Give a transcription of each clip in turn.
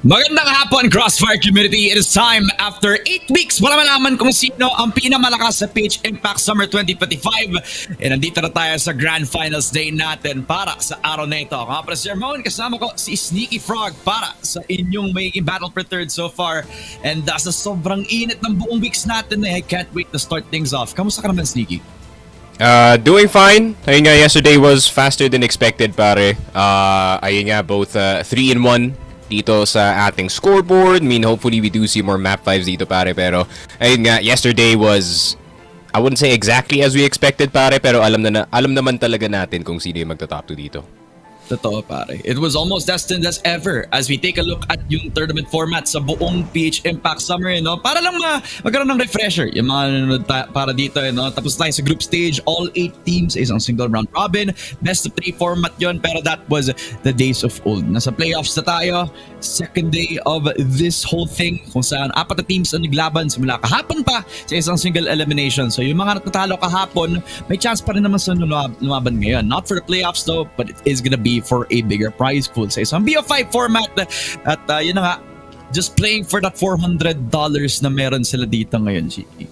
Magandang hapon, Crossfire community. It is time after 8 weeks para malaman kung sino ang pinamalakas sa PH Impact Summer 2025. E nandito na tayo sa Grand Finals Day natin para sa araw na ito. Mga para Sir Moan, kasama ko si Sneaky Frog para sa inyong magiging battle for third so far. And sa sobrang init ng buong weeks natin, I can't wait to start things off. Kamusta ka naman, Sneaky? Doing fine. Ayun nga, yesterday was faster than expected, pare. Ayun nga, both 3-in-1 dito sa ating scoreboard. I mean, hopefully we do see more map 5s dito, pare. Pero, ayun nga, yesterday was, I wouldn't say exactly as we expected, pare. Pero alam naman talaga natin kung sino yung magta-top 2 dito. Totoo, pare. It was almost destined as ever as we take a look at yung tournament format sa buong PH Impact Summer, you know? Para lang magkaroon ng refresher yung mga nanonood para dito, you know? Tapos tayo sa group stage, all 8 teams, isang single round robin, best of 3 format yon, pero that was the days of old. Nasa playoffs na tayo, second day of this whole thing, kung saan 4 na teams ang naglaban simula kahapon pa sa isang single elimination. So yung mga natatalo kahapon, may chance pa rin naman sa lumaban ngayon. Not for the playoffs though, but it is gonna be for a bigger prize pool sa isang BO5 format. At yun na nga, just playing for that $400 na meron sila dito ngayon, Chiki.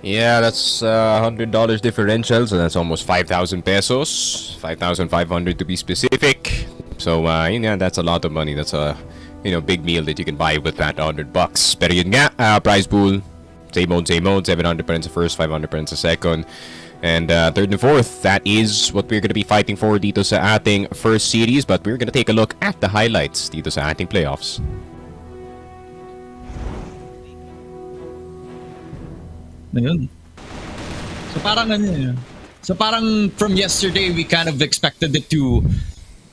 Yeah, that's $100 differential, so that's almost 5,000 pesos, 5,500 to be specific. So yun nga, that's a lot of money. That's a big meal that you can buy with that $100. Pero yun nga, prize pool, same mode, 700 pa rin sa first, 500 pa rin sa second. And third and fourth, that is what we're going to be fighting for dito sa ating first series. But we're going to take a look at the highlights dito sa ating playoffs. Ayun. So parang from yesterday, we kind of expected it to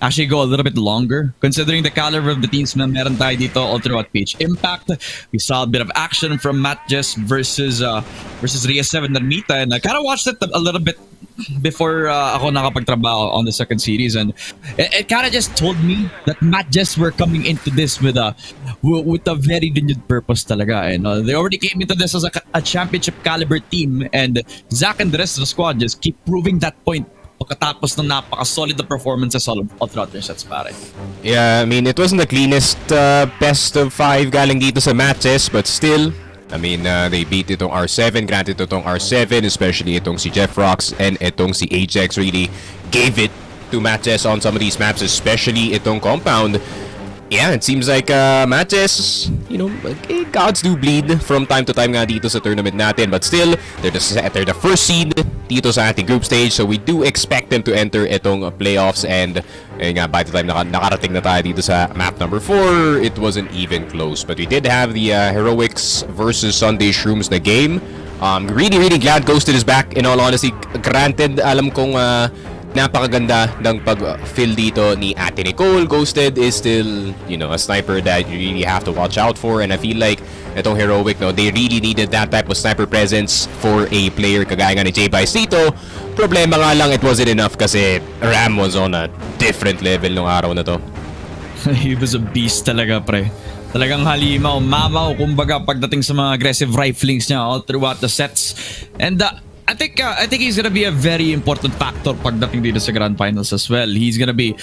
actually go a little bit longer, considering the caliber of the teams na meron tayo dito all throughout PH Impact. We saw a bit of action from MATTJESS versus Ria 7 Narmita, and I kind of watched it a little bit before ako nakapagtrabaho on the second series, and it kind of just told me that MATTJESS were coming into this with a very renewed purpose talaga. And they already came into this as a championship caliber team, and Zach and the rest of the squad just keep proving that point pagkatapos ng napaka-solid na performances all throughout their sets, pare. Yeah, I mean, it wasn't the cleanest best of 5 galing dito sa matches, but still, I mean, they beat itong R7. Granted, itong R7, especially itong si Jeff Rocks and itong si Ajax really gave it to MATTJESS on some of these maps, especially itong compound. Yeah, it seems like MATTJESS, gods do bleed from time to time nga dito sa tournament natin. But still, they're the first seed dito sa ating group stage. So we do expect them to enter itong playoffs. And nga, by the time nakarating na tayo dito sa map number 4, it wasn't even close. But we did have the Heroics versus Sunday Shrooms na game. Really glad Ghosted is back, in all honesty. Granted, alam kong napakaganda ng pag-fill dito ni Ate Nicole. Ghosted is still, a sniper that you really have to watch out for. And I feel like itong Heroic, they really needed that type of sniper presence for a player kagaya nga ni J-Bice dito. Problema nga lang, it wasn't enough kasi Ram was on a different level nung araw na to. He was a beast talaga, pre. Talagang halimaw, mamaw, kumbaga pagdating sa mga aggressive riflings niya all throughout the sets. And I think he's gonna be a very important factor pagdating dito sa Grand Finals as well. He's gonna be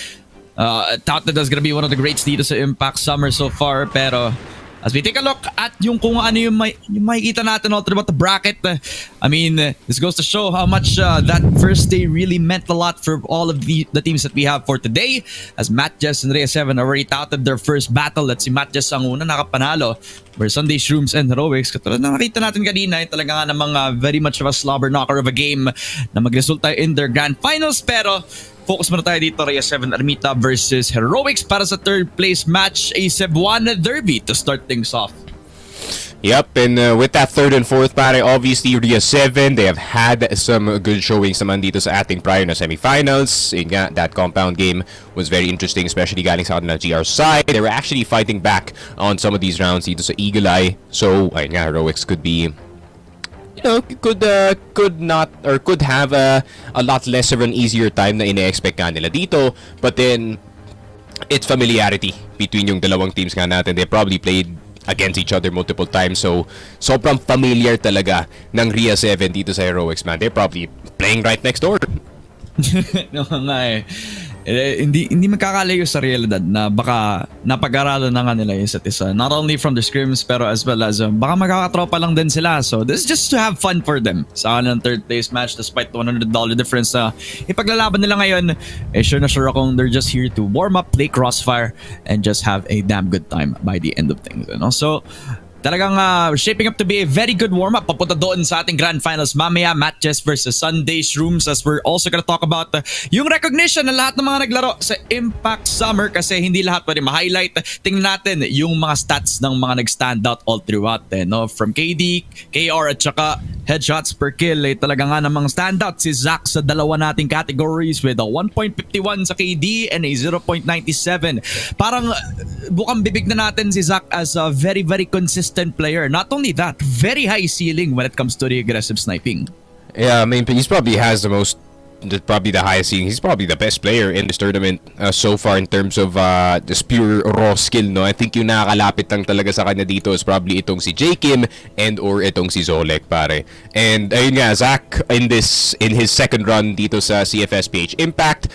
touted as gonna be one of the greats dito sa Impact Summer so far. Pero as we take a look at yung kung ano yung makikita natin all throughout the bracket, I mean, this goes to show how much that first day really meant a lot for all of the teams that we have for today. As MATTJESS and Ria 7 already touted their first battle, at si MATTJESS ang una nakapanalo for Sunday Shrooms and Heroics. Katulad na nakita natin kanina, talaga nga namang very much of a slobber knocker of a game na magresulta in their grand finals. Pero focus muna tayo dito, Ria 7 Armita versus Heroics para sa third place match, a Cebuana derby to start things off. Yep, and with that third and fourth, pare, obviously Ria 7, they have had some good showings naman dito sa ating prior na semifinals. Yun nga, that compound game was very interesting, especially galing sa na GR side. They were actually fighting back on some of these rounds dito sa Eagle Eye. So, ayun nga, Heroics could be, could have a lot less of an easier time na ine-expect nga nila dito. But then, it's familiarity between yung dalawang teams nga natin. They probably played against each other multiple times. So, sobrang familiar talaga ng Ria 7 dito sa Heroics, man. They're probably playing right next door. No nga eh. hindi magkakalayo sa realidad na baka napag-aralan na nga nila yung isa't isa. Not only from the scrims pero as well as baka magkakatropa lang din sila. So this is just to have fun for them sa kanilang third place match despite the $100 difference na ipaglalaban nila ngayon. Sure na sure akong they're just here to warm up, play Crossfire, and just have a damn good time by the end of things. So talagang shaping up to be a very good warm-up papunta doon sa ating Grand Finals mamaya, MATTJESS versus Sunday SHROOMS, as we're also gonna talk about yung recognition ng lahat ng mga naglaro sa Impact Summer kasi hindi lahat pwede ma-highlight. Tingnan natin yung mga stats ng mga nag-stand out all throughout no? From KD, KR at saka headshots per kill talaga nga namang standout si Zach sa dalawa nating categories with a 1.51 sa KD and a 0.97. Parang bukang bibig na natin si Zach as a very very consistent player. Not only that, very high ceiling when it comes to the aggressive sniping. Yeah, I mean, he's probably has probably the highest ceiling. He's probably the best player in this tournament so far in terms of this pure raw skill, no? I think yung nakakalapit lang talaga sa kanya dito is probably itong si J Kim and or itong si Zolek, pare. And ayun nga, Zach in his second run dito sa CFS PH Impact,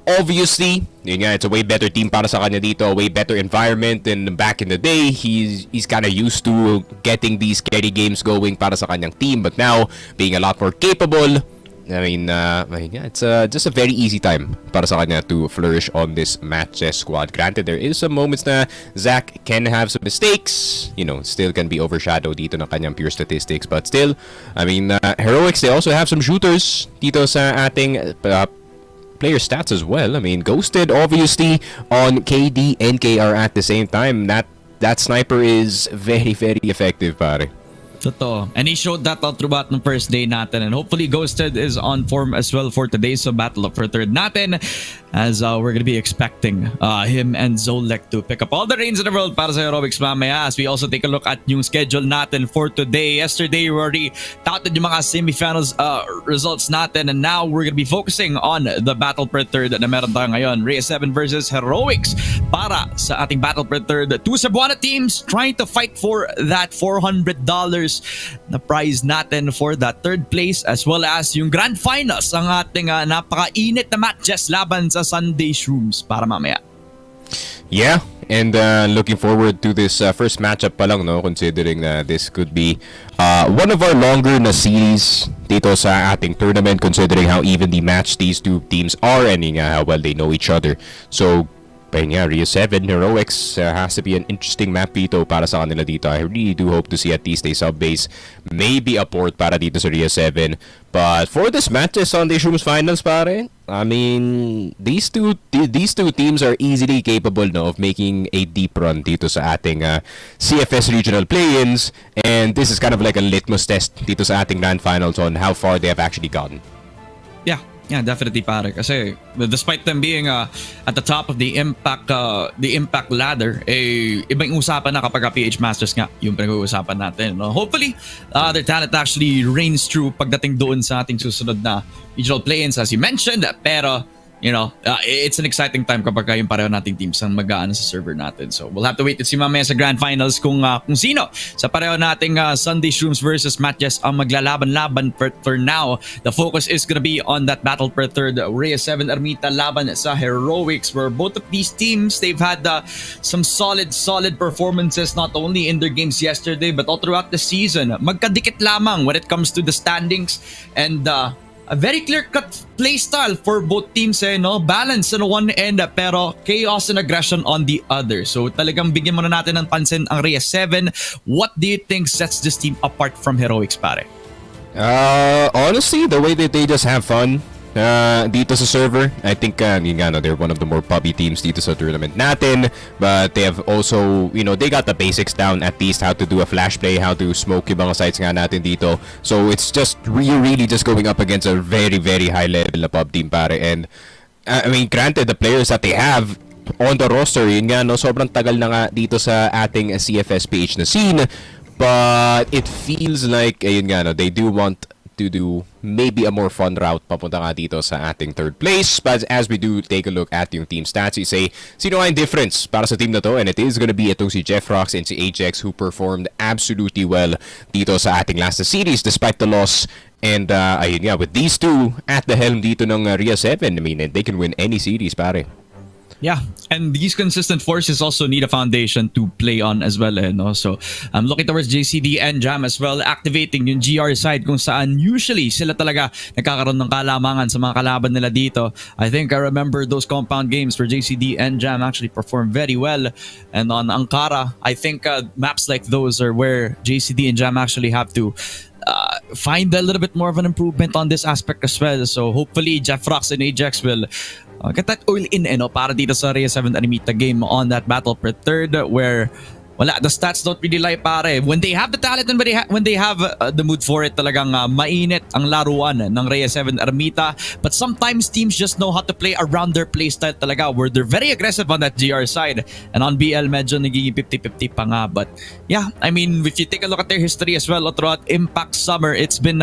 obviously, yun nga, it's a way better team para sa kanya dito, a way better environment than back in the day. He's kind of used to getting these carry games going para sa kanyang team, but now being a lot more capable, I mean, yeah, it's just a very easy time para sa kanya to flourish on this MATTJESS squad. Granted, there is some moments na Zach can have some mistakes, still can be overshadowed dito ng kanyang pure statistics, but still, I mean, Heroics, they also have some shooters dito sa ating player stats as well. I mean, Ghosted obviously on KD and KR at the same time. That sniper is very, very effective, pare. Totoo. And he showed that all throughout the first day natin. And hopefully Ghosted is on form as well for today's battle for third natin, as we're going to be expecting him and Zolek to pick up all the reins in the world para sa Heroics mamaya, as we also take a look at yung schedule natin for today. Yesterday, we already touted yung mga semifinals results natin, and now we're going to be focusing on the battle per third na meron tayo ngayon. Rhea 7 versus Heroics para sa ating battle per third. Two Cebuana teams trying to fight for that $400 na prize natin for that third place, as well as yung Grand Finals, ang ating napaka-init na MATTJESS laban sa Sunday SHROOMS para mamaya. Yeah, and looking forward to this first matchup pa lang, no, considering na this could be one of our longer na series dito sa ating tournament, considering how evenly matched these two teams are and how well they know each other. So yeah, Rio 7 Heroics has to be an interesting map dito para sa kanila dito. I really do hope to see at least a sub-base, maybe a port para dito sa Rio 7. But for this MATTJESS Sunday SHROOMS Finals, pare, I mean, these two teams are easily capable, no, of making a deep run dito sa ating CFS regional play-ins, and this is kind of like a litmus test dito sa ating Grand Finals on how far they have actually gotten. Yeah, definitely, pare. Kasi despite them being at the top of the impact ladder, ibang usapan na kapag PH Masters nga yung pinag-uusapan natin. No? Hopefully, their talent actually reigns true pagdating doon sa ating susunod na regional play-ins, as you mentioned. Pero it's an exciting time kapag yung pareho nating teams ang mag-aano sa server natin. So we'll have to wait and see mamaya sa Grand Finals kung sino sa pareho nating Sunday SHROOMS versus MATTJESS ang maglalaban-laban. For now, the focus is gonna be on that battle per third. Rhea 7 Ermita laban sa Heroics, where both of these teams, they've had some solid performances, not only in their games yesterday but all throughout the season. Magkadikit lamang when it comes to the standings, and a very clear-cut playstyle for both teams, no? Balance on one end pero chaos and aggression on the other. So talagang bigyan muna natin ng pansin ang Rhea 7. What do you think sets this team apart from Heroics, pare? Honestly, the way that they just have fun dito sa server, I think they're one of the more puppy teams dito sa tournament natin, but they have also, they got the basics down, at least how to do a flash play, how to smoke yung mga sites nga natin dito. So it's just really just going up against a very very high level na pub team, pare. And I mean, granted, the players that they have on the roster, yun nga, no, sobrang tagal na nga dito sa ating CFS PH na scene, but it feels like ayun nga, no, they do want to do maybe a more fun route papunta nga dito sa ating third place. But as we do take a look at yung team stats, you say, sino nga yung difference para sa team na to? And it is gonna be itong si Jeffrox and si Ajax, who performed absolutely well dito sa ating last series despite the loss And ayun nga, with these two at the helm dito ng Rhea 7, I mean, they can win any series, pare. Yeah, and these consistent forces also need a foundation to play on as well. No? So I'm looking towards JCD and Jam as well, activating yung GR side kung saan usually sila talaga nagkakaroon ng kalamangan sa mga kalaban nila dito. I think I remember those compound games where JCD and Jam actually performed very well. And on Ankara, I think maps like those are where JCD and Jam actually have to find a little bit more of an improvement on this aspect as well. So hopefully Jeffrox and Ajax will get that oil in para dito sa Rhea 7 Animita game on that battle per third where the stats don't really lie, pare. When they have the talent and when they have the mood for it, talagang mainit ang laruan ng Rhea 7 Ermita. But sometimes teams just know how to play around their playstyle talaga, where they're very aggressive on that GR side. And on BL, medyo nagiging 50-50 pa nga. But yeah, I mean, if you take a look at their history as well, throughout Impact Summer, it's been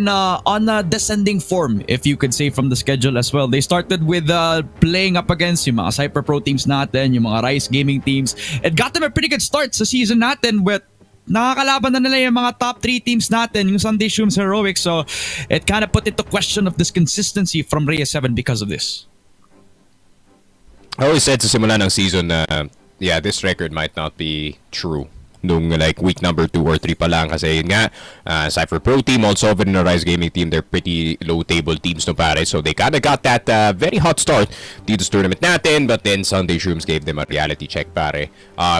on a descending form, if you could say, from the schedule as well. They started with playing up against yung mga Cypher Pro teams natin, yung mga Rise Gaming teams. It got them a pretty good start sa season natin with nakakalaban na nila yung mga top 3 teams natin, yung Sunday Shrooms Heroics. So it kind of put into question of this consistency from Rhea 7 because of this. I always said sa simula ng season na this record might not be true nung like week number 2 or 3 pa lang kasi yun nga Cypher Pro team, also Sovereign and Rise Gaming team, they're pretty low table teams no pare, so they kinda got that very hot start dito sa tournament natin, but then Sunday Shrooms gave them a reality check, pare.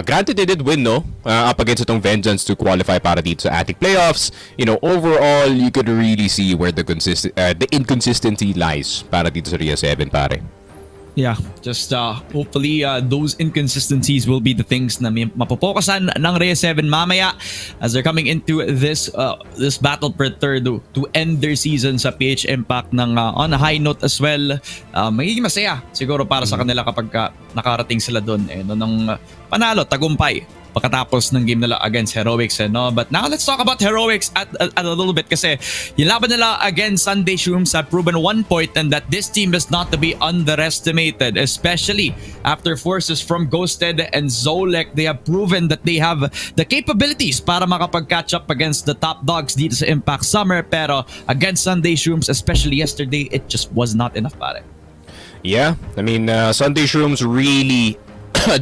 Granted they did win up against itong Vengeance to qualify para dito sa Attic playoffs. You know, overall you could really see where the inconsistency lies para dito sa Rhea 7, pare. Yeah, just hopefully those inconsistencies will be the things na mapopokusan ng Rhea 7 mamaya as they're coming into this battle per third to end their season sa PH Impact ng on a high note as well. Magiging masaya siguro para sa kanila kapag nakarating sila doon ng panalo, tagumpay pagkatapos ng game nila against Heroics. But now let's talk about Heroics at a little bit kasi yung laban nila against Sunday Shrooms have proven one point, and that this team is not to be underestimated, especially after forces from Ghosted and Zolek. They have proven that they have the capabilities para makapag-catch up against the top dogs dito sa Impact Summer, pero against Sunday Shrooms, especially yesterday, it just was not enough, pare. Yeah, I mean, Sunday Shrooms really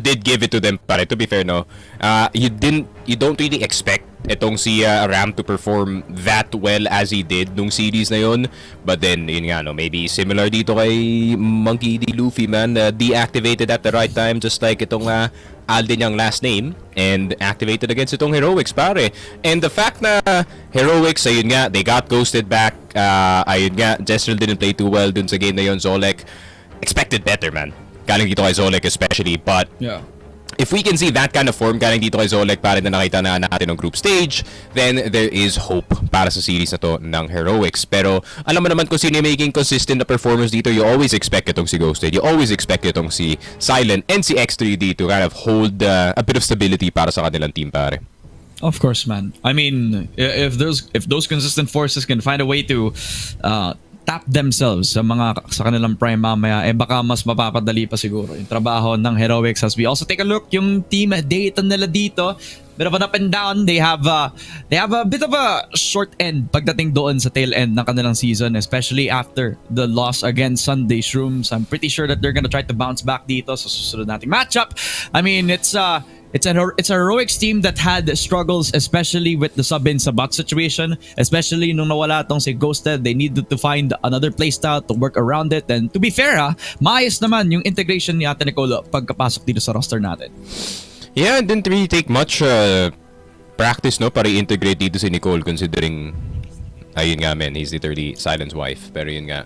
did give it to them, pare. To be fair, you don't really expect itong si Ram to perform that well as he did nung series na yun. But then, yun nga, maybe similar dito kay Monkey D. Luffy, man. Deactivated at the right time, just like itong Alden yung last name, and activated against itong Heroics, pare. And the fact na Heroics, ayun nga, they got ghosted back. Ayun nga, Jezreel didn't play too well dun sa game na yun. Zolek expected better, man. Galing dito kay Zolek especially, but yeah, if we can see that kind of form galing dito kay Zolek para na nakita na natin ng group stage, then there is hope para sa series na to ng Heroics. Pero alam mo naman kung sino yung making consistent na performance dito, you always expect itong si Ghosted, you always expect itong si Silent and si X3 dito kind of hold a bit of stability para sa kanilang team, pare. Of course, man. I mean, if those consistent forces can find a way to tap themselves sa kanilang prime mamaya, baka mas mapapadali pa siguro yung trabaho ng Heroics. As we also take a look yung team data nila dito, bit of an up and down. They have a bit of a short end pagdating doon sa tail end ng kanilang season, especially after the loss against Sunday Shrooms. I'm pretty sure that they're gonna try to bounce back dito sa susunod nating matchup. I mean, it's a Heroics team that had struggles, especially with the sub-in sa bot situation, especially nung nawala tong si Ghosted. They needed to find another playstyle to work around it, and to be fair, maayos naman yung integration ni Ate Nicolo pagkapasok dito sa roster natin. Yeah, it didn't really take much practice para i-integrate dito si Nicole, considering ayun nga, man, he's literally Silent's wife. Pero yun nga.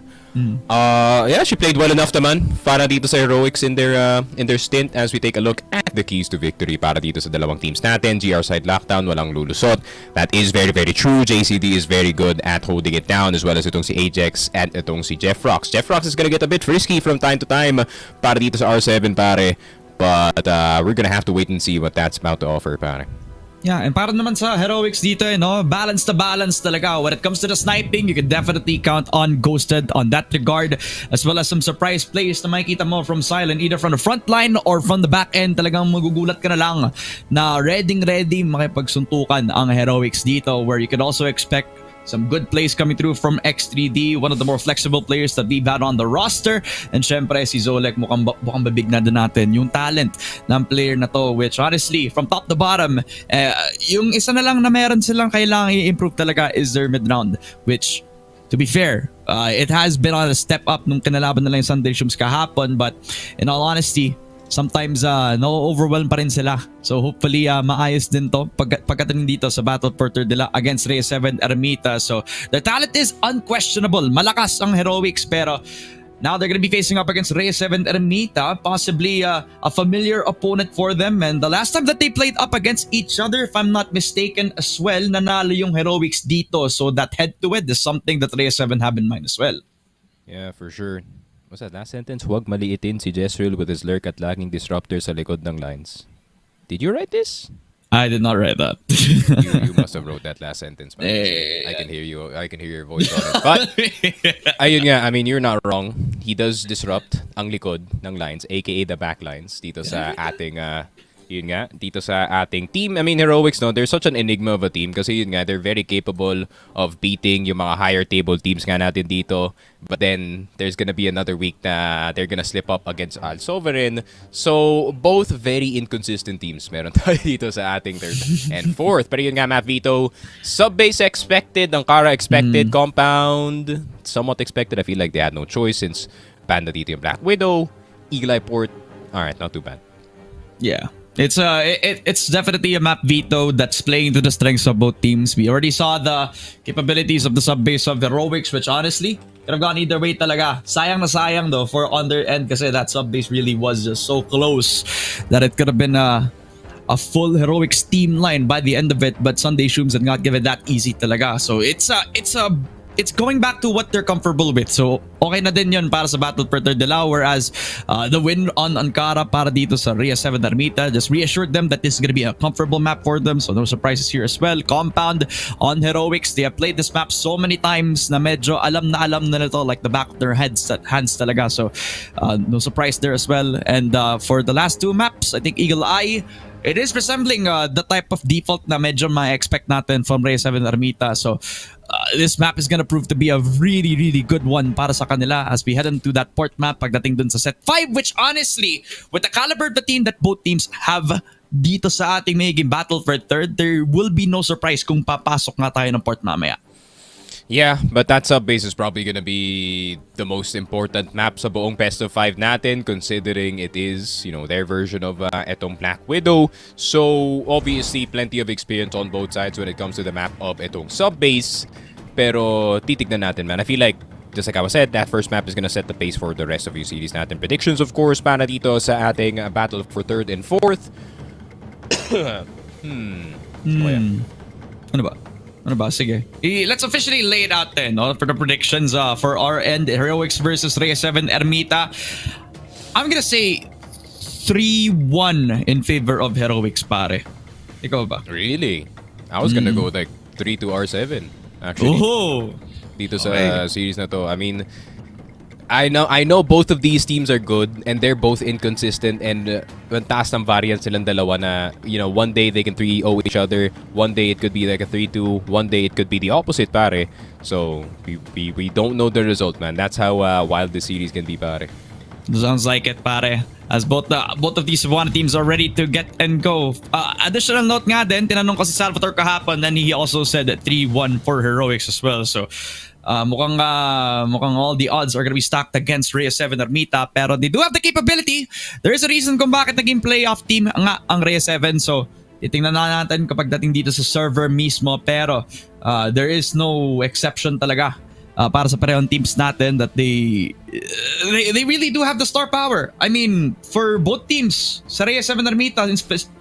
Yeah, she played well enough naman para dito sa Heroics in their stint. As we take a look at the keys to victory para dito sa dalawang teams natin. GR side lockdown, walang lulusot. That is very, very true. JCD is very good at holding it down, as well as itong si Ajax at itong si Jeffrox. Jeffrox is gonna get a bit frisky from time to time para dito sa R7, pare. But we're gonna have to wait and see what that's about to offer, pare. Yeah, and para naman sa Heroics dito, balance to balance talaga. When it comes to the sniping, you can definitely count on Ghosted on that regard, as well as some surprise plays na makikita mo from Silent, either from the front line or from the back end. Talagang magugulat ka na lang na ready makipagsuntukan ang Heroics dito, where you can also expect Some good plays coming through from X3D, one of the more flexible players that we've had on the roster. And syempre, si Zolek mukhang babigna din natin yung talent ng player na to, which honestly, from top to bottom, yung isa na lang na meron silang kailangan i-improve talaga is their mid-round, which, to be fair, it has been on a step up nung kinalaban nila yung Sunday SHROOMS kahapon, but in all honesty, sometimes no-overwhelm pa rin sila. So hopefully maayos din to pagkatanin dito sa battle for third nila against Rhea 7 Ermita. So the talent is unquestionable. Malakas ang Heroics, pero now they're gonna be facing up against Rhea 7 Ermita, possibly a familiar opponent for them. And the last time that they played up against each other, if I'm not mistaken as well, nanalo yung Heroics dito. So that head-to-head is something that Rhea 7 have in mind as well. Yeah, for sure. What's that last sentence? Huwag maliitin si Jezreel with his lurk at laging disruptor sa likod ng lines. Did you write this? I did not write that. you must have wrote that last sentence, man. I can hear you. I can hear your voice on it. But ayun nga, I mean, you're not wrong. He does disrupt ang likod ng lines, aka the back lines dito sa ating yun nga, dito sa ating team. I mean, Heroics, no, they're such an enigma of a team kasi yun nga, they're very capable of beating yung mga higher table teams nga natin dito. But then, there's gonna be another week na they're gonna slip up against Al Sovereign. So, both very inconsistent teams. Meron tayo dito sa ating third and fourth. Pero yun nga, Matt Veto, sub-base expected, Ankara expected, Compound, somewhat expected. I feel like they had no choice since banda dito yung Black Widow, Eagle Eye Port. Alright, not too bad. Yeah. It's definitely a map Veto that's playing to the strengths of both teams. We already saw the capabilities of the sub-base of the Heroics, which honestly could have gone either way talaga. Sayang na sayang though for on their end kasi that sub-base really was just so close that it could have been a full Heroics team line by the end of it, but Sunday SHROOMS did not give it that easy talaga. So it's going back to what they're comfortable with. So, okay na din yun para sa Battle for Third nila. Whereas, the win on Ankara para dito sa Rhea 7 Ermita just reassured them that this is going to be a comfortable map for them. So, no surprises here as well. Compound on Heroics. They have played this map so many times na medyo alam na nito, like the back of their hands talaga. So, no surprise there as well. And for the last two maps, I think Eagle Eye, it is resembling the type of default na medyo ma-expect natin from Rhea 7 Ermita. So, this map is gonna prove to be a really, really good one para sa kanila as we head into that port map pagdating dun sa set 5, which honestly, with the caliber of the team that both teams have dito sa ating magiging battle for third, there will be no surprise kung papasok nga tayo ng port mamaya. Yeah, but that sub-base is probably gonna be the most important map sa buong best of 5 natin considering it is, you know, their version of etong Black Widow. So, obviously, plenty of experience on both sides when it comes to the map of etong sub-base. Pero, titignan natin, man. I feel like, just like I was said, that first map is gonna set the pace for the rest of your series natin. Predictions, of course, para dito sa ating battle for third and fourth. Ano ba? Sige. Let's officially lay it out then, no? For the predictions for our end, Heroics versus Rhea 7 Ermita. I'm gonna say 3-1 in favor of Heroics, pare. Ikaw ba? Really? I was gonna go with like 3-2 R7, actually. Oh! Dito sa series na to. I mean, I know both of these teams are good and they're both inconsistent and ang taas ng variance silang dalawa na, you know, one day they can 3-0 each other, one day it could be like a 3-2, one day it could be the opposite, pare. So, we don't know the result, man. That's how wild this series can be, pare. Sounds like it, pare. As both of these one teams are ready to get and go. Additional note nga din, tinanong ko si Salvatore kahapon and he also said that 3-1 for Heroics as well. So, mukhang all the odds are gonna be stacked against Rhea 7 Ermita, pero they do have the capability. There is a reason kung bakit naging playoff team nga ang Rhea 7. So, titingnan na natin kapag dating dito sa server mismo, pero there is no exception talaga para sa parehong teams natin that they really do have the star power. I mean, for both teams, sa Rhea 7 Ermita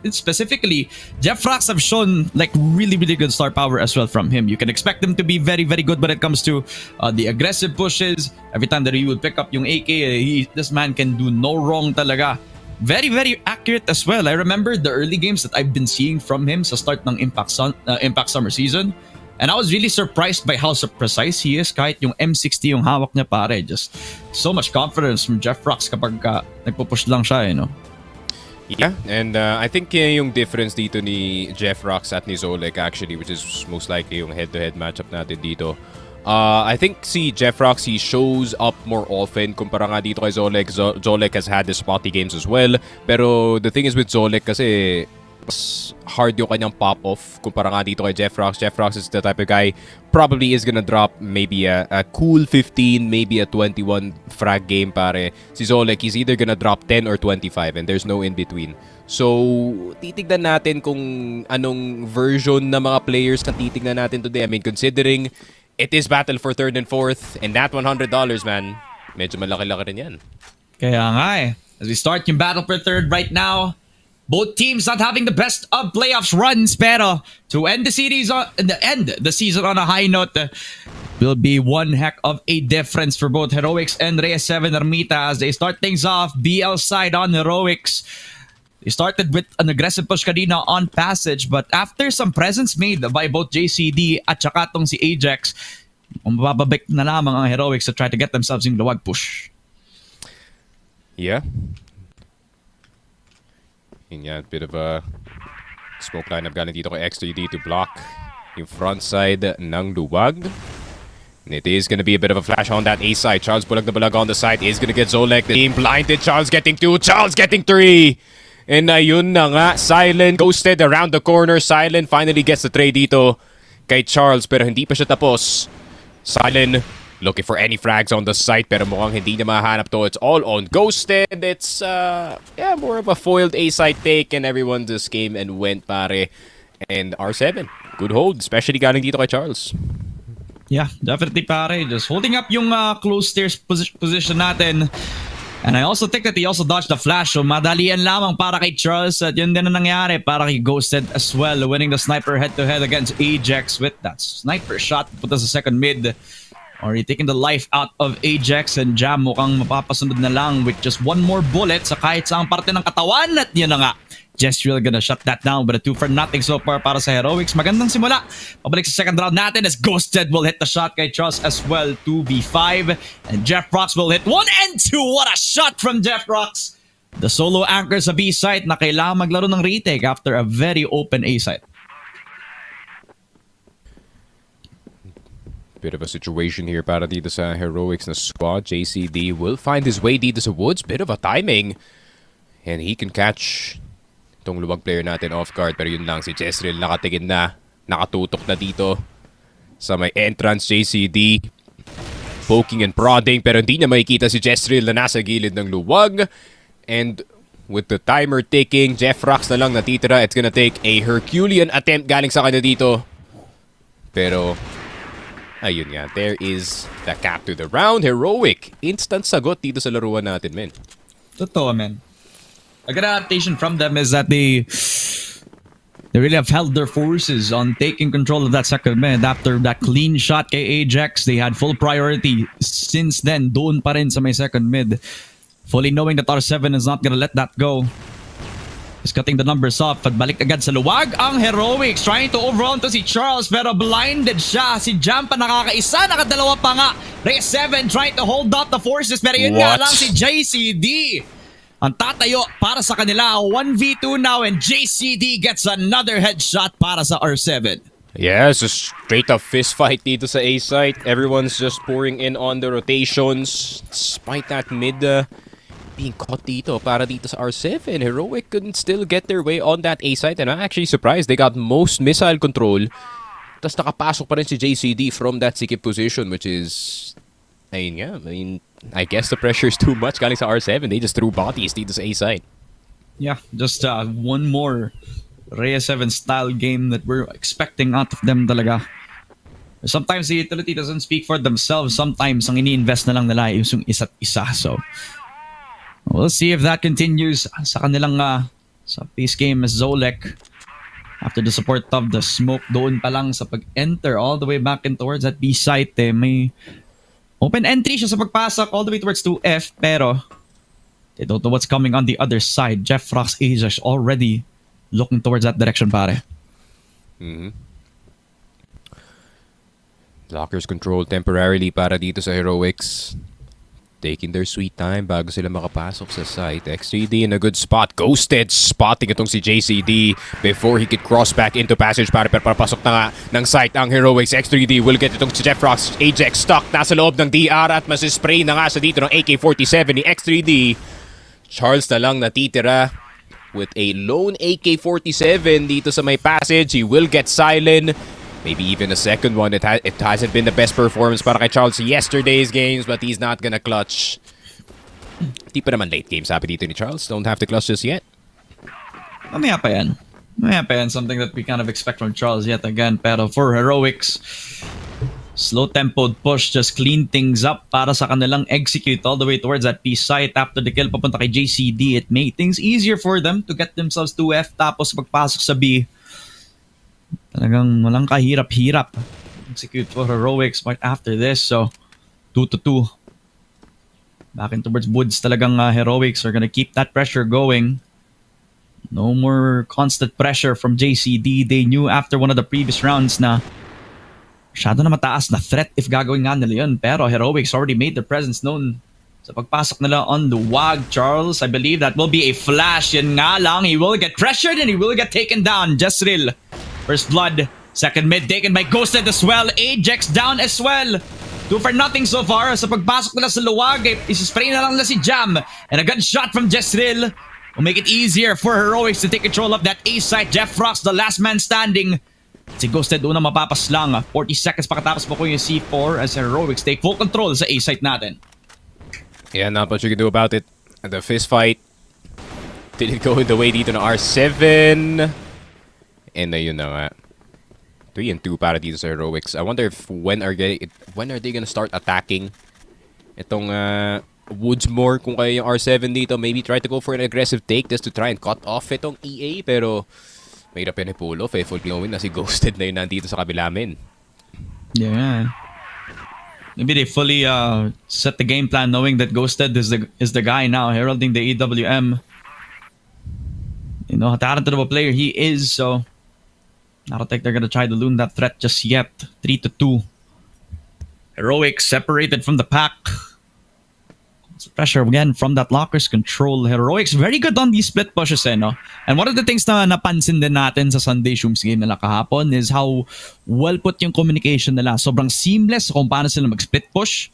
specifically, Jeff Rax have shown like really, really good star power as well from him. You can expect them to be very, very good when it comes to the aggressive pushes. Every time that he would pick up yung AK, this man can do no wrong talaga. Very, very accurate as well. I remember the early games that I've been seeing from him sa start ng Impact Summer Season. And I was really surprised by how precise he is. Kahit yung M60 yung hawak niya, pare. Just so much confidence from Jeff Rox kapag nagpupush lang siya, you know? Yeah, and I think yung difference dito ni Jeff Rocks at ni Zolek actually, which is most likely yung head-to-head matchup natin dito. I think si Jeff Rocks, he shows up more often kumpara nga dito kay Zolek. Zolek has had the spotty games as well. Pero the thing is with Zolek kasi mas hard yung kanyang pop-off kumpara nga dito kay Jeff Rocks. Jeff Rocks is the type of guy probably is gonna drop maybe a cool 15, maybe a 21 frag game pare. Si Zolek, he's either gonna drop 10 or 25 and there's no in-between. So, titignan natin kung anong version na mga players na titignan natin today. I mean, considering it is battle for third and fourth and that $100, man, medyo malaki-laki rin yan. Kaya nga eh. As we start yung battle for third right now, both teams not having the best of playoffs runs, pero to end the series the season on a high note will be one heck of a difference for both Heroics and Reyes 7 Ermita as they start things off. BL side on Heroics. They started with an aggressive push kanina on passage, but after some presence made by both JCD at saka tong si Ajax, mabababik na lamang ang Heroics to try to get themselves in luwag push. Yeah. Yun yan, bit of a smoke lineup galing dito kay XTD to block yung front side ng luwag. And it is gonna be a bit of a flash on that A side. Charles bulag na bulag on the side is gonna get Zolek. The team blinded. Charles getting 2. Charles getting 3. And ayun na nga. Silent ghosted around the corner. Silent finally gets the trade dito kay Charles pero hindi pa siya tapos. Silent looking for any frags on the site pero mukhang hindi niya mahanap to. It's all on ghosted. It's yeah, more of a foiled A-side take and everyone just came and went pare. And R7, good hold, especially galing dito kay Charles. Yeah, definitely pare. Just holding up yung close stairs position natin. And I also think that he also dodged the flash. So madalian lamang para kay Charles. At yun din na nangyari para kay Ghosted as well. Winning the sniper head-to-head against Ajax with that sniper shot. Punta sa second mid. Already taking the life out of Ajax and Jam mukhang mapapasunod na lang with just one more bullet sa kahit saang parte ng katawan. At yun na nga, Jestriel gonna shut that down with a 2-0 so far para sa Heroics. Magandang simula. Pabalik sa second round natin as Ghosted will hit the shot kay Charles as well. 2v5 and Jeff Rocks will hit 1 and 2. What a shot from Jeff Rocks. The solo anchor sa B site na kailangan maglaro ng retake after a very open A site. Bit of a situation here para dito sa Heroics na squad. JCD will find his way dito sa woods. Bit of a timing. And he can catch itong luwag player natin off guard. Pero yun lang, si Jezreel nakatingin na. Nakatutok na dito sa may entrance. JCD poking and prodding. Pero hindi niya makikita si Jezreel na nasa gilid ng luwag. And with the timer ticking, Jeff Rocks na lang natitira. It's gonna take a Herculean attempt galing sa kanya dito. Pero ayun nga, there is the cap to the round. Heroic. Instant sagot dito sa laruan natin, men. Totoo, man. A good adaptation from them is that they really have held their forces on taking control of that second mid. After that clean shot kay Ajax, they had full priority. Since then, doon pa rin sa may second mid. Fully knowing that R7 is not gonna let that go. Is cutting the numbers off at balik agad sa luwag ang Heroics trying to overrun to si Charles pero blinded siya. Si Jam pa nakakaisa, nakadalawa pa nga. Reyes 7 trying to hold up the forces pero yun nga lang si JCD ang tatayo para sa kanila. 1v2 now and JCD gets another headshot para sa R7. Yeah, it's a straight up fist fight dito sa A site. Everyone's just pouring in on the rotations. Despite that mid being caught dito para dito sa R7. Heroic couldn't still get their way on that A site and I'm actually surprised they got most missile control. Tapos nakapasok pa rin si JCD from that sikip position which is ayun nga, I guess the pressure is too much galing sa R7. They just threw bodies dito sa A site. Yeah, just one more Reyes 7 style game that we're expecting out of them talaga. Sometimes the utility doesn't speak for themselves. Sometimes ang ini-invest na lang nila yung isa't isa. So we'll see if that continues sa kanilang sa pace game as Zolek. After the support of the smoke, doon pa lang sa pag-enter all the way back in towards that B site. May open entry siya sa pagpasok all the way towards 2F pero they don't know what's coming on the other side. Jeff Rocks is already looking towards that direction pare. Lockers control temporarily para dito sa Heroics. taking their sweet time bago sila makapasok sa site. X3D in a good spot. Ghosted. Spotting itong si JCD before he could cross back into passage para papasok na nga ng site ang Heroics. X3D will get itong si Jeffrox. Ajax stuck. Nasa loob ng DR at masispray na nga sa dito ng AK-47 ni X3D. Charles na lang natitira with a lone AK-47 dito sa may passage. He will get silent. Maybe even a second one. It hasn't been the best performance para kay Charles yesterday's games, but he's not gonna clutch. Di pa naman late games happy dito ni Charles. Don't have to clutch just yet. Mamaya pa yan. Mamaya pa yan. Something that we kind of expect from Charles yet again. Pero for Heroics, slow-tempoed push, just clean things up para sa kanilang execute all the way towards that P site. After the kill papunta kay JCD, it made things easier for them to get themselves to F. Tapos pagpasok sa B, talagang walang kahirap-hirap execute for Heroics right after this. So 2-2 back in towards Woods. Talagang Heroics are gonna keep that pressure going. No more constant pressure from JCD. They knew after one of the previous rounds na masyado na mataas na threat if gagawin nga nila yun. Pero Heroics already made their presence known sa pagpasok nila on the WAG. Charles, I believe that will be a flash. Yan nga lang, he will get pressured and he will get taken down. Jezreel, first blood. Second mid taken by Ghosted as well. Ajax down as well. 2-0 so far. Sa pagpasok nila sa luwag, isispray na lang na si Jam. And a good shot from Jezreel will make it easier for Heroics to take control of that A site. Jeff Rox, the last man standing. Si Ghosted una mapapaslang. 40 seconds pakatapos po ko yung C4 as Heroics take full control sa A site natin. Yeah, not much you can do about it. The fist fight didn't go in the way dito na R7. And ayun na nga. 3-2 para dito sa Heroics. I wonder if when are they gonna start attacking itong Woods more kung kaya yung R7 dito. Maybe try to go for an aggressive take just to try and cut off itong EA. Pero mahirap yan ipulo. Faithful glowing na si Ghosted na yun nandito sa kabila min. Yeah. Maybe they fully set the game plan knowing that Ghosted is the guy now heralding the EWM. You know how talented of a player he is, so I don't think they're gonna try to loom that threat just yet. 3-2. Heroics separated from the pack. Pressure again from that Locker's control. Heroics very good on these split pushes, no? And one of the things na napansin din natin sa Sunday SHROOMS game nila kahapon is how well put yung communication nila. Sobrang seamless kung paano sila mag-split push.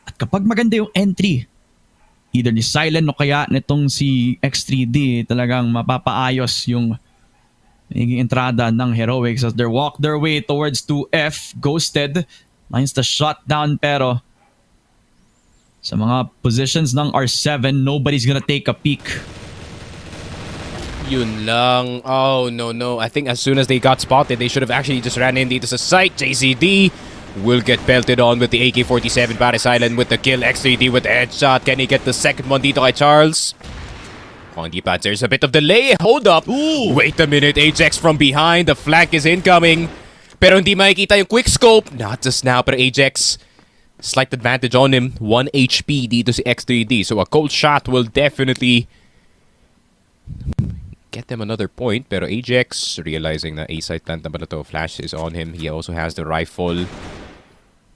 At kapag maganda yung entry, either ni Silent o kaya nitong si X3D, talagang mapapaayos yung naging entrada ng Heroics as they walk their way towards 2F. Ghosted lines the shot down, pero sa mga positions ng R7, nobody's gonna take a peek. Yun lang. Oh, no. I think as soon as they got spotted, they should have actually just ran in dito sa site. JCD will get pelted on with the AK-47. Para Silent with the kill. X3D with the headshot. Can he get the second one dito kay Charles? Oh, hindi pa. There's a bit of delay. Hold up. Ooh. Wait a minute. Ajax from behind. The flank is incoming. Pero hindi makikita yung quick scope. Not just now, pero Ajax, slight advantage on him. 1 HP dito si X3D. So a cold shot will definitely get them another point. Pero Ajax, realizing na A-side plant na pala to, flash is on him. He also has the rifle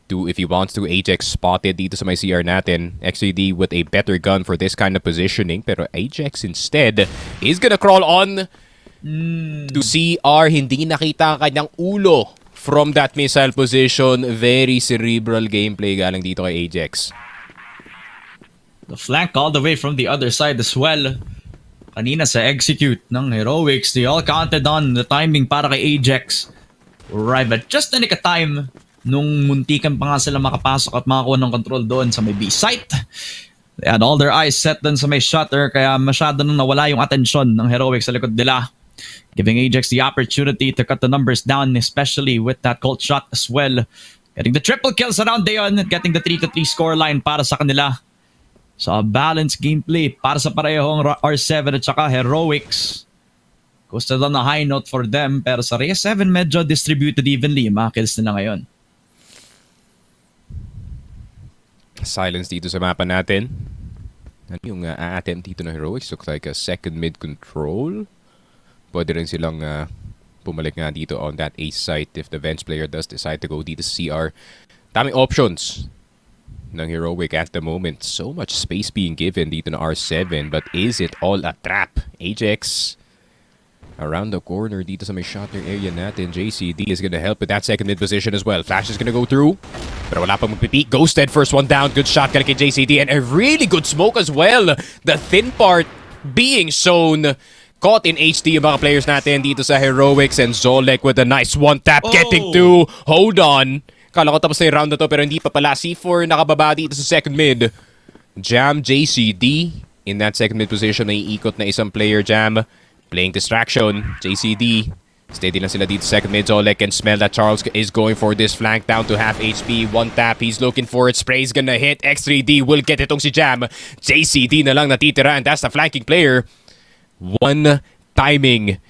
to, if he wants to. Ajax spotted dito sa may CR natin. X3D with a better gun for this kind of positioning. Pero Ajax instead is gonna crawl on to CR. Hindi nakita ang kanyang ulo from that missile position. Very cerebral gameplay galing dito kay Ajax. The flank all the way from the other side as well. Kanina sa execute ng Heroics, they all counted on the timing para kay Ajax. Arrive at just the nick of time nung muntikan pa nga sila makapasok at makakuha ng control doon sa may B site. They had all their eyes set doon sa may shutter, kaya masyado nang nawala yung atensyon ng Heroics sa likod nila, giving Ajax the opportunity to cut the numbers down, especially with that cold shot as well. Getting the triple kills around Dayon and getting the 3-3 scoreline para sa kanila. So a balanced gameplay para sa parehong R7 at saka Heroics. Ghosted on a high note for them, pero sa Reyes 7 medyo distributed evenly yung mga kills nila ngayon. Silence dito sa mapa natin. Yung attempt dito ng Heroics looks like a second mid control. Pwede rin silang pumalik nga dito on that ace site if the bench player does decide to go dito sa CR. Daming options ng Heroic at the moment. So much space being given dito na R7, but is it all a trap? Ajax around the corner dito sa may shooter area natin. JCD is gonna help with that second mid position as well. Flash is gonna go through, pero wala pang magpipeak. Ghosted, first one down. Good shot kay JCD, and a really good smoke as well. The thin part being shown. Caught in HD yung mga players natin dito sa Heroics, and Zolek with a nice one tap getting to. Hold on. Kala ko tapos na yung round na to, pero hindi pa pala. C4 nakababa dito sa second mid. Jam, JCD in that second mid position. Naiikot na isang player. Jam playing distraction. JCD steady lang sila dito second mid. Zolek can smell that Charles is going for this flank down to half HP. One tap, he's looking for it. Spray's gonna hit. X3D will get itong si Jam. JCD na lang natitira, and that's the flanking player. One timing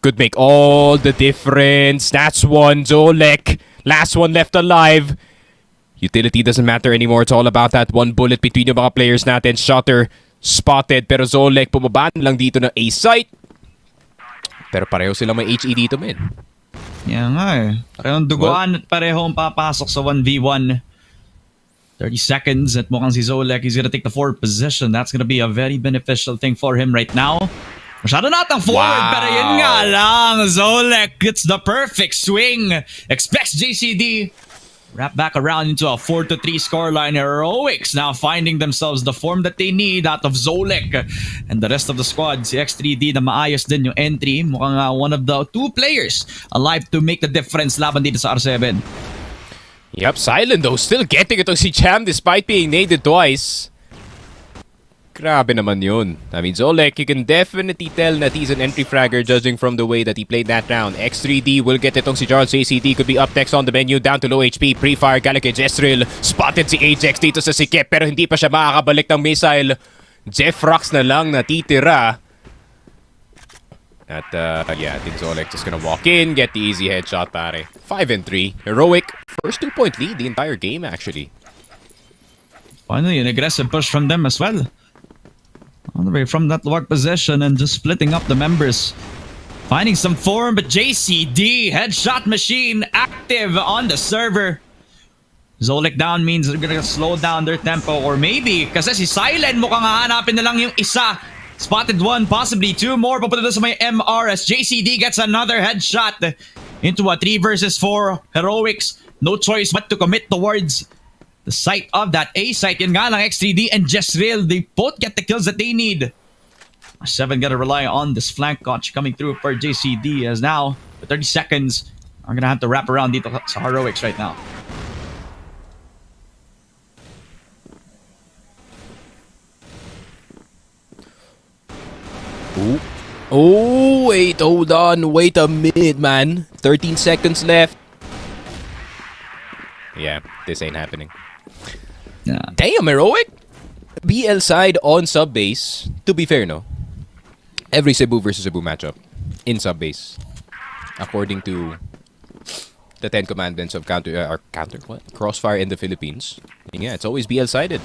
could make all the difference. That's one. Zolek, last one left alive. Utility doesn't matter anymore. It's all about that one bullet between yung mga players natin. Shutter spotted, pero Zolek pumaba lang dito na A site. Pero pareho sila may HE dito, men. Yan nga eh. Parehong duguan at parehong papasok sa 1v1. 30 seconds at mukhang si Zolek, he's gonna take the forward position. That's gonna be a very beneficial thing for him right now. Masyado natang forward, pero yun nga lang. Zolek gets the perfect swing. Expects JCD. Wrap back around into a 4-3 scoreline. Heroics now finding themselves the form that they need out of Zolek and the rest of the squad. Si X3D na maayos din yung entry. Mukhang one of the two players alive to make the difference laban dito sa R7. Yep, Silent though, still getting itong si Jam despite being naded twice. Grabe naman yun. I mean, Zolek, you can definitely tell that he's an entry fragger judging from the way that he played that round. X3D will get itong si Charles. JCD could be up next on the menu, down to low HP. Pre-fire, galing kay Jezreel. Spotted si Ajax dito sa sikip, pero hindi pa siya makakabalik ng missile. Jeffrox na lang natitira. At yeah, I think Zolek just gonna walk in, get the easy headshot, pare. 5-3. Heroic, first 2-point lead the entire game, actually. Finally, an aggressive push from them as well. All the way from that lower position and just splitting up the members. Finding some form, but JCD, headshot machine, active on the server. Zolek down means they're gonna slow down their tempo, or maybe, kasi si Silent mukhang hahanapin na lang yung isa. Spotted one, possibly two more. Papunta sa may MR as JCD gets another headshot into a 3 versus 4. Heroics, no choice but to commit towards the site of that A site. Yan nga lang, X3D and Jezreel, they both get the kills that they need. 7 gotta rely on this flank catch coming through for JCD, as now, with 30 seconds, I'm gonna have to wrap around dito sa Heroics right now. Oh, wait, hold on. Wait a minute, man. 13 seconds left. Yeah, this ain't happening. Yeah. Damn, Heroic! BL side on sub base. To be fair, no? Every Cebu versus Cebu matchup in sub base, according to the 10 commandments of Crossfire in the Philippines. Yeah, it's always BL sided.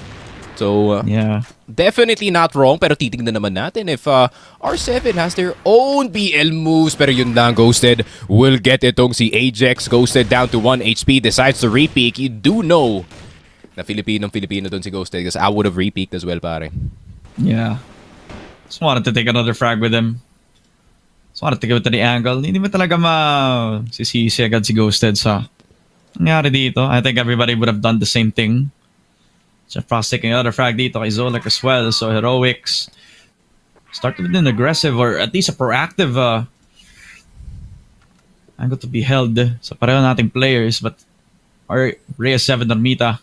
So, Yeah. definitely not wrong, pero titignan naman natin if R7 has their own BL moves, pero yun lang, Ghosted will get itong si Ajax. Ghosted down to 1 HP, decides to repeak. You do know na Filipino dun si Ghosted, because I would have repeaked as well, pare. Yeah. Just wanted to take another frag with him. Just wanted to go to the angle. Hindi mo talaga sisisi agad si Ghosted sa nangyari dito. I think everybody would have done the same thing. Jeffrox taking another frag dito kay Zolek as well. So Heroics started with an aggressive, or at least a proactive angle to be held sa pareho nating players. But our Reyes 7 Normita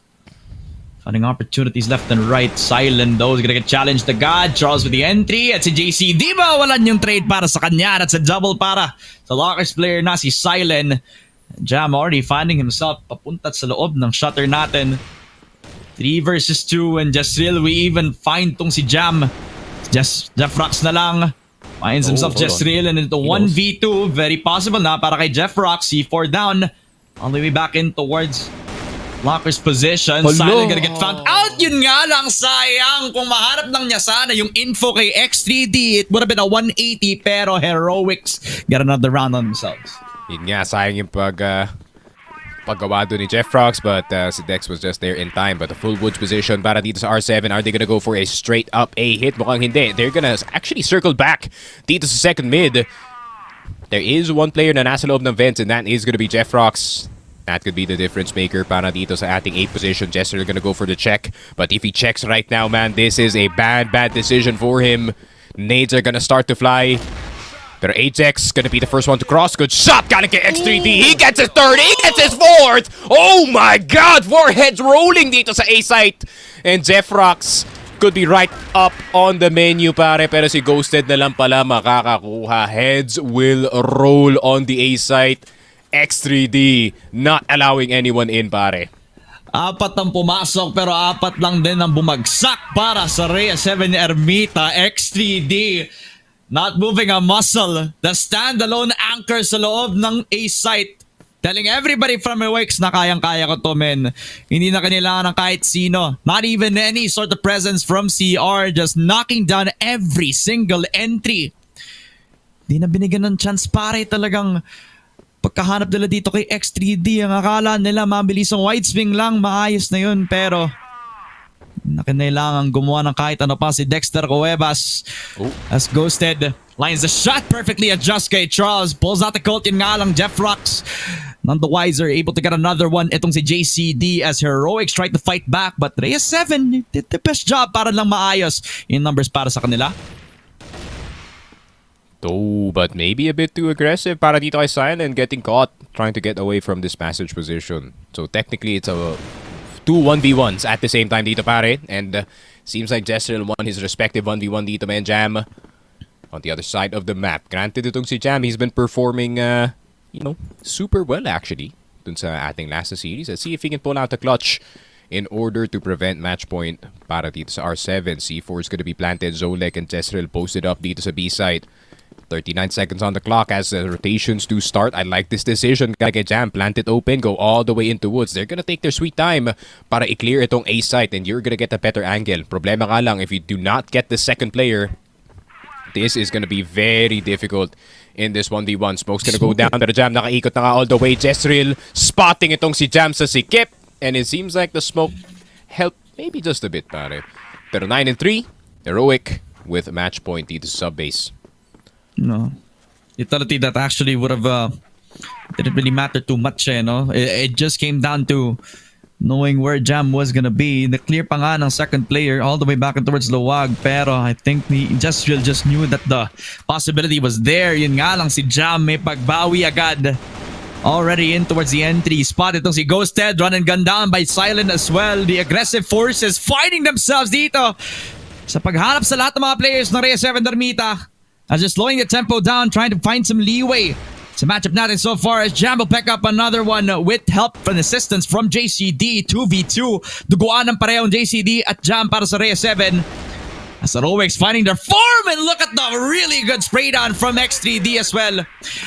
finding opportunities left and right. Silent though is gonna get challenged to God. Charles with the entry. At si JC, di ba walan yung trade para sa kanya? At sa double para sa Lockers player na si Silent. Jam already finding himself papunta sa loob ng shutter natin. 3 versus 2, and Jezreel, we even find tong si Jam. Jeffrox na lang. Finds himself Jezreel, and into 1v2. Very possible na para kay Jeffrox. C4 down. All the way back in towards Locker's position. Silent gonna get found out. Yun nga lang, sayang. Kung maharap lang niya sana yung info kay X3D, it would have been a 180, pero Heroics get another round on themselves. Yun nga, sayang yung paggawa doon ni Jeffrox, but si Dex was just there in time. But the full woods position para dito sa R7. Are they gonna go for a straight up A hit? Mukhang hindi. They're gonna actually circle back dito sa second mid. There is one player na nasa loob ng vents, and that is gonna be Jeffrox. That could be the difference maker para dito sa ating A position. Jester gonna go for the check. But if he checks right now, man, this is a bad decision for him. Nades are gonna start to fly. Pero Ajax gonna be the first one to cross. Good shot, gotta get X3D. He gets his third, he gets his fourth. Oh my god, 4 heads rolling dito sa A site. And Jeffrox could be right up on the menu, pare. Pero si Ghosted na lang pala makakakuha. Heads will roll on the A site. X3D not allowing anyone in, pare. 4 ang pumasok pero 4 lang din ang bumagsak para sa Rhea 7 Ermita. X3D not moving a muscle. The standalone anchor sa loob ng A site. Telling everybody from Awakes na kayang-kaya ko to, men. Hindi na kailangan ng kahit sino. Not even any sort of presence from CR. Just knocking down every single entry. Di na binigyan ng chance, pare. Talagang pagkahanap nila dito kay X3D, ang akala nila mabilis ang wide swing lang, maayos na yun. Pero nakinailangan gumawa ng kahit ano pa si Dexter Cuevas. As Ghosted lines the shot perfectly at just kay Charles. Pulls out the Colt, yun nga lang Jeffrox. None the wiser, able to get another one. Itong si JCD as Heroics tried to fight back. But Reyes 7 did the best job para lang maayos in numbers para sa kanila. Oh, but maybe a bit too aggressive para dito kay Silent, getting caught trying to get away from this passage position. So technically it's a 2 1v1s at the same time dito, pare. And seems like Jezreel won his respective 1v1 dito, man. Jam on the other side of the map. Granted itong si Jam, he's been performing super well actually dun sa ating last series. Let's see if he can pull out the clutch in order to prevent match point para dito sa R7. C4 is going to be planted. Zolek and Jezreel posted up dito sa B side. 39 seconds on the clock as the rotations do start. I like this decision. Kaya Jam, plant it open, go all the way into woods. They're gonna take their sweet time para i-clear itong A site and you're gonna get a better angle. Problema nga lang, if you do not get the second player, this is gonna be very difficult in this 1v1. Smoke's gonna go down, pero Jam nakaikot na nga all the way. Jezreel spotting itong si Jam sa sikip, and it seems like the smoke helped maybe just a bit, pare. Pero 9-3, Heroic with match point dito sa sub-base. No, utility that actually would have didn't really matter too much, no? It just came down to knowing where Jam was gonna be. The clear pa nga ng second player all the way back towards Luwag, pero I think the Industrial just knew that the possibility was there. Yun nga lang, si Jam may pagbawi agad. Already in towards the entry spot. Itong si Ghosted, run and gun down by Silent as well. The aggressive forces fighting themselves dito sa paghanap sa lahat ng mga players ng Rhea 7 Ermita. As just slowing the tempo down, trying to find some leeway. Sa matchup natin so far as Jam will pick up another one with help and assistance from JCD. 2v2. Duguan ng parehong JCD at Jam para sa Rhea 7. As Heroics finding their form, and look at the really good spray down from X3D as well.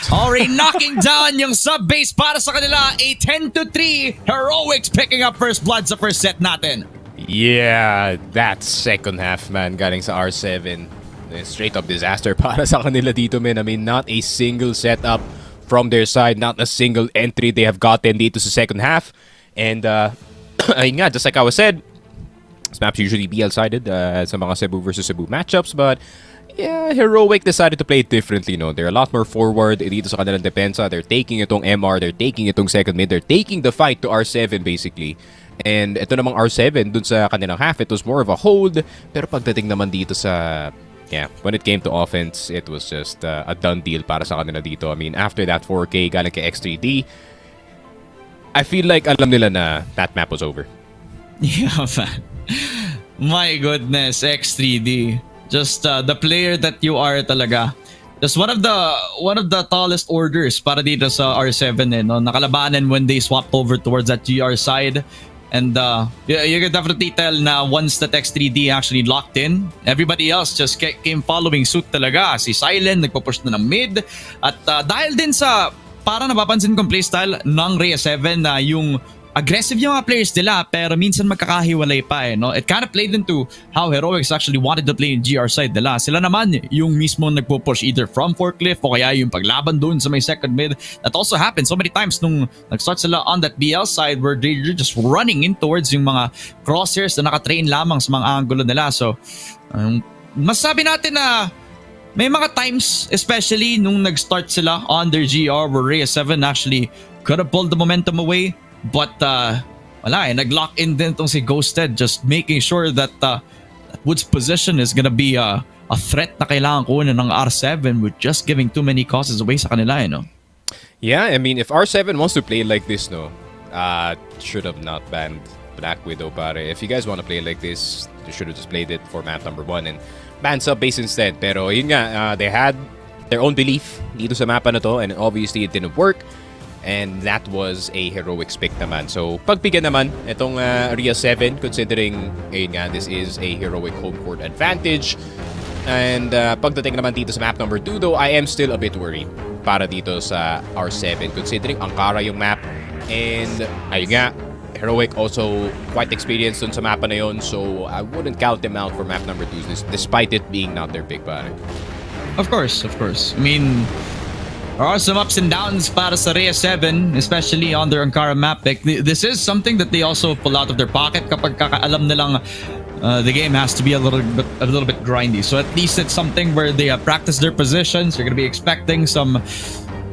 Already knocking down yung sub-base para sa kanila. A 10-3. Heroics picking up first blood sa first set natin. Yeah, that second half, man, galing sa R7. Straight up disaster para sa kanila dito, man. I mean, not a single setup from their side, not a single entry they have gotten dito sa second half. And ayun nga, just like I was said, this map's usually BL-sided sa mga Cebu versus Cebu matchups, but yeah, Heroic decided to play it differently, no? They're a lot more forward dito sa kanilang depensa. They're taking itong MR, they're taking itong second mid, they're taking the fight to R7 basically. And ito namang R7, dun sa kanilang half, it was more of a hold. Pero pagdating naman dito sa when it came to offense, it was just a done deal para sa kanila dito. I mean, after that 4K galing kay X3D, I feel like alam nila na that map was over. Yeah, man. My goodness, X3D. Just the player that you are talaga. Just one of the tallest orders para dito sa R7, no? Nakalabanan when they swapped over towards that GR side. And you can definitely tell na once that X3D actually locked in, everybody else just came following suit talaga. Si Silent, nagpo-push na ng mid. At dahil din sa, parang napapansin kong playstyle ng Rhea 7 na yung aggressive yung mga players nila pero minsan magkakahiwalay pa no? It kind of played into how Heroics actually wanted to play in GR side nila. Sila naman yung mismo nagpo-push either from forklift o kaya yung paglaban doon sa may second mid. That also happened so many times nung nag-start sila on that BL side where they're just running in towards yung mga crosshairs na nakatrain lamang sa mga angulo nila. So masabi natin na may mga times, especially nung nag-start sila on their GR where Rhea 7 actually could have pulled the momentum away. But wala nag-lock in din tong si Ghosted, just making sure that Wood's position is gonna be a threat na kailangan kunin ng R7 with just giving too many causes away sa kanila, no? Yeah, I mean, if R7 wants to play like this, no, should have not banned Black Widow, pare. If you guys want to play like this, you should have just played it for map number 1 and banned sub-base instead. Pero yun nga, they had their own belief dito sa mapa na to and obviously it didn't work. And that was a Heroics pick naman. So, pagpigan naman, itong Rhea 7, considering, ayun nga, this is a Heroic home court advantage. And pagdating naman dito sa map number 2, though, I am still a bit worried para dito sa R7, considering Ankara yung map. And, ayun nga, Heroic also quite experienced dun sa mapa na yun. So, I wouldn't count them out for map number 2, despite it being not their pick, pare. Of course. I mean, there are some ups and downs para sa Rhea 7, especially on their Ankara map. Like, this is something that they also pull out of their pocket kapag kakaalam nilang the game has to be a little bit grindy. So at least it's something where they practice their positions. You're gonna be expecting some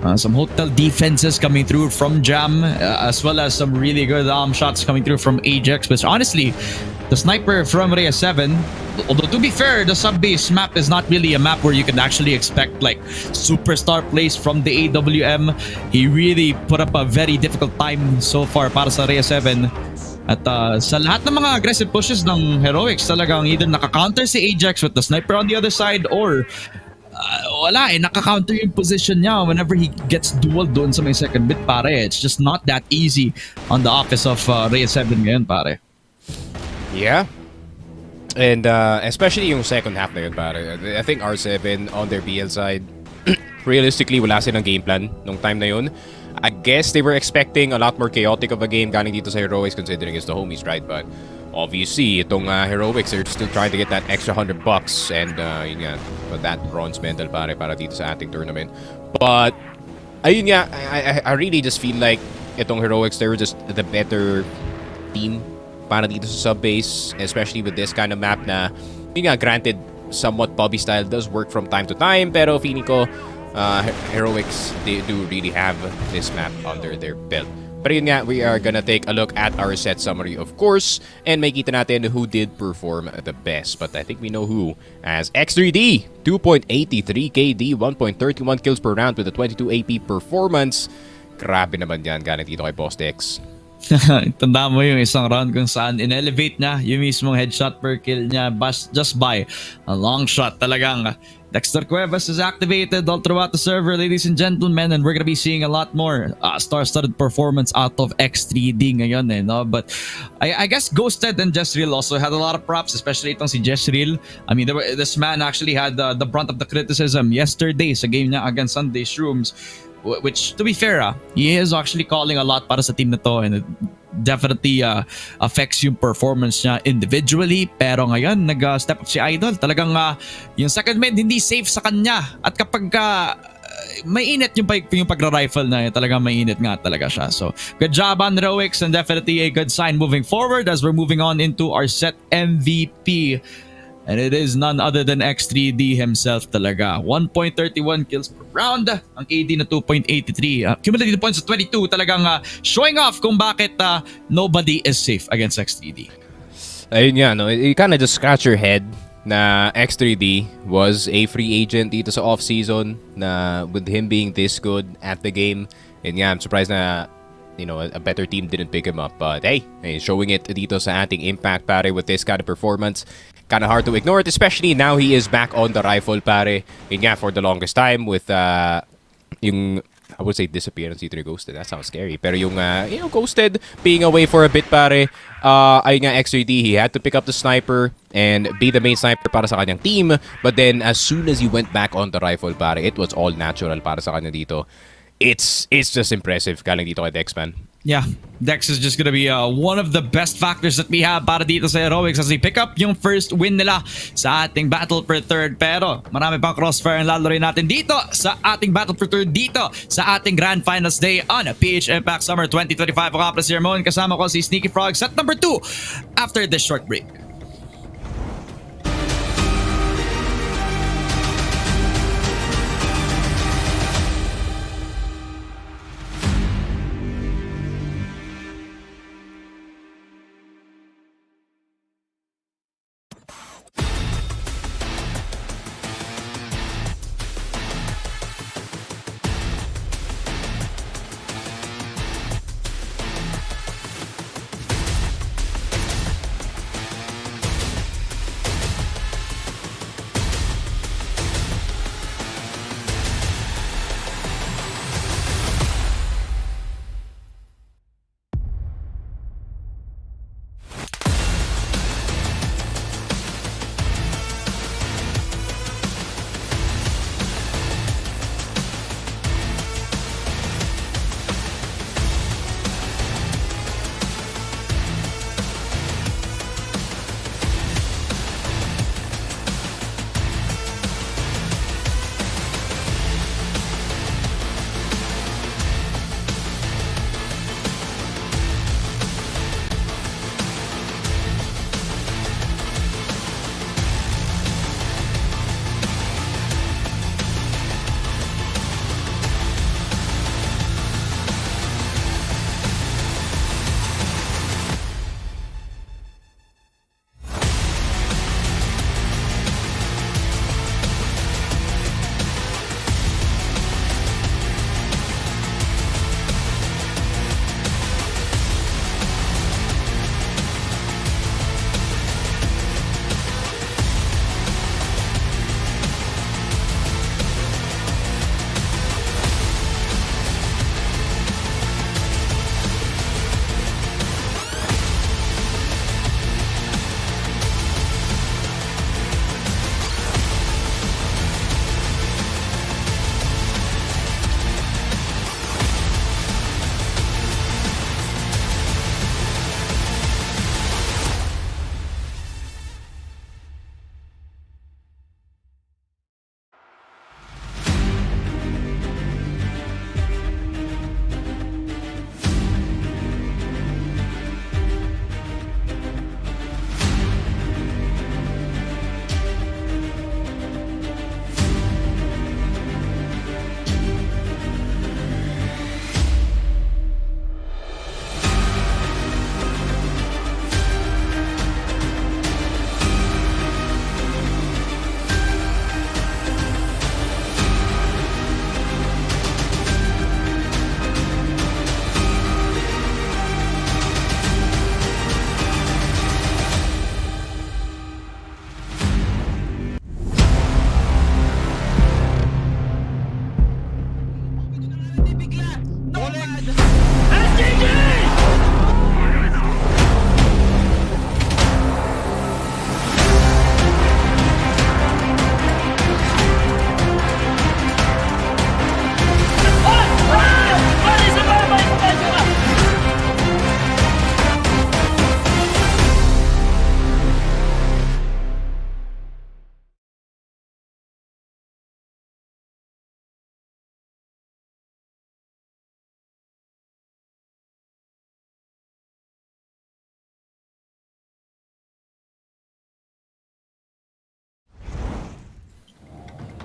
hotel defenses coming through from Jam, as well as some really good shots coming through from Ajax. Which honestly, the sniper from Rhea 7, although to be fair, the sub-base map is not really a map where you can actually expect like superstar plays from the AWM. He really put up a very difficult time so far para sa Rhea 7. At sa lahat ng mga aggressive pushes ng Heroics, talagang either naka-counter si Ajax with the sniper on the other side or wala naka-counter yung position niya whenever he gets dueled doon sa may second bit, pare. It's just not that easy on the office of Rhea 7 ngayon, pare. Yeah. And especially yung second half na yun, pare. I think R7 on their BL side, realistically, wala silang game plan nung time na yun. I guess they were expecting a lot more chaotic of a game galing dito sa Heroics considering it's the homies, right? But obviously, itong Heroics are still trying to get that extra $100 and yun nga, but that bronze medal para dito sa ating tournament. But ayun nga, I really just feel like itong Heroics, they were just the better team para dito sa sub-base, especially with this kind of map na, yun nga, granted, somewhat Bobby style does work from time to time, pero feeling ko, Heroics, they do really have this map under their belt. Pero yun nga, we are gonna take a look at our set summary, of course, and makita natin who did perform the best. But I think we know who. As X3D, 2.83 KD, 1.31 kills per round with a 22 AP performance. Grabe naman yan, galing dito kay Boss Dex. Tanda mo yung isang round kung saan in-elevate niya yung mismong headshot per kill niya just by a long shot. Talagang Dexter Cuevas is activated all throughout the server, ladies and gentlemen, and we're gonna be seeing a lot more star-studded performance out of X3D ngayon, no? But I guess Ghosted and Jezreel also had a lot of props, especially itong si Jezreel. I mean, this man actually had the brunt of the criticism yesterday sa game niya against Sunday SHROOMS. Which, to be fair, he is actually calling a lot para sa team na to, and it definitely affects yung performance niya individually. Pero ngayon, nag-step up si Idol. Talagang yung second mid hindi safe sa kanya. At kapag mainit yung pagra-rifle na talagang mainit nga talaga siya. So, good job on Heroics and definitely a good sign moving forward as we're moving on into our set MVP. And it is none other than X3D himself talaga. 1.31 kills per round. Ang KD na 2.83. Cumulative points at 22. Talagang showing off kung bakit nobody is safe against X3D. Ayun nga, no? You kind of just scratch your head na X3D was a free agent dito sa off-season na with him being this good at the game. And yeah, I'm surprised na a better team didn't pick him up. But hey, showing it dito sa ating Impact, pare, with this kind of performance. Kind of hard to ignore it, especially now he is back on the rifle, pare. Yun nga, for the longest time with yung, I would say, disappearance dito ni Ghosted. That sounds scary. Pero yung, Ghosted being away for a bit, pare. Ayun nga, X3D, he had to pick up the sniper and be the main sniper para sa kanyang team. But then, as soon as he went back on the rifle, pare, it was all natural para sa kanya dito. It's just impressive galing dito kay Dexman. Yeah, Dex is just gonna be one of the best factors that we have para dito sa Heroics as they pick up yung first win nila sa ating Battle for Third. Pero marami pang Crossfire ang lalaro natin dito sa ating Battle for Third dito sa ating Grand Finals Day on PH Impact Summer 2025. Ako nga pala si Ramon, kasama ko si Sneaky Frog, set number 2 after this short break.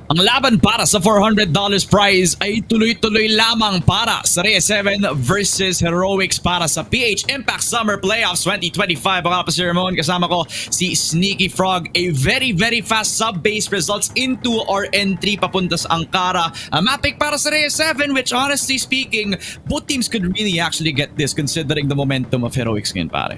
Ang laban para sa $400 prize ay tuloy-tuloy lamang para sa Reyes 7 versus Heroics para sa PH Impact Summer Playoffs 2025. Ako nga pa si Ramon, kasama ko si Sneaky Frog. A very fast sub-base results into our entry papunta sa Ankara. A map pick para sa Reyes 7, which honestly speaking, both teams could really actually get this considering the momentum of Heroics ngayon, pare.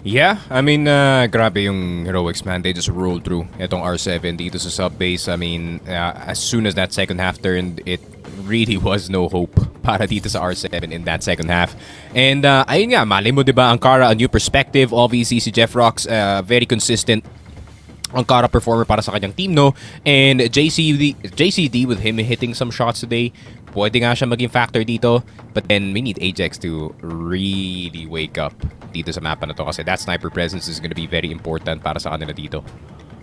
Yeah, I mean, grabe yung Heroics, man. They just rolled through itong R7 dito sa sub-base. I mean, as soon as that second half turned, it really was no hope para dito sa R7 in that second half. And ayun nga, mali mo diba, Ankara, a new perspective. Obviously, si Jeff Rocks, very consistent Ankara performer para sa kanyang team, no? And JCD with him hitting some shots today, pwede nga siya maging factor dito. But then, we need Ajax to really wake up dito sa mapa na to kasi that sniper presence is gonna be very important para sa kanila dito.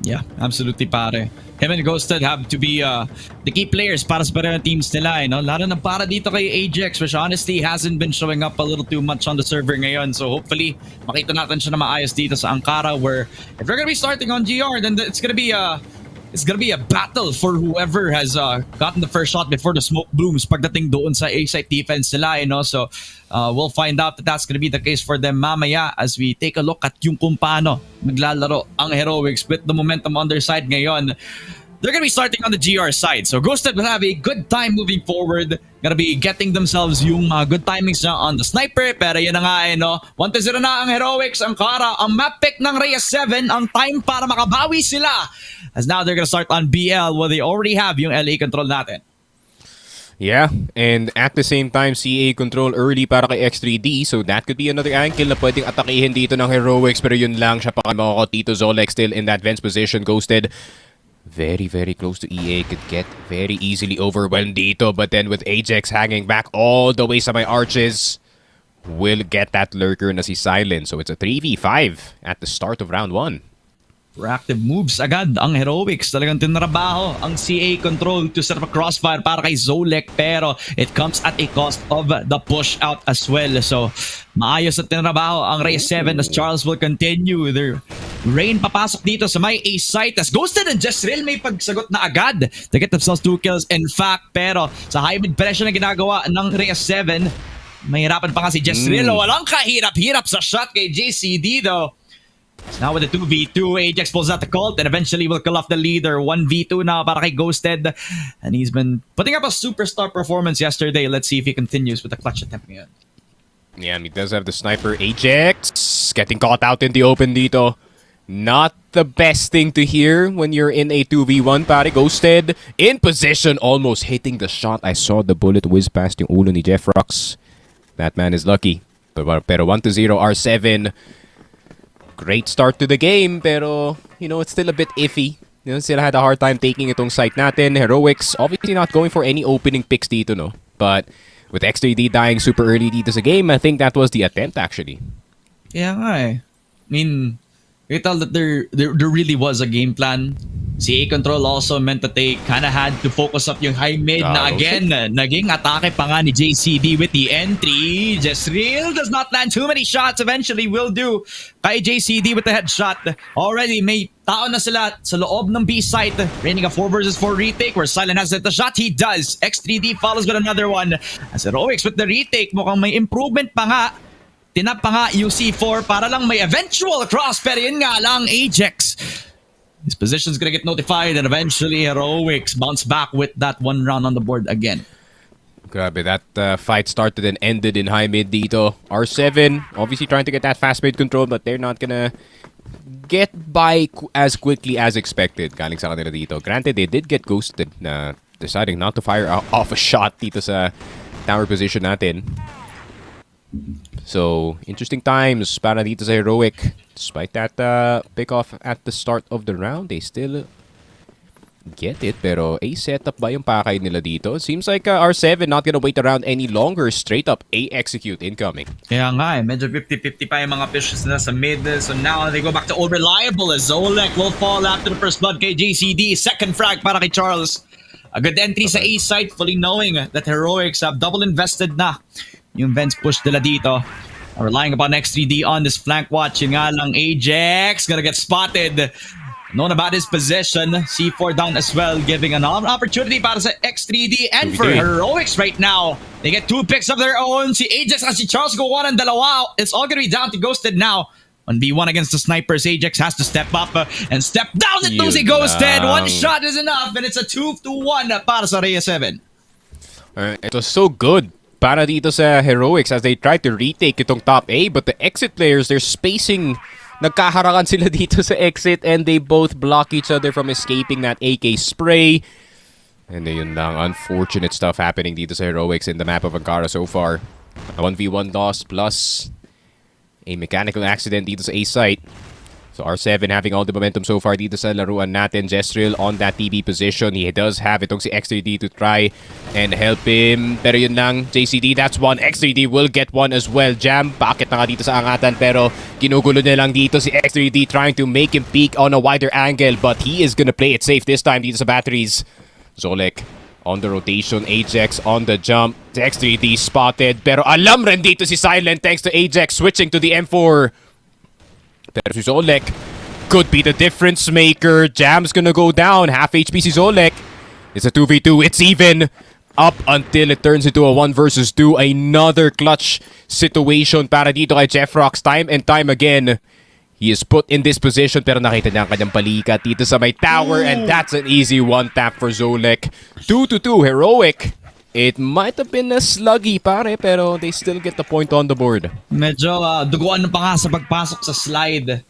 Yeah, absolutely pare. Him and Ghosted have to be the key players para sa parehong teams nila. Lalo na para dito kay Ajax, which honestly hasn't been showing up a little too much on the server ngayon. So hopefully, makita natin siya na maayos dito sa Ankara, where if we're gonna be starting on GR, then it's gonna be a battle for whoever has gotten the first shot before the smoke blooms pagdating doon sa A-site defense nila. So we'll find out that that's gonna be the case for them mamaya as we take a look at yung kung paano maglalaro ang Heroics with the momentum on their side ngayon. They're gonna be starting on the GR side. So Ghosted will have a good time moving forward. Gonna be getting themselves yung good timings na on the sniper. Pero yun na nga 1-0 na ang Heroics. Ankara, ang map pick ng Reyes 7. Ang time para makabawi sila. As now they're gonna start on BL where they already have yung LA control natin. Yeah, and at the same time, CA control early para kay X3D. So that could be another angle na pwedeng atakihin dito ng Heroics. Pero yun lang, siya pa makakot dito. Zolek still in that Vents position. Ghosted. Very, very close to EA. Could get very easily overwhelmed dito. But then with Ajax hanging back all the way sa may arches, will get that lurker na si Silent. So it's a 3v5 at the start of round 1. Proactive moves agad ang Heroics. Talagang tinrabaho ang CA control to set up a crossfire para kay Zolek, pero it comes at a cost of the push out as well. So maayos at tinrabaho ang Reyes 7 as Charles will continue their rain papasok dito sa may A site as Ghosted and Jezreel may pagsagot na agad to get themselves 2 kills in fact, pero sa high mid pressure na ginagawa ng Reyes 7, mahirapan pa nga si Jezreel. Walang kahirap-hirap sa shot kay JCD though. Now with the 2v2, Ajax pulls out the Colt and eventually will kill off the leader. 1v2 now para kay Ghosted. And he's been putting up a superstar performance yesterday. Let's see if he continues with the clutch attempt ngayon. Yeah, and he does have the sniper. Ajax getting caught out in the open dito. Not the best thing to hear when you're in a 2v1, pare. Ghosted in position, almost hitting the shot. I saw the bullet whiz past yung ulo ni Jeffrox. That man is lucky. Pero 1-0 R7. Great start to the game, pero, it's still a bit iffy. Sila had a hard time taking itong site natin. Heroics, obviously not going for any opening picks dito, no? But with X3D dying super early dito sa game, I think that was the attempt, actually. Yeah nga eh. I mean, you tell that there really was a game plan. CA control also meant that they kind of had to focus up yung high mid na again. Naging atake pa nga ni JCD with the entry. Jezreel does not land too many shots. Eventually will do kay JCD with the headshot. Already may tao na sila sa loob ng B site. Raining a 4 versus 4 retake where Silent has the shot. He does. X3D follows with another one. As Heroics with the retake, mukhang may improvement pa nga. Tinap pa nga yung C4 para lang may eventual cross. Pero yun nga lang, Ajax. His position's gonna get notified and eventually Heroics bounce back with that 1 round on the board again. Grabe, that fight started and ended in high mid dito. R7, obviously trying to get that fast mid control, but they're not gonna get by as quickly as expected. Galing sa kanila dito. Granted, they did get ghosted na deciding not to fire off a shot dito sa tower position natin. So, interesting times para dito sa Heroic. Despite that pick-off at the start of the round, they still get it. Pero A setup ba yung pakay nila dito? Seems like R7 not gonna wait around any longer. Straight up A execute incoming. Kaya nga medyo 50-50 pa yung mga pushes nila sa mid. So now they go back to all reliable as Zolek will fall after the first blood kay JCD. Second frag para kay Charles. A good entry sa A site, fully knowing that Heroics have double invested na yung Vents push nila dito. Relying upon X3D on this flank watch. Yung nga lang Ajax gonna get spotted. Known about his position. C4 down as well, giving an opportunity para sa X3D and for Heroics right now. They get 2 picks of their own. Si Ajax at si Charles go 1 and dalawa. It's all gonna be down to Ghosted now. 1v1 against the snipers. Ajax has to step up and step down. Itong si Ghosted. 1 shot is enough and it's a 2-1 para sa Reyes 7. It was so good para dito sa Heroics as they try to retake itong top A, but the exit players, they're spacing. Nagkaharangan sila dito sa exit and they both block each other from escaping that AK spray. And yun lang, unfortunate stuff happening dito sa Heroics in the map of Ankara so far. A 1v1 loss plus a mechanical accident dito sa A site. So R7 having all the momentum so far dito sa laruan natin. Jestrill on that TB position. He does have itong si X3D to try and help him. Pero yun lang, JCD, that's one. X3D will get one as well. Jam, paakit na nga dito sa angatan. Pero ginugulo niya lang dito si X3D trying to make him peek on a wider angle. But he is gonna play it safe this time dito sa batteries. Zolek on the rotation. Ajax on the jump. X3D spotted. Pero alam rin dito si Silent thanks to Ajax switching to the M4. Pero si Zolek could be the difference maker. Jam's gonna go down. Half HP si Zolek. It's a 2v2. It's even up until it turns into a 1 versus 2. Another clutch situation para dito kay Jeffrox. Time and time again, he is put in this position. Pero nakita niya ang kanyang palikat dito sa may tower. And that's an easy one tap for Zolek. 2-2. Heroic. It might have been a sluggy pare, pero they still get the point on the board. Medyo duguan pa nga sa pagpasok sa slide.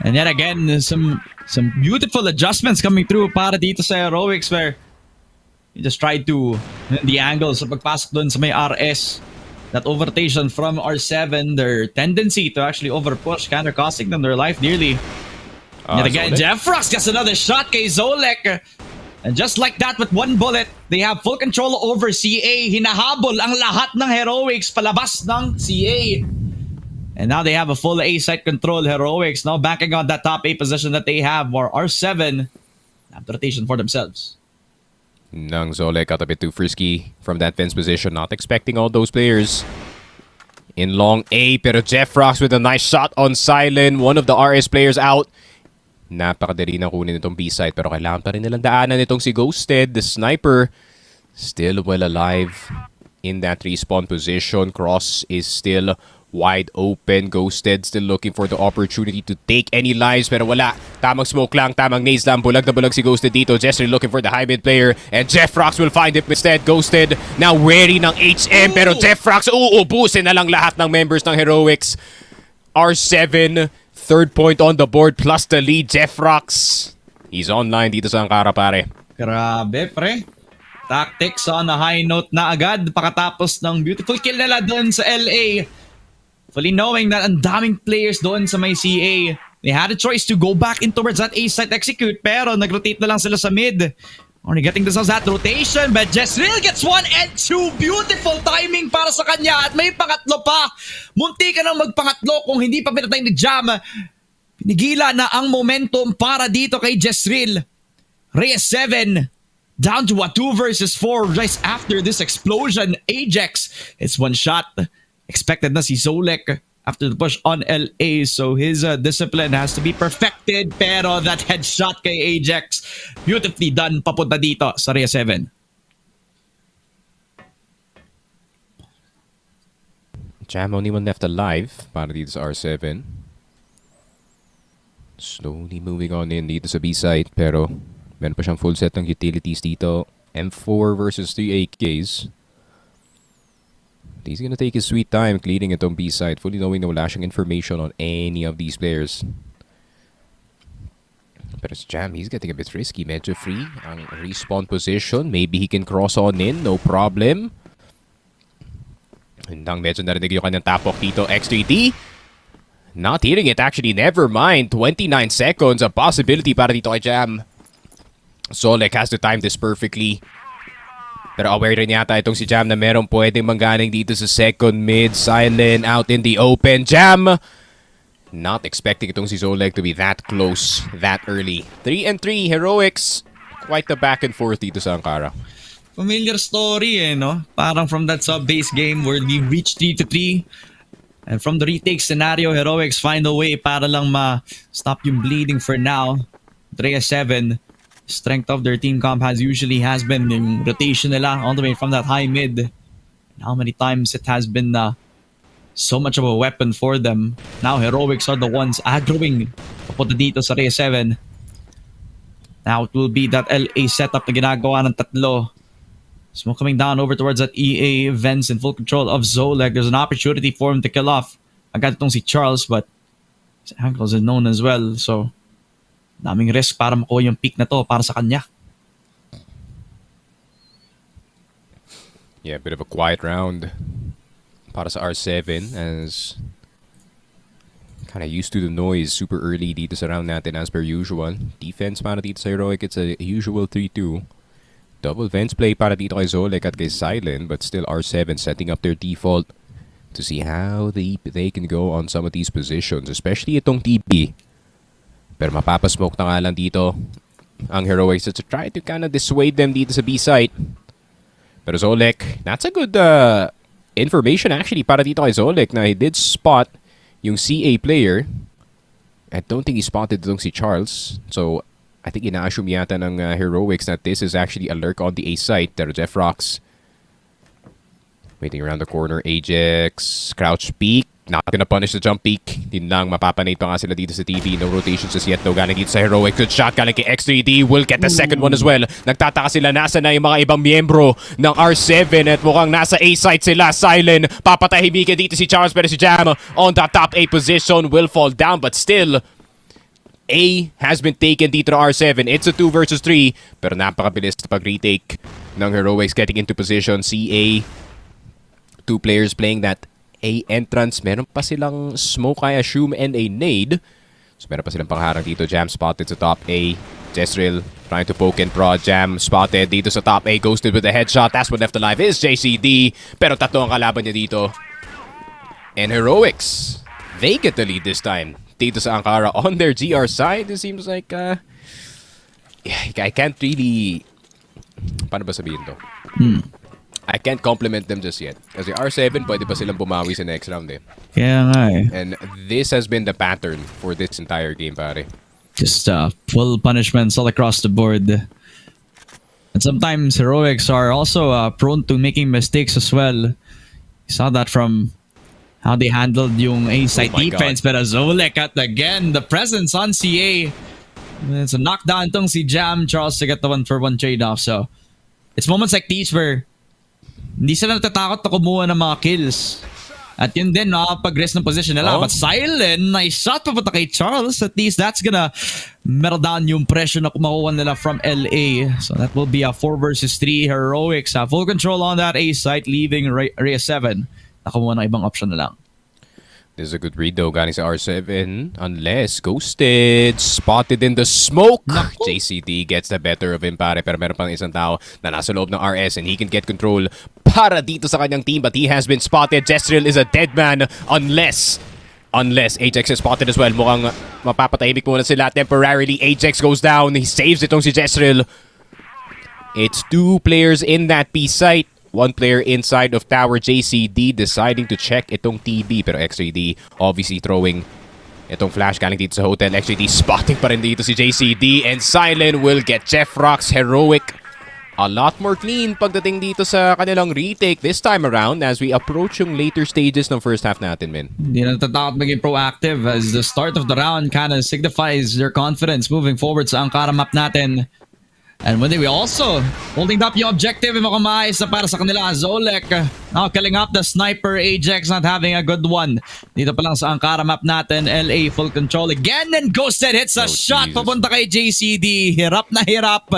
And yet again, some beautiful adjustments coming through para dito sa Heroics where he just tried to the angles sa pagpasok dun sa may RS. That overrotation from R7, their tendency to actually overpush, kind of costing them their life dearly. Yet again, Jeffrox gets another shot kay Zolek. And just like that, with one bullet, they have full control over CA. Hinahabol ang lahat ng Heroics palabas ng CA. And now they have a full A site control. Heroics now backing on that top A position that they have, or R7 have the rotation for themselves. Nang Zolek got a bit too frisky from that fence position. Not expecting all those players in long A. Pero Jeffrox with a nice shot on Silent. One of the RS players out. Napakadali na kunin itong B-site pero kailangan pa rin nilang daanan itong si Ghosted. The sniper still well alive in that respawn position. Cross is still wide open. Ghosted still looking for the opportunity to take any lives pero wala. Tamang smoke lang, tamang nades lang. Bulag na bulag si Ghosted dito. Jester looking for the high mid player and Jeffrox will find him instead. Ghosted now wary ng HM pero Jeffrox uubusin na lang lahat ng members ng Heroics. R7 third point on the board plus the lead. Jeffrox, he's online dito sa Ankara pare. Grabe pre. Tactics on a high note na agad pakatapos ng beautiful kill nila doon sa LA. Fully knowing that ang daming players doon sa may CA. They had a choice to go back in towards that A site execute pero nag-rotate na lang sila sa mid. Only getting themselves that rotation but Jezreel gets 1 and 2. Beautiful timing para sa kanya at may pangatlo pa. Munti ka nang magpangatlo kung hindi pa pinatay ni Jam. Pinigila na ang momentum para dito kay Jezreel. Reyes 7 down to a 2 versus 4 right after this explosion. Ajax, it's one shot. Expected na si Zolek after the push on LA, so his discipline has to be perfected. Pero that headshot kay Ajax, beautifully done papunta dito sa Reyes 7. Jam only one left alive para dito sa R7. Slowly moving on in dito sa B-site pero meron pa siyang full set ng utilities dito. M4 versus 3 AKs. He's gonna take his sweet time clearing itong B-side, fully knowing na wala siyang information on any of these players. Pero si Jam, he's getting a bit risky. Medyo free ang respawn position. Maybe he can cross on in, no problem. Hindang medyo narinig yung kanyang tapok dito. X3D. Not hitting it actually, never mind. 29 seconds, a possibility para dito kay Jam. Zolek has to time this perfectly. Pero aware rin yata itong si Jam na merong pwedeng manggaling dito sa second mid. Silent out in the open. Jam not expecting itong si Zolek to be that close that early. 3-3 Heroics. Quite the back and forth dito sa Ankara. Familiar story no? Parang from that sub-base game where we reached 3-3. And from the retake scenario, Heroics find a way para lang ma-stop yung bleeding for now. 3-7. Strength of their team comp has been yung rotation nila all the way from that high mid. How many times it has been so much of a weapon for them. Now Heroics are the ones aggroing papunta dito sa Reyes 7. Now it will be that LA setup na ginagawa ng tatlo. Smoke coming down over towards that EA Vents in full control of Zolek. There's an opportunity for him to kill off. Agad itong si Charles but his ankles are known as well, so daming risk para makuha yung pick na to para sa kanya. Yeah, a bit of a quiet round para sa R7 as Kind of used to the noise super early dito sa round natin as per usual. Defense para dito sa Heroic, it's a usual 3-2. Double fence play para dito kay Zolek at kay Silent, but still R7 setting up their default to see how they can go on some of these positions, especially itong TP. Pero mapapasmoke na nga lang dito ang Heroics to try to kind of dissuade them dito sa B site. Pero Zolek, that's a good information actually para dito kay Zolek na he did spot yung CA player. I don't think he spotted itong si Charles. So, I think ina-assume yata ng Heroics that this is actually a lurk on the A site. Pero Jeff Rocks waiting around the corner. Ajax, crouch peek. Not gonna punish the jump peek. Din lang, mapapanate pa nga sila dito sa TV. No rotations as yet though. Galing dito sa Heroic. Good shot. Galing kay X3D. Will get the second one as well. Nagtataka sila. Nasa na yung mga ibang miyembro ng R7 at mukhang nasa A site sila. Silent. Papatahimikin dito si Charles pero si Jam on the top A position will fall down but still A has been taken dito ng R7. It's a 2 versus 3 pero napakabilis na pag-retake ng Heroics getting into position. CA, 2 players playing that A entrance. Meron pa silang smoke, I assume, and a nade. So meron pa silang pangharang dito. Jam spotted sa top A. Jezreel trying to poke and prod. Jam spotted dito sa top A. Ghosted with a headshot. That's what left alive is JCD. Pero tatlo ang kalaban niya dito. And Heroics, they get the lead this time. Dito sa Ankara on their GR side. It seems like I can't really... Paano ba sabihin to? I can't compliment them just yet. Kasi R7, pwede pa silang bumawi sa next round eh. Kaya nga eh. And this has been the pattern for this entire game, pare. Just full punishments all across the board. And sometimes Heroics are also prone to making mistakes as well. You saw that from how they handled yung A-side defense. But Zolek at again, the presence on CA. It's a knockdown tong si Jam. Charles to get the 1-for-1 trade-off. So, it's moments like these where hindi sila natatakot na kumuha ng mga kills. At yun din, nakapag-rest ng position nila. But Silent, nice shot papunta kay Charles. At least that's gonna metal down yung pressure na kumakuha nila from LA. So that will be a 4 versus 3. Heroics have full control on that A site, leaving Rhea 7. Nakumuha ng ibang option na lang. This is a good read though, galing sa R7. Unless ghosted, spotted in the smoke. JCD gets the better of him, pare. Pero meron pang isang tao na nasa loob ng RS and he can get control para dito sa kanyang team. But he has been spotted. Jezreel is a dead man unless Ajax is spotted as well. Mukhang mapapatahimik muna sila temporarily. Ajax goes down. He saves itong si Jezreel. It's 2 players in that B site. 1 player inside of tower. JCD deciding to check itong TB. Pero X3D obviously throwing itong flash galing dito sa hotel. X3D spotting pa rin dito si JCD. And Silent will get Jeff Rocks. Heroic a lot more clean pagdating dito sa kanilang retake this time around as we approach yung later stages ng first half natin, men. Hindi na natatakot maging proactive as the start of the round kind of signifies their confidence moving forward sa Ankara map natin. And when we also holding up yung objective yung makamahis na para sa kanila. Zolek now killing up the sniper. Ajax not having a good one. Dito pa lang sa Ankara map natin. LA full control again and Ghosted hits a shot papunta kay JCD. Hirap na hirap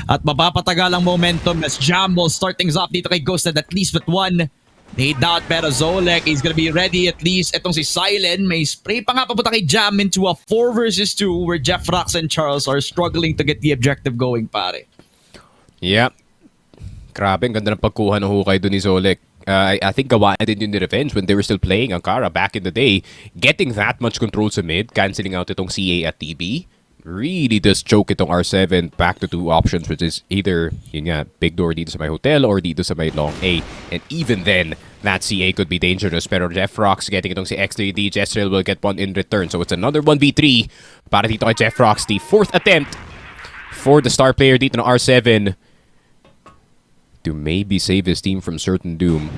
at mapapatagal ang momentum as Jam will start things off dito kay Ghosted at least with 1. Nade out pero Zolek is gonna be ready at least. Itong si Silent may spray pa nga papunta kay Jam into a 4 versus 2 where Jeff Rocks and Charles are struggling to get the objective going, pare. Yeah. Grabe, ang ganda ng pagkuha ng hukay doon ni Zolek. I think gawa din yun ni Revenge when they were still playing Ankara back in the day. Getting that much control sa mid, cancelling out itong CA at TB. Really does choke itong R7 back to 2 options, which is either yun nga, big door dito sa may hotel or dito sa may long A. And even then, that CA could be dangerous. Pero Jeff Rocks getting itong si X3D. Jezreel will get 1 in return. So it's another 1v3 para dito kay Jeff Rocks. The 4th attempt for the star player dito ng R7 to maybe save his team from certain doom.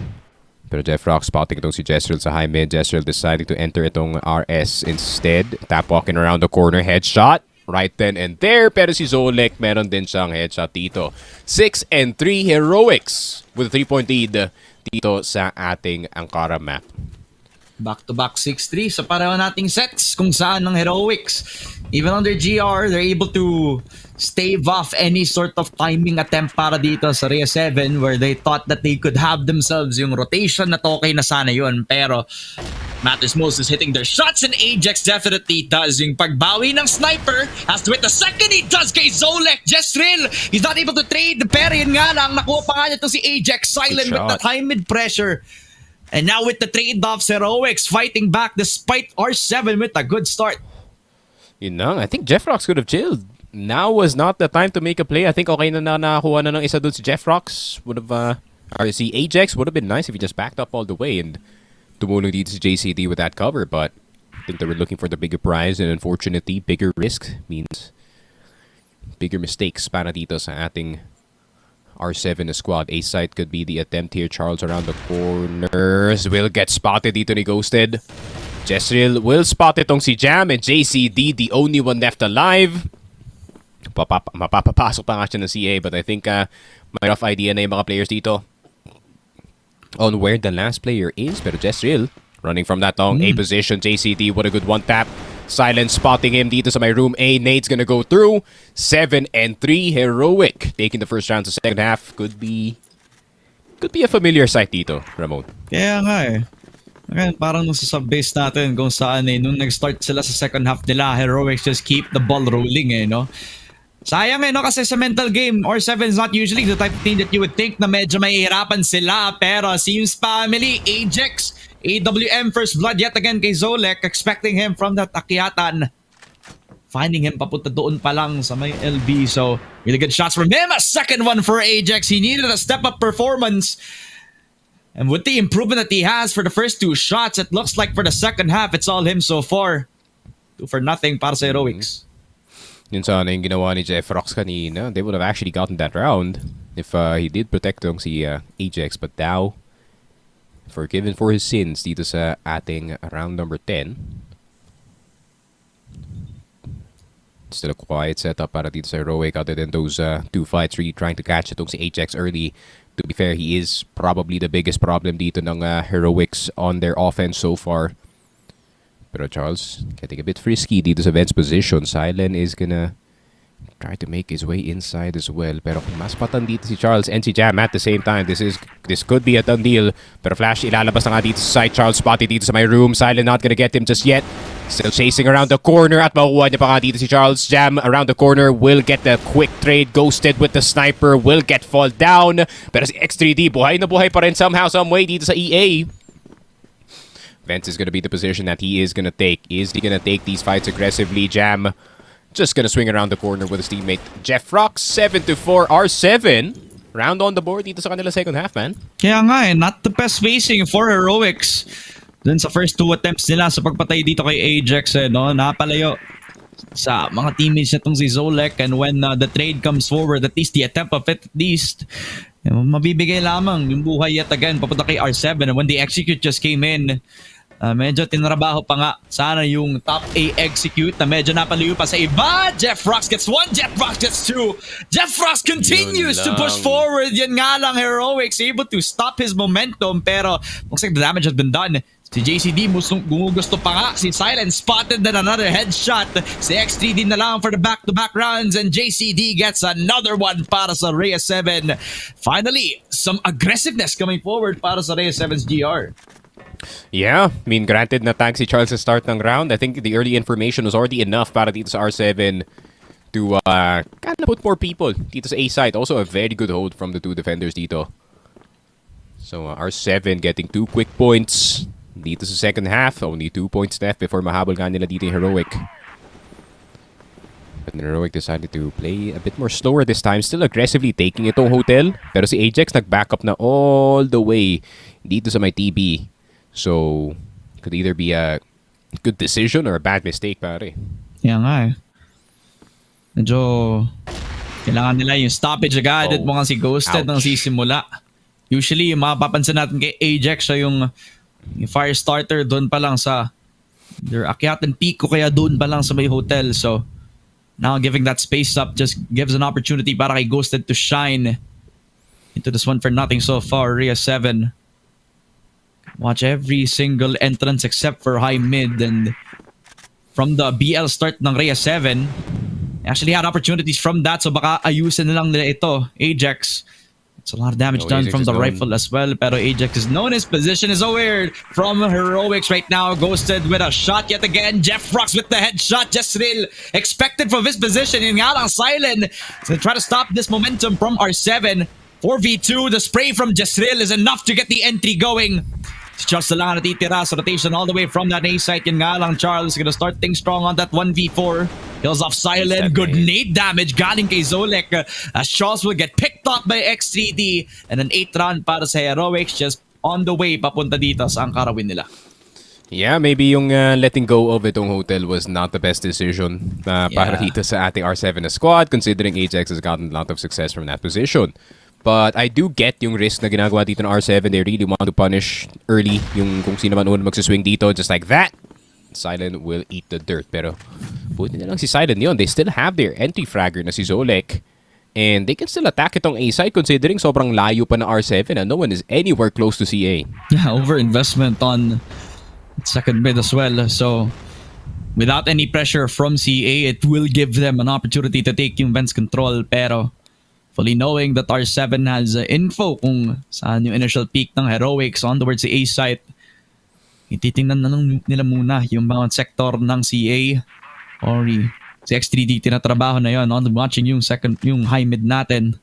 Pero Jeff Rocks spotting itong si Jezreel sa high mid. Jezreel deciding to enter itong RS instead. Tap walking around the corner. Headshot. Right then and there. Pero si Zolek, meron din siyang headshot dito. 6-3 Heroics with a 3-point lead dito sa ating Ankara map. Back-to-back 6-3 sa pareho nating sets kung saan ng Heroics. Even on their GR, they're able to stave off any sort of timing attempt para dito sa Rhea 7 where they thought that they could have themselves yung rotation na okay na sana yun. Pero matters most is hitting their shots, and Ajax definitely does. Yung pagbawi ng sniper has to hit the second, he does kay Zolek. Jesril, he's not able to trade, pero yun nga lang, nakuha pa nga niya to si Ajax, silent with that high mid pressure. And now with the trade-offs, Heroics fighting back despite R7 with a good start. Yun lang, I think Jeffrox could have chilled. Now was not the time to make a play. I think okay na nakakuha na ng isa doon si Jeffrox. Would have, or si Ajax would have been nice if he just backed up all the way and tumulong dito si JCD with that cover. But I think they were looking for the bigger prize, and unfortunately, bigger risk means bigger mistakes para dito sa ating R7 na squad. A side could be the attempt here. Charles around the corners will get spotted dito ni Ghosted. Jesril will spot itong si Jam, and JCD the only one left alive. Mapapapasok pa nga siya ng CA, but I think may rough idea na yung mga players dito on where the last player is. Pero Jesril running from that long A position. JCD, what a good one tap. Silent spotting him dito sa my room A. Nade's gonna go through. 7 and 3. Heroic taking the first round to second half. Could be a familiar sight dito, Ramon. Kaya nga eh. Okay, parang nung sa sub-base natin kung saan nung nag-start sila sa second half nila, Heroics just keep the ball rolling no? Sayang no, kasi sa mental game, R7 is not usually the type of team that you would think na medyo mahihirapan sila, pero Seems family, Ajax, AWM first blood yet again kay Zolek, expecting him from that akyatan. Finding him papunta doon pa lang sa may LB, so really good shots from him. A second one for Ajax. He needed a step-up performance. And with the improvement that he has for the first two shots, it looks like for the second half, it's all him so far. 2-0 para sa Heroics. Yun sana yung ginawa ni Jeffrox kanina. They would have actually gotten that round if he did protect tong si Ajax. But now, forgiven for his sins dito sa ating round number 10. Still a quiet setup para dito sa Heroic other than those two fights really trying to catch itong si Ajax early. To be fair, he is probably the biggest problem dito ng Heroics on their offense so far. Pero Charles getting a bit frisky dito sa Vent's position. Silent is gonna try to make his way inside as well. Pero kung mas patan dito si Charles and si Jam at the same time, this could be a done deal. Pero Flash ilalabas na nga dito sa side. Charles spotted dito sa my room. Silent not gonna get him just yet. Still chasing around the corner at makukuha niya pa nga dito si Charles. Jam around the corner will get the quick trade. Ghosted with the sniper will get fall down. Pero si X3D buhay na buhay pa rin somehow, some way dito sa EA. Vents is gonna be the position that he is gonna take. Is he gonna take these fights aggressively? Jam just gonna swing around the corner with his teammate Jeffrox. 7-4 R7. Round on the board dito sa kanila second half, man. Kaya nga not the best spacing for Heroics. Dun sa first two attempts nila sa pagpatay dito kay Ajax, no? Napalayo sa mga teammates nitong si Zolek, and when the trade comes forward, at least the attempt of it, at least, mabibigay lamang yung buhay yet again papunta kay R7, and when the execute just came in, medyo tinrabaho pa nga sana yung top A execute na medyo napalayo pa sa iba. Jeffrox gets one, Jeffrox gets two. Jeffrox continues to push forward. Yan nga lang, Heroics able to stop his momentum, pero looks like the damage has been done. Si JCD gumugusto pa nga. Si Silent spotted then another headshot. Si X3D na lang for the back-to-back rounds, and JCD gets another one para sa Reyes 7. Finally, some aggressiveness coming forward para sa Reyes 7's GR. Yeah, I mean, granted na tag si Charles sa start ng round. I think the early information was already enough para dito sa R7 to kind of put more people dito sa A side. Also a very good hold from the two defenders dito. So R7 getting 2 quick points dito sa second half. Only 2 points left before mahabol nga nila dito yung Heroic. But the Heroic decided to play a bit more slower this time. Still aggressively taking itong hotel. Pero si Ajax nag-backup na all the way dito sa may TB. So, could either be a good decision or a bad mistake, pare. Yan nga Medyo kailangan nila yung stoppage agad at mukhang si Ghosted nang sisimula. Usually, yung mapapansin natin kay Ajax siya yung fire starter doon pa lang sa their akyatan peak o kaya doon pa lang sa may hotel. So, now giving that space up just gives an opportunity para kay Ghosted to shine into this one for nothing so far. Rhea 7. Watch every single entrance except for high mid, and from the BL start ng Rhea 7, actually had opportunities from that, so baka ayusin na lang nila ito, Ajax. It's a lot of damage done Ajax from is the known. rifle as well. Pero Ajax is known. His position is so weird from Heroics right now. Ghosted with a shot yet again. Jeff Rocks with the headshot. Jesril expected from his position. Yun nga lang, Silent to try to stop this momentum from R7. 4v2. The spray from Jesril is enough to get the entry going. Si Charles na lang natitira sa rotation all the way from that A site. Yun nga lang, Charles gonna start things strong on that 1v4. Kills off Silent. Good nade damage galing kay Zolek. As Charles will get picked up by X3D. And an 8th round para sa Heroics just on the way papunta dito sa Ankara win nila. Yeah, maybe yung letting go of itong hotel was not the best decision para dito sa ating R7 na squad, considering Ajax has gotten a lot of success from that position. But I do get yung risk na ginagawa dito ng R7. They really want to punish early yung kung sino man unang magsiswing dito, just like that. Silent will eat the dirt. Pero buti na lang si Silent yun. They still have their entry fragger na si Zolek. And they can still attack itong A side considering sobrang layo pa na R7 and no one is anywhere close to CA. Yeah, over-investment on second mid as well. So without any pressure from CA, it will give them an opportunity to take yung Vents control. Pero fully knowing that R7 has info kung saan yung initial peak ng Heroics on towards the A site, ititingnan na nila muna yung mga sector ng CA or si X3D tinatrabaho na yun on watching yung high mid natin.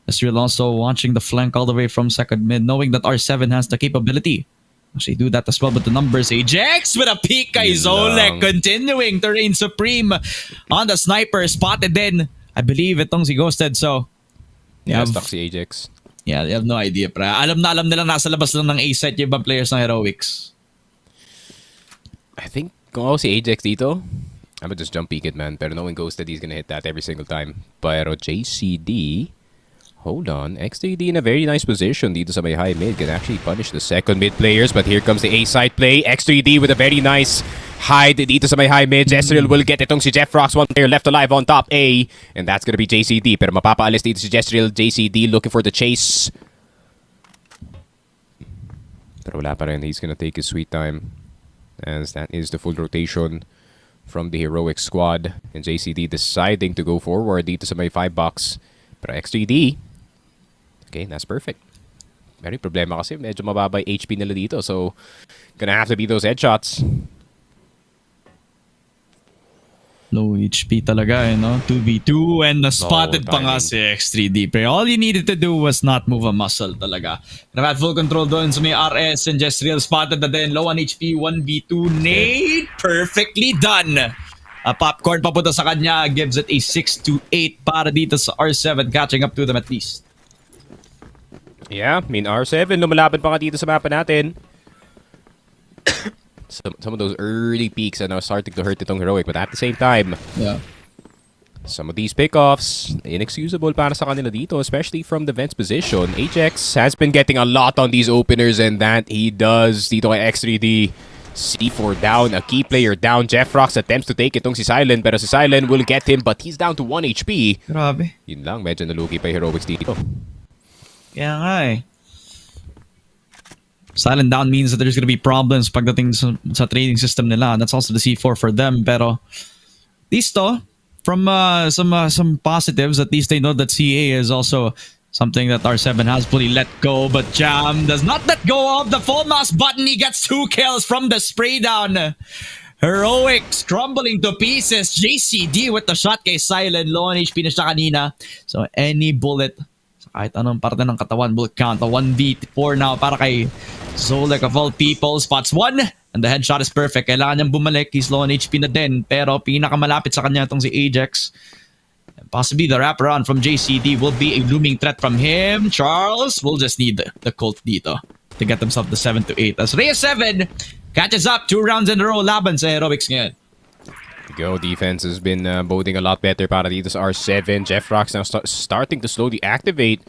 As we're also watching the flank all the way from second mid, knowing that R7 has the capability. Actually do that as well, but the numbers, Ajax with a peek kay Zolek, continuing to reign supreme on the sniper, spotted din. I believe itong si Ghosted, so Yeah, stuck si Ajax. yeah, they have no idea, pre. Alam nilang nasa labas lang ng A-set yung ibang players ng Heroics. I think kung ako si Ajax dito, I would just jump peek it, man. Pero knowing Ghosted, he's gonna hit that every single time. Pero JCD, hold on. X3D in a very nice position dito sa may high mid. Can actually punish the second mid players. But here comes the A-side play. X3D with a very nice hide dito sa may high mid. Jesril will get itong si Jeff Rocks. One player left alive on top A. And that's gonna be JCD. Pero mapapaalis dito si Jesril. JCD looking for the chase. Pero wala pa rin. He's gonna take his sweet time. As that is the full rotation from the Heroic squad. And JCD deciding to go forward dito sa may 5 box. Pero X3D, okay, that's perfect. Very problema kasi medyo mababa yung HP nila dito. So, gonna have to be those headshots. Low HP talaga, eh, no? 2v2 and spotted pa nga si X3D. Pero all you needed to do was not move a muscle talaga. And had full control doon sa may RS and Jesril spotted na din. Low on HP, 1v2. Nade! Perfectly done! A popcorn papunta sa kanya gives it a 6-8 para dito sa R7, catching up to them at least. Yeah, I mean, R7, lumalaban pa nga dito sa mapa natin. Some of those early peaks are now starting to hurt itong Heroic, but at the same time, Yeah. some of these pickoffs, inexcusable para sa kanila dito, especially from the Vents position. Ajax has been getting a lot on these openers, and that he does dito kay X3D. C4 down, a key player down. Jeff Rocks attempts to take itong si Silent, pero si Silent will get him, but he's down to 1 HP. Grabe. Yun lang, medyo nalugi pa yung Heroics dito. Kaya nga eh. Silent down means that there's gonna be problems pagdating sa trading system nila. That's also the C4 for them. Pero listo, from some positives, at least they know that CA is also something that R7 has fully let go. But Jam does not let go of the full mouse button. He gets 2 kills from the spray down. Heroics crumbling to pieces. JCD with the shot kay Silent. Low on HP na siya kanina. So any bullet kahit anong parte ng katawan will count. A 1v4 now para kay Zolek of all people. Spots 1 and the headshot is perfect. Kailangan niyang bumalik. He's low on HP na din. Pero pinakamalapit sa kanya itong si Ajax. And possibly the wraparound from JCD will be a looming threat from him. Charles will just need the Colt dito to get themselves the 7-8. As Reyes 7 catches up 2 rounds in a row laban sa Heroics ngayon. Go defense has been boding a lot better para dito sa R7. Jeff Rocks now starting to slowly activate.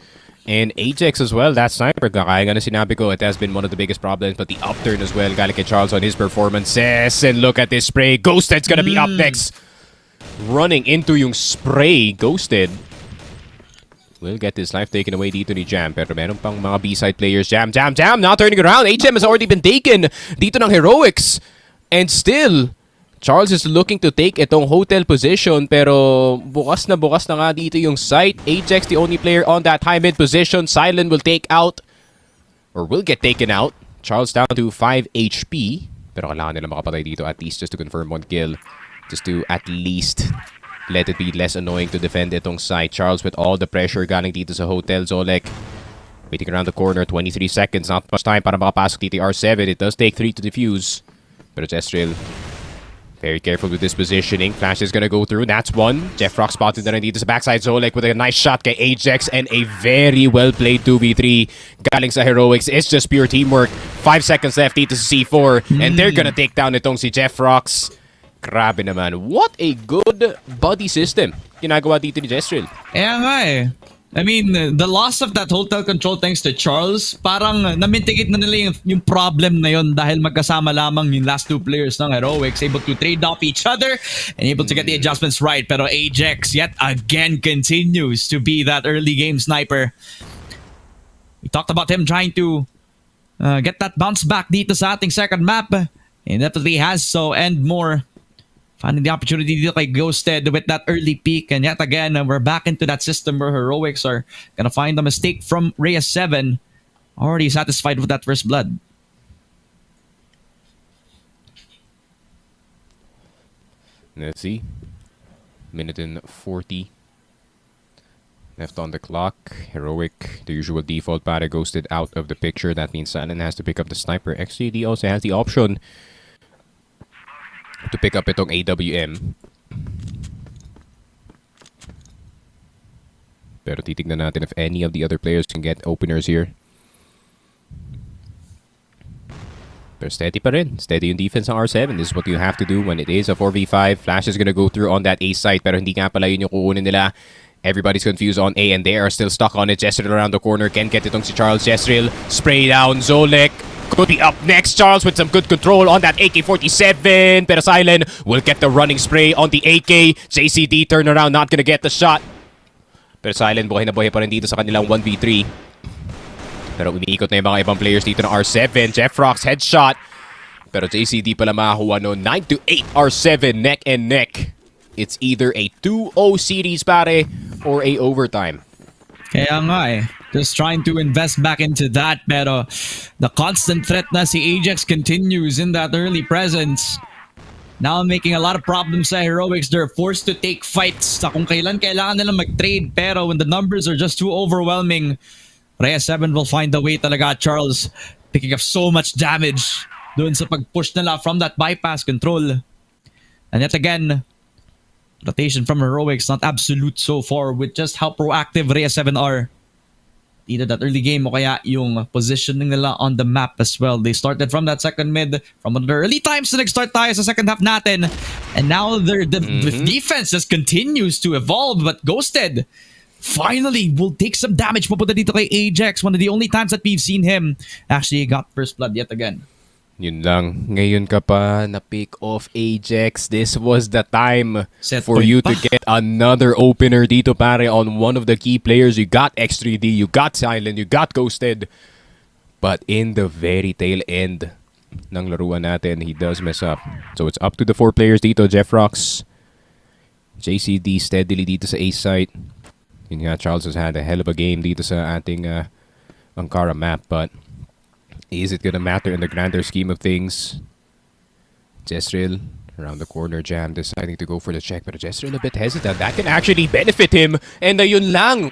And Ajax as well, that sniper, kaya nga na sinabi ko, it has been one of the biggest problems. But the upturn as well, galing kay Charles on his performances. And look at this spray. Ghosted's gonna be up next. Running into yung spray. Ghosted will get his life taken away dito ni Jam. Pero meron pang mga B-side players. Jam now turning around. HM has already been taken dito ng Heroics. And still, Charles is looking to take itong hotel position pero bukas na nga dito yung site. Ajax the only player on that high mid position. Silent will take out or will get taken out. Charles down to 5 HP. Pero kailangan nila makapatay dito at least just to confirm one kill. Just to at least let it be less annoying to defend itong site. Charles with all the pressure galing dito sa hotel. Zolek waiting around the corner. 23 seconds. Not much time para makapasok dito R7. It does take 3 to defuse. Pero Jestril very careful with this positioning. Flash is gonna go through. That's one. Jeffrock spotted na rin dito sa backside. Zolek with a nice shot kay Ajax and a very well-played 2v3 galing sa Heroics. It's just pure teamwork. 5 seconds left dito sa C4 and they're gonna take down itong si Jeffrocks. Grabe naman. What a good body system ginagawa dito ni Jestril. Kaya nga eh. I mean, the loss of that hotel control thanks to Charles, parang na-mitigate na nila yung problem na yun dahil magkasama lamang yung last two players ng Heroics, able to trade off each other and able to get the adjustments right. Pero Ajax yet again continues to be that early game sniper. We talked about him trying to get that bounce back dito sa ating second map. And definitely has so and more. Finding the opportunity dito kay Ghosted with that early peak. And yet again, we're back into that system where Heroics are gonna find a mistake from Reyes 7. Already satisfied with that first blood. Let's see. Minute and 40 left on the clock. Heroic, the usual default para Ghosted out of the picture. That means Silent has to pick up the sniper. XGD also has the option to pick up itong AWM. Pero titignan natin if any of the other players can get openers here. Pero steady pa rin. Steady yung defense ng R7. This is what you have to do when it is a 4v5. Flash is gonna go through on that A site pero hindi nga pala yun yung kukunin nila. Everybody's confused on A and they are still stuck on it. Jestril around the corner. Can get itong si Charles. Jestril spray down. Zolek could be up next. Charles with some good control on that AK-47. Pero Silent will get the running spray on the AK. JCD turn around, not gonna get the shot. Pero Silent buhay na buhay pa rin dito sa kanilang 1v3. Pero umiikot na yung mga ibang players dito ng R7. Jeffrock's headshot. Pero JCD pala makakuha no. 9-8 R7 neck and neck. It's either a 2-0 series pare or a overtime. Kaya nga eh. Just trying to invest back into that. Pero the constant threat na si Ajax continues in that early presence. Now making a lot of problems sa Heroics. They're forced to take fights sa kung kailan kailangan nila mag-trade. Pero when the numbers are just too overwhelming, Reyes 7 will find a way talaga. Charles picking up so much damage doon sa pag-push nila from that bypass control. And yet again, rotation from Heroics not absolute so far with just how proactive Reyes 7 are. Either that early game o kaya yung positioning nila on the map as well. They started from that second mid from the early times na nag-start tayo sa second half natin. And now the defense just continues to evolve. But Ghosted finally will take some damage papunta dito kay Ajax. One of the only times that we've seen him actually got first blood yet again. Yun lang. Ngayon ka pa na-pick off Ajax. This was the time Set for point you pa. to get another opener dito pare on one of the key players. You got X3D, you got Silent, you got Ghosted. But in the very tail end ng laruan natin, he does mess up. So it's up to the 4 players dito. Jeffrocks, JCD steadily dito sa A site. Yun nga, Charles has had a hell of a game dito sa ating Ankara map. But is it gonna matter in the grander scheme of things? Jestril around the corner jam, deciding to go for the check. But Jestril a bit hesitant. That can actually benefit him. And yun lang.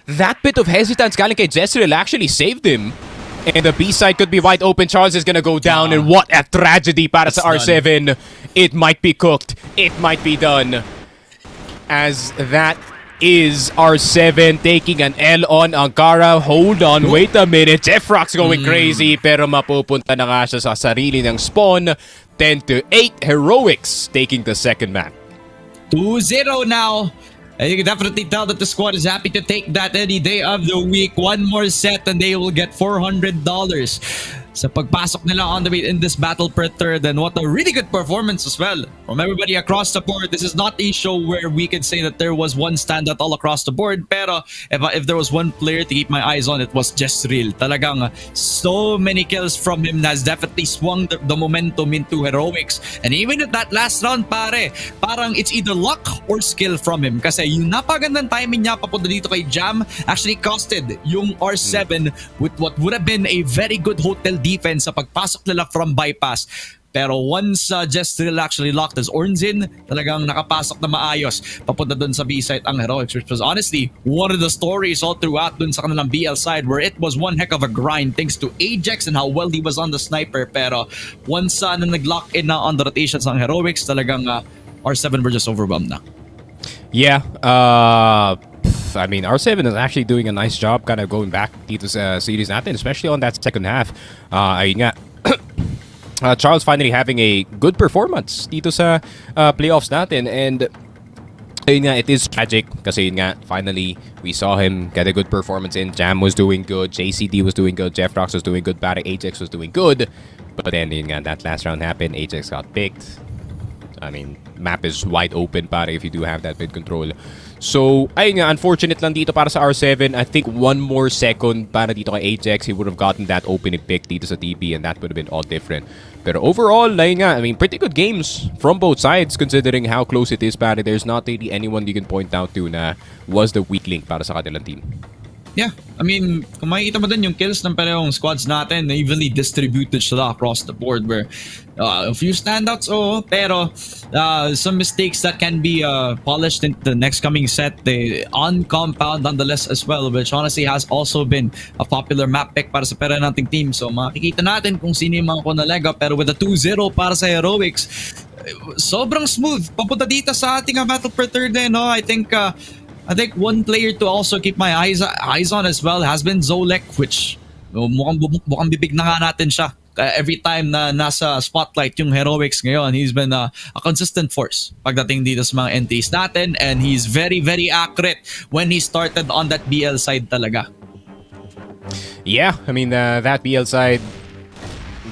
That bit of hesitance galing kay Jestril actually saved him. And the B side could be wide open. Charles is gonna go down. And what a tragedy para sa R7. It might be cooked. It might be done. As that is R7 taking an L on Ankara. Hold on, wait a minute. Jeffrock's going crazy pero mapupunta na nga siya sa sarili ng spawn. 10-8, Heroics taking the second map. 2-0 now. And you can definitely tell that the squad is happy to take that any day of the week. One more set and they will get $400 sa pagpasok nila on the way in this battle per third. And what a really good performance as well from everybody across the board. This is not a show where we could say that there was one standout all across the board. Pero if there was one player to keep my eyes on, it was Jezreel. Talagang so many kills from him has definitely swung the momentum into heroics. And even at that last round, pare, parang it's either luck or skill from him. Kasi yung napagandang timing niya papunta dito kay Jam actually costed yung R7 with what would have been a very good hotel defense sa pagpasok nila from bypass. Pero once Jezreel actually locked his horns in, talagang nakapasok na maayos papunta dun sa B side ang Heroics, which was honestly one of the stories all throughout dun sa kanilang BL side, where it was one heck of a grind thanks to Ajax and how well he was on the sniper. Pero once na nag-lock in na on the rotations ng Heroics, talagang R7 were just overwhelmed na. Yeah, I mean, R7 is actually doing a nice job kind of going back dito sa series natin, especially on that second half. Ayun nga, Charles finally having a good performance dito sa playoffs natin, and ayun nga, it is tragic kasi yun nga, finally we saw him get a good performance in. Jam was doing good, JCD was doing good, Jeffrox was doing good, pare Ajax was doing good, but then yun nga, that last round happened, Ajax got picked. I mean, map is wide open, pare, if you do have that mid control. So, ayun nga, unfortunate lang dito para sa R7. I think one more second para dito kay Ajax, he would have gotten that opening pick dito sa TP, and that would have been all different. Pero overall, ayun nga, I mean, pretty good games from both sides considering how close it is, pare. There's not really anyone you can point out to na was the weak link para sa kanilang team. Yeah, I mean, kung makikita mo din yung kills ng parehong squads natin, evenly distributed sila across the board, where a few standouts, pero some mistakes that can be polished in the next coming set, on compound nonetheless as well, which honestly has also been a popular map pick para sa pera nating team. So makikita natin kung sino yung mga kunalega, pero with a 2-0 para sa Heroics, sobrang smooth. Papunta dito sa ating battle per third no? I think one player to also keep my eyes on as well has been Zolek, which mukhang bibig na nga natin siya. Every time na nasa spotlight yung Heroics ngayon, he's been a consistent force pagdating dito sa mga entries natin, and he's very, very accurate when he started on that BL side talaga. Yeah, I mean, that BL side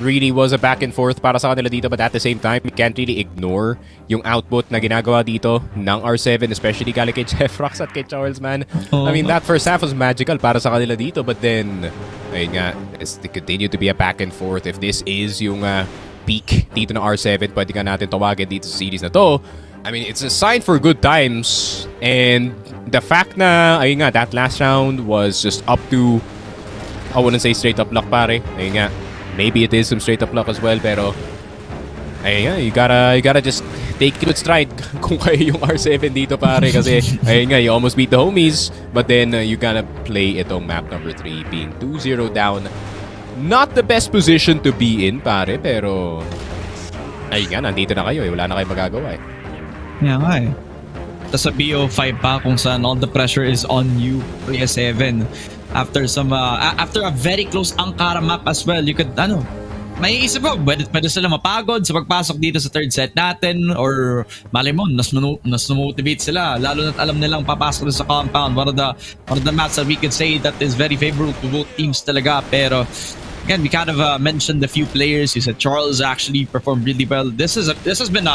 really was a back and forth para sa kanila dito, but at the same time, we can't really ignore yung output na ginagawa dito ng R7, especially galing kay Jeffrox at kay Charles, man. I mean, that first half was magical para sa kanila dito, but then, ayun nga, they continue to be a back and forth. If this is yung peak dito ng R7, pwede ka natin tawagin dito sa series na to. I mean, it's a sign for good times, and the fact na, ayun nga, that last round was just up to, I wouldn't say straight up luck, pare. Ayun nga, maybe it is some straight up luck as well, pero ayun nga, you gotta just take it with stride kung kayo yung R7 dito, pare, kasi ayun nga, you almost beat the homies, but then you gotta play itong map number 3 being 2-0 down. Not the best position to be in, pare, pero ayun nga, nandito na kayo wala na kayong magagawa Yeah nga Tapos sa BO5 pa kung saan all the pressure is on you, PS7. After a very close Ankara map as well, you could, may isip mo, pwede sila mapagod sa pagpasok dito sa third set natin, or malay mo, nas motivate sila, lalo na't alam nilang papasok sa compound. One of the maps that we could say that is very favorable to both teams talaga. Pero again, we kind of mentioned a few players. You said Charles actually performed really well. This has been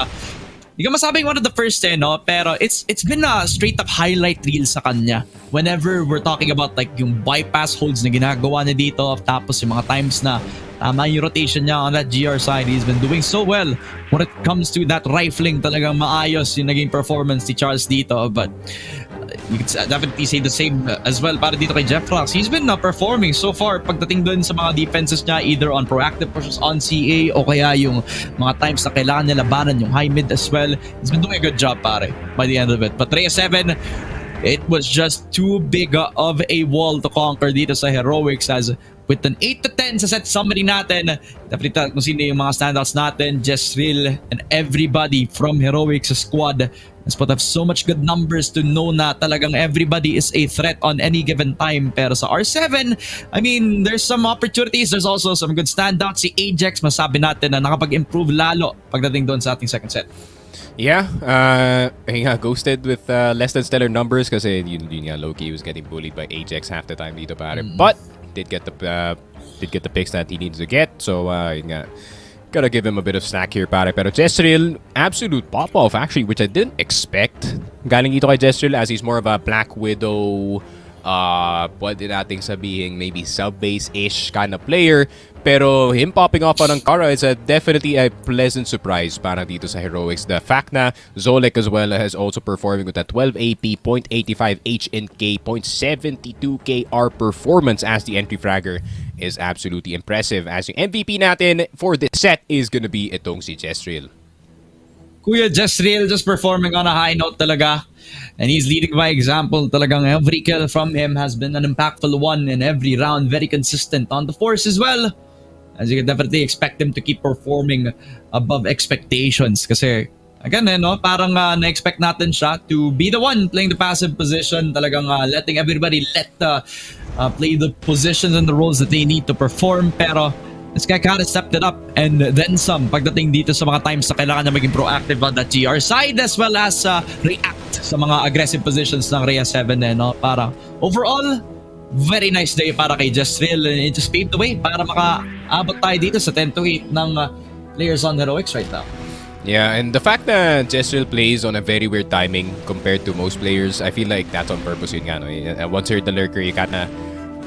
hindi ko masabing one of the first pero it's been a straight up highlight reel sa kanya. Whenever we're talking about like yung bypass holds na ginagawa niya dito, tapos yung mga times na tama yung rotation niya on that GR side, he's been doing so well when it comes to that rifling. Talagang maayos yung naging performance ni Charles dito, but you can definitely say the same as well para dito kay Jeffrox. He's been performing so far pagdating dun sa mga defenses niya, either on proactive pushes on CA o kaya yung mga times na kailangan niya labanan yung high mid as well. He's been doing a good job, pare, by the end of it. But 3-7, it was just too big of a wall to conquer dito sa Heroics, as with an 8-10 sa set summary natin. Definitely kung sino yung mga standouts natin, Jezreel and everybody from Heroics squad has put up so much good numbers to know na talagang everybody is a threat on any given time. Pero sa R7, I mean, there's some opportunities. There's also some good standouts. Si Ajax, masabi natin na nakapag-improve lalo pagdating doon sa ating second set. Yeah, ghosted with less than stellar numbers kasi yun nga, low-key was getting bullied by Ajax half the time dito, pare. But did get the picks that he needs to get. So yun nga, Gotta give him a bit of slack here, pare. Pero Jezreel, absolute pop-off actually, which I didn't expect. Galing dito kay Jezreel as he's more of a Black Widow, pwede nating sabihin maybe sub-base-ish kind of player. Pero him popping off on Ankara is definitely a pleasant surprise para dito sa Heroics. The fact na Zolek as well has also performing with a 12 AP, 0.85 HNK, 0.72 KR performance as the entry fragger is absolutely impressive. As yung MVP natin for this set is gonna be itong si Jezreel. Kuya Jezreel just performing on a high note talaga. And he's leading by example. Talagang every kill from him has been an impactful one in every round. Very consistent on the force as well. As you can definitely expect him to keep performing above expectations. Kasi, again, parang na-expect natin siya to be the one playing the passive position. Talagang letting everybody play the positions and the roles that they need to perform. Pero, this guy kind of stepped it up and then some pagdating dito sa mga times na kailangan niya maging proactive on the GR side as well as react sa mga aggressive positions ng Rhea 7 para overall very nice day para kay Jezreel and it just paved the way para makaabot tayo dito sa 10-8 ng players on Heroics right now. Yeah, and the fact that Jezreel plays on a very weird timing compared to most players, I feel like that's on purpose yun nga. No? Once you're the lurker, you kinda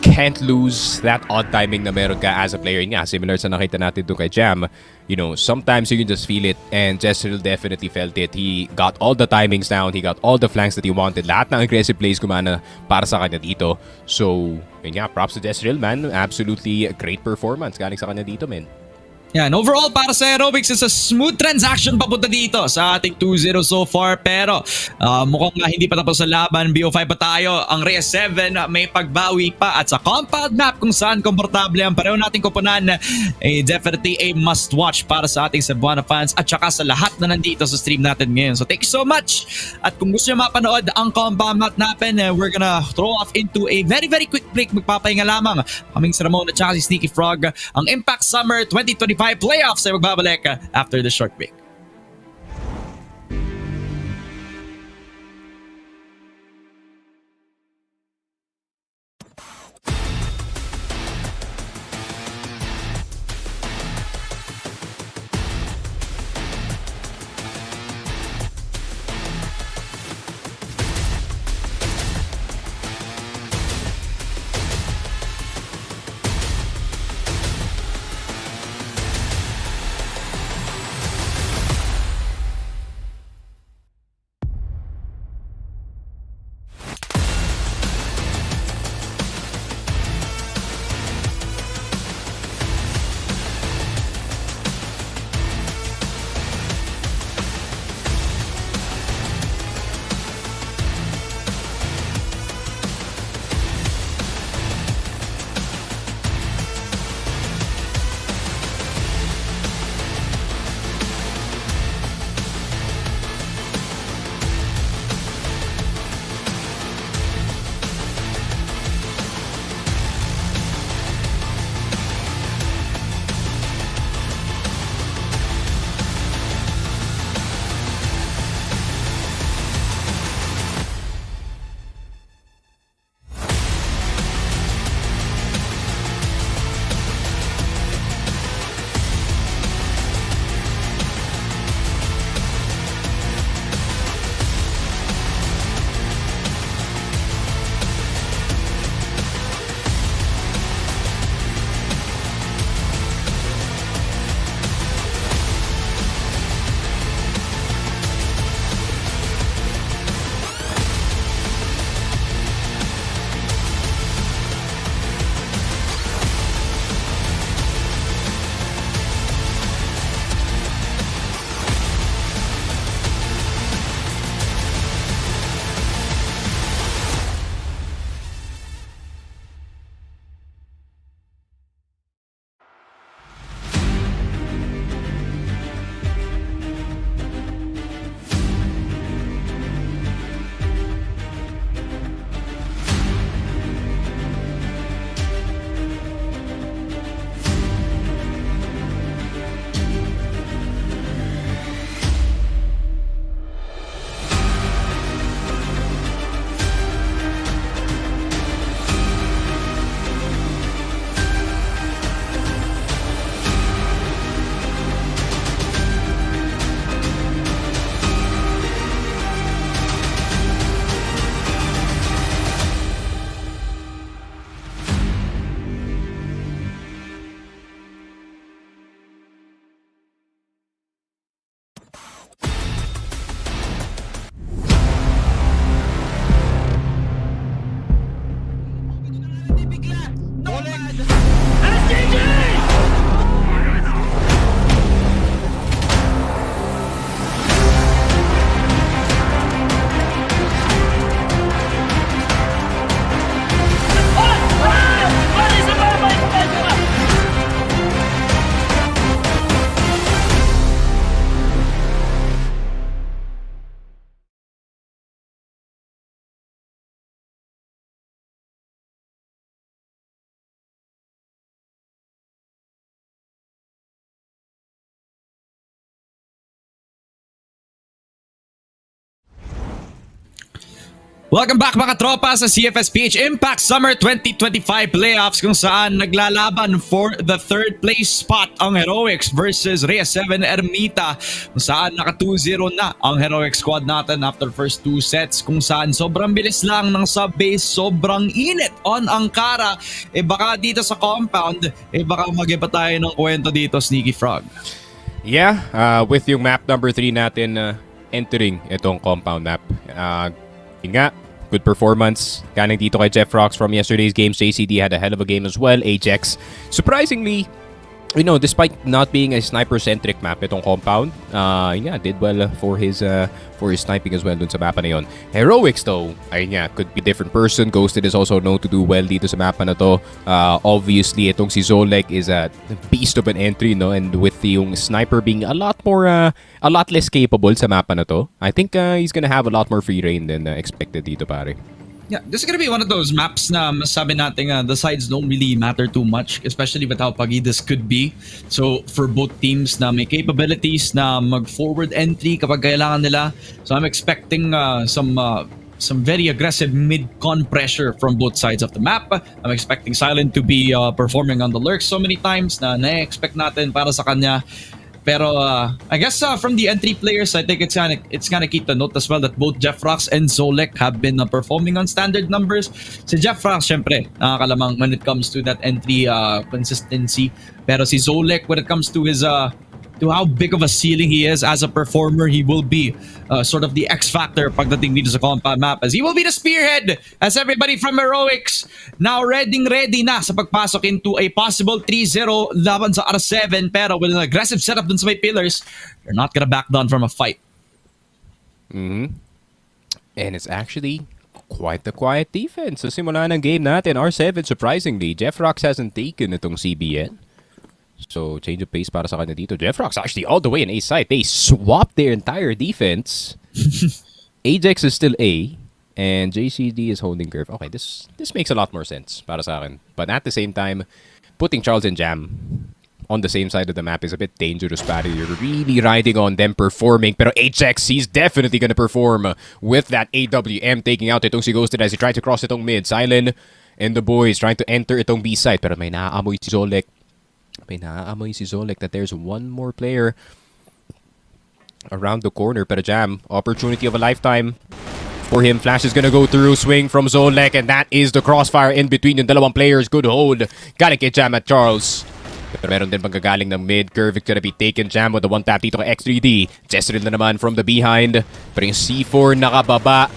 can't lose that odd timing na meron ka as a player nga. Similar sa nakita natin doon kay Jam. You know, sometimes you can just feel it and Jezreel definitely felt it. He got all the timings down. He got all the flanks that he wanted. Lahat ng aggressive plays gumana para sa kanya dito. So, yun nga, props to Jezreel, man. Absolutely a great performance galing sa kanya dito, man. Yan, overall para sa Heroics is a smooth transaction papunta dito sa ating 2-0 so far pero mukhang hindi pa tapos sa laban. BO5 pa tayo. Ang Rhea 7 may pagbawi pa at sa compound map kung saan komportable ang pareho nating koponan definitely a must watch para sa ating Cebuana fans at saka sa lahat na nandito sa stream natin ngayon. So thank you so much at kung gusto nyo mapanood ang compound map natin we're gonna throw off into a very very quick break. Magpapahinga lamang kaming si Ramon at saka si Sneaky Frog. Ang Impact Summer 2025 playoffs ay magbabalik after the short break. Welcome back mga tropa sa CFS PH IMPACT Summer 2025 Playoffs kung saan naglalaban for the third place spot ang Heroics versus Rhea 7 Ermita kung saan naka 2-0 na ang Heroic squad natin after first 2 sets kung saan sobrang bilis lang ng sub-base, sobrang init on Ankara. Baka dito sa compound, baka mag-iba tayo ng kwento dito, Sneaky Frog. Yeah, with yung map number 3 natin entering itong compound map. Yun nga, good performance. Galing dito kay Jeff Rocks from yesterday's games. JCD had a hell of a game as well. Ajax, surprisingly, you know, despite not being a sniper-centric map, itong compound, yeah, did well for his sniping as well dun sa mapa na yun. Heroics though, ayun nga, could be a different person. Ghosted is also known to do well dito sa mapa na to. Obviously, itong si Zolek is a beast of an entry, no? And with yung sniper being a lot less capable sa mapa na to, I think he's gonna have a lot more free reign than expected dito, pare. Yeah, this is gonna be one of those maps na masabi natin the sides don't really matter too much, especially with how pagi this could be. So for both teams na may capabilities na mag-forward entry kapag kailangan nila. So I'm expecting some very aggressive mid-con pressure from both sides of the map. I'm expecting Silent to be performing on the lurks so many times na na-expect natin para sa kanya. Pero I guess from the entry players, I think it's gonna keep the note as well that both Jeff Rocks and Zolek have been performing on standard numbers. Si Jeff Rocks, syempre, nakakalamang when it comes to that entry consistency. Pero si Zolek, when it comes to his to how big of a ceiling he is as a performer, he will be sort of the X factor pagdating dito sa compound map, as he will be the spearhead as everybody from Heroics now ready na sa pagpasok into a possible 3-0 laban sa R7, pero with an aggressive setup dun sa may pillars, they're not gonna back down from a fight. And it's actually quite the quiet defense. Sa simula ng game natin, R7 surprisingly, Jeff Rocks hasn't taken itong CBN. So, change of pace para sa kanya dito. Jeff Rocks actually all the way in A side. They swapped their entire defense. Ajax is still A. And JCD is holding curve. Okay, this makes a lot more sense para sa akin. But at the same time, putting Charles and Jam on the same side of the map is a bit dangerous, pare. You're really riding on them performing. Pero Ajax, he's definitely gonna perform with that AWM, taking out itong si Ghosted as he tried to cross itong mid. Silent and the boys trying to enter itong B side. Pero may naaamoy si Zolek. That there's one more player around the corner. Pero Jam, opportunity of a lifetime for him. Flash is gonna go through, swing from Zolek, and that is the crossfire in between yung dalawang players. Good hold. Gotta get Jam at Charles. Pero meron din panggagaling ng mid. Curve is gonna be taken. Jam with the one tap dito kay X3D. Jezreel na naman from the behind. Pero yung C4 nakababa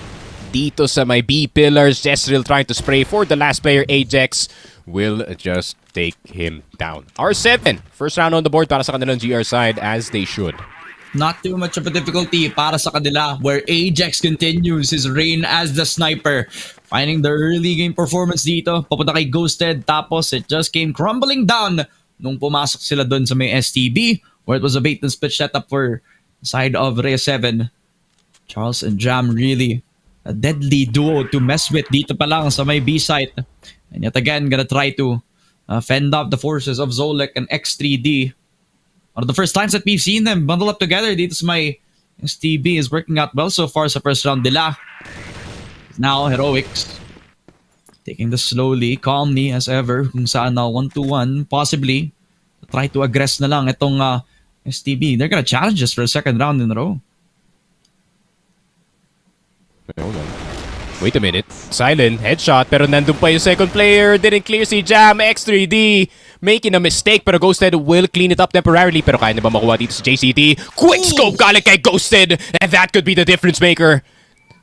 dito sa may B pillars. Jezreel trying to spray for the last player. Ajax will just take him down. R7, first round on the board para sa kanilang GR side, as they should. Not too much of a difficulty para sa kanila, where Ajax continues his reign as the sniper, finding the early game performance dito, papunta kay Ghosted, tapos it just came crumbling down nung pumasok sila dun sa may STB, where it was a bait and split setup for side of Rhea 7. Charles and Jam really a deadly duo to mess with dito pa lang sa may B site. And yet again, gonna try to fend off the forces of Zolek and X3D. One of the first times that we've seen them bundle up together dito sa may STB is working out well so far sa first round nila. Now, Heroics taking this slowly, calmly as ever, kung saan na 1-1, possibly try to aggress na lang itong STB. They're gonna challenge us for a second round in a row. Hold on. Wait a minute. Silent, headshot, pero nandun pa yung second player. Didn't clear si Jam. X3D making a mistake, pero Ghosted will clean it up temporarily. Pero kaya na ba makuha dito si JCD? Quick scope galing kay Ghosted, and that could be the difference maker.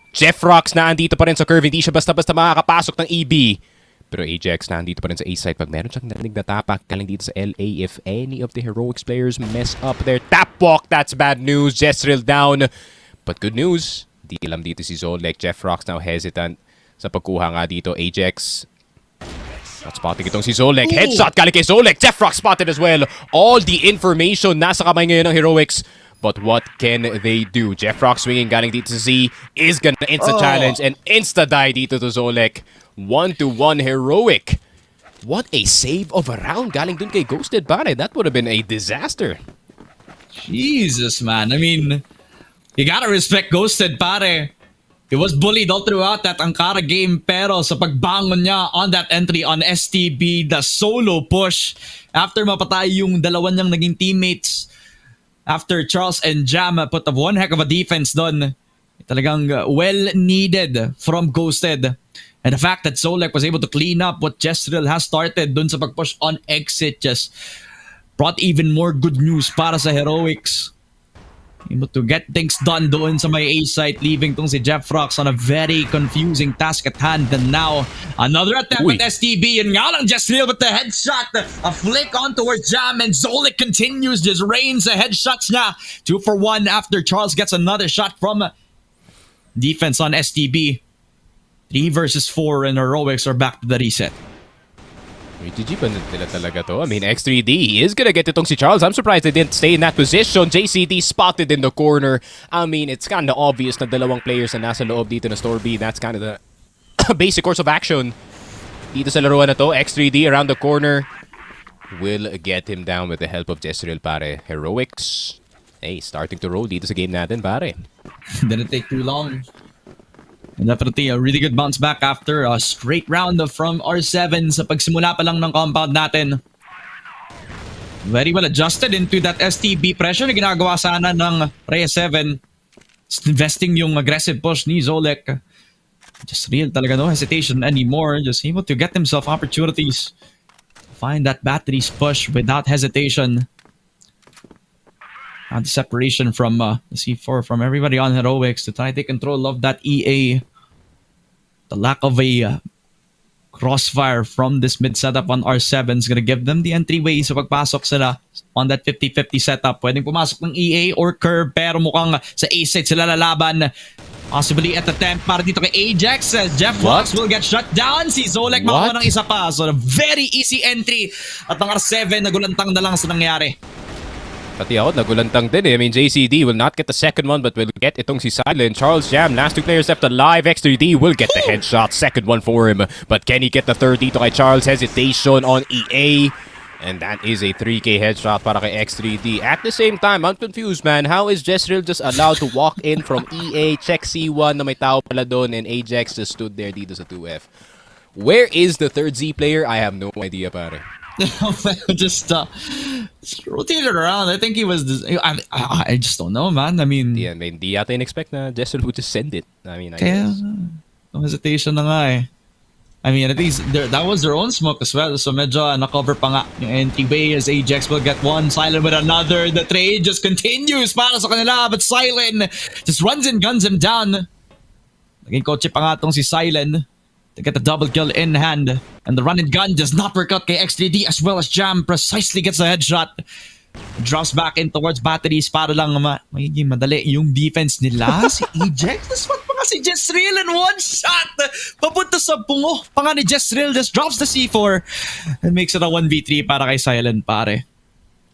Jeff Rocks na andito pa rin sa curve. Hindi siya basta-basta makakapasok ng EB. Pero Ajax na andito pa rin sa A side. Pag meron siyang narinig na tapak galing dito sa LA, if any of the Heroics players mess up their tap walk, that's bad news. Jezreel down. But good news, di alam dito si Zolek. Jeff Rocks now hesitant sa pagkuha nga dito. Ajax not spotting itong si Zolek. Headshot galing kay Zolek. Jeff Rocks spotted as well. All the information nasa kamay ngayon ng Heroics. But what can they do? Jeff Rocks swinging galing dito sa Z is gonna insta-challenge and insta-die dito to Zolek. 1-1 Heroic. What a save of a round galing dun kay Ghosted, pare. That would have been a disaster. Jesus, man. I mean, you gotta respect Ghosted, pare. He was bullied all throughout that Ankara game, pero sa pagbangon niya on that entry on STB, the solo push after mapatay yung dalawa niyang naging teammates, after Charles and Jam put up one heck of a defense doon. Talagang well needed from Ghosted. And the fact that Solek was able to clean up what Jezreel has started doon sa pag-push on exit just brought even more good news para sa Heroics. Able to get things done doon sa may A site, leaving tong si Jeffrox on a very confusing task at hand. And now, another attempt Uy. at STB. Yun nga lang, Jezreel with the headshot. A flick on towards Jam, and Zolik continues, just rains the headshots niya. 2 for 1 after Charles gets another shot from defense on STB. 3 versus 4, and Heroics are back to the reset. GG pa nila talaga to. I mean, X3D is gonna get itong si Charles. I'm surprised they didn't stay in that position. JCD spotted in the corner. I mean, it's kind of obvious na dalawang players na nasa loob dito na store B. That's kind of the basic course of action dito sa laruan na to. X3D around the corner will get him down with the help of Jezreel, pare. Heroics, hey, starting to roll dito sa game natin, pare. Didn't take too long. And definitely a really good bounce back after a straight round from R7 sa pagsimula pa lang ng compound natin. Very well adjusted into that STB pressure na ginagawa sana ng Reyes 7. Just investing yung aggressive push ni Zolek. Just real talaga, no hesitation anymore. Just able to get himself opportunities. Find that batteries push without hesitation. And the separation from the C4 from everybody on Heroics to try to take control of that EA. The lack of a crossfire from this mid setup on R7 is gonna give them the entryway sa pagpasok sila on that 50-50 setup. Pwedeng pumasok ng EA or Curve, pero mukhang sa A-side sila lalaban. Possibly at attempt para dito kay Ajax. Jeff Fox will get shut down. Si Zolek makuha ng isa pa. So a very easy entry. At ang R7 nagulantang na lang sa nangyari. Pati ako, nagulantang din eh. I mean, JCD will not get the second one but will get itong si Silent. Charles Jam, last 2 players left alive. X3D will get the headshot. Second one for him. But can he get the third dito kay Charles? Hesitation on EA. And that is a 3K headshot para kay X3D. At the same time, I'm confused, man. How is Jezreel just allowed to walk in from EA, check C1 na may tao pala doon, and Ajax just stood there dito sa 2F? Where is the third Z player? I have no idea, pare. just rotated around. I think he was. I just don't know, man. I mean, Yeah, hindi yata in-expect na Jezreel would just send it. I mean, I kaya, guess. no hesitation na nga eh. I mean, at least that was their own smoke as well. So medyo na-cover pa nga yung entryway as Ajax will get one. Silent with another. The trade just continues para sa kanila. But Silent just runs and guns him down. Naging kotse pa nga tong si Silent to get the double kill in hand. And the run and gun does not work out kay X3D as well as Jam precisely gets a headshot. Drops back in towards batteries para lang magiging madali yung defense nila. Si Ajax, naswat pa nga si Jezreel in one shot. Papunta sa bungo pa nga ni Jezreel, just drops the C4 and makes it a 1v3 para kay Silent, pare.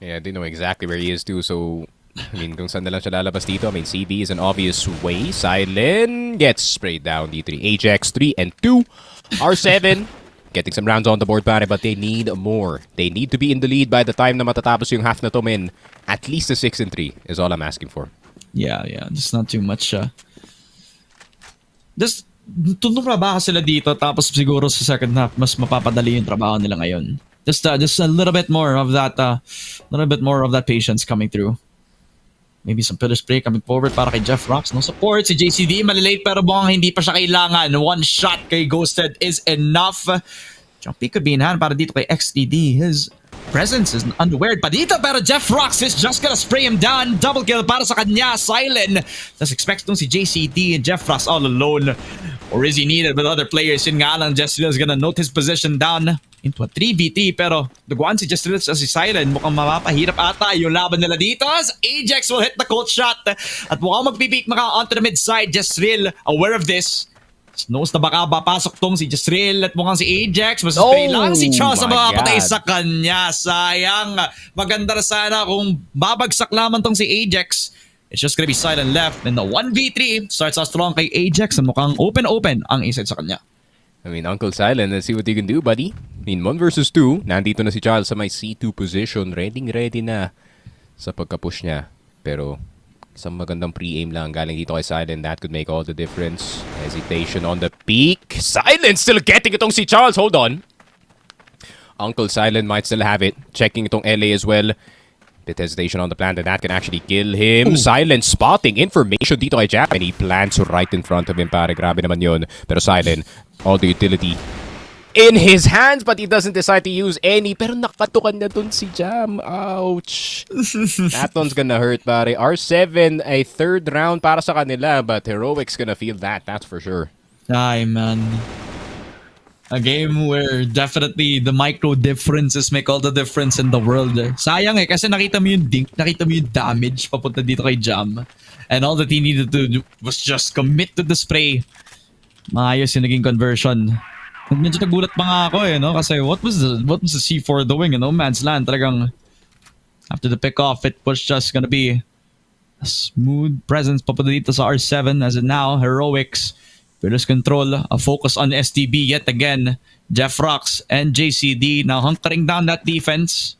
Yeah, I didn't know exactly where he is too, so I mean, kung saan na lang siya lalabas dito. I mean, CB is an obvious way. Silent gets sprayed down. D3, Ajax 3 and 2. R7 getting some rounds on the board, pare, but they need more. They need to be in the lead by the time na matatapos yung half na to, men. At least a 6 and 3 is all I'm asking for. Yeah, just not too much. Just tunong sila dito, tapos siguro sa second half mas mapapadali yung trabaho nila ngayon. Just a little bit more of that patience coming through. Maybe some pillar spray coming forward para kay Jeff Rocks. No support. Si JCD malilate pero mukhang hindi pa siya kailangan. One shot kay Ghosted is enough. Jumpy could be in hand para dito kay XTD. His presence is unaware pa dito pero Jeff Rocks is just gonna spray him down. Double kill para sa kanya. Silent. Just expects nung si JCD and Jeff Rocks all alone. Or is he needed with other players? Yun nga lang, Jezreel is gonna note his position down into a 3v3 pero duguan si Jezreel sa si Silent. Mukhang mapapahirap ata yung laban nila dito. Ajax will hit the cold shot at mukhang magpipeak maka onto the mid side. Jezreel aware of this. Knows na baka papasok tong si Jezreel at mukhang si Ajax. Mas spray lang si Charles na mapapatay sa kanya. Sayang. Maganda na sana kung babagsak lamang tong si Ajax. It's just gonna be Silent left and the 1v3 starts out strong kay Ajax and mukhang open ang inside sa kanya. I mean, Uncle Silent, let's see what you can do, buddy. I mean, 1 versus 2. Nandito na si Charles sa may C2 position. Ready na sa pagka-push niya. Pero Isang magandang pre-aim lang galing dito kay Silent. That could make all the difference. Hesitation on the peak. Silent still getting itong si Charles. Hold on. Uncle Silent might still have it. Checking itong LA as well. Bit hesitation on the plant, and that can actually kill him. Ooh. Silent spotting information dito kay Jap, and he plants right in front of him, pare. Grabe naman yun. Pero Silent, all the utility in his hands, but he doesn't decide to use any. Pero nakatukan na dun si Jam. Ouch. That one's gonna hurt, pare. R7, a third round para sa kanila, but Heroic's gonna feel that, that's for sure. Ay, man. A game where definitely the micro differences make all the difference in the world. Sayang kasi nakita mo yung dink, nakita mo yung damage papunta dito kay Jam. And all that he needed to do was just commit to the spray. Maayos yung naging conversion. Medyo nagulat pa nga ako no? Kasi what was the C4 doing in No Man's Land? Talagang after the pick off, it was just gonna be a smooth presence papunta dito sa R7 as in now, Heroics. Lose control, a focus on STB yet again. JeffRox and JCD now hunkering down that defense.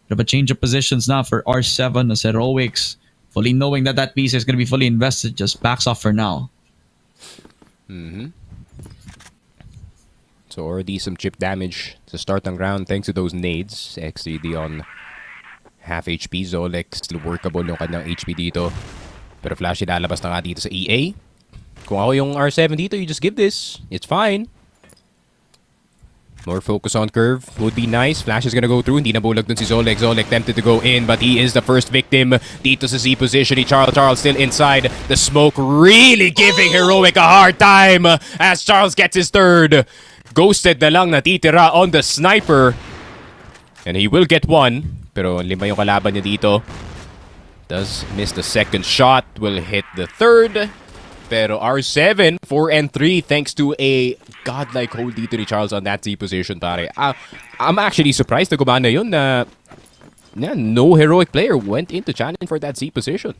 Bit of a change of positions now for R7 as Heroics, fully knowing that that piece is going to be fully invested, just backs off for now. So already some chip damage to start ng round thanks to those nades. XCD on half HP. Zolek still workable yung kanyang HP dito. Pero Flash ilalabas na nga dito sa EA. Kung ako yung R7 dito, you just give this. It's fine. More focus on curve would be nice. Flash is gonna go through. Hindi nabulag dun si Zolek. Zolek tempted to go in, but he is the first victim dito sa Z position. Charles still inside. The smoke really giving Heroic a hard time as Charles gets his third. Ghosted na lang natitira on the sniper. And he will get one. Pero 5 yung kalaban niya dito. Does miss the second shot. Will hit the third. Pero R7, 4 and 3 thanks to a godlike hold dito ni Charles on that Z position, pare. I'm actually surprised na gumana yun na no Heroic player went into challenge for that Z position.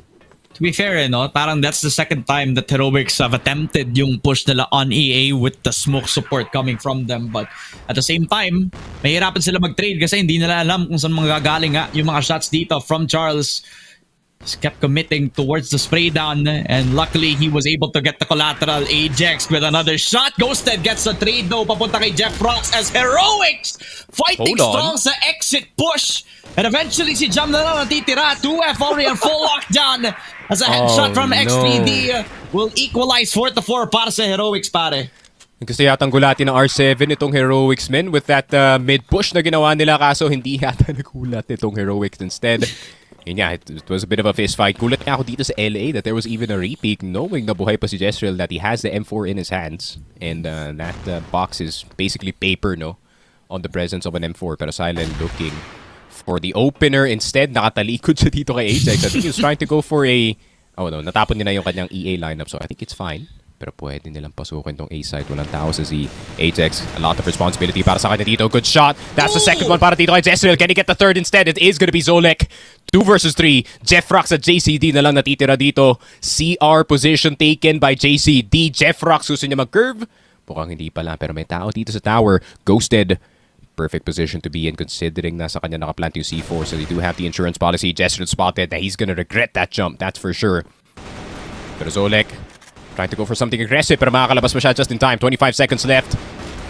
To be fair, parang that's the second time that Heroics have attempted yung push nila on EA with the smoke support coming from them. But at the same time, mahirapan sila mag-trade kasi hindi nila alam kung saan manggagaling yung mga shots dito from Charles. Just kept committing towards the spray down, and luckily he was able to get the collateral. Ajax with another shot. Ghosted gets the trade though papunta kay JeffRox as Heroics fighting strong sa exit push, and eventually si Jam na lang natitira. 2F already on full lockdown as a headshot from X3D will equalize 4-4 para sa Heroics, pare. Gusto yatang gulatin ng R7 itong Heroics men with that mid-push na ginawa nila, kaso hindi yata nagulat itong Heroics instead. Yeah, it was a bit of a fist fight. Gulat nga ako dito sa LA that there was even a repeat, knowing na buhay pa si Jezreel, that he has the M4 in his hands. And that box is basically paper, on the presence of an M4. Pero Silent looking for the opener. Instead, nakatalikod siya dito kay Ajax. I think he was trying to go for a... Oh no, natapon nila yung kanyang EA lineup. So I think it's fine. Pero pwede nilang pasukin tong A-side. Walang tao sa Z. Ajax, a lot of responsibility para sa kanya dito. Good shot. That's the second one para dito kay Jezreel. Can he get the third instead? It is gonna be Zolek. 2 versus 3. JeffRox at JCD na lang natitira dito. CR position taken by JCD. JeffRox gusto niya mag-curve. Mukhang hindi pala. Pero may tao dito sa tower. Ghosted. Perfect position to be in considering nasa kanya nakaplant yung C4. So they do have the insurance policy. Jezreel spotted that he's gonna regret that jump. That's for sure. Pero Zolek trying to go for something aggressive, pero makakalabas pa siya just in time. 25 seconds left.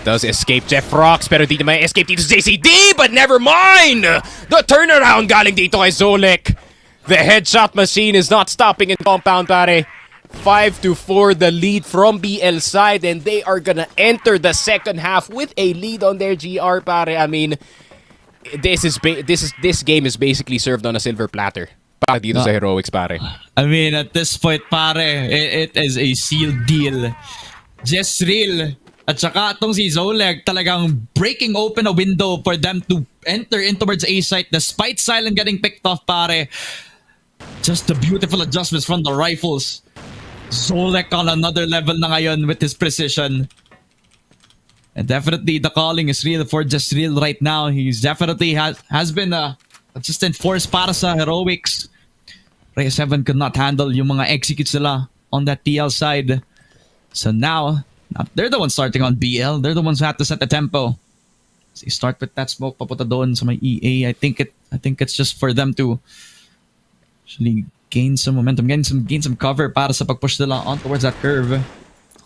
Does escape JeffRox, pero di na may escape dito sa JCD, but never mind! The turnaround galing dito kay Zolek. The headshot machine is not stopping in compound, pare. 5-4 the lead from BL side, and they are gonna enter the second half with a lead on their GR, pare. I mean, this game is basically served on a silver platter. Para dito sa Heroics, pare. I mean, at this point, pare, it is a sealed deal. Jezreel at saka itong si Zolek talagang breaking open a window for them to enter in towards A site despite Silent getting picked off, pare. Just the beautiful adjustments from the rifles. Zolek on another level na ngayon with his precision. And definitely the calling is real for Jezreel right now. He's definitely has been a consistent force para sa Heroics. Ray 7 could not handle yung mga executes nila on that TL side. So now they're the ones starting on BL. They're the ones who have to set the tempo. So you start with that smoke papunta doon sa may EA. I think it's just for them to actually gain some momentum, gain some cover para sa pag-push nila on towards that curve.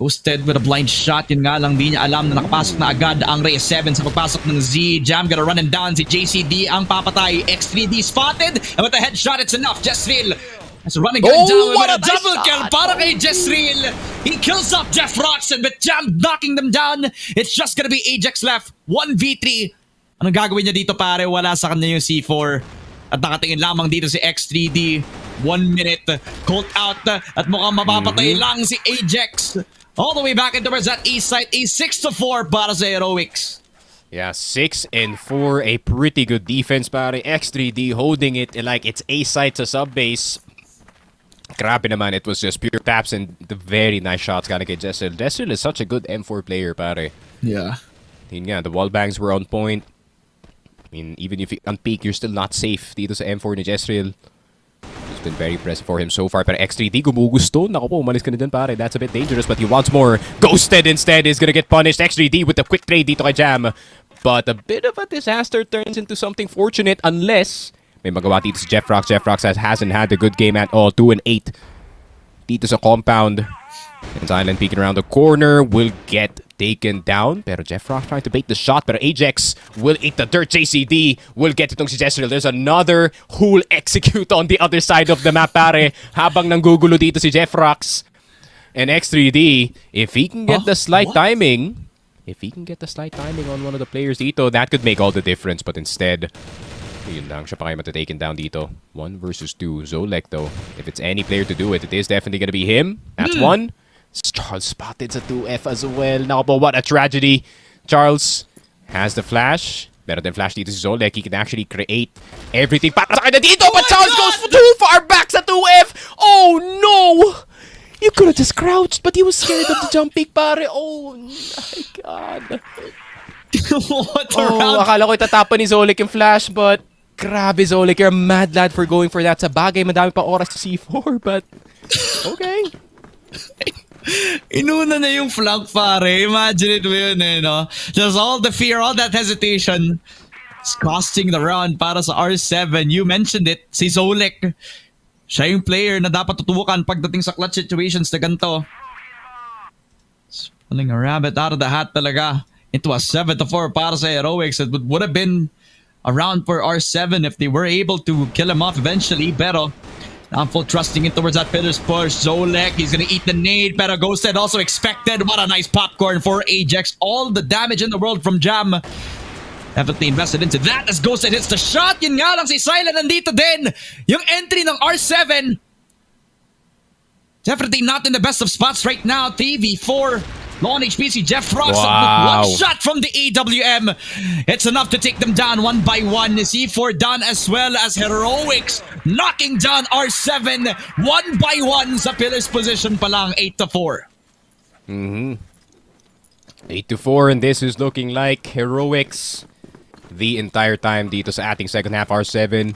Ghosted with a blind shot. Yun nga lang, di niya alam na nakapasok na agad ang Reyes 7 sa pagpasok ng Z. Jam gonna run him down. Si JCD ang papatay. X3D spotted. And with a headshot, it's enough. Jessreel has a running gun down with a double kill para kay Jessreel. He kills off Jeff Rocks, and with Jam knocking them down, it's just gonna be Ajax left. 1v3. Anong gagawin niya dito, pare? Wala sa kanya yung C4. At nakatingin lamang dito si X3D. 1 minute. Colt out. At mukhang mapapatay lang si Ajax. All the way back into that A site. A 6-4 para sa Heroics. Yeah, 6 and 4. A pretty good defense, pare. X3D holding it like it's A site sa sub base. Grabe naman, it was just pure taps and the very nice shots galing kay Jessreel. Jessreel is such a good M4 player, pare. Yeah. Yun nga, the wall bangs were on point. I mean, even if you unpeak, you're still not safe dito sa M4 ni Jessreel. It's been very impressive for him so far. Pero X3D gumugusto. Naku po, umalis ka na dyan, pare. That's a bit dangerous, but he wants more. Ghosted instead is gonna get punished. X3D with the quick trade dito kay Jam. But a bit of a disaster turns into something fortunate unless may magawa dito si Jeff Rocks. Jeff Rocks hasn't had a good game at all. 2 and 8 dito sa compound. And Silent peeking around the corner will get taken down. Pero Jeff Rocks trying to bait the shot. Pero Ajax will eat the dirt. JCD will get itong si Jessreel. There's another who'll execute on the other side of the map, pare. Habang nanggugulo dito si Jeff Rocks. And X3D, if he can get the slight timing, on one of the players dito, that could make all the difference. But instead, yun lang, siya pa kayo matataken down dito. 1 versus 2. Zolek though, if it's any player to do it, it is definitely gonna be him. That's one. Charles spotted sa 2F as well. Nako po, what a tragedy. Charles has the flash. Better than flash dito si Zolek. He can actually create everything para sa kanya dito. But Charles goes too far back sa 2F. Oh no! You could have just crouched, but he was scared of the jump pick, pare. Oh my god. What a round. Akala ko itatapa ni Zolek yung flash, but grabe Zolek, you're a mad lad for going for that. Sa bagay, madami pa oras sa C4, but okay. Inuna na yung flank, pare. Imagine it mo yun, eh, no? Just all the fear, all that hesitation. It's costing the round para sa R7. You mentioned it, si Zolek. Siya yung player na dapat tutubukan pagdating sa clutch situations na ganito. It's pulling a rabbit out of the hat talaga. It was 7-4 para sa Heroics. It would have been a round for R7 if they were able to kill him off eventually. Pero now full trusting in towards that pillar's push. Zolek, he's gonna eat the nade. Pero Ghosted also expected. What a nice popcorn for Ajax. All the damage in the world from Jam. Definitely invested into that as Ghosted hits the shot. Yun nga lang si Silent nandito din. Yung entry ng R7. Definitely not in the best of spots right now. 3v4. Low on HP si Jeff Rocks. Wow. One shot from the AWM. It's enough to take them down 1 by 1. C4 done as well as Heroics knocking down R7 1 by 1 sa pillars position pa lang. 8-4. 8-4, and this is looking like Heroics the entire time dito sa ating second half R7.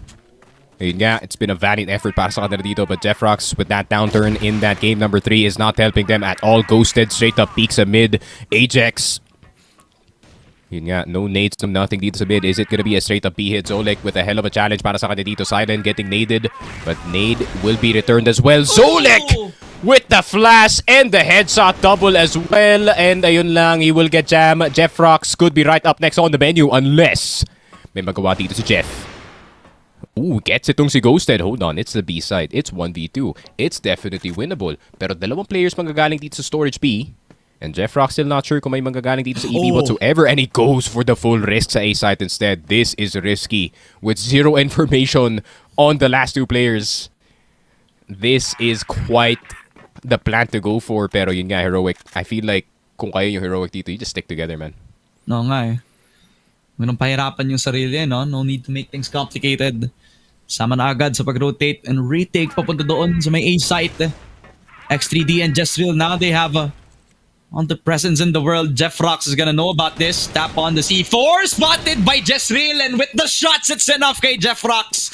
Ayun nga, it's been a valiant effort para sa kanila dito, but Jeff Rocks with that downturn in that game number 3 is not helping them at all. Ghosted straight up peaks sa mid. Ajax. Yun nga, no nades, no nothing dito sa mid. Is it gonna be a straight up B hit? Zolek with a hell of a challenge para sa kanila dito. Silent getting naded, but nade will be returned as well. Zolek with the flash and the headshot double as well. And ayun lang, he will get jam. Jeff Rocks could be right up next on the menu unless may magawa dito si Jeff. Ooh, gets itong si Ghosted. Hold on, it's the B side. It's 1v2. It's definitely winnable. Pero dalawang players manggagaling dito sa storage B. And Jeff Rock still not sure kung may manggagaling dito sa EB whatsoever. And he goes for the full risk sa A side instead. This is risky. With zero information on the last two players. This is quite the plan to go for. Pero yun nga, Heroic. I feel like kung kayo yung Heroic dito, you just stick together, man. No nga eh. Ganun pahirapan yung sarili, no? No need to make things complicated. Sama na agad sa pag-rotate and retake papunta doon sa may A site. X3D and Jessreel, now they have on the presence in the world. Jeff Rocks is gonna know about this. Tap on the C4, spotted by Jessreel, and with the shots, it's enough kay Jeff Rocks.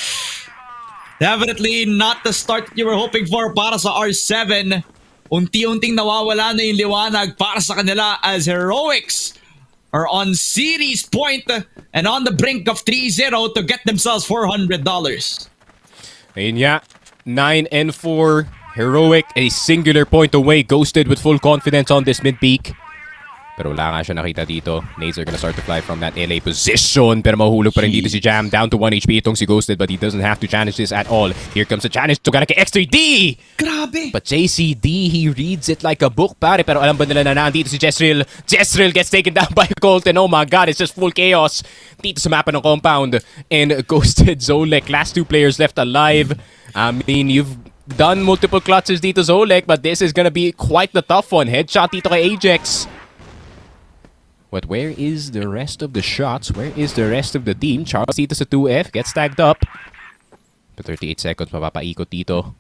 Definitely not the start that you were hoping for para sa R7. Unti-unting nawawala na yung liwanag para sa kanila as Heroics are on series point and on the brink of 3-0 to get themselves $400. Ayun nga. 9 and 4. Heroic, a singular point away. Ghosted with full confidence on this mid peak. Pero wala nga siya nakita dito. Nades are gonna start to fly from that LA position. Pero mahulog pa rin dito si Jam. Down to 1 HP itong si Ghosted, but he doesn't have to challenge this at all. Here comes the challenge to kay X3D! Grabe! But JCD, he reads it like a book, pare. Pero alam ba nila na nandito si Jezreel? Jezreel gets taken down by Colt, and oh my god, it's just full chaos dito sa mapa ng compound. And Ghosted, Zolek, last two players left alive. I mean, you've done multiple clutches dito, Zolek, but this is gonna be quite the tough one. Headshot dito kay Ajax. But where is the rest of the shots? Where is the rest of the team? Charles dito sa 2F, gets tagged up. For 38 seconds, mapapaikot dito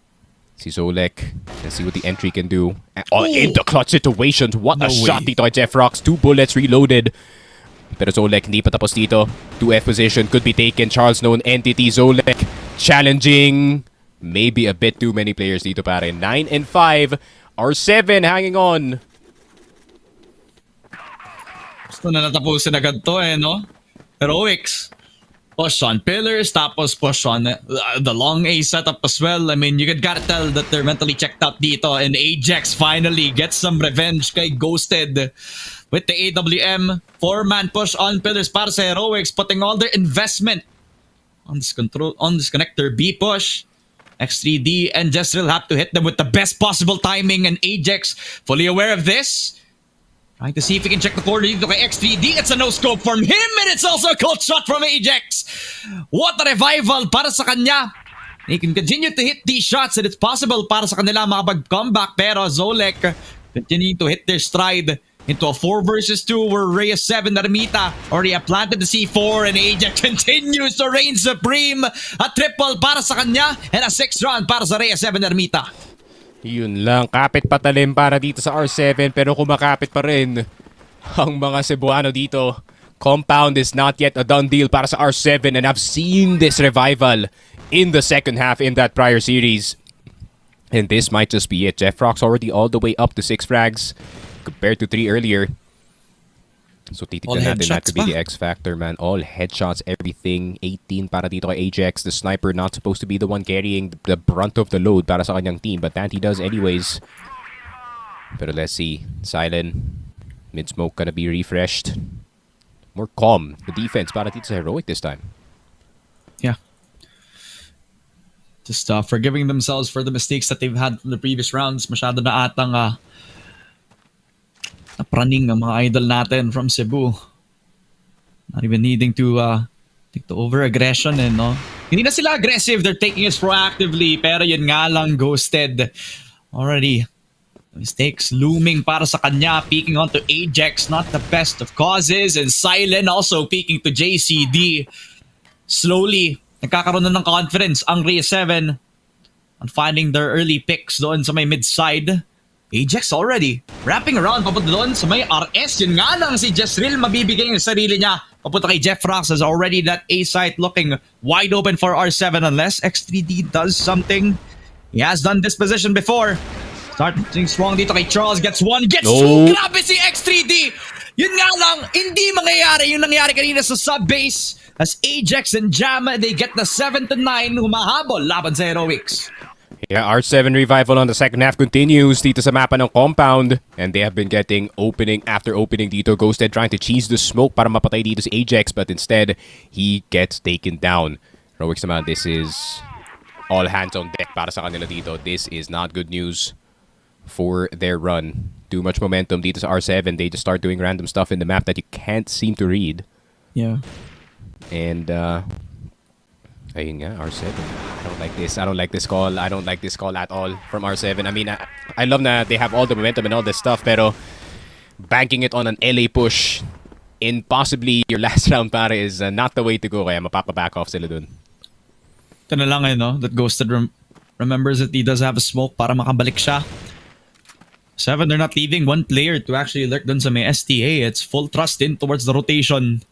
si Zolek. Let's see what the entry can do. Oh, in the clutch situations, what a shot dito kay Jeff Rocks. 2 bullets reloaded. Pero Zolek hindi pa tapos dito. 2F position could be taken. Charles known entity. Zolek challenging. Maybe a bit too many players dito pare. 9 and 5. R7 hanging on. Gusto na natapusin agad to no? Heroics. Push on pillars, tapos push on the long A setup as well. I mean, you gotta tell that they're mentally checked out dito. And Ajax finally gets some revenge kay Ghosted with the AWM. 4-man push on pillars para sa Heroics, putting all their investment on this connector B push. X3D and Jezreel have to hit them with the best possible timing, and Ajax fully aware of this. Trying to see if he can check the corner dito kay X3D. It's a no-scope from him, and it's also a cold shot from Ajax. What a revival para sa kanya. He can continue to hit these shots, and it's possible para sa kanila makapag-comeback. Pero Zolek continuing to hit their stride into a 4 versus 2 where Reyes 7 Narmita already have planted the C4, and Ajax continues to reign supreme. A triple para sa kanya and a 6th round para sa Reyes 7 Narmita. Yun lang, kapit patalim para dito sa R7 pero kumakapit pa rin ang mga Cebuano dito. Compound is not yet a done deal para sa R7, and I've seen this revival in the second half in that prior series. And this might just be it. Jeff Rock's already all the way up to 6 frags compared to 3 earlier. So titignan natin, that could be the X factor, man. All headshots, everything. 18 para dito kay Ajax. The sniper not supposed to be the one carrying the brunt of the load para sa kanyang team, but that he does anyways. Pero let's see. Silent. Mid-smoke gonna be refreshed. More calm. The defense para dito sa Heroic this time. Yeah. Just forgiving themselves for the mistakes that they've had from the previous rounds. Masyado na atang napraning ang mga idol natin from Cebu. Not even needing to take the over-aggression no? Hindi na sila aggressive, they're taking it proactively, pero yun nga lang, Ghosted. Already, mistakes looming para sa kanya, peeking onto Ajax, not the best of causes, and Silent also peeking to JCD. Slowly, nagkakaroon na ng confidence ang Reyes 7 on finding their early picks doon sa may mid-side. Ajax already wrapping around papunta doon sa may RS. Yun nga lang, si Jezreel mabibigay yung sarili niya papunta kay Jeff Rocks, as already that A site looking wide open for R7 unless X3D does something. He has done this position before. Starting strong dito kay Charles, gets one, grabe si X3D. Yun nga lang, hindi mangyayari yung nangyari kanina sa sub-base as Ajax and Jam, they get the 7-9 humahabol laban sa Heroics. Yeah, R7 revival on the second half continues dito sa mapa ng compound, and they have been getting opening after opening dito. Ghosted trying to cheese the smoke para mapatay dito si Ajax, but instead he gets taken down. Heroics naman, this is all hands on deck para sa kanila dito. This is not good news for their run. Too much momentum dito sa R7. They just start doing random stuff in the map that you can't seem to read. Yeah. And ayun nga, R7. I don't like this. I don't like this call. I don't like this call at all from R7. I mean, I love na they have all the momentum and all this stuff, pero banking it on an LA push in possibly your last round pare is not the way to go. Kaya mapapa-back off sila dun. Ito na lang no? That Ghosted remembers that he does have a smoke para makabalik siya. 7, they're not leaving one player to actually lurk dun sa may STA. It's full thrust in towards the rotation.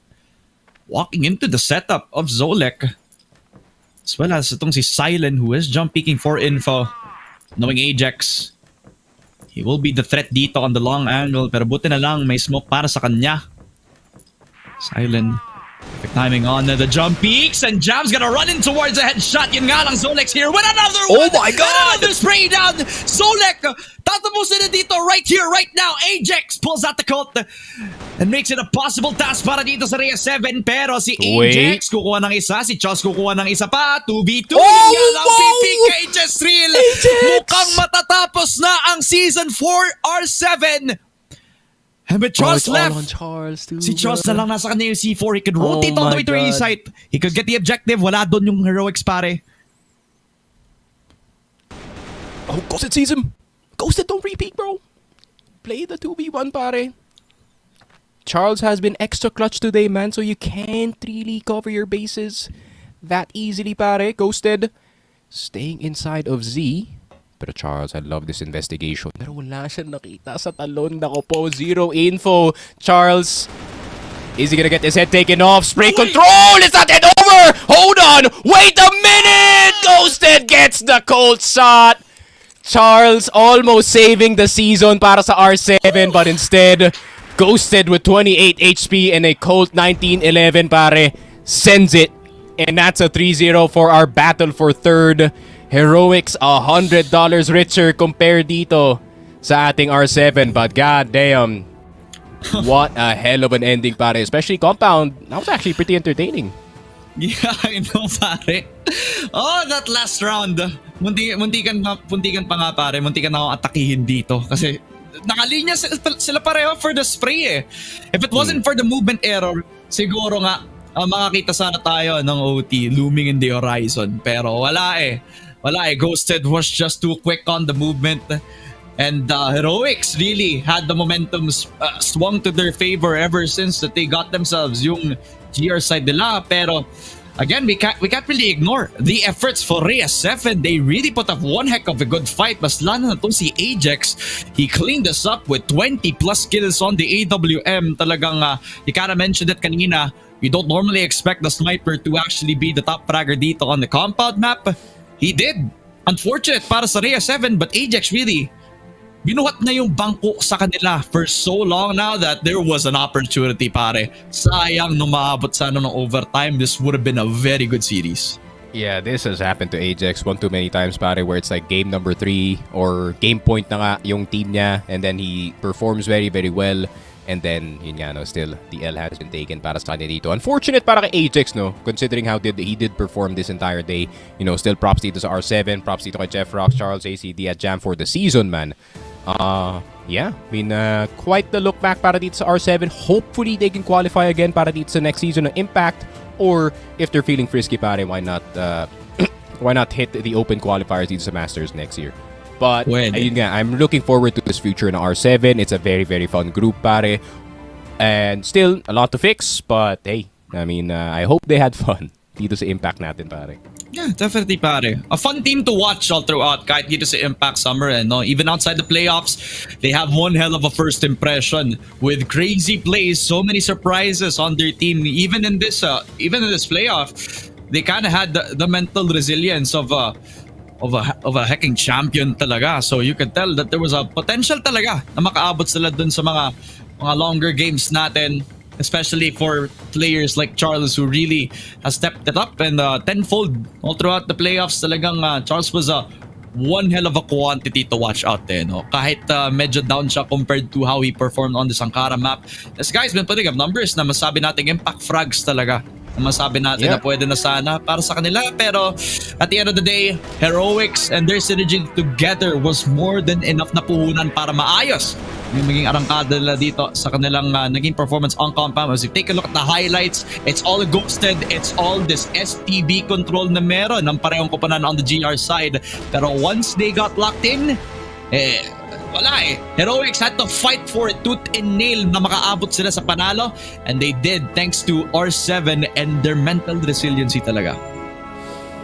Walking into the setup of Zolek. As well as itong si Silent, who is jump peeking for info. Knowing Ajax, he will be the threat dito on the long angle, pero buti na lang may smoke para sa kanya. Silent Perfect timing on the jump peaks, and Jam's gonna run in towards a headshot. Yun nga lang, Zolek's here with another one! Oh my God! Another spray down! Zolek, tatapusin na dito right here, right now. Ajax pulls out the Colt and makes it a possible task para dito sa Rhea 7. Pero si Ajax kukuha ng isa, si Chos kukuha ng isa pa. 2v2. Oh, Yan ang wow! PPK Just Real. Mukhang matatapos na ang Season 4 R7. And with Charles left, si Charles na lang nasa kanya yung C4. He could rotate all the way to A site. He could get the objective. Wala doon yung heroics, pare. Oh, Ghosted sees him. Ghosted, don't repeat, bro. Play the 2v1, pare. Charles has been extra clutch today, man, so you can't really cover your bases that easily, pare. Ghosted staying inside of Z. Pero Charles, I love this investigation. Pero wala siyang nakita sa talon. Nako po, zero info. Charles, is he gonna get his head taken off? Spray control! Is that head over? Hold on! Wait a minute! Ghosted gets the cold shot! Charles almost saving the season para sa R7, but instead, Ghosted with 28 HP and a Colt 1911, pare, sends it. And that's a 3-0 for our battle for third. Heroics $100 richer compared dito sa ating R7, but god damn, what a hell of an ending, pare. Especially Compound, that was actually pretty entertaining. Yeah, I know, pare. Oh, that last round. Muntikan pa nga, pare. Muntikan na akong atakihin dito. Kasi nakalinya sila pareho for the spray eh. If it wasn't for the movement error, siguro nga makakita sana tayo ng OT looming in the horizon. Pero wala eh. Ghosted was just too quick on the movement. And Heroics really had the momentum swung to their favor ever since that they got themselves yung GR side nila. Pero again, we can't really ignore the efforts for Rhea 7. They really put up one heck of a good fight. Mas lalo na itong si Ajax. He cleaned us up with 20 plus kills on the AWM. Talagang, you kinda mentioned it kanina. You don't normally expect the sniper to actually be the top fragger dito on the compound map. He did. Unfortunate para sa Rhea 7, but Ajax really binuhat na yung bangko sa kanila for so long now that there was an opportunity, pare. Sayang nung maabot sana ng overtime. This would have been a very good series. Yeah, this has happened to Ajax one too many times, pare, where it's like game number 3 or game point na nga yung team niya, and then he performs very, very well. And then, yun nga, no, still, the L has been taken para sa kanya dito. Unfortunate para kay Ajax, no, considering how he did perform this entire day. You know, still props dito sa R7, props dito kay Jeff Rocks, Charles, ACD at Jam for the season, man. Yeah, I mean, quite the look back para dito sa R7. Hopefully, they can qualify again para dito sa next season ng Impact. Or, if they're feeling frisky, pare, why not hit the open qualifiers dito sa Masters next year? But, ayun nga, I'm looking forward to this future in R7. It's a very, very fun group, pare. And still, a lot to fix. But, hey, I mean, I hope they had fun dito sa Impact natin, pare. Yeah, definitely, pare. A fun team to watch all throughout. Kahit dito sa Impact Summer, and no, even outside the playoffs, they have one hell of a first impression with crazy plays, so many surprises on their team. Even in this playoff, they kind of had the mental resilience of a hacking champion talaga. So you can tell that there was a potential talaga na makaabot sila dun sa mga longer games natin, especially for players like Charles, who really has stepped it up and tenfold all throughout the playoffs. Talagang Charles was one hell of a quantity to watch out there, no? Kahit medyo down siya compared to how he performed on the Ankara map. This guy's been putting up numbers na masabi natin impact frags talaga. Masabi natin na pwede na sana para sa kanila. Pero at the end of the day, Heroics and their synergy together was more than enough na puhunan para maayos yung maging arangkada nila dito sa kanilang naging performance on compound. As you take a look at the highlights, it's all Ghosted, it's all this STB control na meron ng parehong koponan on the GR side. Pero once they got locked in, wala eh. Heroics had to fight for it tooth and nail na makaabot sila sa panalo, and they did thanks to R7 and their mental resiliency talaga.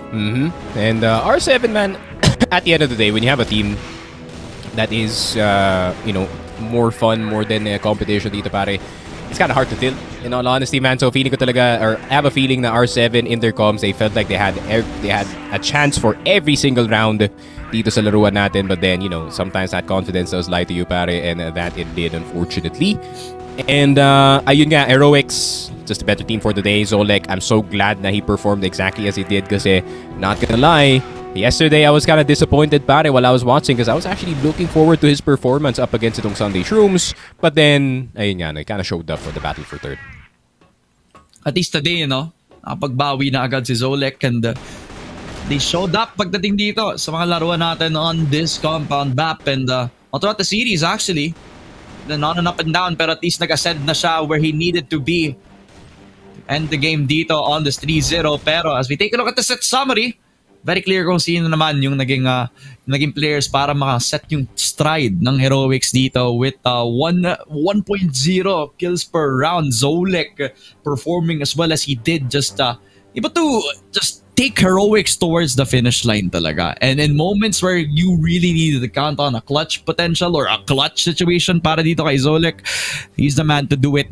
And R7, man, at the end of the day, when you have a team that is, more fun, more than a competition dito, pare, it's kind of hard to tell, in all honesty, man. So feeling ko talaga, or I have a feeling na R7 in their comms, they felt like they had a chance for every single round dito sa laruan natin. But then, sometimes that confidence does lie to you, pare, and that it did, unfortunately. And ayun nga, Heroics, just a better team for today. Zolek, I'm so glad na he performed exactly as he did kasi not gonna lie, yesterday I was kind of disappointed pare while I was watching because I was actually looking forward to his performance up against itong Sunday Shrooms. But then, ayun nga, he kind of showed up for the battle for third. At least today, nakapagbawi na agad si Zolek and they showed up pagdating dito sa mga laruan natin on this compound map and throughout the series actually. On and up and down pero at least nag-ascend na siya where he needed to be to end the game dito on this 3-0. Pero as we take a look at the set summary, very clear kung sino naman yung naging players para makaset yung stride ng Heroics dito with 1.0 kills per round. Zolek performing as well as he did, just able to just take Heroics towards the finish line talaga. And in moments where you really needed to count on a clutch potential or a clutch situation para dito kay Zolek, he's the man to do it.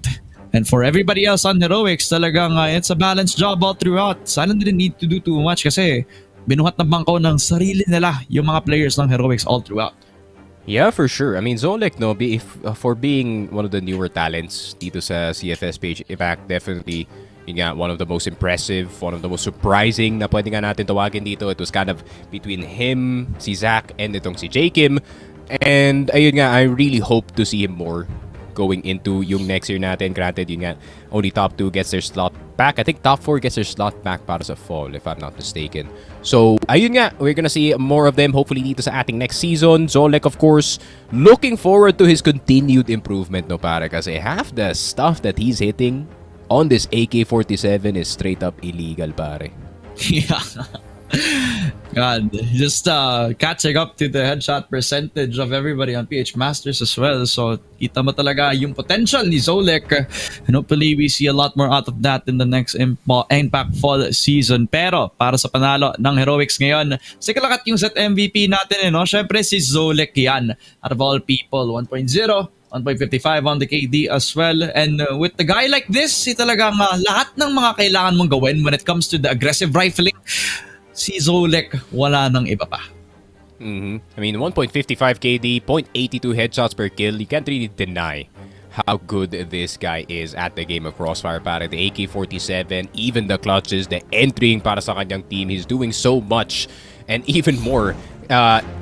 And for everybody else on Heroics, talagang it's a balanced job all throughout. Sana didn't need to do too much kasi binuhat ng bangko ng sarili nila yung mga players ng Heroics all throughout. Yeah, for sure. I mean, Zolek, for being one of the newer talents dito sa CFS PH IMPACT, definitely yun nga, one of the most impressive, one of the most surprising na pwede nga natin tawagin dito. It was kind of between him, si Zach, and itong si Jakim. And ayun nga, I really hope to see him more going into yung next year natin. Granted, yun nga, only top 2 gets their slot back. I think top 4 gets their slot back para sa fall, if I'm not mistaken. So, ayun nga, we're gonna see more of them hopefully dito sa ating next season. Zolek, of course, looking forward to his continued improvement, no pare, kasi half the stuff that he's hitting on this AK-47 is straight up illegal, pare. Yeah. God, just catching up to the headshot percentage of everybody on PH Masters as well. So, kita mo talaga yung potential ni Zolek. And hopefully, we see a lot more out of that in the next Impact Fall season. Pero, para sa panalo ng Heroics ngayon, sige lang at yung set MVP natin, syempre si Zolek yan. Out of all people, 1.0. 1.55 on the KD as well. And with the guy like this, talagang lahat ng mga kailangan mong gawin when it comes to the aggressive rifling, si Zolek wala nang iba pa. I mean, 1.55 KD, 0.82 headshots per kill. You can't really deny how good this guy is at the game of Crossfire, pare. The AK-47, even the clutches, the entering para sa kanyang team. He's doing so much and even more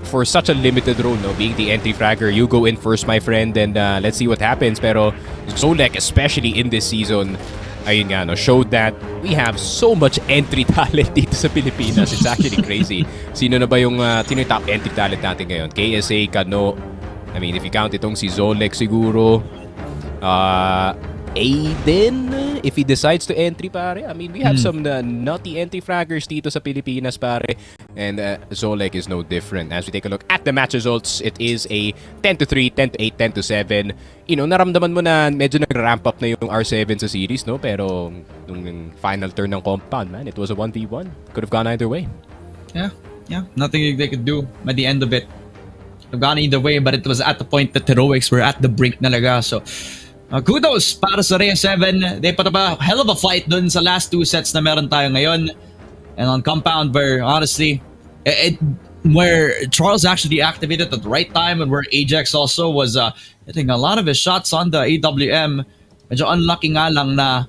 for such a limited role, being the entry fragger. You go in first, my friend, and let's see what happens. Pero Zolek, especially in this season, ayun nga, showed that we have so much entry talent dito sa Pilipinas. It's actually crazy. Sino na ba yung top entry talent natin ngayon? KSA, Kano. I mean, if you count itong si Zolek siguro. Aiden, if he decides to entry, pare. I mean, we have some nutty entry fraggers dito sa Pilipinas, pare. And Zolek is no different. As we take a look at the match results, it is a 10-3, 10-8, 10-7. Naramdaman mo na medyo nag-ramp up na yung R7 sa series, no? Pero nung final turn ng compound, man, it was a 1v1. Could have gone either way. Yeah. Nothing they could do by the end of it. Could have gone either way, but it was at the point that Heroics were at the brink talaga. So, kudos para sa Rhea 7. They put up a hell of a fight dun sa last 2 sets na meron tayo ngayon. And on compound where honestly, where Charles actually activated at the right time and where Ajax also was hitting a lot of his shots on the AWM. Medyo unlucky nga lang na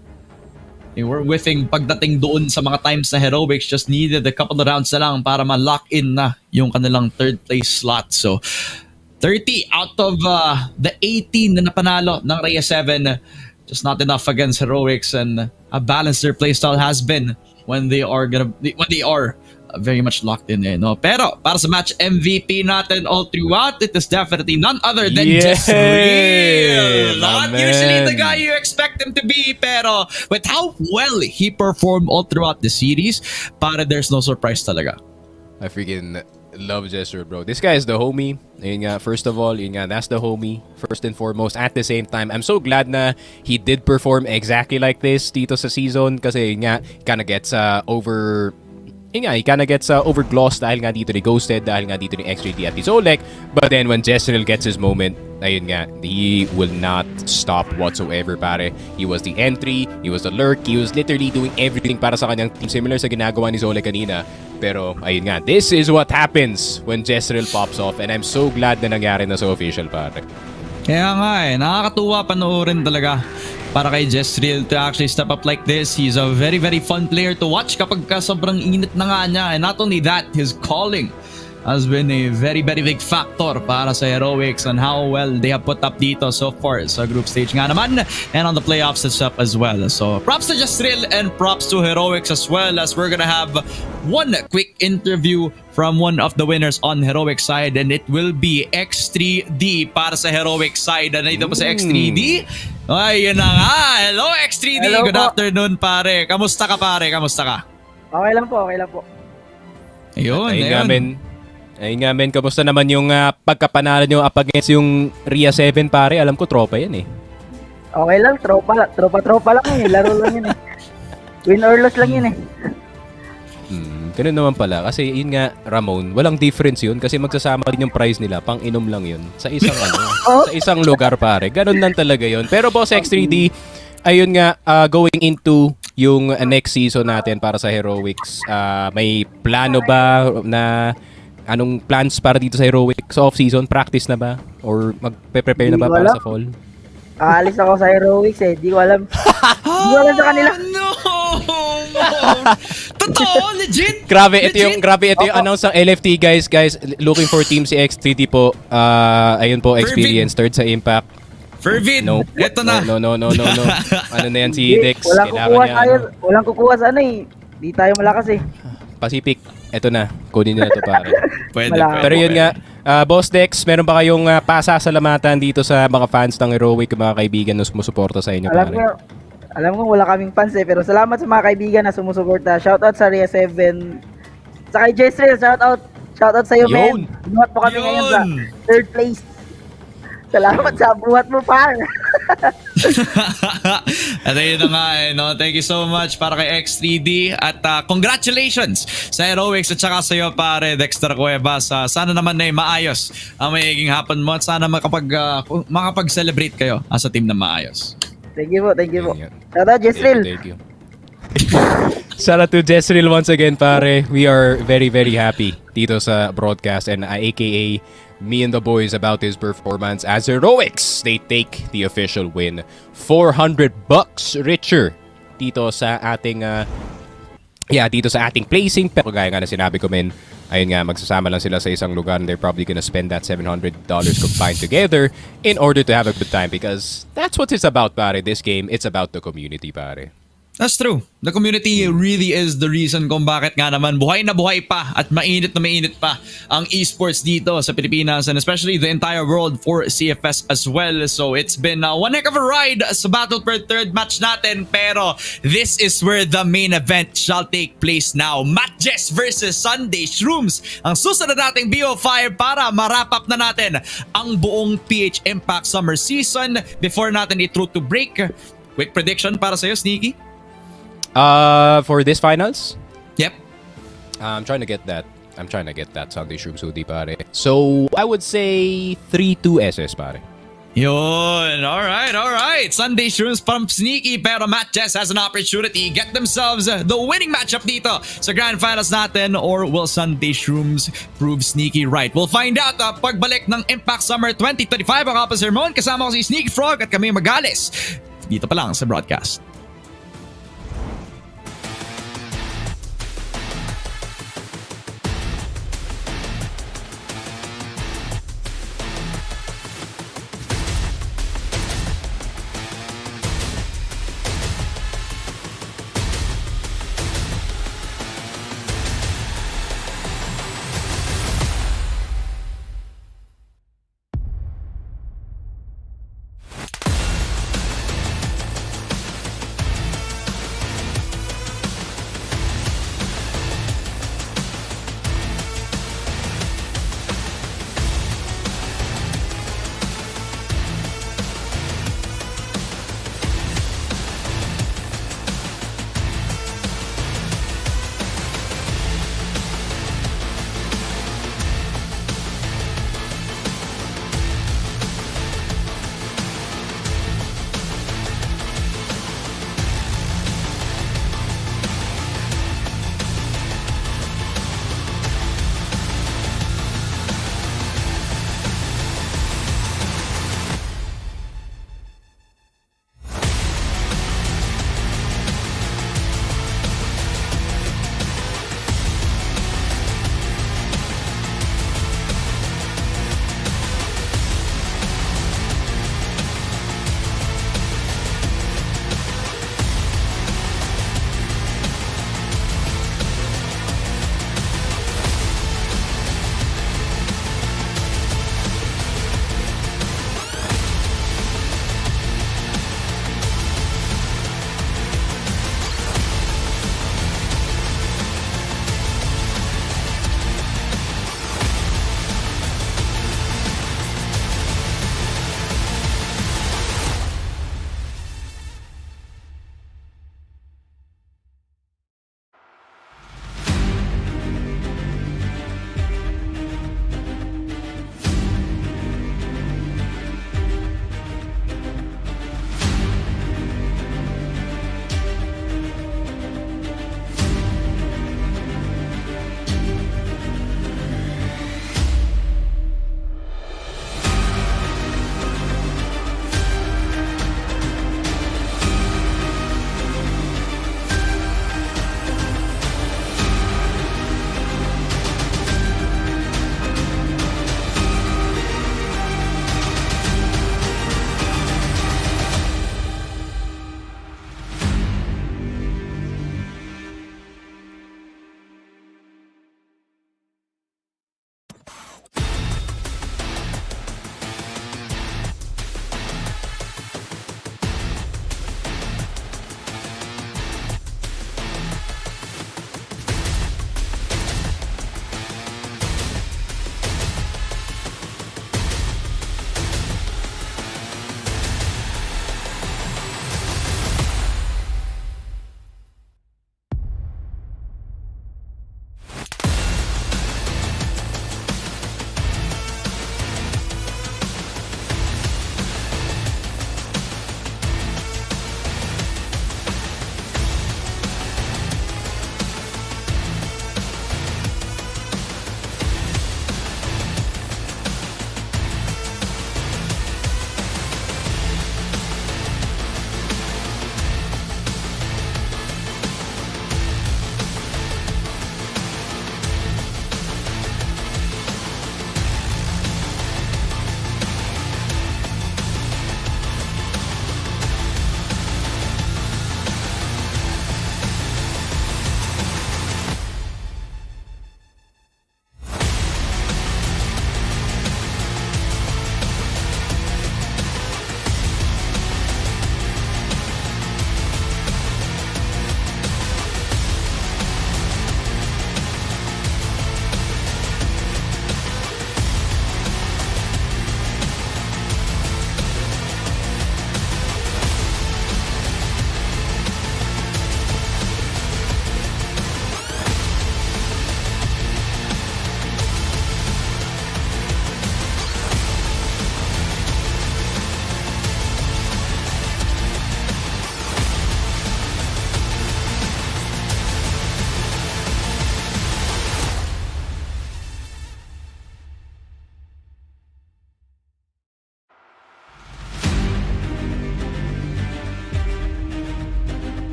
they were whiffing pagdating doon sa mga times na Heroics just needed a couple of rounds na lang para ma-lock in na yung kanilang third place slot. So, 30 out of the 18 na napanalo ng Rhea 7. Just not enough against Heroics, and how balanced their playstyle has been when they are very much locked in. Pero para sa match MVP natin all throughout, it is definitely none other than Jezreel. Not usually the guy you expect him to be, pero with how well he performed all throughout the series, para there's no surprise talaga. I freaking love Jezreel, bro. This guy is the homie. Yun nga, first of all, that's the homie. First and foremost. At the same time, I'm so glad na he did perform exactly like this dito sa season kasi kinda gets overglossed dahil nga dito ni Ghosted, dahil nga dito ni X3D at ni Zolek. But then when Jezreel gets his moment, ayun nga, he will not stop whatsoever, pare. He was the entry, he was the lurk, he was literally doing everything para sa kanyang team, similar sa ginagawa ni Zolek kanina. Pero ayun nga, this is what happens when Jezreel pops off, and I'm so glad na nangyari na sa official, pare. Kaya nga nakakatuwa panoorin talaga para kay Jezreel to actually step up like this. He's a very very fun player to watch kapag sobrang init na nga niya. And not only that, his calling has been a very very big factor para sa Heroics and how well they have put up dito so far sa group stage nga naman and on the playoffs itself as well. So props to Jezreel and props to Heroics as well, as we're gonna have one quick interview from one of the winners on Heroic side, and it will be X3D para sa Heroic side. Nandito pa sa X3D. Ay, yun na nga. Hello X3D. Hello Good po. afternoon pare. Kamusta ka pare? Kamusta ka? Okay lang po, okay lang po. Ayun, Ayun nga men, kamusta naman yung pagkapanalo nyo up against yung Ria 7 pare? Alam ko tropa yan eh. Okay lang, tropa lang eh. Laro lang yun eh. Win or loss lang yun eh. Ganun naman pala. Kasi yun nga, Ramon, walang difference yun kasi magsasama din yung prize nila, pang inom lang yun. Sa isang sa isang lugar pare. Ganun lang talaga yun. Pero Boss X3D, ayun nga, going into yung next season natin para sa Heroics, may plano ba na anong plans para dito sa Heroics off-season? Practice na ba? Or magpe-prepare na ba para sa fall? Aalis ako sa Heroics eh. Di ko alam. Di ko alam sa kanila. No! Totoo, legit. Grabe ito yung announce ng LFT guys. Looking for team si X3D po. Ayun po, experienced third sa Impact. Fervin, No. eto na. No. Ano na yan si Dex? Walang kukuha tayo. Walang kukuha sa ano eh. Di tayo malakas eh. Pacific. Eto na. Kunin nyo na to pare. Pwede. Pero yun nga, Boss Dex, meron ba kayong pasasalamatan dito sa mga fans ng Heroic, mga kaibigan na sumusuporta sa inyo pare? Alam ko wala kaming fans eh. Pero salamat sa mga kaibigan na sumusuporta. Shoutout sa Ria 7. Sa kay Jezreel, shoutout. Shoutout sa iyo, Yun. men. Buhat po kami ngayon sa third place. Salamat sa buhat mo, par. At ayun na nga no? Thank you so much para kay X3D at congratulations sa Heroics at saka sa iyo pare Dexter Cuevas. Sana naman na maayos ang magiging hapon mo at sana makapag-celebrate kayo sa team na maayos. Thank you po. Shoutout, Jezreel. Thank you. Shout out to Jezreel once again pare. We are very very happy dito sa broadcast and aka me and the boys about his performance as Heroics. They take the official win. $400 richer dito sa ating dito sa ating placing. Pero gaya nga na sinabi ko men, ayun nga, magsasama lang sila sa isang lugar and they're probably gonna spend that $700 combined together in order to have a good time because that's what it's about pare. This game, it's about the community pare. That's true. The community really is the reason kung bakit nga naman buhay na buhay pa at mainit na mainit pa ang esports dito sa Pilipinas and especially the entire world for CFS as well. So it's been one heck of a ride sa Battle per third match natin, pero this is where the main event shall take place now. MATTJESS versus Sunday SHROOMS ang susunod nating BO5 para marap up na natin ang buong PH Impact summer season. Before natin i-through to break, quick prediction para sa'yo, Sneaky? For this finals? Yep. I'm trying to get that Sunday SHROOMS hoodie pare. So, I would say 3-2 SS pare. Yun. Alright. Sunday SHROOMS from Sneaky, pero MATTJESS has an opportunity. Get themselves the winning matchup dito sa Grand Finals natin, or will Sunday SHROOMS prove Sneaky right? We'll find out pagbalik ng Impact Summer 2025. Ang Kapag Sermon, kasama ko si Sneaky Frog at kami Magales. Dito pa lang sa broadcast.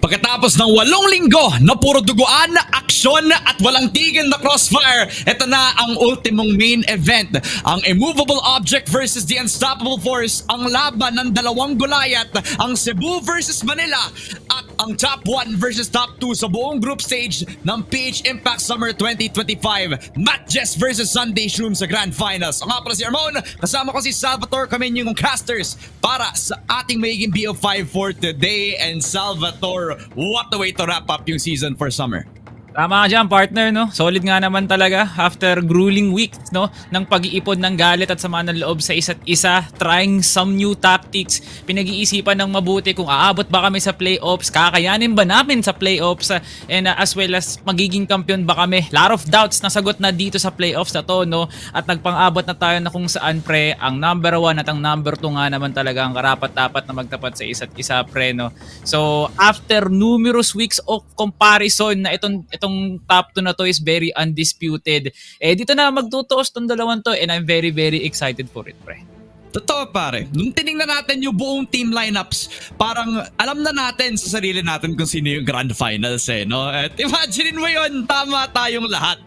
Pagkatapos ng 8 linggo na puro duguan, aksyon at walang tigil na Crossfire, ito na ang ultimong main event. Ang Immovable Object versus the Unstoppable Force, ang laban ng dalawang Goliath, ang Cebu versus Manila, at ang top 1 versus top 2 sa buong group stage ng PH Impact Summer 2025. MATTJESS versus Sunday Shrooms sa Grand Finals. Ang nga pala si Armon, kasama ko si Salvatore, kami yung casters para sa ating magiging BO5 for today. And Salvatore, what a way to wrap up yung season for summer. Tama ka dyan, partner, no? Solid nga naman talaga after grueling weeks, no? Ng pag-iipon ng galit at sama ng loob sa isa't isa, trying some new tactics, pinag-iisipan ng mabuti kung aabot ba kami sa playoffs, kakayanin ba namin sa playoffs, and as well as magiging kampiyon ba kami. Lot of doubts na sagot na dito sa playoffs na to, no? At nagpang-abot na tayo na kung saan, pre, ang number 1 at ang number 2 nga naman talaga ang karapat-dapat na magtapat sa isa't isa, pre, no? So, after numerous weeks of comparison na itong top 2 na to is very undisputed. Dito na magtutuos tong dalawang to, and I'm very, very excited for it, pre. Totoo, pare. Nung tinignan natin yung buong team lineups, parang alam na natin sa sarili natin kung sino yung Grand Finals, no? At imagine mo yun, tama tayong lahat.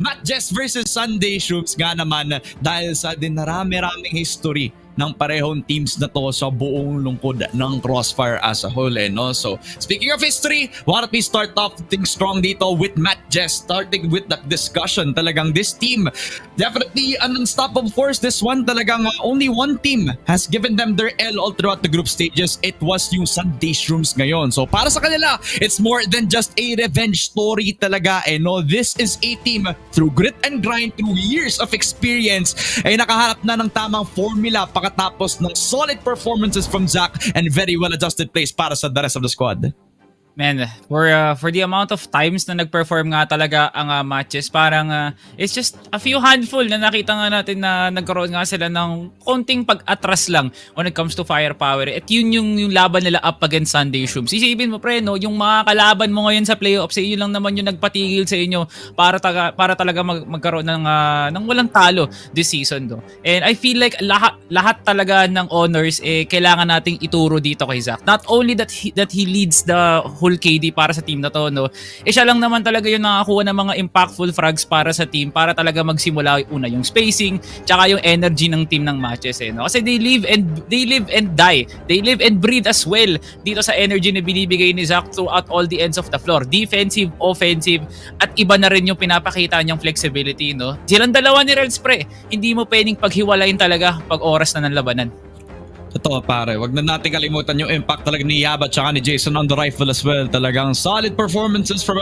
MATTJESS versus Sunday Shrooms nga naman dahil sa dinarami-raming history ng parehong teams na to sa buong lungkod ng Crossfire as a whole, no? So, speaking of history, why don't we start off things strong dito with MATTJESS, starting with that discussion. Talagang this team, definitely an unstoppable force. This one, talagang only one team has given them their L all throughout the group stages. It was yung Sunday Shrooms ngayon. So, para sa kanila, it's more than just a revenge story talaga, no? This is a team through grit and grind, through years of experience, ay nakahanap na ng tamang formula pagkatapos ng solid performances from Zach and very well-adjusted plays para sa the rest of the squad. Man, for the amount of times na nag-perform nga talaga ang matches, parang it's just a few handful na nakita nga natin na nagkaroon nga sila ng konting pag-atras lang when it comes to firepower. At yun yung laban nila up against Sunday Shrooms. Isipin mo, pre, no, yung mga kalaban mo ngayon sa playoffs, yun lang naman yung nagpatigil sa inyo para talaga magkaroon ng walang talo this season, do. And I feel like lahat talaga ng honors kailangan nating ituro dito kay Zach. Not only that he leads the whole KD para sa team na to, no? Siya lang naman talaga yung nakakuha ng mga impactful frags para sa team para talaga magsimula yung spacing tsaka yung energy ng team ng matches, no? Kasi they live and die. They live and breathe as well dito sa energy na binibigay ni Zach throughout all the ends of the floor. Defensive, offensive, at iba na rin yung pinapakita niyang flexibility, no? Silang dalawa ni Reds, pre. Hindi mo pwedeng paghiwalayin talaga pag oras na ng labanan. Totoo, pare. Wag na natin kalimutan yung impact talaga ni Yaba at saka ni Jason on the rifle as well. Talagang solid performances from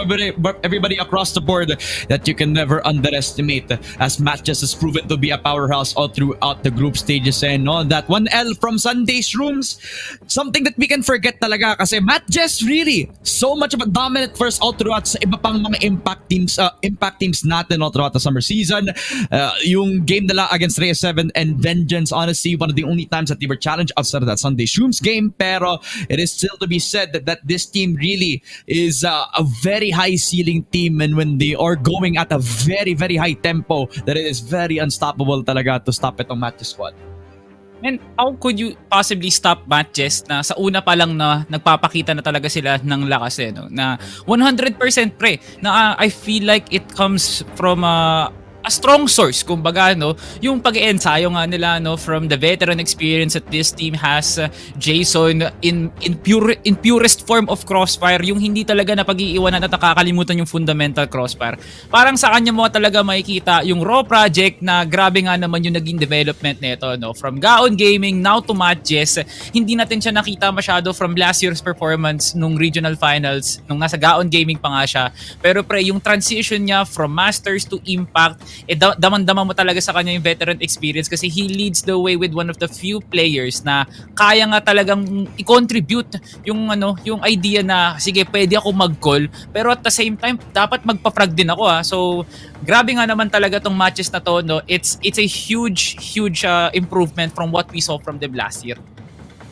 everybody across the board that you can never underestimate, as MATTJESS has proven to be a powerhouse all throughout the group stages, and no, that 1L from Sunday Shrooms, something that we can forget talaga kasi MATTJESS really so much of a dominant force all throughout sa iba pang mga impact teams natin all throughout the summer season. Yung game nila against Reyes 7 and Vengeance, honestly, one of the only times that they were challenged outside of that Sunday Shrooms game, pero it is still to be said that this team really is a very high ceiling team, and when they are going at a very, very high tempo, that it is very unstoppable talaga to stop itong MATTJESS squad. And how could you possibly stop MATTJESS na sa una pa lang na nagpapakita na talaga sila ng lakas, no? Na 100% pre, na I feel like it comes from a strong source, kumbaga, no, yung pag-ensayo nga nila, no, from the veteran experience that this team has. Jason in purest form of Crossfire, yung hindi talaga na pag-iiwanan at nakakalimutan yung fundamental Crossfire. Parang sa kanya mo talaga makikita yung raw project na grabe nga naman yung naging development nito, no, from Gaon Gaming now to MATTJESS. Hindi natin siya nakita masyado from last year's performance nung regional finals, nung nasa Gaon Gaming pa nga siya. Pero pre, yung transition niya from Masters to Impact, daman-dama mo talaga sa kanya yung veteran experience kasi he leads the way with one of the few players na kaya nga talagang i-contribute yung idea na sige, pwede ako mag-call, pero at the same time dapat magpa-frag din ako, ha. So grabe nga naman talaga tong matches na to, no. It's a huge improvement from what we saw from them last year.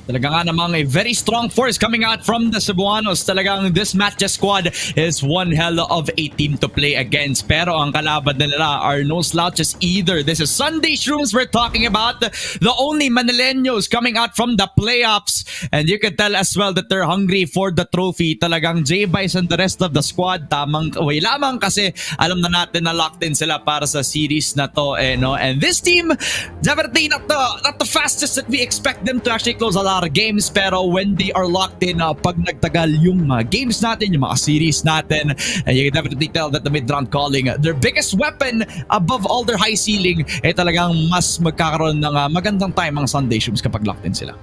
Talaga nga namang a very strong force coming out from the Cebuanos. Talagang this MATTJESS squad is one hell of a team to play against. Pero ang kalaban nila are no slouches either. This is Sunday Shrooms we're talking about. The only Manileños coming out from the playoffs. And you can tell as well that they're hungry for the trophy. Talagang J-Bice and the rest of the squad, tamang kaway lamang kasi alam na natin na locked in sila para sa series na to. No? And this team, definitely not the fastest that we expect them to actually close a lot of games, pero when they are locked in, pag nagtagal yung games natin, yung mga series natin, and you can definitely tell that the mid-round calling, their biggest weapon above all their high ceiling, talagang mas magkakaroon ng magandang time ang Sunday Shrooms kapag locked in sila.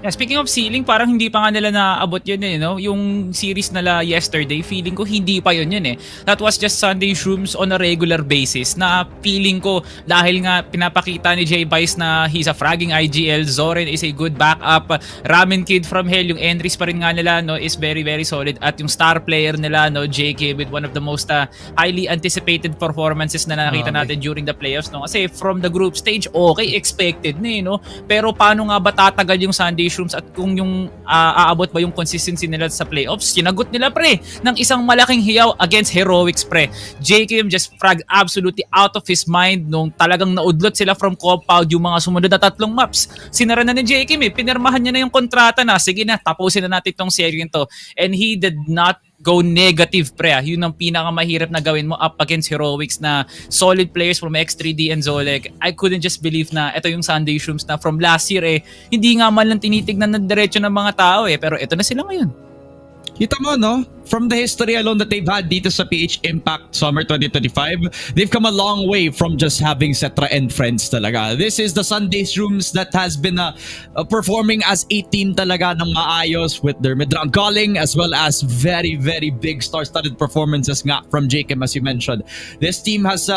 Yeah, speaking of ceiling, parang hindi pa nga nila naabot yun no? Yung series nila yesterday, feeling ko hindi pa yun eh. That was just Sunday Shrooms on a regular basis na feeling ko dahil nga pinapakita ni J-Bice na he's a fragging IGL, Zoren is a good backup, Ramen Kid from Hell, yung entries pa rin nga nila no, is very very solid, at yung star player nila no, JK, with one of the most highly anticipated performances na nakita natin during the playoffs no. Kasi from the group stage, okay, expected na no. Pero paano nga ba tatagal yung Sunday Shrooms at kung yung aabot ba yung consistency nila sa playoffs? Sinagot nila pre ng isang malaking hiyaw against Heroics pre. JKM just frag absolutely out of his mind nung talagang naudlot sila from compound yung mga sumunod na 3 maps. Sinara na ni JKM pinirmahan niya na yung kontrata na, sige na, tapusin na natin itong series to. And he did not go negative pre. Yun ang pinakamahirap na gawin mo up against Heroics na solid players from X3D and Zolek. I couldn't just believe na ito yung Sunday Shrooms na from last year hindi nga man lang tinitignan ng diretso ng mga tao pero ito na sila ngayon. Kita mo, no? From the history alone that they've had dito sa PH Impact Summer 2025, they've come a long way from just having Cetra and friends talaga. This is the Sunday Shrooms that has been performing as a team talaga ng maayos with their mid-round calling as well as very, very big star-studded performances nga from Jacob, as you mentioned. This team has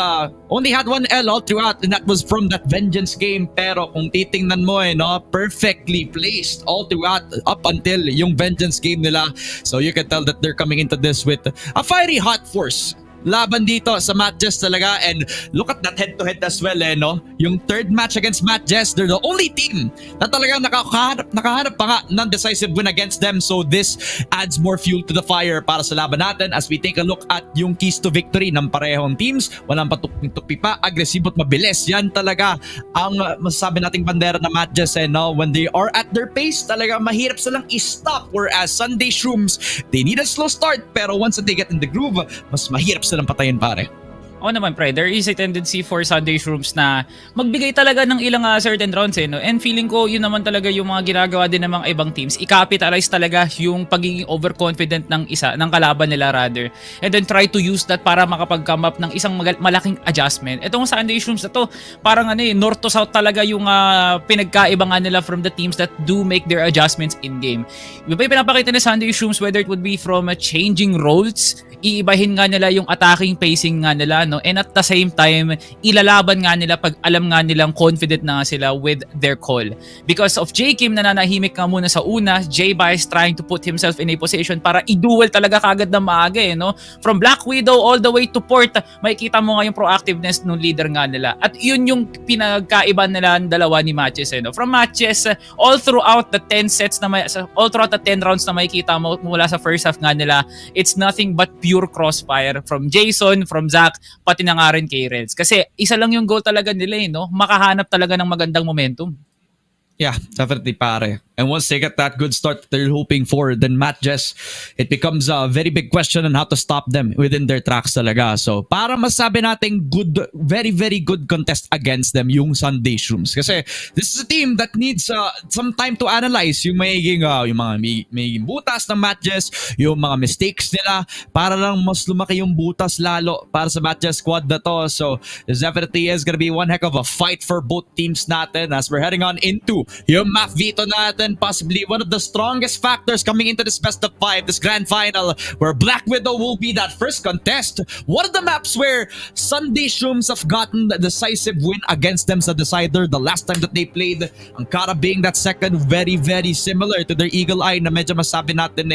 only had one L all throughout, and that was from that Vengeance game. Pero kung titingnan mo, no, perfectly placed all throughout up until yung Vengeance game nila. So you can tell that they're coming into this with a fiery hot force. Laban dito sa MATTJESS talaga, and look at that head-to-head as well no? Yung third match against MATTJESS, they're the only team na talagang nakahanap pa nga ng decisive win against them, so this adds more fuel to the fire para sa laban natin as we take a look at yung keys to victory ng parehong teams. Walang patukpi pa, agresibo at mabilis. Yan talaga ang masasabi nating bandera na MATTJESS no? When they are at their pace, talaga mahirap silang i-stop, whereas Sunday Shrooms, they need a slow start, pero once they get in the groove, mas mahirap silang patayin pare. Oo naman pre, there is a tendency for Sunday Shrooms na magbigay talaga ng ilang certain rounds no? And feeling ko yun naman talaga yung mga ginagawa din ng mga ibang teams, i-capitalize talaga yung pagiging overconfident ng kalaban nila rather, and then try to use that para makapag-come up ng isang malaking adjustment. Itong Sunday Shrooms na to, parang north to south talaga yung pinagkaibangan nila from the teams that do make their adjustments in game. Iba yung pinapakita ni Sunday Shrooms, whether it would be from changing roles, iibahin nga nila yung attacking pacing nga nila no, and at the same time ilalaban nga nila pag alam nga nilang confident na sila with their call. Because of J Kim nananahimik nga muna sa una, J-Bice trying to put himself in a position para i-duel talaga kagad na maaga no. From Black Widow all the way to Port, makikita mo nga yung proactiveness ng leader nga nila, at yun yung pinagkaiba nila ng dalawa ni MATTJESS no. From MATTJESS, all throughout the 10 sets na all throughout the 10 rounds na makikita mo mula sa first half nga nila, it's nothing but pure crossfire from Jason, from Zach, pati na nga rin kay Reds. Kasi isa lang yung goal talaga nila no? Makahanap talaga ng magandang momentum. Yeah, definitely pare. And once they get that good start that they're hoping for, then MATTJESS, it becomes a very big question on how to stop them within their tracks talaga. So, para masabi natin good, very, very good contest against them yung Sunday Shrooms. Kasi this is a team that needs some time to analyze yung mayiging, yung mga mayiging butas ng MATTJESS, yung mga mistakes nila, para lang mas lumaki yung butas lalo para sa MATTJESS squad na to. So, this definitely is gonna be one heck of a fight for both teams natin as we're heading on into yung map Veto natin, possibly one of the strongest factors coming into this best of 5, this grand final, where Black Widow will be that first contest. One of the maps where Sunday Shrooms have gotten the decisive win against them sa decider the last time that they played. Ankara being that second, very, very similar to their Eagle Eye na medyo masabi natin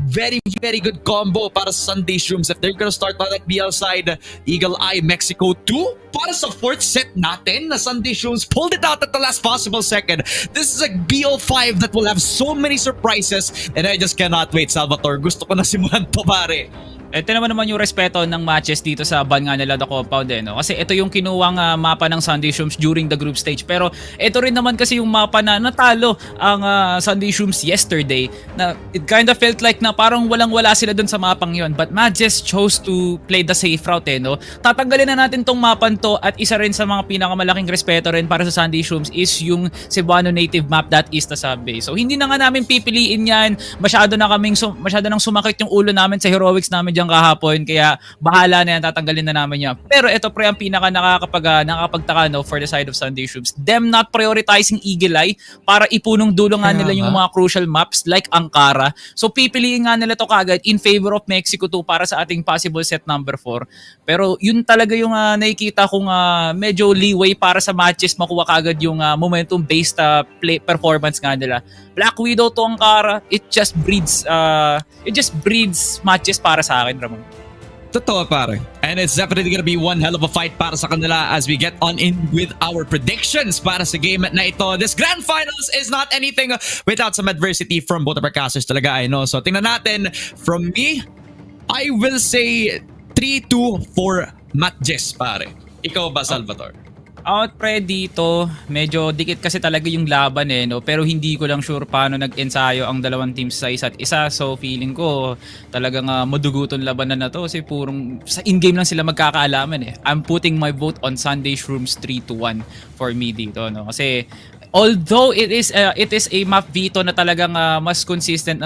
very, very good combo para sa Sunday Shrooms. If they're gonna start on that BL side, Eagle Eye Mexico 2, para sa fourth set natin na Sunday Shrooms pulled it out at the last possible second. This is a BO5 that will have so many surprises and I just cannot wait, Salvatore. Gusto ko na simulan to, pare. Ito naman yung respeto ng matches dito sa ban nga nila The Compound no? Kasi ito yung kinuwang mapa ng Sunday Shrooms during the group stage. Pero ito rin naman kasi yung mapa na natalo ang Sunday Shrooms yesterday. Na it kind of felt like na parang walang-wala sila dun sa mapang yon. But MATTJESS chose to play the safe route no? Tatanggalin na natin tong mapan to at isa rin sa mga pinakamalaking respeto rin para sa Sunday Shrooms is yung Cebuano native map that is the Subway. So hindi na nga namin pipiliin yan. Masyado nang sumakit yung ulo namin sa heroics namin kahapon, kaya bahala na yan, tatanggalin na namin yan. Pero ito pre ang pinaka nakakapagtaka no, for the side of Sunday Shrooms, them not prioritizing Eagle Eye para ipunong dulo nga nila yung mga crucial maps like Ankara. So pipiliin nga nila to kagad in favor of Mexico 2 para sa ating possible set number 4. Pero yun talaga yung nakikita kong medyo leeway para sa MATTJESS makuha kagad yung momentum based play performance nga nila. Black Widow to Ankara, it just breeds MATTJESS para sa akin, Ramon. Totoo, pare. And it's definitely gonna be one hell of a fight para sa kanila as we get on in with our predictions para sa game na ito. This grand finals is not anything without some adversity from both of our casters talaga, I know. So tingnan natin. From me, I will say 3-2 for MATTJESS, pare. Ikaw ba, Salvatore? Out pre dito, medyo dikit kasi talaga yung laban no? Pero hindi ko lang sure paano nag-ensayo ang dalawang teams sa isa't isa. So feeling ko talagang maduguton labanan na to kasi purong sa in-game lang sila magkakaalaman I'm putting my vote on Sunday Shrooms 3-1 for me dito no? Kasi although it is a map Veto na talagang mas consistent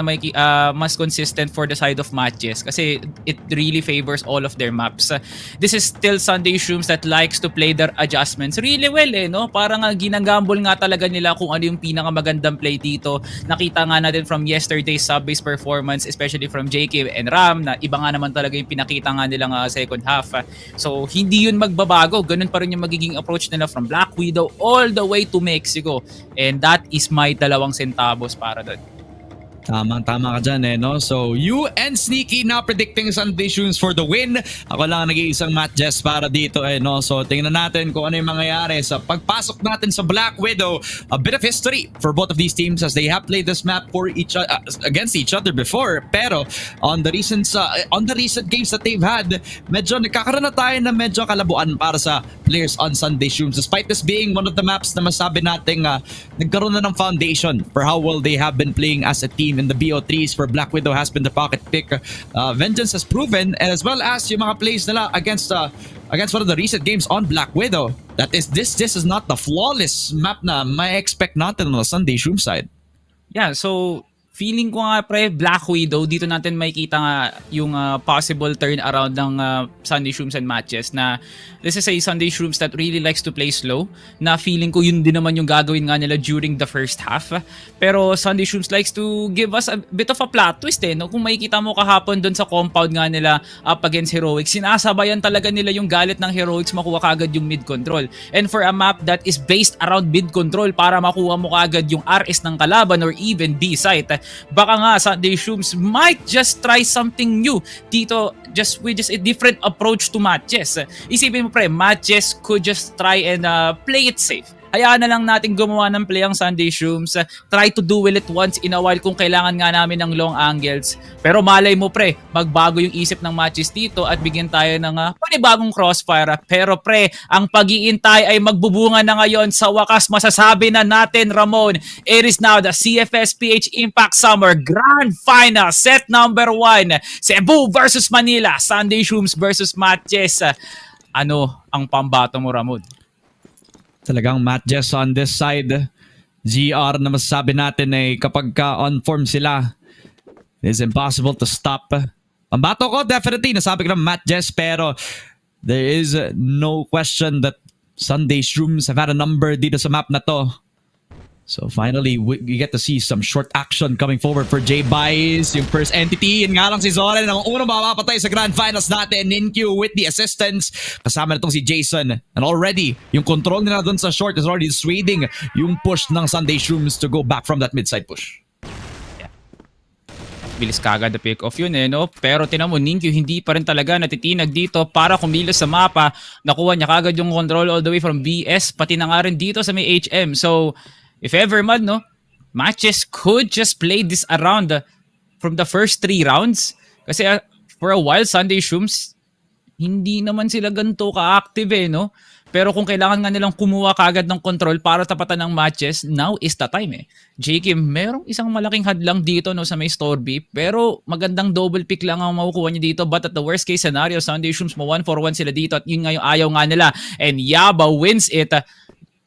for the side of MATTJESS kasi it really favors all of their maps. This is still Sunday Shrooms that likes to play their adjustments really well no? Parang ginagamble nga talaga nila kung ano yung pinakamagandang play dito. Nakita nga natin from yesterday's sub-base performance, especially from JK and Ram, na iba nga naman talaga yung pinakita nga nilang second half. So hindi yun magbabago, ganun pa rin yung magiging approach nila from Black Widow all the way to Mexico. And that is my 2 centavos para doon. Tama ka dyan no? So, you and Sneaky now predicting Sunday Shrooms for the win. Ako lang nag-iisang MATTJESS para dito no? So, tingnan natin kung ano yung mangyayari sa pagpasok natin sa Black Widow. A bit of history for both of these teams as they have played this map for against each other before. Pero, on the recent games that they've had, medyo nagkakaroon na tayo na medyo kalabuan para sa players on Sunday Shrooms. Despite this being one of the maps na masabi natin nagkaroon na ng foundation for how well they have been playing as a team in the BO3s for Black Widow has been the pocket pick. Vengeance has proven, and as well as yung mga plays nila against one of the recent games on Black Widow, that is this is not the flawless map na may expect natin on the Sunday Shroom side. Yeah, so feeling ko nga pre, Black Widow, dito natin makikita nga yung possible turnaround ng Sunday Shrooms and MATTJESS na this is a Sunday Shrooms that really likes to play slow, na feeling ko yun din naman yung gagawin nga nila during the first half. Pero Sunday Shrooms likes to give us a bit of a plot twist no? Kung makikita mo kahapon doon sa compound nga nila up against Heroics, sinasabayan talaga nila yung galit ng Heroics makuha kagad yung mid control. And for a map that is based around mid control, para makuha mo kagad yung RS ng kalaban or even B site, baka nga Sunday Shrooms might just try something new dito, with just a different approach to MATTJESS. Isipin mo pre, MATTJESS could just try and play it safe. Hayaan na lang natin gumawa ng play ang Sunday Shrooms. Try to duel it once in a while kung kailangan nga namin ng long angles. Pero malay mo pre, magbago yung isip ng MATTJESS dito at bigyan tayo ng panibagong Crossfire. Pero pre, ang pag-iintay ay magbubunga na ngayon. Sa wakas, masasabi na natin, Ramon, it is now the CFS PH IMPACT Summer Grand Final Set number 1. Cebu versus Manila. Sunday Shrooms versus MATTJESS. Ano ang pambato mo, Ramon? Talagang MATTJESS on this side. GR na masasabi natin ay kapag on form sila, it's impossible to stop. Pambato ko, definitely, nasabi ko ng MATTJESS, pero there is no question that Sunday Shrooms have had a number dito sa map na to. So finally, we get to see some short action coming forward for J-Bice, yung first entity. Yun nga lang si Zoren, ang unang mapapatay sa Grand Finals natin. In-queue with the assistance. Kasama na itong si Jason. And already, yung control nila dun sa short is already dissuading yung push ng Sunday Shrooms to go back from that mid-side push. bilis kagad na pick off yun no? Pero tinan mo, Ninkyu hindi pa rin talaga natitinag dito para kumilos sa mapa. Nakuha niya kagad yung control all the way from BS, pati na nga rin dito sa may HM. So, if ever man, no, Matches could just play this around from the first 3 rounds. Kasi for a while, Sunday Shrooms, hindi naman sila ganito ka-active no? Pero kung kailangan nga nilang kumuha kagad ng control para tapatan ng Matches, now is the time JK, merong isang malaking hadlang dito no, sa may Storby, pero magandang double pick lang ang makukuha niya dito. But at the worst case scenario, Sunday Shrooms mo 1-for-1 sila dito at yun nga yung ayaw nga nila. And Yaba wins it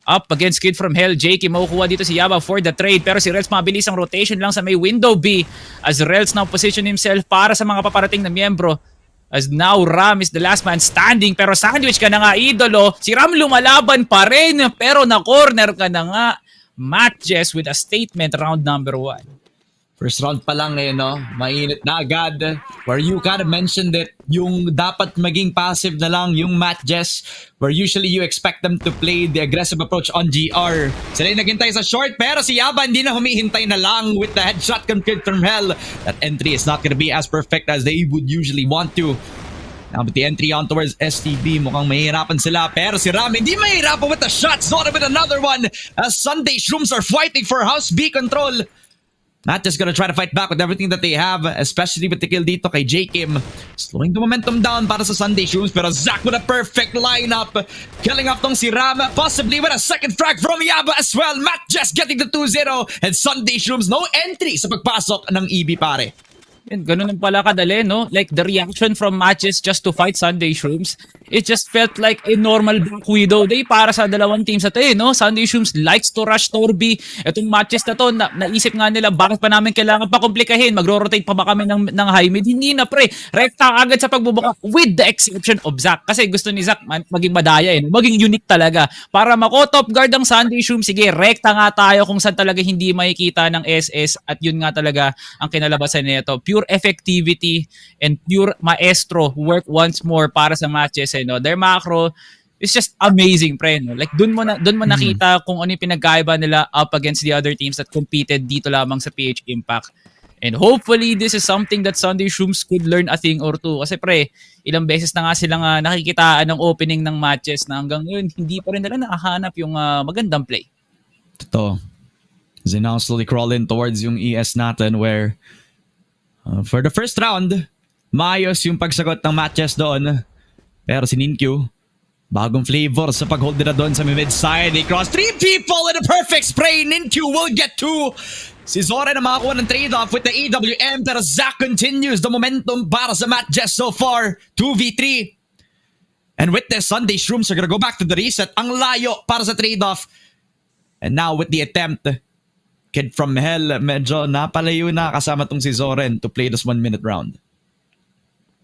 up against Kid from Hell. JK makukuha dito si Yaba for the trade, pero si Rels mabilis ang rotation lang sa may window B as Rels now position himself para sa mga paparating na miyembro. As now, Ram is the last man standing. Pero sandwich ka na nga, idolo. Si Ram lumalaban pa rin. Pero na-corner ka na nga. MATTJESS with a statement round number 1. First round pa lang no? Mainit na agad. Where you kind of mentioned it, yung dapat maging passive na lang yung MATTJESS, where usually you expect them to play the aggressive approach on GR. Sila yung naghintay sa short, pero si Yaba hindi na humihintay na lang with the headshot Kid from Hell. That entry is not gonna be as perfect as they would usually want to. Now with the entry on towards STB, mukhang mahihirapan sila, pero si Ram hindi mahihirapan with the shots. Not with another one as Sunday Shrooms are fighting for House B control. Not just gonna try to fight back with everything that they have, especially with the kill dito kay J. Kim. Slowing the momentum down para sa Sunday Shrooms, pero Zack with a perfect lineup. Killing off tong si Ram, possibly with a second frag from Yaba as well. MATTJESS getting the 2-0, and Sunday Shrooms no entry sa pagpasok ng EB pare. Yan, ganun lang pala kadali, no? Like, the reaction from Matches just to fight Sunday Shrooms, it just felt like a normal Black Widow day para sa dalawang teams na to, no? Sunday Shrooms likes to rush Torby. Itong Matches na to, naisip nga nila, bakit pa namin kailangan pa komplikahin? Magro-rotate pa ba kami ng high mid? Hindi na, pre. Rekta agad sa pagbubuka with the exception of Zack. Kasi gusto ni Zack maging madaya, maging unique talaga. Para mako-top guard ang Sunday Shrooms, sige, rekta nga tayo kung saan talaga hindi makikita ng SS, at yun nga talaga ang kinalabasan nito. Pure effectivity and pure maestro work once more para sa Matches no? Their macro is just amazing, pre, no? Like doon mo nakita kung ano yung pinagkaiba nila up against the other teams that competed dito lamang sa PH Impact. And hopefully this is something that Sunday Shrooms could learn a thing or two, kasi pre, ilang beses na nga silang nakikitaan ng opening ng Matches na hanggang ngayon hindi pa rin nila nakahanap yung magandang play. Totoo. They now slowly crawl in towards yung ES natin, where for the first round, maayos yung pagsagot ng MATTJESS doon. Pero si Ninkyu, bagong flavor sa pag-hold nila doon sa mid-side. They cross 3 people in a perfect spray. Ninkyu will get 2. Si Zoren na makakuha ng trade-off with the EWM, pero Zack continues the momentum para sa MATTJESS so far. 2v3. And with this, Sunday Shrooms are gonna go back to the reset. Ang layo para sa trade-off. And now with the attempt, Kid from Hell, medyo napalayo na kasama tong si Zoren to play this 1-minute round.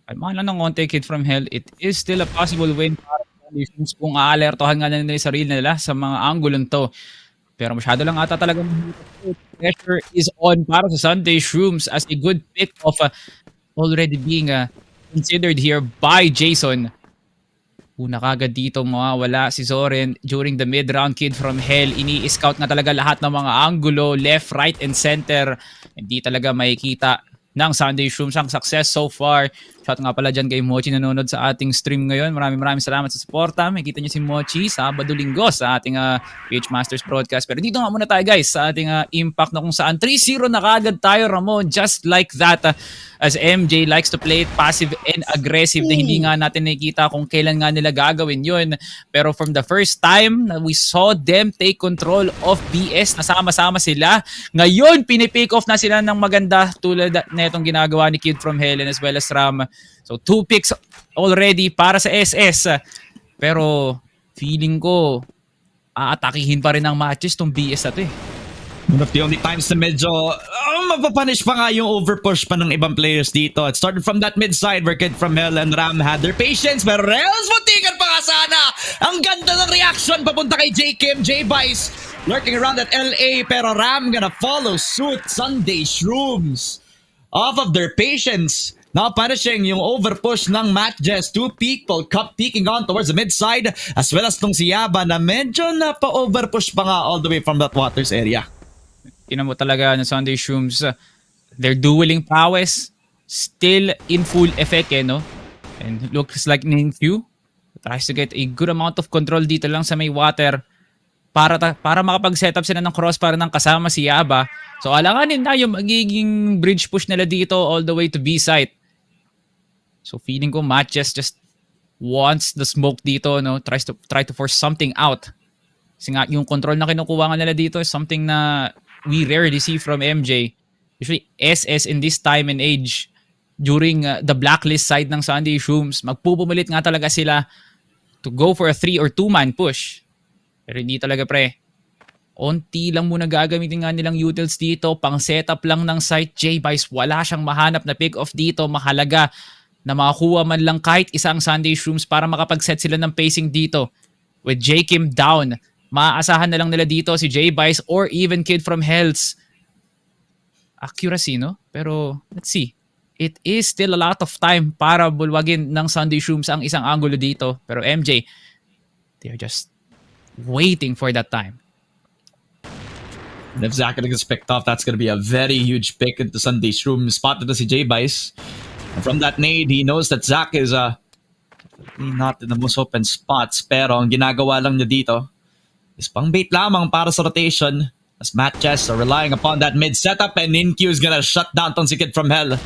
Ay, mahal lang ng konti, Kid from Hell. It is still a possible win para sa Sunday Shrooms kung aalertohan nga nila yung sarili nila sa mga anggulong to. Pero masyado lang ata talagang pressure is on para sa Sunday Shrooms as a good pick of already being considered here by Jason. Una kagad dito mawawala si Zoren during the mid-round. Kid from Hell, ini-scout na talaga lahat ng mga angulo, left, right, and center. Hindi talaga makikita ng Sunday Shrooms ang success so far. Shout nga pala dyan kay Mochi nanonood sa ating stream ngayon. Maraming salamat sa suporta. Makikita nyo si Mochi Sabado-Linggo sa ating PH Masters broadcast. Pero dito nga muna tayo guys sa ating Impact na kung saan 3-0 na kagad tayo, Ramon. Just like that. As MJ likes to play it passive and aggressive na hindi nga natin nakikita kung kailan nga nila gagawin yun. Pero from the first time na we saw them take control of BS, nasama-sama sila. Ngayon, pinipick off na sila ng maganda tulad na itong ginagawa ni Kid from Hell and as well as Ram. So 2 picks already para sa SS. Pero feeling ko aatakihin pa rin ng Matches tong BS na to One of the only times na medyo mapapunish pa nga yung overpush pa ng ibang players dito. It started from that mid-side where Kid from Hell and Ram had their patience, pero Rels muntikan pa nga sana. Ang ganda ng reaction papunta kay J. Kim, J. Vice lurking around at LA, pero Ram gonna follow suit. Sunday Shrooms off of their patience, now punishing yung overpush ng MATTJESS. 2 people peeking on towards the mid-side, as well as tong si Yaba na medyo napa-overpush pa nga all the way from that waters area. Tinan mo talaga ng Sunday Shrooms. Their dueling prowess still in full effect, no? And looks like Ninkyu tries to get a good amount of control dito lang sa may water para makapag-setup sila ng crossfire ng kasama si Yaba. So alanganin na yung magiging bridge push nila dito all the way to B site. So feeling ko MATTJESS just wants the smoke dito, no? Try to force something out. Kasi nga yung control na kinukuha nga nila dito is something na we rarely see from MJ. Usually SS in this time and age during the blacklist side ng Sunday Shrooms, magpupumilit nga talaga sila to go for a 3 or 2-man push. Pero hindi talaga pre. Onti lang muna gagamitin nga nilang utils dito, pang setup lang ng site. J-Vice wala siyang mahanap na pick-off dito. Mahalaga na makakuha man lang kahit isang Sunday Shrooms para makapag-set sila ng pacing dito. With J-Kim down, maaasahan na lang nila dito si J-Vice or even Kid from Hell's accuracy, no? Pero let's see. It is still a lot of time para bulwagin ng Sunday Shrooms ang isang angulo dito. Pero MJ, they're just waiting for that time. And if Zach gets picked off, that's going to be a very huge pick into Sunday Shrooms. Spotted to si J-Vice. And from that nade, he knows that Zach is not in the most open spots. Pero ang ginagawa lang niya dito is pang bait lamang para sa rotation. As MATTJESS are relying upon that mid setup, and Ninkyu is gonna shut down tong si Kid from Hell.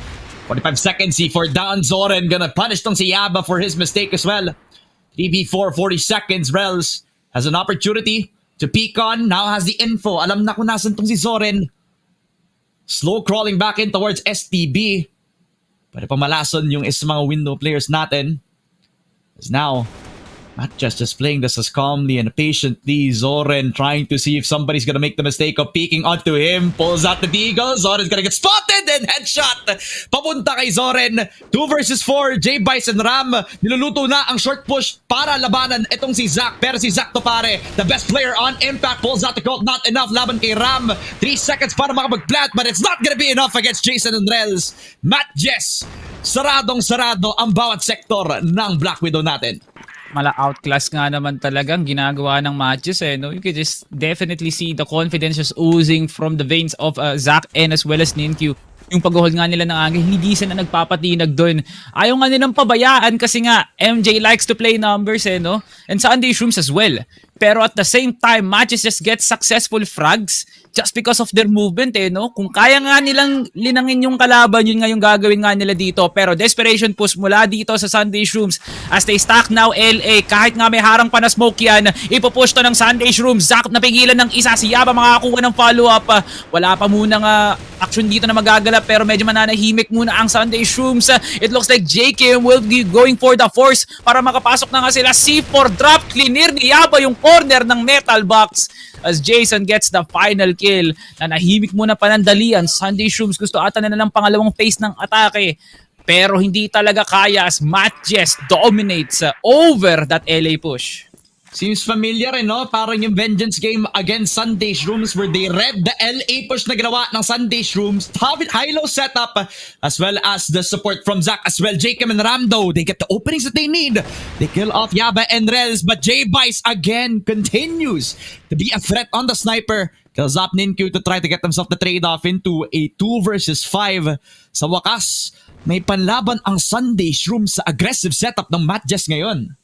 45 seconds, C4 down. Zoren gonna punish tong si Yaba for his mistake as well. 3v4, 40 seconds. Rels has an opportunity to peek on. Now has the info. Alam na kung nasan tong si Zoren. Slow crawling back in towards STB. Pwede pamalason yung isa mga window players natin. As now, MATTJESS just playing this as calmly and patiently. Zoren trying to see if somebody's gonna make the mistake of peeking onto him. Pulls out the deagle. Zoren's gonna get spotted and headshot. Papunta kay Zoren. 2 versus 4. J-Vice and Ram. Niluluto na ang short push para labanan itong si Zach. Pero si Zach to pare, the best player on Impact, pulls out the cult. Not enough laban kay Ram. 3 seconds para makapag-plant, but it's not gonna be enough against Jason and Rels. MATTJESS, saradong-sarado ang bawat sektor ng Black Widow natin. Outclass nga naman talagang ginagawa ng MATTJESS, no? You can just definitely see the confidence just oozing from the veins of Zach and as well as Ninkyu. Yung pag-hold nga nila ng angel, hindi sila nagpapatinag doon. Ayaw nga nilang pabayaan kasi nga MJ likes to play numbers, no? And Sunday Shrooms as well. Pero at the same time, MATTJESS just gets successful frags just because of their movement, no? Kung kaya nga nilang linangin yung kalaban, yun nga yung gagawin nga nila dito. Pero desperation push mula dito sa Sunday Shrooms as they stack now LA. Kahit nga may harang pa na smoke yan, ipupush to ng Sunday Shrooms. Zach napigilan ng isa, si Yaba makakakuha ng follow-up. Wala pa munang action dito na magagalap pero medyo mananahimik muna ang Sunday Shrooms. It looks like JK will be going for the force para makapasok na nga sila. C4 drop, clear ni Yaba yung corner ng metal box as Jason gets the final kill. Nanahimik muna panandalian. Sunday Shrooms gusto ata na ng pangalawang phase ng atake. Pero hindi talaga kaya as MATTJESS dominates over that LA push. Seems familiar, no? Parang yung vengeance game against Sunday Shrooms where they read the LA push na ginawa ng Sunday Shrooms. High-low setup as well as the support from Zach as well. Jacob and Ramdo, they get the openings that they need. They kill off Yaba and Rels, but J-Vice again continues to be a threat on the sniper. Kills up Ninkyu to try to get themselves the trade-off into a 2 versus 5. Sa wakas, may panlaban ang Sunday Shrooms sa aggressive setup ng MATTJESS ngayon.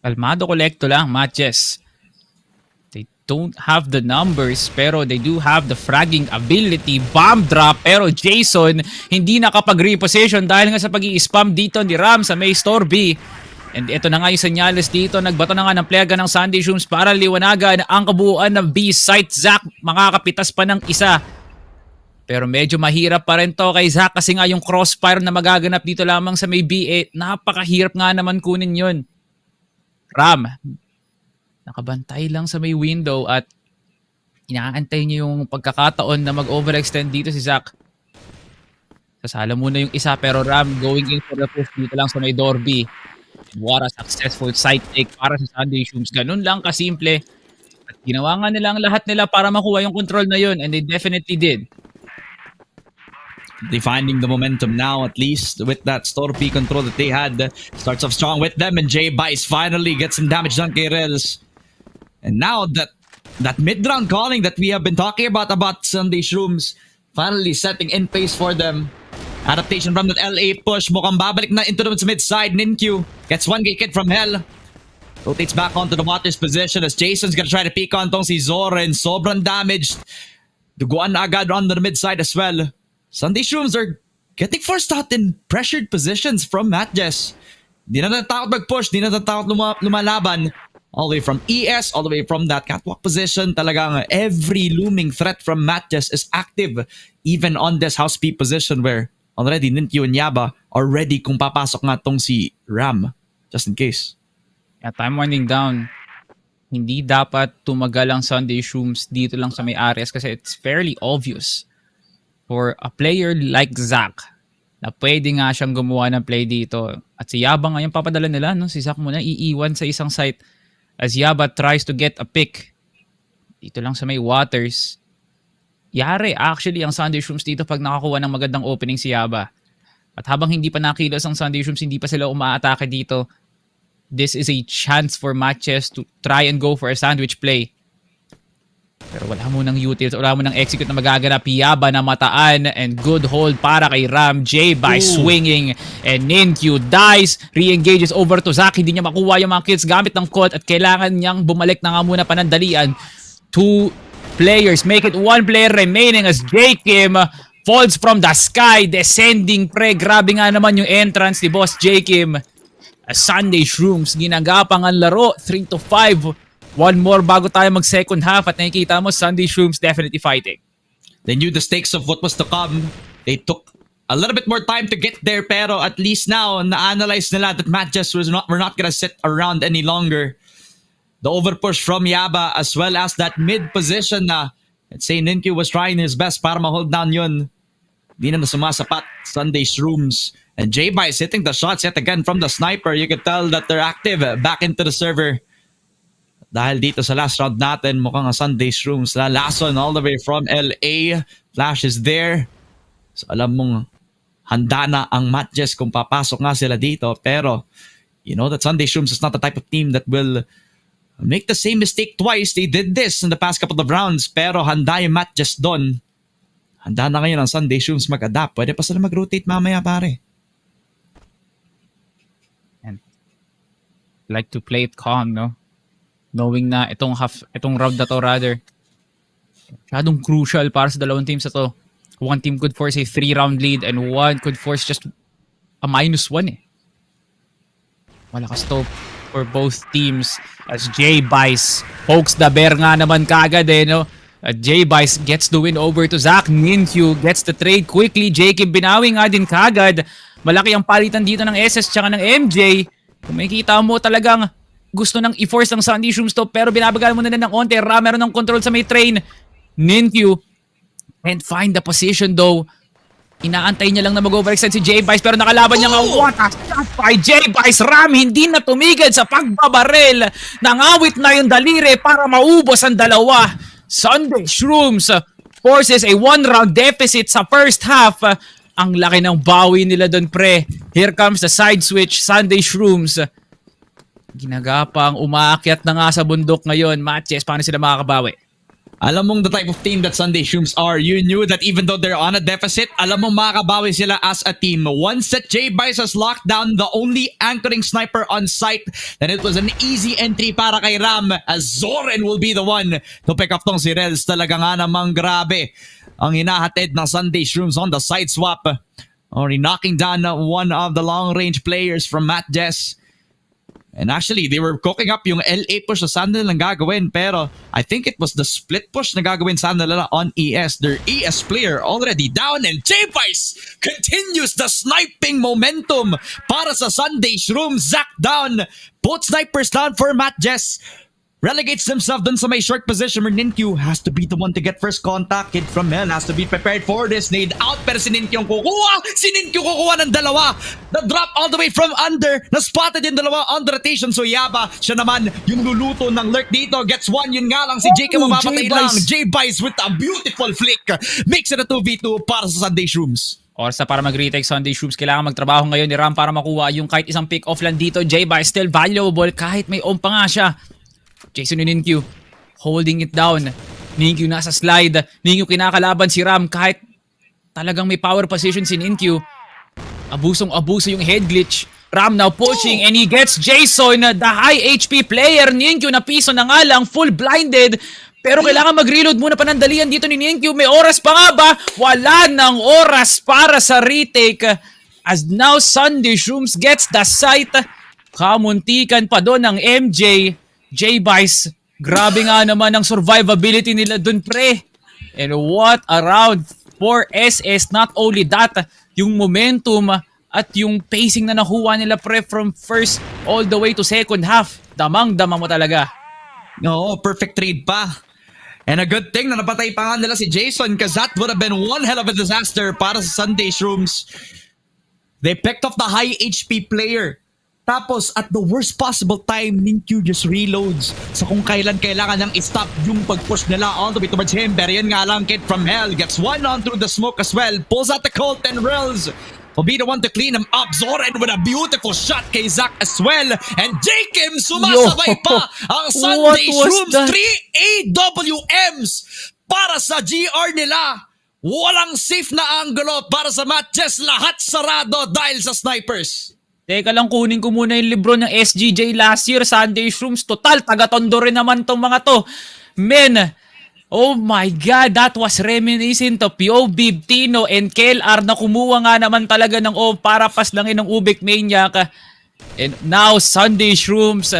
Kalmado kolekto lang, MATTJESS. They don't have the numbers, pero they do have the fragging ability. Bomb drop, pero Jason hindi nakapag-reposition dahil nga sa pag-i-spam dito ni Ram sa may store B. And ito na nga yung senyales dito. Nagbato na nga ng plaga ng Sunday Shrooms para liwanagan ang kabuuan ng B site. Zach makakapitas pa ng isa. Pero medyo mahirap pa rin to kay Zach kasi nga yung crossfire na magaganap dito lamang sa may B, napakahirap nga naman kunin yun. Ram, nakabantay lang sa may window at inaantay niya yung pagkakataon na mag-overextend dito si Zach. Sasala muna yung isa pero Ram going in for the push dito lang sa may door B. What a successful side take para sa Sunday Shrooms. Ganun lang kasimple. At ginawa nga nila ang lahat nila para makuha yung control na yun and they definitely did. They finding the momentum now, at least with that store P control that they had. Starts off strong with them, and J-Vice finally gets some damage done kay Rels. And now that that mid-round calling that we have been talking about Sunday Shrooms finally setting in place for them. Adaptation from that LA push. Mukhang babalik na into the mid side. Ninkyu gets one kick from Hell. Rotates back onto the Waters position as Jason's gonna try to peek on tong si Zoran. Sobrang damaged. Duguan na agad on the mid side as well. Sunday Shrooms are getting forced out in pressured positions from MATTJESS. Di na natatakot mag-push, di na natatakot lumalaban. All the way from ES, all the way from that catwalk position, talagang every looming threat from MATTJESS is active, even on this house P position where already Ninkyu and Yaba are ready kung papasok nga tong si Ram, just in case. Yeah, time winding down. Hindi dapat tumagal ang Sunday Shrooms dito lang sa may areas kasi it's fairly obvious for a player like Zach na pwede nga siyang gumawa ng play dito. At si Yaba nga yung papadala nila, no? Si Zach muna iiwan sa isang site as Yaba tries to get a pick. Dito lang sa may Waters. Yari actually ang Sunday Shrooms dito pag nakakuha ng magandang opening si Yaba. At habang hindi pa nakilos ang Sunday Shrooms, hindi pa sila umaatake dito. This is a chance for MATTJESS to try and go for a sandwich play. Pero wala mo ng utils, wala mo ng execute na magaganap. Yaba na mataan and good hold para kay Ram. J by swinging and Ninkyu dies, re-engages over to Zach. Hindi niya makuha yung mga kills gamit ng Colt at kailangan niyang bumalik na nga muna panandalian. 2 players make it 1 player remaining as J Kim falls from the sky, descending pre. Grabe nga naman yung entrance ni Boss J Kim. As Sunday Shrooms ginagapang ang laro 3-5. One more bago tayo mag second half at nakikita mo Sunday Shrooms definitely fighting. They knew the stakes of what was to come. They took a little bit more time to get there, pero at least now na-analyze nila that MATTJESS we're not gonna sit around any longer. The overpush from Yaba as well as that mid position na let's say Ninkyu was trying his best para ma-hold down yun. Di na sumasapat Sunday Shrooms. And J-By is hitting the shots yet again from the sniper. You can tell that they're active back into the server. Dahil dito sa last round natin, mukhang Sunday Shrooms lalason all the way from LA. Flash is there. So alam mong handa na ang MATTJESS kung papasok nga sila dito. Pero you know that Sunday Shrooms is not the type of team that will make the same mistake twice. They did this in the past couple of rounds. Pero handa yung MATTJESS doon. Handa na ngayon ang Sunday Shrooms mag-adapt. Pwede pa sila mag-rotate mamaya pare. And like to play it calm, no? Knowing na itong round na to rather masyadong crucial para sa dalawang teams na to. One team could force a 3-round lead and one could force just a -1 eh. Malakas to for both teams as J-Bice pokes the bear nga naman kagad eh, no? J-Bice gets the win over to Zach. Ninkyu gets the trade quickly. Jacob binawi nga din kagad. Malaki ang palitan dito ng SS tsaka ng MJ. Kung makikita mo talagang gusto nang i-force ng Sunday Shrooms to pero binabagal mo na ng onte. Meron ng control sa may train. Ninkyu can't find the position though. Inaantay niya lang na mag-overextend si J-Bice pero nakalaban niya nga. What a shot by J-Bice. Ram hindi na tumigil sa pagbabarel. Nangawit na yung daliri para maubos ang dalawa. Sunday Shrooms forces a 1-round deficit sa first half. Ang laki ng bawi nila doon pre. Here comes the side switch. Sunday Shrooms ginagapang umaakyat na nga sa bundok ngayon. MATTJESS, paano sila makakabawi? Alam mong the type of team that Sunday Shrooms are. You knew that even though they're on a deficit, alam mong makakabawi sila as a team. Once that J-Bice has locked down the only anchoring sniper on site, then it was an easy entry para kay Ram as Zoran will be the one to pick up tong si Rels. Talaga nga namang grabe ang hinahatid ng Sunday Shrooms on the side swap. Already knocking down one of the long-range players from MATTJESS. And actually, they were cooking up yung LA push na sana nilang gagawin. Pero I think it was the split push na gagawin sana nila on ES. Their ES player already down and J-Vice continues the sniping momentum para sa Sunday Shrooms. Zach down. Both snipers down for MATTJESS. Relegates themselves dun sa may short position where Ninkyu has to be the one to get first contact. Kid from Hell has to be prepared for this. Nade out pero si Ninkyu ang kukuha. Si Ninkyu kukuha ng dalawa. The drop all the way from under. Na-spotted yung dalawa on the rotation. So Yaba, siya naman yung luluto ng lurk dito. Gets one, yun nga lang. Si Jake mapapatay lang. J-Bice with a beautiful flick. Makes it a 2v2 para sa Sunday Shrooms. Orsa para mag-retake Sunday Shrooms. Kailangan magtrabaho ngayon ni Ram para makuha yung kahit isang pick-off lang dito. J-Bice still valuable kahit may pa nga siya. Jason Ninkyu holding it down. Ninkyu nasa slide. Ninkyu kinakalaban si Ram kahit talagang may power position si Ninkyu. Abusong-abuso yung head glitch. Ram now pushing and he gets Jason, the high HP player. Ninkyu na piso na nga lang, full blinded. Pero kailangan mag-reload muna panandalian dito ni Ninkyu. May oras pa nga ba? Wala nang oras para sa retake. As now Sunday Shrooms gets the sight. Kamuntikan pa doon ng MJ. J-Vice, grabe nga naman ang survivability nila dun, pre. And what a round for SS. Not only that, yung momentum at yung pacing na nakuha nila, pre, from first all the way to second half. Damang-dama mo talaga. No, perfect trade pa. And a good thing na napatay pa nga nila si Jason because that would have been one hell of a disaster para sa Sunday Shrooms. They picked off the high HP player. Tapos, at the worst possible time, Ninkyu just reloads sa kung kailan kailangan niyang i-stop yung pag-push nila all the way towards him. Pero yan nga lang, Kid from Hell gets one on through the smoke as well. Pulls out the Colt and Rills will be the one to clean him up. Zoran with a beautiful shot kay Zach as well. And Jakim sumasabay pa ang Sunday Shrooms 3 AWMs para sa GR nila. Walang safe na angulo para sa MATTJESS. Lahat sarado dahil sa snipers. Teka lang, kunin ko muna yung libro ng SGJ last year, Sunday Shrooms. Total, taga-tondo rin naman tong mga to. Men, oh my God, that was reminiscent of POB, Tino, and KLR na kumuha nga naman talaga ng para paslangin ng Ubik Maniac. And now, Sunday Shrooms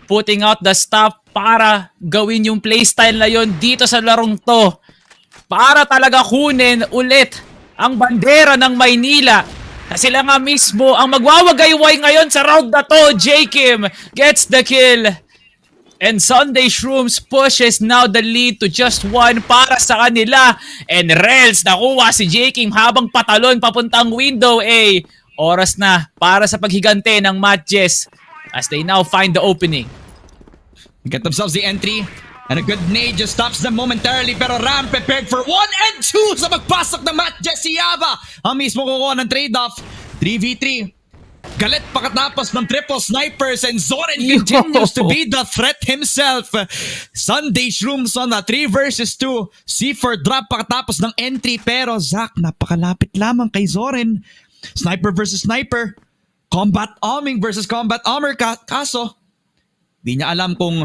putting out the stuff para gawin yung playstyle na yon dito sa larong to. Para talaga kunin ulit ang bandera ng Maynila. Na sila nga mismo ang magwawagayway ngayon sa round na to. Jakim gets the kill. And Sunday Shrooms pushes now the lead to just one para sa kanila. And Rels, nakuha si Jakim habang patalon papuntang window A. Oras na para sa paghigante ng MATTJESS as they now find the opening. Get themselves the entry. And a good nade just stops them momentarily. Pero Ram prepared for 1 and 2 sa magpasok ng MATTJESS. Si Yaba ang mismo kukuha ng trade-off. 3v3. Galit pagkatapos ng triple snipers. And Zoran continues to be the threat himself. Sunday Shrooms on a 3 versus 2. C4 drop pagkatapos ng entry. Pero Zach, napakalapit lamang kay Zoran. Sniper versus sniper. Combat arming versus combat armor. Kaso, di niya alam kung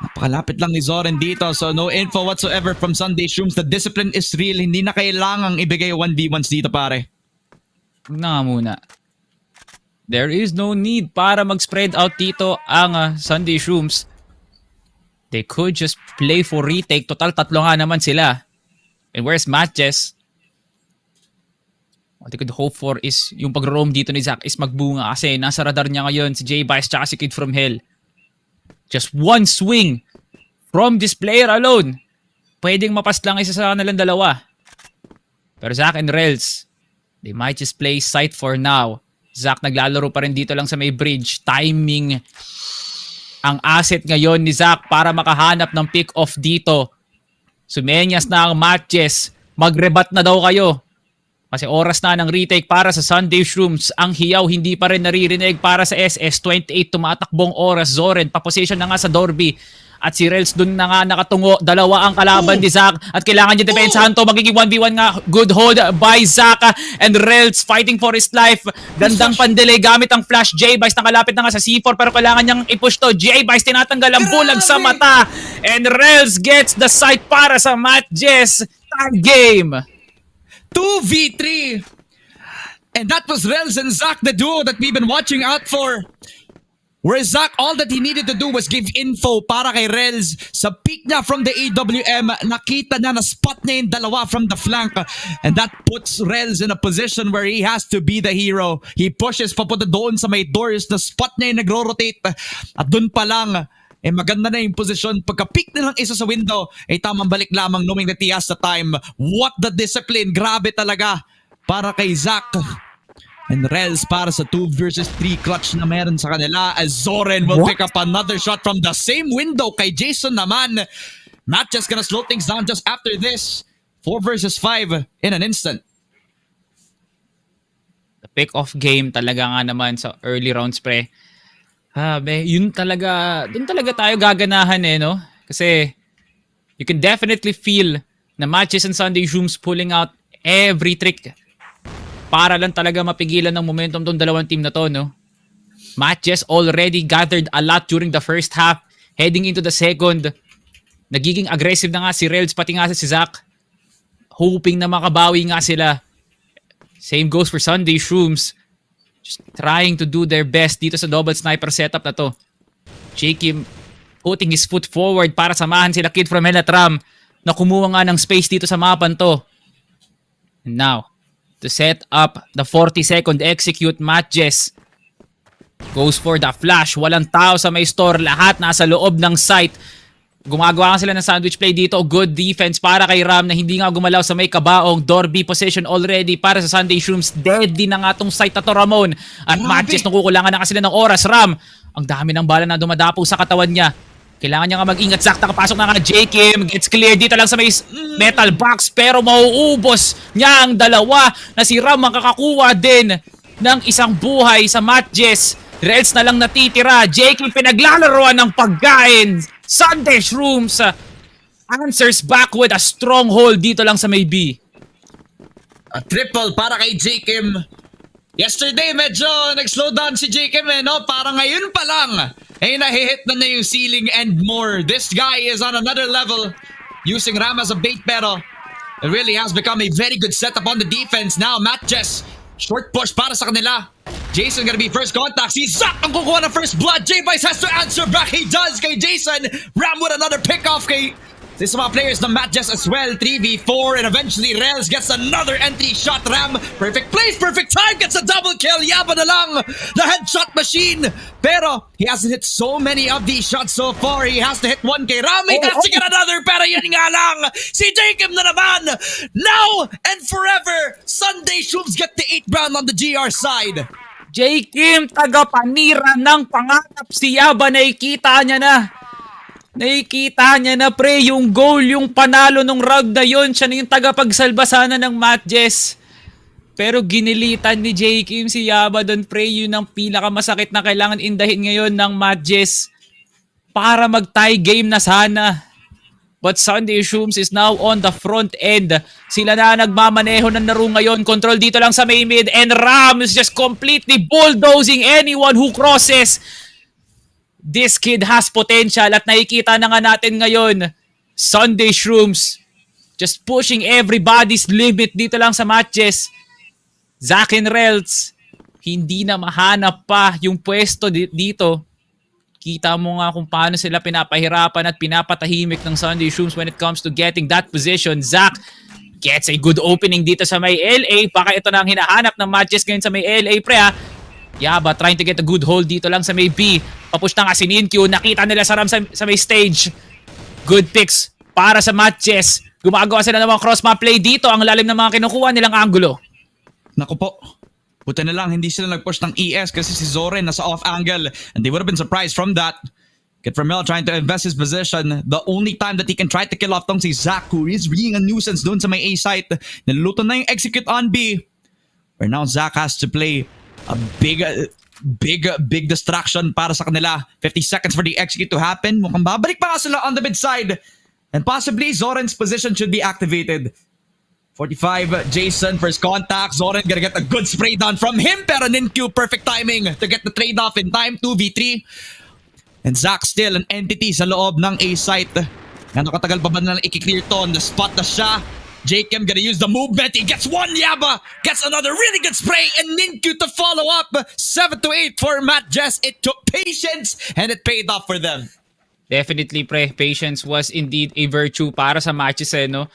napakalapit lang ni Zoran dito. So no info whatsoever from Sunday Shrooms. The discipline is real. Hindi na kailangang ibigay 1v1s dito, pare. Huwag na nga muna. There is no need para mag-spread out dito ang Sunday Shrooms. They could just play for retake. Total, tatlo nga naman sila. And where's MATTJESS? What they could hope for is yung pag-roam dito ni Zach is magbunga kasi nasa radar niya ngayon si J-Vice tsaka si Kid from Hell. Just one swing from this player alone. Pwedeng mapaslang isa sa kanilang dalawa. Pero Zach and Rels, they might just play sight for now. Zach naglalaro pa rin dito lang sa may bridge. Timing ang asset ngayon ni Zach para makahanap ng pick-off dito. Sumenyas na ang MATTJESS. Magrebat na daw kayo. Kasi oras na ng retake para sa Sunday Shrooms. Ang hiyaw hindi pa rin naririnig para sa SS. 28 tumatakbong oras. Zoran paposition na nga sa Dorby. At si Rels dun na nga nakatungo. Dalawa ang kalaban ni Zach. At kailangan niya depensahan to. Magiging 1v1 nga. Good hold by Zach. And Rels fighting for his life. Gandang pandelay gamit ang flash. J-Vice nakalapit na nga sa C4. Pero kailangan niyang i-push to. J-Vice tinatanggal ang bulag sa mata. And Rels gets the sight para sa MATTJESS. Tag game. 2v3. And that was Rels and Zach, the duo that we've been watching out for. Where Zach, all that he needed to do was give info para kay Rels. Sa peak niya from the AWM, nakita niya na spot niya yung dalawa from the flank. And that puts Rels in a position where he has to be the hero. He pushes papunta doon sa may doors na spot niya yung nagro-rotate. At doon pa lang, maganda na yung posisyon. Pagka-peak nilang isa sa window, tamang balik lamang knowing that he has the time. What the discipline. Grabe talaga para kay Zach. And Rels para sa 2 versus 3 clutch na meron sa kanila as Zoran will pick up another shot from the same window kay Jason naman. MATTJESS gonna slow things down just after this. 4 versus 5 in an instant. The pick-off game talaga nga naman sa early rounds, pre. Yun talaga, dun talaga tayo gaganahan no? Kasi you can definitely feel na Matches and Sunday Shrooms pulling out every trick para lang talaga mapigilan ng momentum tong dalawang team na to, no? Matches already gathered a lot during the first half. Heading into the second, nagiging aggressive na nga si Rels pati nga si Zach. Hoping na makabawi nga sila. Same goes for Sunday Shrooms. Just trying to do their best dito sa double sniper setup na to. Jakim putting his foot forward para samahan sila Kid from Elatram na kumuha nga ng space dito sa mapan to. And now, to set up the 40-second execute, MATTJESS goes for the flash. Walang tao sa may store. Lahat nasa loob ng site. Gumagawa nga sila ng sandwich play dito. Good defense para kay Ram na hindi nga gumalaw sa may kabaong. Door B possession already para sa Sunday Shrooms. Deadly na nga tong site na to, Ramon. At MATTJESS nung kukulangan na kasi ng oras. Ram, ang dami ng bala na dumadapo sa katawan niya. Kailangan niya nga mag-ingat. Zach, nakapasok na nga Jakim. Gets clear dito lang sa may metal box. Pero mauubos niya ang dalawa na si Ram makakakuha din ng isang buhay sa MATTJESS. Reds na lang natitira. Jakim pinaglalaroan ng pagkain. Sunday Shrooms answers back with a stronghold dito lang sa may B. A triple para kay Jakim. Yesterday, medyo nag-slow down si Jakim no? Para ngayon pa lang, nahihit na yung ceiling and more. This guy is on another level. Using Ram as a bait pero it really has become a very good setup on the defense. Now, MATTJESS, short push para sa kanila. Jason gonna be first contact. Si Zach ang kukuha ng first blood. J-Vice has to answer back. He does kay Jason. Ram with another pick-off kay this mga players ng MATTJESS as well. 3v4 and eventually Rels gets another entry shot. Ram, perfect place, perfect time, gets a double kill. Yaba na lang, the headshot machine. Pero he hasn't hit so many of these shots so far. He has to hit one kay Ram. He has to get another. Pero yun nga lang, si Jacob na naman. Now and forever, Sunday Shrooms get the 8th round on the GR side. Jakim, taga-panira ng pangarap. Si Yaba, nakikita niya na. Nakikita niya na, pre, yung goal, yung panalo nung round na yun. Siya na yung tagapagsalba sana ng MATTJESS. Pero ginilitan ni Jakim si Yaba doon, pre. Yun ang pinakamasakit na kailangan indahin ngayon ng MATTJESS para mag-tie game na sana. But Sunday Shrooms is now on the front end. Sila na nagmamaneho ng laro ngayon. Control dito lang sa may mid. And Ram is just completely bulldozing anyone who crosses. This kid has potential at nakikita na nga natin ngayon. Sunday Shrooms just pushing everybody's limit dito lang sa MATTJESS. Zach and Rels, hindi na mahanap pa yung pwesto dito. Kita mo nga kung paano sila pinapahirapan at pinapatahimik ng Sunday Shrooms when it comes to getting that position. Zach gets a good opening dito sa may LA. Baka ito na ang hinahanap ng MATTJESS ngayon sa may LA, pre ha. Yaba trying to get a good hold dito lang sa may B. Papush na nga si Ninkyu. Nakita nila sa Ram sa may stage. Good picks para sa MATTJESS. Gumagawa sila ng mga cross-map play dito. Ang lalim ng mga kinukuha nilang angulo. Naku po. Buti na lang hindi sila nag-push ng ES kasi si Zoren nasa off angle and they would have been surprised from that. Kid Vermel trying to invest his position. The only time that he can try to kill off tong si Zach, who is being a nuisance doon sa may A site. Niluluto na yung execute on B. Where now Zach has to play a big distraction para sa kanila. 50 seconds for the execute to happen. Mukhang babalik pa nga sila on the mid side. And possibly Zoren's position should be activated. 45, Jason, first contact. Zoren gonna get a good spray down from him. Pero Ninkyu, perfect timing to get the trade-off in time. 2v3. And Zach still an entity sa loob ng A-site. Gano'ng katagal pa ba na i-clear to? On the spot na siya. Jakem gonna use the movement. He gets one. Yaba gets another really good spray. And Ninkyu to follow up. 7-8 for MATTJESS. It took patience and it paid off for them. Definitely, pre. Patience was indeed a virtue para sa MATTJESS, no?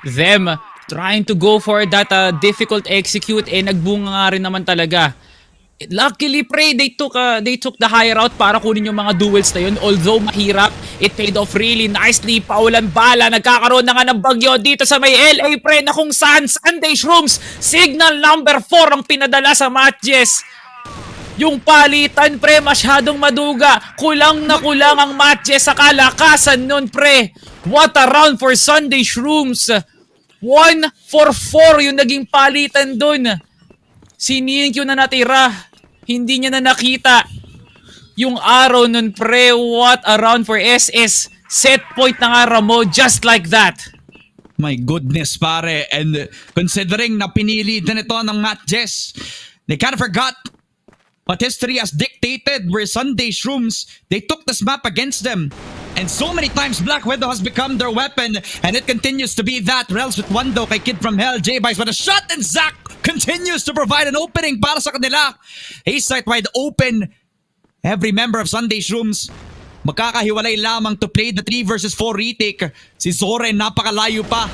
Them trying to go for that difficult execute, nagbunga nga rin naman talaga. Luckily, pre, they took the higher route para kunin yung mga duels na yun. Although mahirap, it paid off really nicely. Paulan bala, nagkakaroon na nga ng bagyo dito sa may LA, pre, na kung saan Sunday Shrooms, signal number 4 ang pinadala sa MATTJESS. Yung palitan, pre, masyadong maduga. Kulang na kulang ang MATTJESS sa kalakasan nun, pre. What a round for Sunday Shrooms. 1-4-4 yung naging palitan dun. Si Ninkyu na natira. Hindi niya na nakita yung araw nun, pre. What a round for SS. Set point na nga Ramo, just like that. My goodness, pare. And considering na pinili din ito ng MATTJESS, they kind of forgot what history has dictated where Sunday Shrooms, they took this map against them. And so many times Black Widow has become their weapon, and it continues to be that. Rels with Wando kay Kid from Hell, J-Bice with a shot, and Zack continues to provide an opening para sa kanila. A-site wide open. Every member of Sunday Shrooms magkakahiwalay lamang to play the 3 versus 4 retake. Si Zoren napakalayo pa.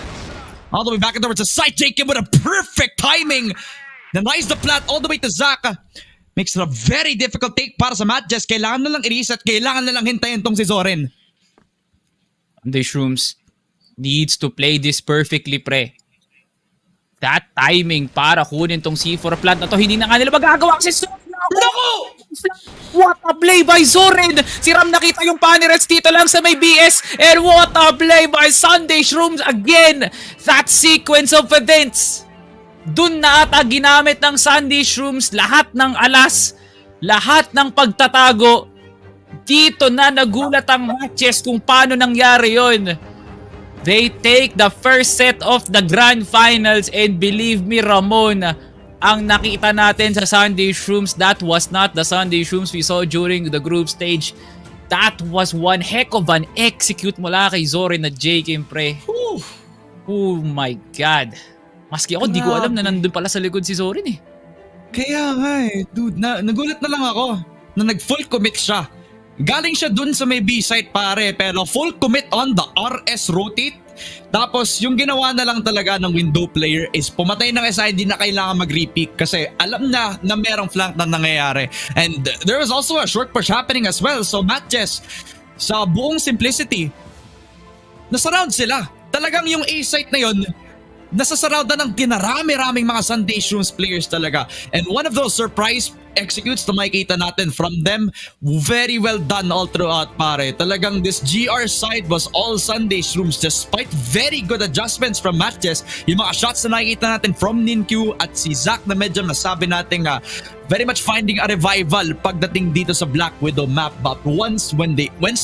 All the way back and towards the side. Jacob with a perfect timing. Denies the plat all the way to Zack. Makes it a very difficult take para sa MATTJESS. Kailangan na lang i-reset. Kailangan na lang hintayin tong si Zoren. The Shrooms needs to play this perfectly, pre. That timing para kunin tong C4 plant na to, hindi na nga nila magagawa kasi Naku! What a play by Zoren! Si Ram nakita yung panirels dito lang sa may BS, and what a play by Sunday Shrooms again! That sequence of events! Dun na ata ginamit ng Sunday Shrooms lahat ng alas, lahat ng pagtatago. Dito na nagulat ang MATTJESS kung paano nangyari yon. They take the first set of the Grand Finals, and believe me Ramon, ang nakita natin sa Sunday Shrooms, that was not the Sunday Shrooms we saw during the group stage. That was one heck of an execute mula kay Zoren na JK, pre. Oh my God. Maski ako, di ko alam na nandun pala sa likod si Zoren eh. Kaya nga eh, dude, nagulat na lang ako na nag-full commit siya. Galing siya dun sa may B-site pare, pero full commit on the RS rotate. Tapos yung ginawa na lang talaga ng window player is pumatay ng SID na kailangan mag-repeat kasi alam na merong flank na nangyayari. And there was also a short push happening as well. So MATTJESS, sa buong simplicity, nasarround sila. Talagang yung A-site na yun, nasasarround na ng kinarami-raming mga Sunday Shrooms players talaga. And one of those surprise executes na makikita natin from them, very well done all throughout pare. Talagang this GR side was all Sunday Shrooms despite very good adjustments from MATTJESS. Yung mga shots na nakikita natin from Ninkyu at si Zack na medyo masabi natin very much finding a revival pagdating dito sa Black Widow map. But once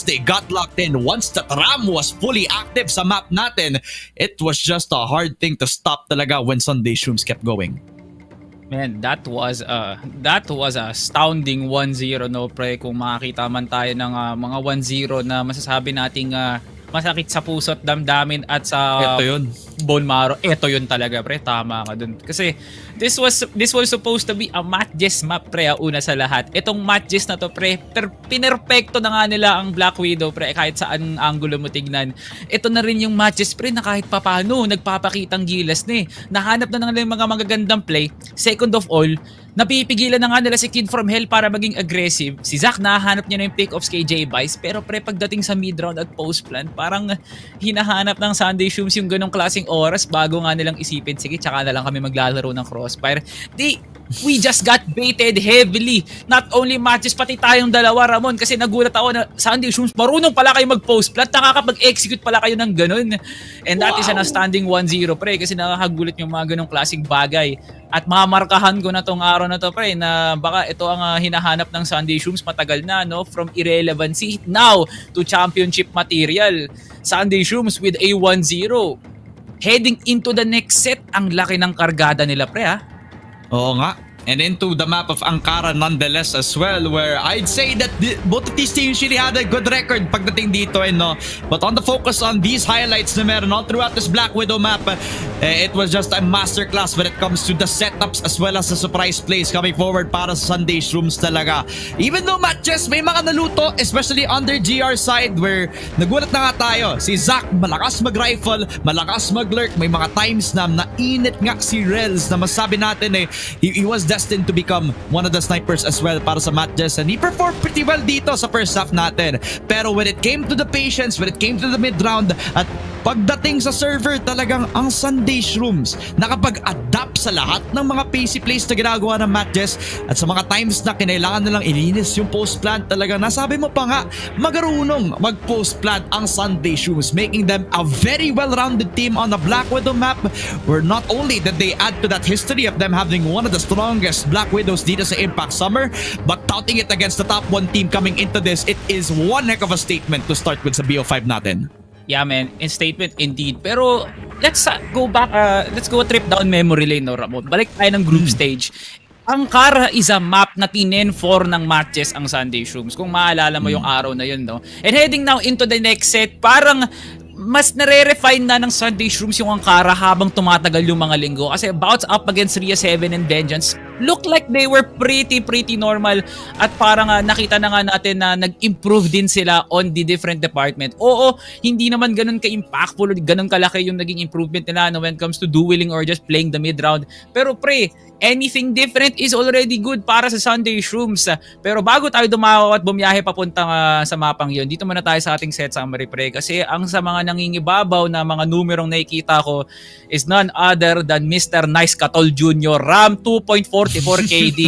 they got locked in, once the RAM was fully active sa map natin, it was just a hard thing to stop talaga when Sunday Shrooms kept going. Man, that was a astounding 1-0 no pre, kung makakita man tayo ng mga 1-0 na masasabi nating masakit sa puso at damdamin at sa Ito yun. bone marrow. Ito yun talaga pre, tama ka dun. Kasi this was supposed to be a MATTJESS map pre, una sa lahat. Itong MATTJESS na to pre, pinerpekto na nga nila ang Black Widow pre, kahit saan angulo mo tignan. Ito na rin yung MATTJESS pre na kahit papano nagpapakitang gilas na eh. Nahanap na ng mga magagandang play. Second of all, napipigilan na nga nila si Kid from Hell para maging aggressive. Si Zack nahanap niya na yung pick-offs kay J-Bice, pero pre pagdating sa mid-round at post-plant, parang hinahanap ng Sunday Shrooms yung ganong klaseng oras bago nga nilang isipin, sige, tsaka na lang kami maglalaro ng Crossfire. We just got baited heavily. Not only MATTJESS, pati tayong dalawa, Ramon, kasi nagulat ako na Sunday Shrooms, marunong pala kayo mag-post-plant, nakakapag-execute pala kayo ng ganon. And that is an outstanding 1-0 pre, kasi nakakagulat yung mga ganong klaseng bagay. At mamarkahan ko na tong araw na to pre, na baka ito ang hinahanap ng Sunday Shrooms matagal na, no? From irrelevancy now to championship material. Sunday Shrooms with a 1-0. Heading into the next set, ang laki ng kargada nila pre ha. Oo nga. And into the map of Ankara nonetheless as well, where I'd say that both of these teams really had a good record pagdating dito, no? But on the focus on these highlights na meron all throughout this Black Widow map, it was just a masterclass when it comes to the setups as well as the surprise plays coming forward para sa Sunday Shrooms talaga. Even though MATTJESS may mga naluto, especially on their GR side, where nagulat na nga tayo, si Zack malakas mag-rifle, malakas mag-lurk, may mga times na nainit nga si Rels na masabi natin he was destined to become one of the snipers as well para sa MATTJESS, and he performed pretty well dito sa first half natin. Pero when it came to the patience, when it came to the mid round at Pagdating sa server, talagang ang Sunday Shrooms nakapag-adapt sa lahat ng mga pacey plays na ginagawa ng MATTJESS at sa mga times na kinailangan nilang ilinis yung post-plant, talagang nasabi mo pa nga, magarunong mag-post-plant ang Sunday Shrooms, making them a very well-rounded team on the Black Widow map, where not only did they add to that history of them having one of the strongest Black Widows dito sa Impact Summer, but touting it against the top 1 team coming into this, it is one heck of a statement to start with sa BO5 natin. Yeah, man, in statement indeed. Pero let's go back, let's go a trip down memory lane, no, Ramon. Balik tayo ng group stage. Ankara is a map na tinen-for ng MATTJESS ang Sunday Shrooms. Kung maalala mo yung araw na yun, no? And heading now into the next set, parang mas nare-refine na ng Sunday Shrooms yung Ankara habang tumatagal yung mga linggo. Kasi bouts up against Rhea 7 and Vengeance look like they were pretty normal. At parang nakita na nga natin na nag-improve din sila on the different department. Oo, hindi naman ganun ka-impactful, ganun kalaki yung naging improvement nila when it comes to dueling or just playing the mid-round. Pero pre, anything different is already good para sa Sunday Shrooms. Pero bago tayo dumawa at bumiyahe papuntang sa mapang yon, dito muna tayo sa ating set summary pre. Kasi ang sa mga nangingibabaw na mga numerong nakikita ko is none other than Mr. Nice Katol Jr. RAM 2.44 KD.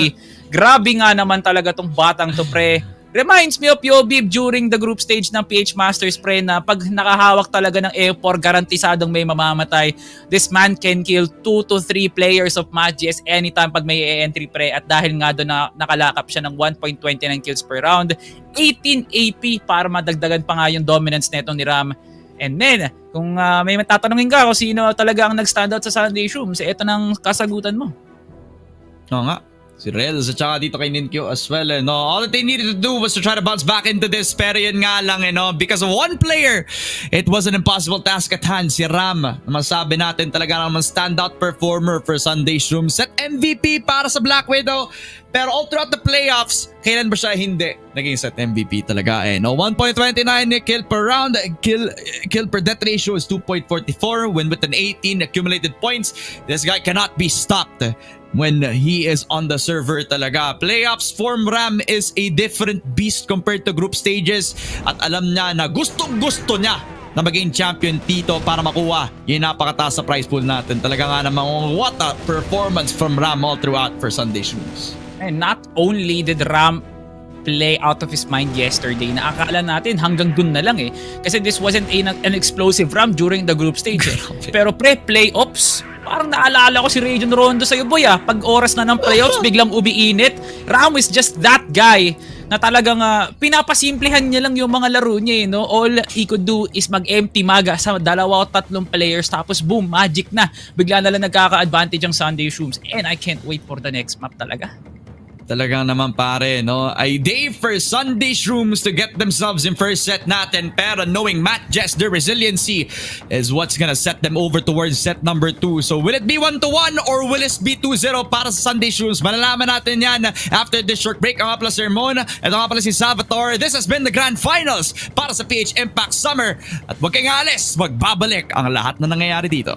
Grabe nga naman talaga tong batang to pre. Reminds me of Yobib during the group stage ng PH Masters pre na pag nakahawak talaga ng E4, garantisadong may mamamatay. This man can kill 2 to 3 players of MATTJESS anytime pag may e-entry pre, at dahil nga doon na nakalakap siya ng 1.29 kills per round, 18 AP para madagdagan pa nga yung dominance neto ni Ram. And then, kung may tatanungin ka kung sino talaga ang nag-standout sa Sunday Shrooms, ito nang kasagutan mo. Oo nga. Si Rels at saka dito kay Ninkyo as well. No? All that they needed to do was to try to bounce back into this. Pero yun nga lang, because of one player, it was an impossible task at hand. Si Ram, masabi natin talaga naman standout performer for Sunday Shrooms. Set MVP para sa Black Widow. Pero all throughout the playoffs, kailan ba siya hindi naging set MVP talaga No, 1.29 kill per round, kill per death ratio is 2.44 when with an 18 accumulated points. This guy cannot be stopped when he is on the server talaga. Playoffs form Ram is a different beast compared to group stages, at alam niya na gustong-gusto niya na maging champion dito para makuha yung napakataas sa prize pool natin. Talaga nga namang what a performance from Ram all throughout for Sunday Shrooms. And not only did Ram play out of his mind yesterday, na akala natin hanggang dun na lang kasi this wasn't an explosive Ram during the group stage Pero playoffs, parang naalala ko si Region Rondo sa'yo boy pag oras na ng playoffs biglang umiinit. Ram is just that guy na talagang pinapasimplehan niya lang yung mga laro niya no? All he could do is mag-empty maga sa 2 o 3 players, tapos boom, magic na, bigla na lang nagkaka-advantage ang Sunday Shrooms. And I can't wait for the next map talaga. Talagang naman pare, a day for Sunday Shrooms to get themselves in first set natin, pero knowing MATTJESS, their resiliency is what's gonna set them over towards set number 2. So will it be 1-1 or will it be 2-0 para sa Sunday Shrooms? Malalaman natin yan after this short break. Ang nga pala si Ramon, ito nga pala si Salvatore. This has been the Grand Finals para sa PH Impact Summer, at huwag kayong alis, magbabalik ang lahat na nangyayari dito.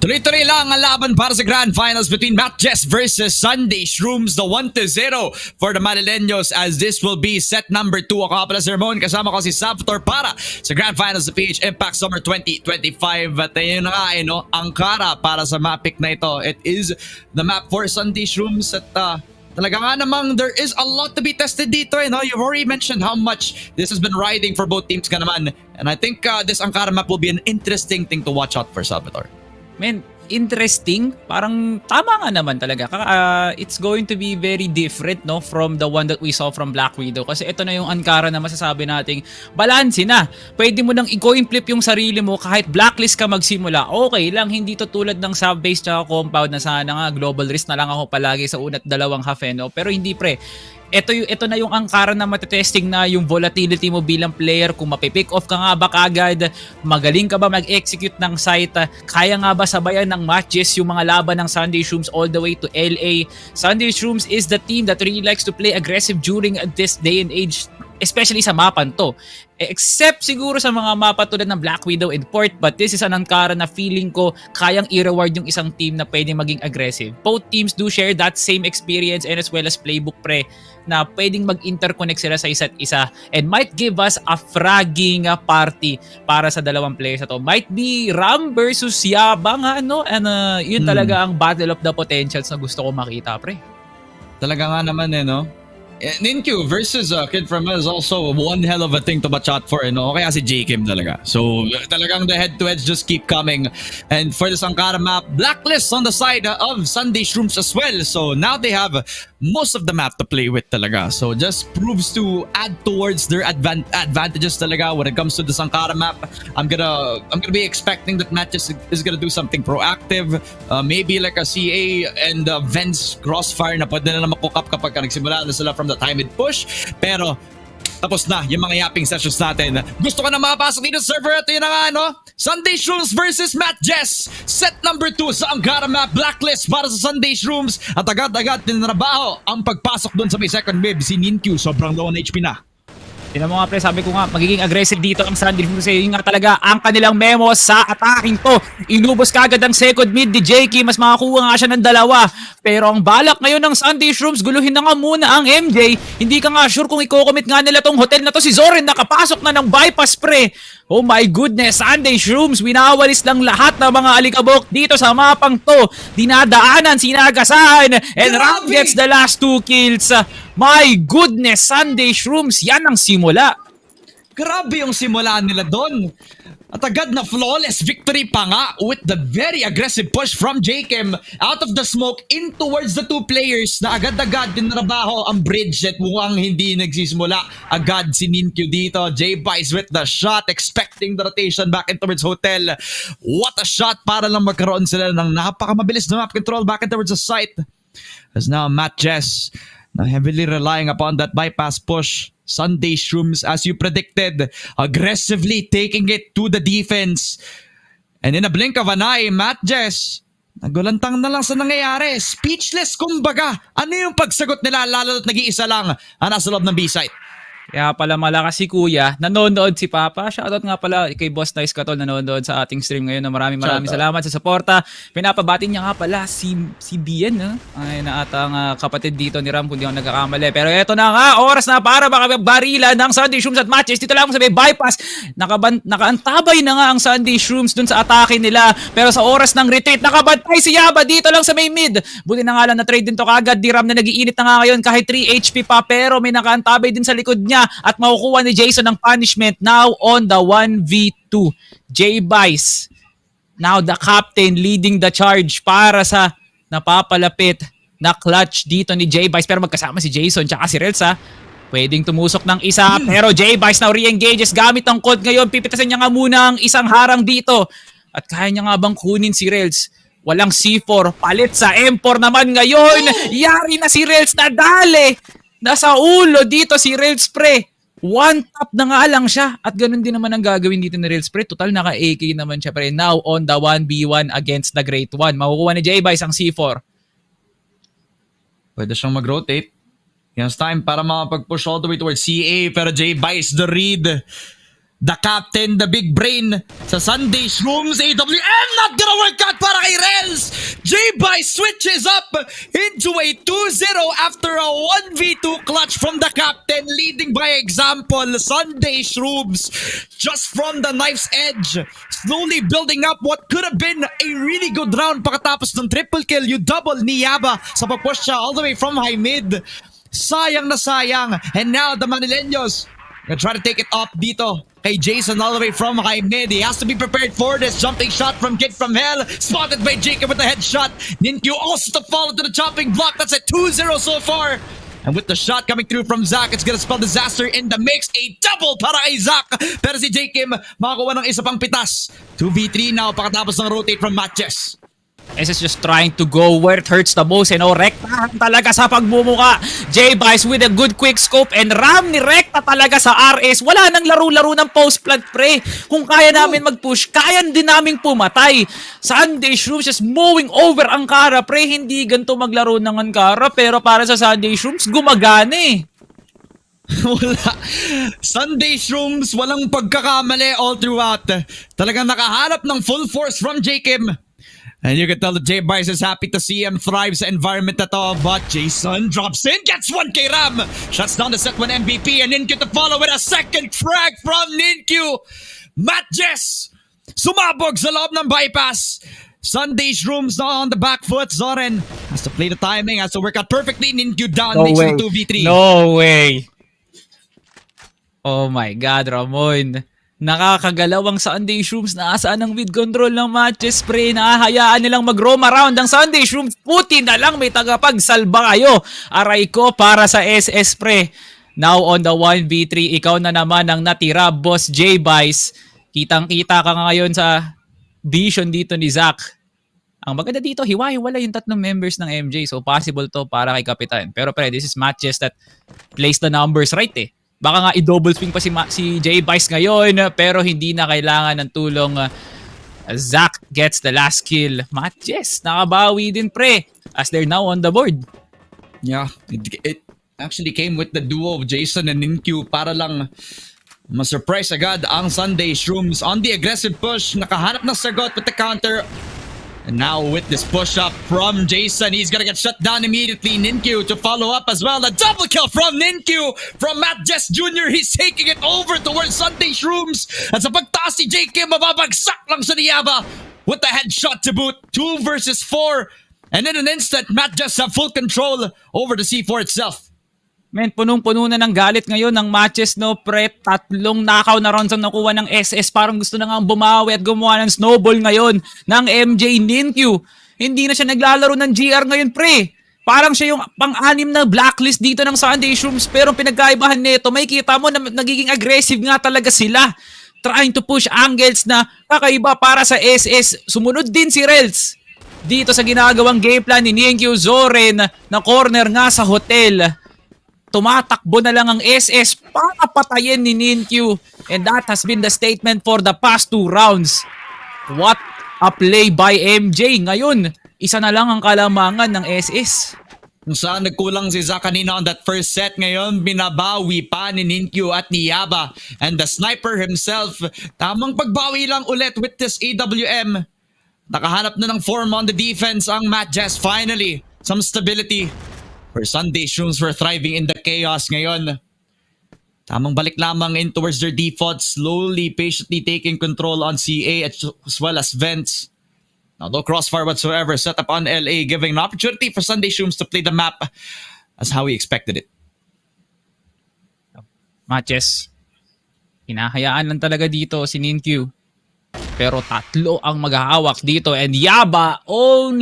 Tuloy-tuloy lang ang laban para sa Grand Finals between MATTJESS versus Sunday Shrooms, the 1-0 for the Manileños, as this will be set number 2. Ako nga pala si Ramon, kasama ko si Salvatore para sa Grand Finals sa PH Impact Summer 2025. At yun na nga, no? Ankara para sa map pick na ito. It is the map for Sunday Shrooms at talaga nga namang there is a lot to be tested dito. No? You've already mentioned how much this has been riding for both teams ka naman. And I think this Ankara map will be an interesting thing to watch out for, Salvatore. Man, interesting. Parang tama nga naman talaga. It's going to be very different, no, from the one that we saw from Black Widow. Kasi ito na yung Ankara na masasabi nating balanse na. Pwede mo nang i-coin flip yung sarili mo kahit blacklist ka magsimula. Okay lang, hindi to tulad ng sub-base tsaka compound na sana nga global risk na lang ako palagi sa una't dalawang half, no? Pero hindi, pre. Ito na yung Ankara na matetesting na yung volatility mo bilang player, kung mapipick off ka nga ba kagad, magaling ka ba mag-execute ng site, kaya nga ba sabayan ng matches yung mga laban ng Sunday Shrooms all the way to LA. Sunday Shrooms is the team that really likes to play aggressive during this day and age, especially sa mapan to. Except siguro sa mga mapa tulad ng Black Widow and Port, but this is an Ankara na feeling ko kayang i-reward yung isang team na pwedeng maging aggressive. Both teams do share that same experience and as well as playbook, pre, na pwedeng mag-interconnect sila sa isa't isa and might give us a fragging party para sa dalawang players na to. Might be Ram versus Yabang, ano? And yun talaga ang battle of the potentials na gusto ko makita, pre. Talaga nga naman, no? Ninkyu versus Kid from is also one hell of a thing to watch out for, no? Kaya si J Kim talaga. So talagang the head-to-heads just keep coming. And for this Ankara map, blacklist on the side of Sunday Shrooms as well. So now they have most of the map to play with talaga. So just proves to add towards their advantages talaga when it comes to this Ankara map. I'm gonna be expecting that MATTJESS is gonna do something proactive. Maybe like a CA and Vents Crossfire na pwede na makook up kapag nagsimula na sila from the timed push. Pero tapos na yung mga yapping sessions natin. Gusto ka na makapasok dito sa server? Ito yun na nga, no? Sunday Shrooms versus MATTJESS. Set number 2 sa Ankara map. Blacklist para sa Sunday Shrooms. At agad-agad tinrabaho ang pagpasok doon sa may second wave. Si Ninkyu sobrang low on HP na. Tinan mo nga, pre, sabi ko nga, magiging aggressive dito ang Sunday Shrooms kasi yun nga talaga ang kanilang memo sa attacking to. Inubos kagad ang second mid ni JK, mas makakuha nga siya ng dalawa. Pero ang balak ngayon ng Sunday Shrooms, guluhin na nga muna ang MJ. Hindi ka nga sure kung i-commit nga nila tong hotel na to. Si Zorin nakapasok na ng bypass, pre. Oh my goodness, Sunday Shrooms, winawalis lang lahat ng mga alikabok dito sa mapang to. Dinadaanan, sinagasahan, and Ram gets the last 2 kills. My goodness, Sunday Shrooms, yan ang simula. Grabe yung simula nila doon. At agad na flawless victory pa nga with the very aggressive push from J-Kim out of the smoke in towards the two players na agad-agad dinrabaho ang bridge at mukhang hindi nagsisimula agad si Ninkyu dito. J-Bice with the shot, expecting the rotation back in towards hotel. What a shot para lang magkaroon sila ng napakamabilis na map control back in towards the site. As now MATTJESS now heavily relying upon that bypass push. Sunday Shrooms, as you predicted, aggressively taking it to the defense. And in a blink of an eye, MATTJESS, nagulantang na lang sa nangyayari. Speechless kumbaga. Ano yung pagsagot nila lalo at nag-iisa lang ang nasa loob ng B-site? Kaya pala malakas si Kuya, nanonood si Papa. Shoutout nga pala kay Boss Nice Katol, nanonood sa ating stream ngayon. Maraming salamat sa suporta. Pinapabati niya nga pala si Bien, ay na atang kapatid dito ni Ram kung di ako nagkakamali. Pero eto na nga, oras na para barila ng Sunday Shrooms at MATTJESS. Dito lang sa may bypass. Nakaantabay na nga ang Sunday Shrooms dun sa atake nila. Pero sa oras ng retreat, nakabantay si Yaba dito lang sa may mid. Buti na nga lang na trade din to kagad. Di Ram na nag-iinit na nga ngayon kahit 3 HP pa. Pero may nakaantabay din sa likod niya. At makukuha ni Jason ng punishment now on the 1v2. J-Bice, now the captain leading the charge para sa napapalapit na clutch dito ni J-Bice. Pero magkasama si Jason tsaka si Relsa. Pwedeng tumusok ng isa. Pero J-Bice now re-engages gamit ang cold ngayon. Pipitasin niya nga muna ang isang harang dito. At kaya niya nga bang kunin si Rels? Walang C4. Palit sa M4 naman ngayon. Yari na si Rels, nadali. Nasa ulo dito si Rels, pre. One tap na nga lang siya. At ganun din naman ang gagawin dito ni Rels, pre. Total naka-AK naman siya, pre. Now on the 1v1 against the Great One. Makukuha ni J-Bice ang C4. Pwede siyang mag-rotate. Yes, time para makapag-push all the way towards CA. Pero J-Bice the read. the captain, the big brain sa Sunday Shrooms AWM. Not gonna work out para kay Rels. J-By switches up into a 2-0 after a 1v2 clutch from the captain, leading by example. Sunday Shrooms just from the knife's edge, slowly building up what could have been a really good round pagkatapos ng triple kill. You double ni Yaba sa papush siya all the way from high mid. Sayang na sayang. And now the Manileños gonna try to take it off dito kay Jason all the way from high mid. He has to be prepared for this jumping shot from Kid from Hell. Spotted by Jacob with a headshot. Ninkyu also to fall into the chopping block. That's a 2-0 so far. And with the shot coming through from Zach, it's gonna spell disaster in the mix. A double para kay Zach. Pero si J. Kim makakuha ng isa pang pitas. 2v3 now pagkatapos ng rotate from MATTJESS. SS just trying to go where it hurts the most. Rektahan talaga sa pagbumuka. J-Bice with a good quick scope and ram ni Rekta talaga sa RS. Wala nang laro-laro ng post-plant pre. Kung kaya namin mag-push, kaya din namin pumatay. Sunday Shrooms just mowing over Ankara pre. Hindi ganito maglaro ng Ankara, pero para sa Sunday Shrooms, gumagana eh. Wala. Sunday Shrooms, walang pagkakamali all throughout. Talagang nakaharap ng full force from J. Kim. And you can tell that J-Bice is happy to see him thrive sa environment na to. But Jason drops in, gets 1 kay Ram. Shuts down the set 1 MVP and Ninkyu to follow with a second frag from Ninkyu. MATTJESS sumabog sa loob ng bypass. Sunday Shrooms now on the back foot. Zoren has to play the timing, has to work out perfectly. Ninkyu down, makes it 2v3. No way. Oh my God, Ramon. Nakakagalawang Sunday Shrooms, naasaan ang mid control ng MATTJESS pre. Nahahayaan nilang mag-roam around ang Sunday Shrooms. Puti na lang, may tagapagsalba kayo. Aray ko para sa SS pre. Now on the 1v3, ikaw na naman ang natira, Boss J-Bice. Kitang-kita ka ngayon sa vision dito ni Zach. Ang maganda dito, hiwa-hiwala yung tatlong members ng MJ. So possible to para kay Kapitan. Pero pre, this is MATTJESS that plays the numbers right eh. Baka nga i-double swing pa si J-Bice ngayon, pero hindi na kailangan ng tulong. Zach gets the last kill. MATTJESS nakabawi din pre as they're now on the board. Yeah, it actually came with the duo of Jason and Ninkyu para lang ma-surprise agad ang Sunday Shrooms on the aggressive push. Nakahanap ng sagot with the counter. And now with this push-up from Jason, he's gonna get shut down immediately. Ninkyu to follow up as well. A double kill from Ninkyu from MATTJESS Jr. He's taking it over towards Sunday Shrooms. At sa pagtaas si J. Kim, mababagsak lang sa Niyaba with the headshot to boot. 2 versus 4. And in an instant, MATTJESS have full control over the C4 itself. Men, punong-puno na ng galit ngayon ng MATTJESS, no pre. Tatlong knockout na rounds ang nakuha ng SS. Parang gusto na nga bumawi at gumawa ng snowball ngayon ng MJ Ninkyu. Hindi na siya naglalaro ng GR ngayon pre. Parang siya yung pang-anim na blacklist dito ng Sunday Shrooms. Pero pinagkaibahan nito, may kita mo na nagiging aggressive nga talaga sila. Trying to push angles na kakaiba para sa SS. Sumunod din si Rels dito sa ginagawang game plan ni Ninkyu. Zoren na corner nga sa hotel. Tumatakbo na lang ang SS para patayin ni Ninkyu. And that has been the statement for the past 2 rounds. What a play by MJ. Ngayon, isa na lang ang kalamangan ng SS. Kung saan nagkulang si Zach kanina on that first set, ngayon binabawi pa ni Ninkyu at ni Yaba. And the sniper himself, tamang pagbawi lang ulit with this AWM. Nakahanap na ng form on the defense ang MATTJESS finally. Some stability. For Sunday Shrooms were thriving in the chaos ngayon. Tamang balik lamang in towards their default, slowly, patiently taking control on CA as well as Vents. Now, no crossfire whatsoever set up on LA, giving an opportunity for Sunday Shrooms to play the map as how we expected it. MATTJESS, hinahayaan lang talaga dito si Ninkyu. Pero tatlo ang maghahawak dito. And Yaba, oh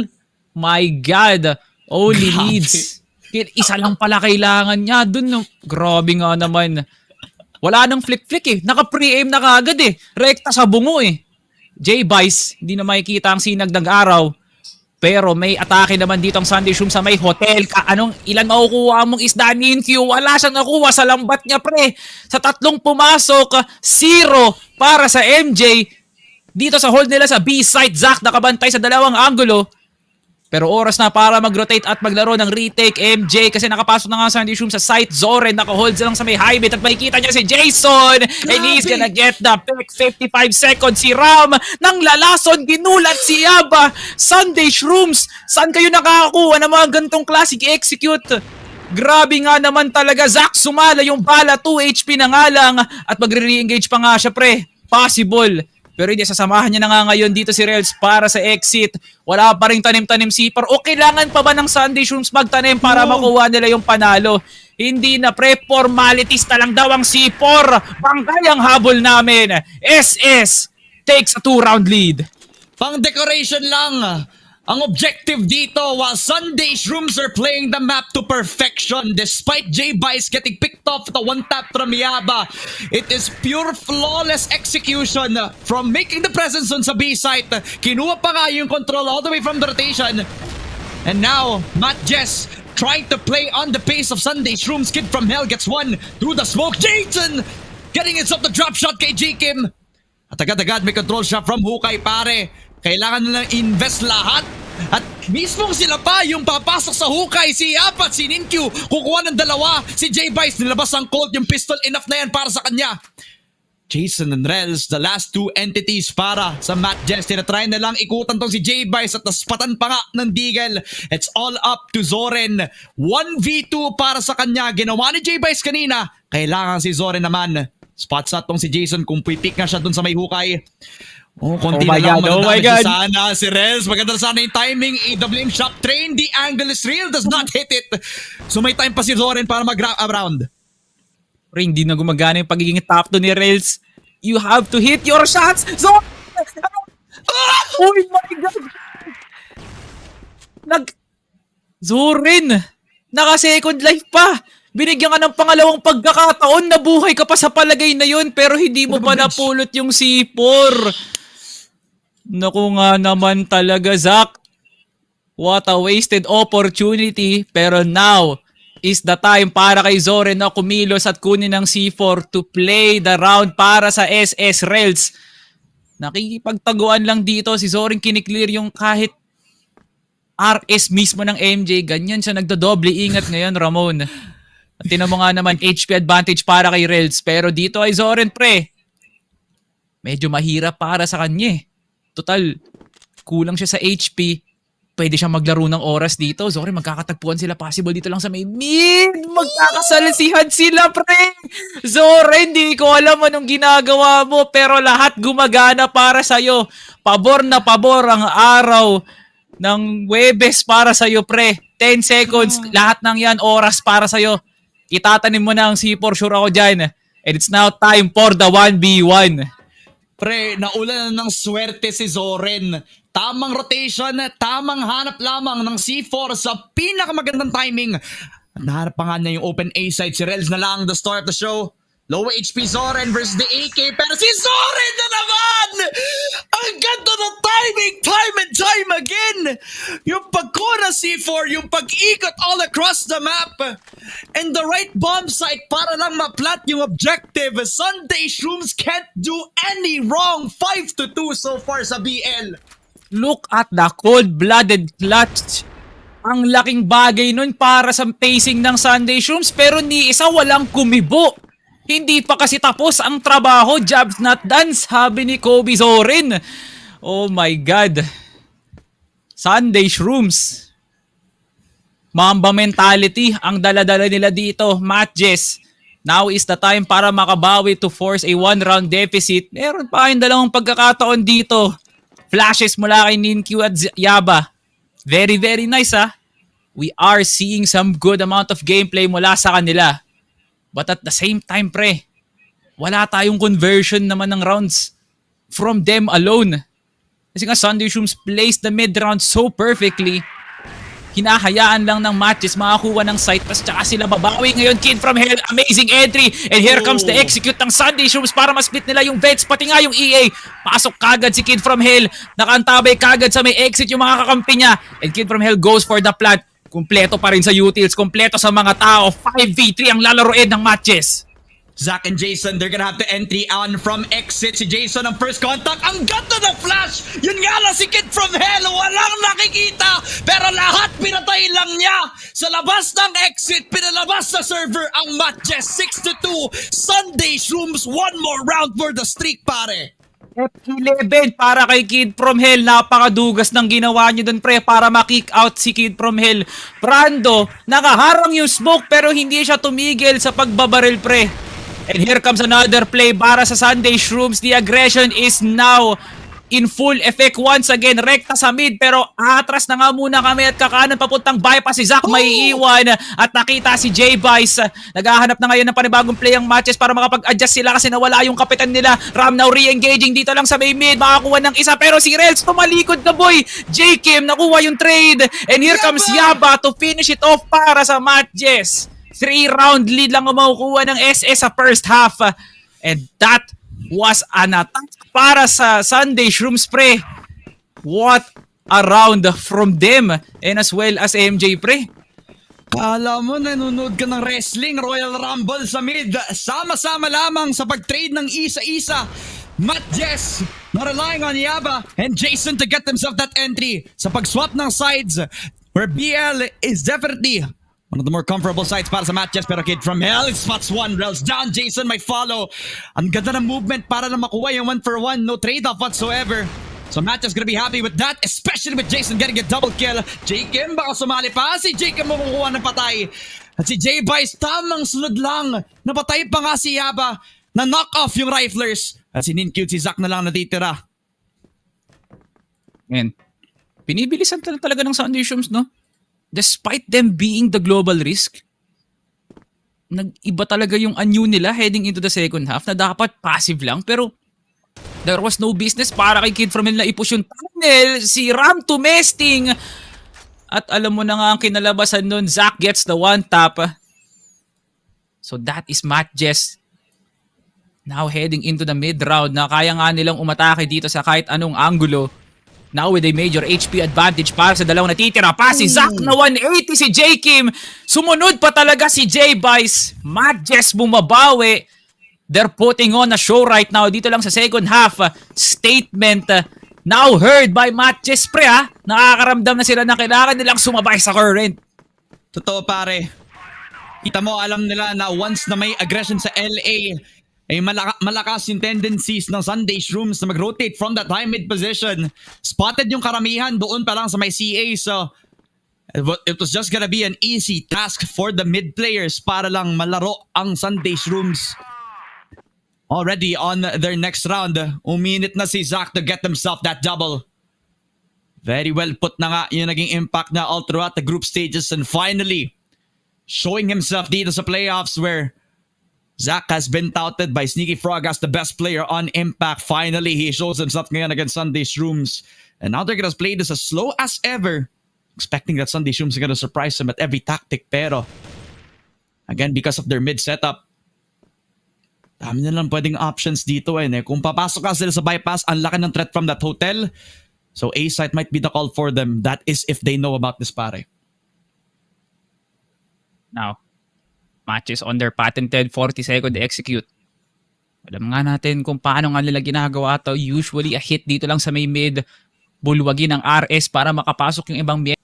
my God, only needs... Isa lang pala kailangan niya dun. No? Grabe nga naman. Wala nang flick-flick eh. Naka-pre-aim na kagad eh. Rekta sa bungo eh. J-Bice, hindi na makikita ang sinag ng araw. Pero may atake naman dito ang Sunday Shrooms sa may hotel. Ilan makukuha mong isda ni Ninkyu? Wala siyang nakuha sa lambat niya pre. Sa tatlong pumasok, 0 para sa MJ. Dito sa hold nila sa B site, Zach nakabantay sa dalawang angulo. Pero oras na para mag-rotate at maglaro ng retake. MJ kasi nakapasok na nga sa Shrooms sa site. Zoren naka-hold lang sa may high bit at makikita niya si Jason. And he's gonna get the pick. 55 seconds. Si Ram nang lalason. Ginulat si Yaba. Sunday Shrooms. Saan kayo nakakakuha ng mga gantong classic execute? Grabe nga naman talaga. Zack sumala yung bala. 2 HP na nga lang. At magre-re-engage pa nga siya pre. Possible. Pero hindi, sasamahan niya na nga ngayon dito si Rels para sa exit. Wala pa rin tanim-tanim si Por. O kailangan pa ba ng Sunday Shrooms magtanim para makuha nila yung panalo? Hindi na pre, formalities na lang daw ang Sipor. Bangkay ang habol namin. SS takes a 2-round lead. Pang decoration lang ang objective dito while Sunday Shrooms are playing the map to perfection despite J-Bice getting picked off with a one-tap from Yaba. It is pure flawless execution from making the presence on sa B-site. Kinuha pa nga yung control all the way from the rotation. And now, MATTJESS trying to play on the pace of Sunday Shrooms. Kid from Hell gets one through the smoke. Jason getting himself the drop shot kay J-Kim. At agad-agad may control shot from Hukay pare. Kailangan nilang invest lahat. At mismong sila pa yung papasok sa hukay. Si Yap at si Ninkyu kukuha ng dalawa. Si J-Bice nilabas ang Colt. Yung pistol enough na yan para sa kanya. Jason and Rels, the last two entities para sa MATTJESS. Tinatry na lang ikutan tong si J-Bice at naspatan pa nga ng Deagle. It's all up to Zoren. 1v2 para sa kanya. Ginawa ni J-Bice kanina. Kailangan si Zoren naman. Spots at tong si Jason kung pipick nga siya dun sa may hukay. Konti na lang. Oh my God. Sana si Rels. Maganda sana yung timing. AWM shop train. The angle is real. Does not hit it. So may time pa si Zoren para mag-around. Pero hindi na gumagana yung pagiging top to ni Rels. You have to hit your shots. Zoren! Oh my God! Zoren! Naka-second life pa! Binigyan ka ng pangalawang pagkakataon, nabuhay ka pa sa palagay na yun, pero hindi mo pa napulot yung C4. Naku nga naman talaga, Zach. What a wasted opportunity. Pero now is the time para kay Zoren na kumilos at kunin ng C4 to play the round para sa SS Rels. Nakikipagtaguan lang dito. Si Zoren kiniklear yung kahit RS mismo ng MJ. Ganyan siya nagdodoble ingat ngayon, Ramon. At tinan mo nga naman, HP advantage para kay Rels. Pero dito ay Zoren, pre. Medyo mahirap para sa kanya eh. Total, kulang siya sa HP. Pwede siyang maglaro ng oras dito. Zoren, magkakatagpuan sila. Possible dito lang sa may mid. Magkakasalisihan sila, pre. Zoren, di ko alam anong ginagawa mo. Pero lahat gumagana para sa'yo. Pabor na pabor ang araw ng Webes para sa'yo, pre. 10 seconds. Lahat ng yan, oras para sa'yo. Itatanim mo na ang C4, sure ako dyan. And it's now time for the 1v1. Pre, naulan na ng swerte si Zoren. Tamang rotation, tamang hanap lamang ng C4 sa pinakamagandang timing. At nahanap pa nga niya yung open A side. Si Rels na lang the star of the show. Low HP Zoren versus the AK. Pero si Zoren na naman! Ang ganda ng timing! Time and time again! Yung pagkura C4, yung pag-ikot all across the map. And the right bomb site para lang ma-plat yung objective. Sunday Shrooms can't do any wrong. 5-2 so far sa BL. Look at the cold-blooded clutch. Ang laking bagay nun para sa pacing ng Sunday Shrooms. Pero ni isa walang kumibo. Hindi pa kasi tapos ang trabaho. Jobs not done, sabi ni Kobe Zoren. Oh my God. Sunday Shrooms. Mamba mentality ang dala-dala nila dito. MATTJESS. Now is the time para makabawi to force a 1-round deficit. Meron pa kayong dalawang pagkakataon dito. Flashes mula kay Ninkyu at Yaba. Very, very nice ha. We are seeing some good amount of gameplay mula sa kanila. But at the same time, pre, wala tayong conversion naman ng rounds from them alone. Kasi nga Sunday Shrooms plays the mid-round so perfectly. Hinahayaan lang ng MATTJESS makakuha ng site pas tsaka sila babawi ngayon. Kid from Hell, amazing entry. And here comes the execute ng Sunday Shrooms para ma-split nila yung Vets, pati nga yung EA. Pasok kagad si Kid from Hell. Nakaantabay kagad sa may exit yung mga kakampi niya. And Kid from Hell goes for the plant. Kumpleto pa rin sa utils, kumpleto sa mga tao. 5v3 ang lalaroin ng MATTJESS. Zach and Jason, they're gonna have to entry on from exit. Si Jason ang first contact. Ang ganda ng flash! Yun nga lang si Kid from Hell. Walang nakikita. Pero lahat pinatay lang niya. Sa labas ng exit, pinalabas sa server ang MATTJESS 6-2. Sunday Shrooms, one more round for the streak, pare. F11 para kay Kid from Hell. Napakadugas ng ginawa niyo dun, pre, para ma-kick out si Kid from Hell. Brando, nakaharang yung smoke pero hindi siya tumigil sa pagbabaril, pre. And here comes another play para sa Sunday Shrooms. The aggression is now in full effect once again. Rekta sa mid pero atras na nga muna kami at kakanan papuntang bypass si Zach may iwan. At nakita si J-Vice. Naghahanap na ngayon ng panibagong play ang MATTJESS para makapag-adjust sila kasi nawala yung kapitan nila. Ram now re-engaging dito lang sa may mid. Makakuha ng isa pero si Rels tumalikod na boy. J-Kim nakuha yung trade. And here comes Yaba to finish it off para sa MATTJESS. 3-round lead lang ang makukuha ng SS sa first half. And that was an attack para sa Sunday Shrooms, pre. What a round from them. And as well as MJ, pre. Kala mo nanonood ka ng wrestling, Royal Rumble sa mid. Sama-sama lamang sa pag-trade ng isa-isa. MATTJESS not relying on Yaba and Jason to get themselves that entry sa pag-swap ng sides where BL is definitely one of the more comfortable sides para sa MATTJESS pero Kid from Hell spots one, rails down, Jason may follow. Ang ganda ng movement para lang makuha yung 1-for-1, no trade-off whatsoever. So MATTJESS gonna be happy with that, especially with Jason getting a double kill. J-Kim baka sumali pa, si J-Kim makukuha ng patay. At si J-Vice tamang sunod lang, napatay pa nga si Yaba, na knock off yung riflers. At si Nincute, si Zach na lang natitira. Man, pinibilisan talaga ng Sunday Shrooms, no? Despite them being the global risk, nag-iba talaga yung anyo nila heading into the second half na dapat passive lang. Pero there was no business para kay Kid from Hell na i-push yung tunnel. Si Ram tumesting. At alam mo na nga ang kinalabasan nun, Zach gets the one tap. So that is MATTJESS now heading into the mid-round na kaya nga nilang umatake dito sa kahit anong angulo. Now with a major HP advantage para sa dalawang natitira pa si Zach na 180 si J-Kim. Sumunod pa talaga si J-Vice. MATTJESS bumabawi. They're putting on a show right now dito lang sa second half. Statement now heard by MATTJESS, pre, ha. Nakakaramdam na sila na kailangan nilang sumabay sa current. Totoo, pare. Kita mo, alam nila na once na may aggression sa LA, ay malakas yung tendencies ng Sunday Shrooms na mag-rotate from that high mid position. Spotted yung karamihan doon pa lang sa may CA. So, it was just gonna be an easy task for the mid players para lang malaro ang Sunday Shrooms. Already on their next round, uminit na si Zach to get himself that double. Very well put na nga yung naging impact na all throughout the group stages and finally showing himself dito sa playoffs where Zach has been touted by Sneaky Frog as the best player on Impact. Finally, he shows himself ngayon against Sunday Shrooms. And now they're gonna play this as slow as ever. Expecting that Sunday Shrooms are gonna surprise him at every tactic. Pero, again, because of their mid setup, dami na lang pwedeng options dito eh. Kung papasok ka sila sa bypass, ang laki ng threat from that hotel. So A-site might be the call for them. That is if they know about this, pare. Now, MATTJESS on their patented 40-second execute. Alam nga natin kung paano nga nila ginagawa to. Usually a hit dito lang sa may mid. Bulwagin ang RS para makapasok yung ibang miyembro.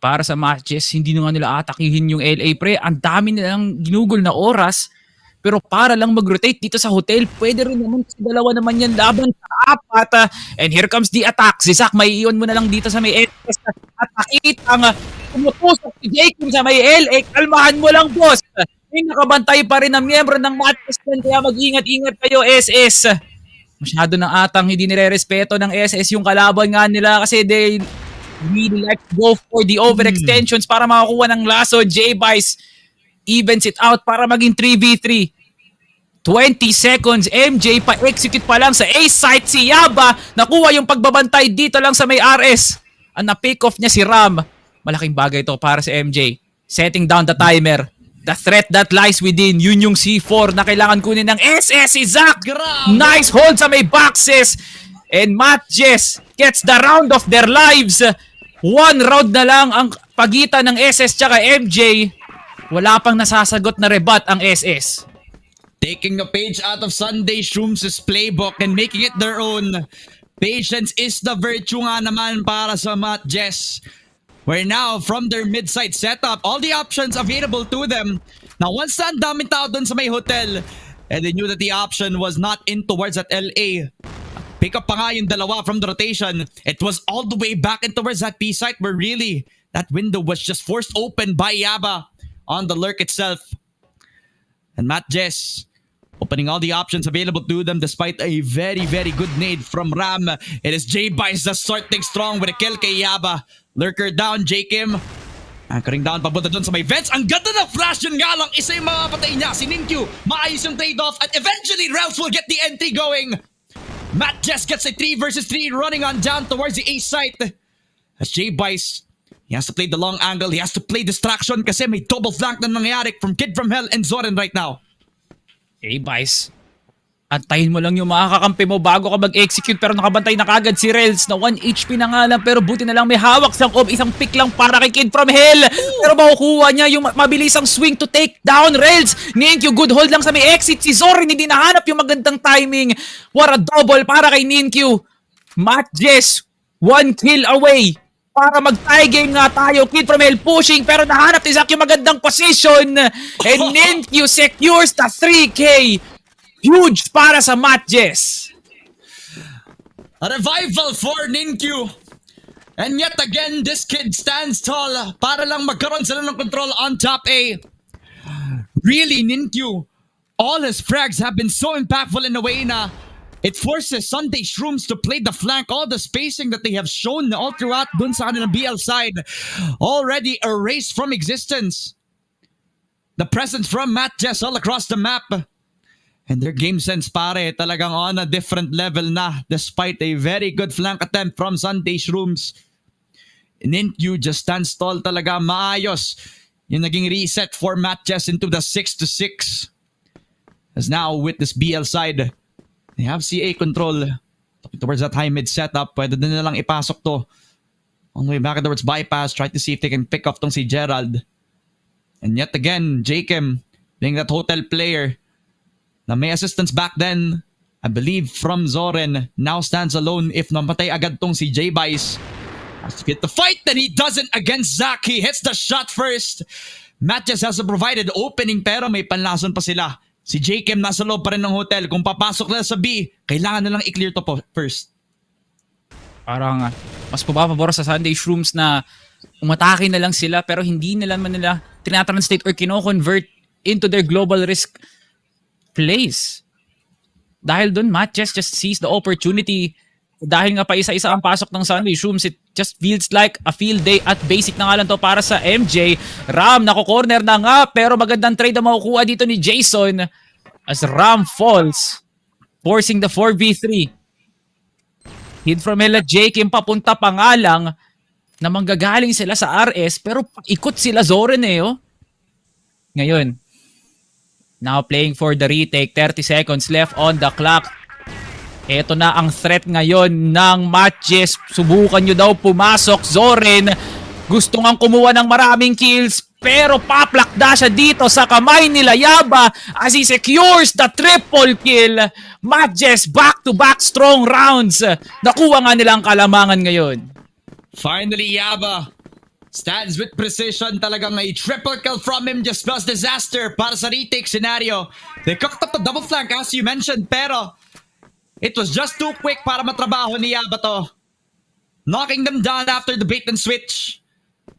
Para sa MATTJESS, hindi na nga nila atakihin yung LA, pre. Ang dami nilang ginugol na oras. Pero para lang mag-rotate dito sa hotel, pwede rin naman kasi dalawa naman yan laban sa apat. And here comes the attack. Si Zach, may iyon mo na lang dito sa may LS. At nakita nga, tumutusok si Jacob sa may LA. Kalmahan mo lang, boss. May nakabantay pa rin ang miyembro ng MATTJESS. Kaya mag-ingat-ingat kayo, SS. Masyado ng atang hindi nire-respeto ng SS yung kalaban nga nila kasi they really like to go for the overextensions para makakuha ng laso. J-Vice evens it out para maging 3v3. 20 seconds, MJ pa-execute pa lang sa A-site si Yaba. Nakuha yung pagbabantay dito lang sa may RS. Ang na-pick off niya si Ram. Malaking bagay to para sa MJ. Setting down the timer. The threat that lies within, yun yung C4 na kailangan kunin ng SS si Zach. Nice hold sa may boxes. And MATTJESS gets the round of their lives. 1 round na lang ang pagitan ng SS tsaka MJ. Wala pang nasasagot na rebat ang SS. Taking a page out of Sunday Shrooms' playbook and making it their own. Patience is the virtue nga naman para sa MATTJESS. Where now, from their mid-side setup, all the options available to them. Now, once na ang daming tao dun sa may hotel, and they knew that the option was not in towards that LA. Pick up pa nga yung dalawa from the rotation. It was all the way back in towards that B site where really that window was just forced open by Yaba on the lurk itself. And MATTJESS opening all the options available to them despite a very, very good nade from Ram. It is J-Bice that starting strong with a kill kay Yaba. Lurker down, J-Kim. Anchoring down, papunta dun sa may vents. Ang ganda ng flash, yun nga lang. Isa yung mapatay niya, si Ninkyu. Maayos yung trade-off at eventually Ralph will get the entry going. MATTJESS gets a 3 versus 3 running on down towards the A site. As J-Bice, he has to play the long angle. He has to play distraction kasi may double flank na nangyayari from Kid from Hell and Zoran right now. Hey, Vice. Antayin mo lang yung makakakampi mo bago ka mag-execute pero nakabantay na kagad si Rels na 1 HP na nga lang pero buti na lang may hawak siyang isang pick lang para kay Kid from Hell. Pero makukuha niya yung mabilisang swing to take down Rels. Ninkyu, good hold lang sa may exit. Si Zorin hindi nahanap yung magandang timing. What a double para kay Ninkyu. MATTJESS, 1 kill away. Para mag-tie game nga tayo. Kid from Hell pushing pero nahanap ni Zack yung magandang position. And Ninkyu secures the 3K. Huge para sa MATTJESS. A revival for Ninkyu. And yet again, this kid stands tall para lang magkaroon sila ng control on top A. Really, Ninkyu, all his frags have been so impactful in a way na it forces Sunday Shrooms to play the flank. All the spacing that they have shown all throughout dun sa kanilang BL side already erased from existence. The presence from MATTJESS all across the map. And their game sense pare talagang on a different level na despite a very good flank attempt from Sunday Shrooms. Ninkyu just stands tall talaga, maayos. Yung naging reset for MATTJESS into the 6-6. As now with this BL side, they have CA control towards that high mid setup. Pwede din nilang ipasok to. On the way back towards bypass, try to see if they can pick off tong si Gerald. And yet again, Jakem being that hotel player na may assistance back then, I believe from Zoran, now stands alone if namatay agad tong si J-Bice. Has to get the fight, then he doesn't against Zack. He hits the shot first. MATTJESS has provided opening pero may panlason pa sila. Si Jakem nasa loob pa rin ng hotel. Kung papasok na sa B, kailangan na lang i-clear to first. Parang mas pumapabor sa Sunday Shrooms na umatake na lang sila pero hindi nila man nila tinatranslate or kino-convert into their global risk plays. Dahil dun, MATTJESS just sees the opportunity. Dahil nga pa isa-isa ang pasok ng Sunday Shrooms, it just feels like a field day at basic na nga lang to para sa MJ. Ram, nako-corner na nga, pero magandang trade na makukuha dito ni Jason as Ram falls, forcing the 4v3. Kid from Hell at Jakem papunta pa nga lang na manggagaling sila sa RS, pero ikot sila Zoran oh. Ngayon, now playing for the retake. 30 seconds left on the clock. Ito na ang threat ngayon ng MATTJESS. Subukan nyo daw pumasok. Zoran gusto ngang kumuha ng maraming kills pero paplakda siya dito sa kamay nila Yaba as he secures the triple kill. MATTJESS back-to-back strong rounds. Nakuha nga nila ang kalamangan ngayon. Finally, Yaba stands with precision. Talagang a triple kill from him just spells disaster para sa retake scenario. They cooked up the double flank as you mentioned, pero it was just too quick para matrabaho ni Yaba to. Knocking them down after the bait and switch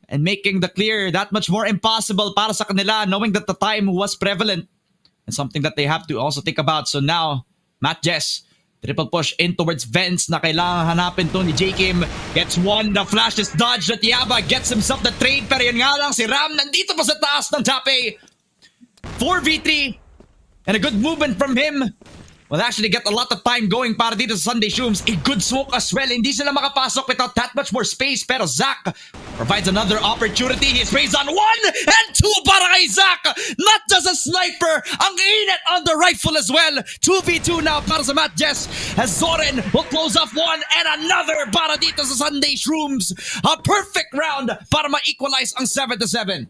and making the clear that much more impossible para sa kanila, knowing that the time was prevalent and something that they have to also think about. So now, MATTJESS triple push in towards vents na kailangan hanapin to ni Jakem. Gets one, the flash is dodged at Yaba gets himself the trade. Pero yun nga lang, si Ram nandito pa sa taas ng top A. 4v3 and a good movement from him. will actually get a lot of time going para dito sa Sunday Shrooms. A good smoke as well. Hindi sila makapasok without that much more space. Pero Zach provides another opportunity. He sprays on 1 and 2 para kay Zach. Not just a sniper. Ang init on the rifle as well. 2v2 now para sa MATTJESS. As Zoren will close off 1 and another para dito sa Sunday Shrooms. A perfect round para ma-equalize ang 7-7.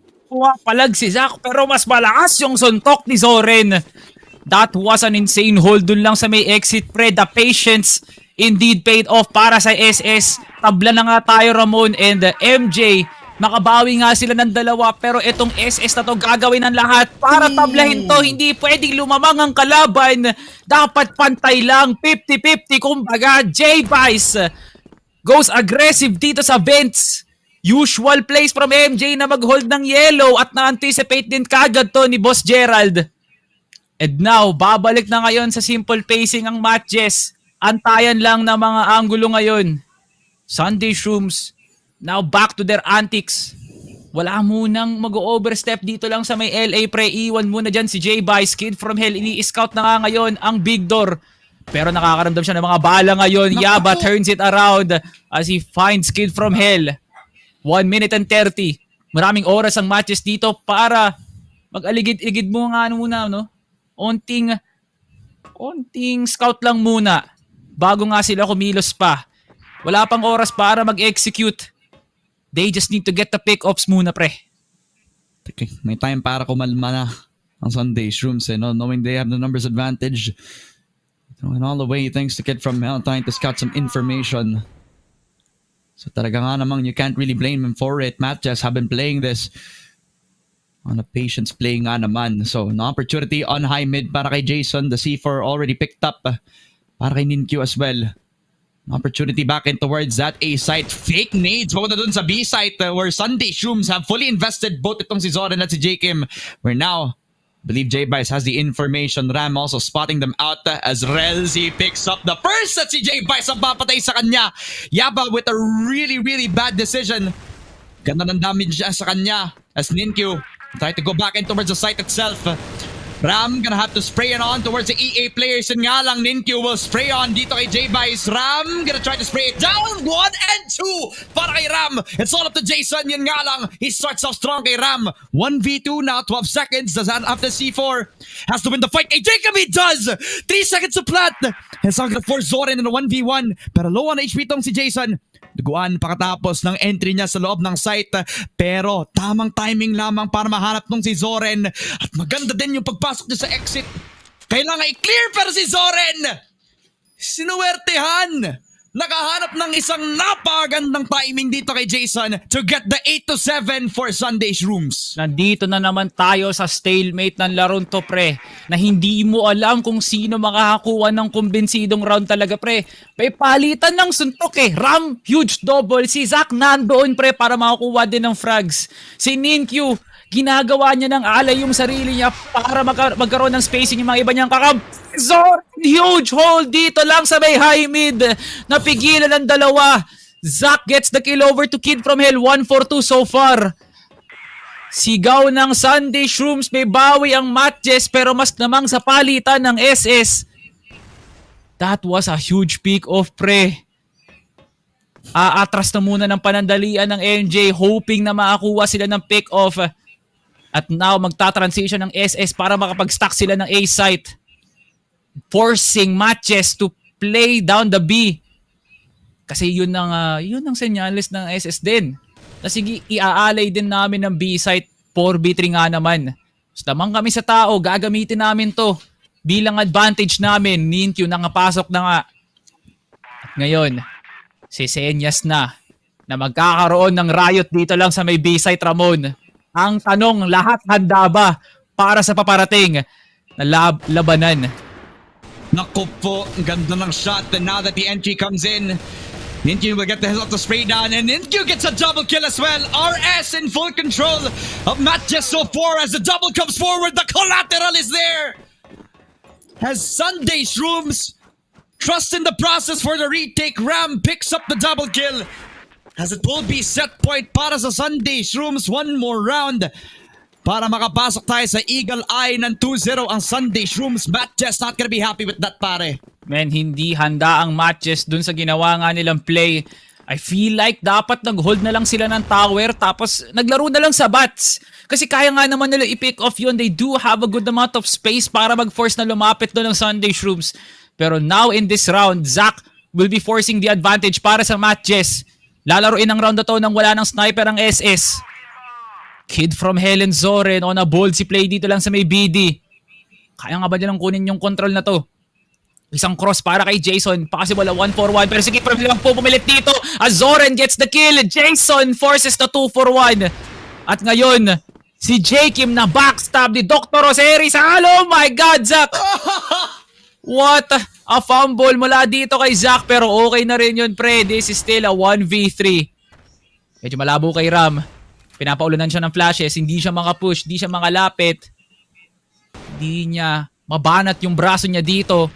Palag si Zach pero mas malakas yung suntok ni Zoren. That was an insane hold dun lang sa may exit pre. The patience indeed paid off para sa SS. Tabla na nga tayo Ramon and MJ. Makabawi nga sila ng dalawa pero itong SS na to gagawin ng lahat para tablahin to. Hindi pwedeng lumamang ang kalaban. Dapat pantay lang. 50-50 kumbaga. J-Vice goes aggressive dito sa vents. Usual plays from MJ na mag-hold ng yellow at na-anticipate din kagad to ni Boss Gerald. And now, babalik na ngayon sa simple pacing ang MATTJESS. Antayan lang na mga angulo ngayon. Sunday Shrooms, now back to their antics. Wala munang mag-overstep dito lang sa may LA pre. Iwan muna dyan si J-Vice. Kid from Hell, ini-scout na nga ngayon ang Big Door. Pero nakakaramdam siya ng mga bala ngayon. Yaba turns it around as he finds Kid from Hell. 1 minute and 30. Maraming oras ang MATTJESS dito para mag-aligid-igid mo nga muna, no? Onting scout lang muna bago nga sila kumilos pa. Wala pang oras para mag-execute. They just need to get the pick-ups muna, pre. Okay, may time para kumalma na ang Sunday Shrooms, no? Knowing they have the numbers advantage. And all the way, thanks to Kid from Hell trying to scout some information. So talaga nga namang you can't really blame him for it. MATTJESS have been playing this on a patience play nga naman. So, an opportunity on high mid para kay Jason. The C4 already picked up para kay Ninkyu as well. An opportunity back in towards that A site. Fake nades. Papunta dun sa B site where Sunday Shrooms have fully invested both itong si Zoren at si J-Kim. Where now, I believe J-Vice has the information. Ram also spotting them out as Relzy picks up the first at si J-Vice ang papatay sa kanya. Yaba with a really, really bad decision. Ganda ng damage sa kanya as Ninkyu try to go back in towards the site itself. Ram gonna have to spray it on towards the EA players. And nga lang, Ninkyu will spray on dito kay J-Vice. Ram gonna try to spray it down. 1 and 2 para kay Ram. It's all up to Jason. Yun nga lang, he starts off strong kay Ram. 1v2 now, 12 seconds. Does that after C4 has to win the fight. Kay Jacob, he does! 3 seconds to plat. It's not gonna force Zoren in a 1v1. Pero low on HP tong si Jason. Duguan pakatapos ng entry niya sa loob ng site. Pero tamang timing lamang para mahanap nung si Zoren. At maganda din yung pagpasok niya sa exit. Kailangan i-clear pero si Zoren sinuwertehan. Nakahanap ng isang napagandang timing dito kay Jason to get the 8-7 for Sunday Shrooms. Nandito na naman tayo sa stalemate ng laron to, pre. Na hindi mo alam kung sino makakakuha ng kumbensidong round talaga, pre. May palitan ng suntok eh. Ram, huge double. Si Zach nandoon, pre, para makakuha din ng frags. Si Ninkyu, ginagawa niya ng alay yung sarili niya para magkaroon ng spacing yung mga iba niyang Zor, huge hole dito lang sa may high mid. Napigilan ng dalawa. Zach gets the kill over to Kid from Hell. 1-4-2 so far. Sigaw ng Sunday Shrooms. May bawi ang MATTJESS pero mas namang sa palitan ng SS. That was a huge pick off, pre. Aatras na muna ng panandalian ng MJ hoping na makakuha sila ng pick off. At now magta-transition ng SS para makapag-stack sila ng A site. Forcing MATTJESS to play down the B. Kasi yun ang senyales ng SS din. Na sige, iaalay din namin ng B site 4v3 nga naman. Basta man kami sa tao, gagamitin namin to bilang advantage namin. Ninkyu nakapasok na nga. At ngayon, si Senyas na magkakaroon ng riot dito lang sa may B site, Ramon. Ang tanong, lahat handa ba para sa paparating na labanan? Naku po, ang ganda ng shot. And now that the entry comes in, Ninkyu will get the hell of the spray down. And Ninkyu gets a double kill as well. RS in full control of MATTJESS so far as the double comes forward. The collateral is there. As Sunday Shrooms trust in the process for the retake. Ram picks up the double kill. As it will be set point para sa Sunday Shrooms. One more round. para makapasok tayo sa Eagle Eye ng 2-0 ang Sunday Shrooms. MATTJESS not gonna be happy with that, pare. Men, hindi handa ang matches dun sa ginawa nga nilang play. I feel like dapat nag-hold na lang sila ng tower tapos naglaro na lang sa bats. Kasi kaya nga naman nila i-pick off yun. They do have a good amount of space para mag-force na lumapit doon ng Sunday Shrooms. Pero now in this round, Zach will be forcing the advantage para sa MATTJESS. Lalaroin ang round na to nang wala ng sniper ang SS. Kid from Helen Zoren on a ballsy play dito lang sa may BD. Kaya nga ba nilang kunin yung control na to? Isang cross para kay Jason. Pa kasi wala 1-4-1. Pero sige, pero lang po pumilit dito. Zoren gets the kill. Jason forces the 2-4-1. At ngayon, si Jakim na backstab ni Dr. Osiris. Oh my God, Zach! What a fumble mula dito kay Zach. Pero okay na rin yun, pre. This is still a 1v3. Medyo malabo kay Ram. Pinapaulanan siya ng flashes. Hindi siya maka-push. Hindi siya makalapit. Hindi niya mabanat yung braso niya dito.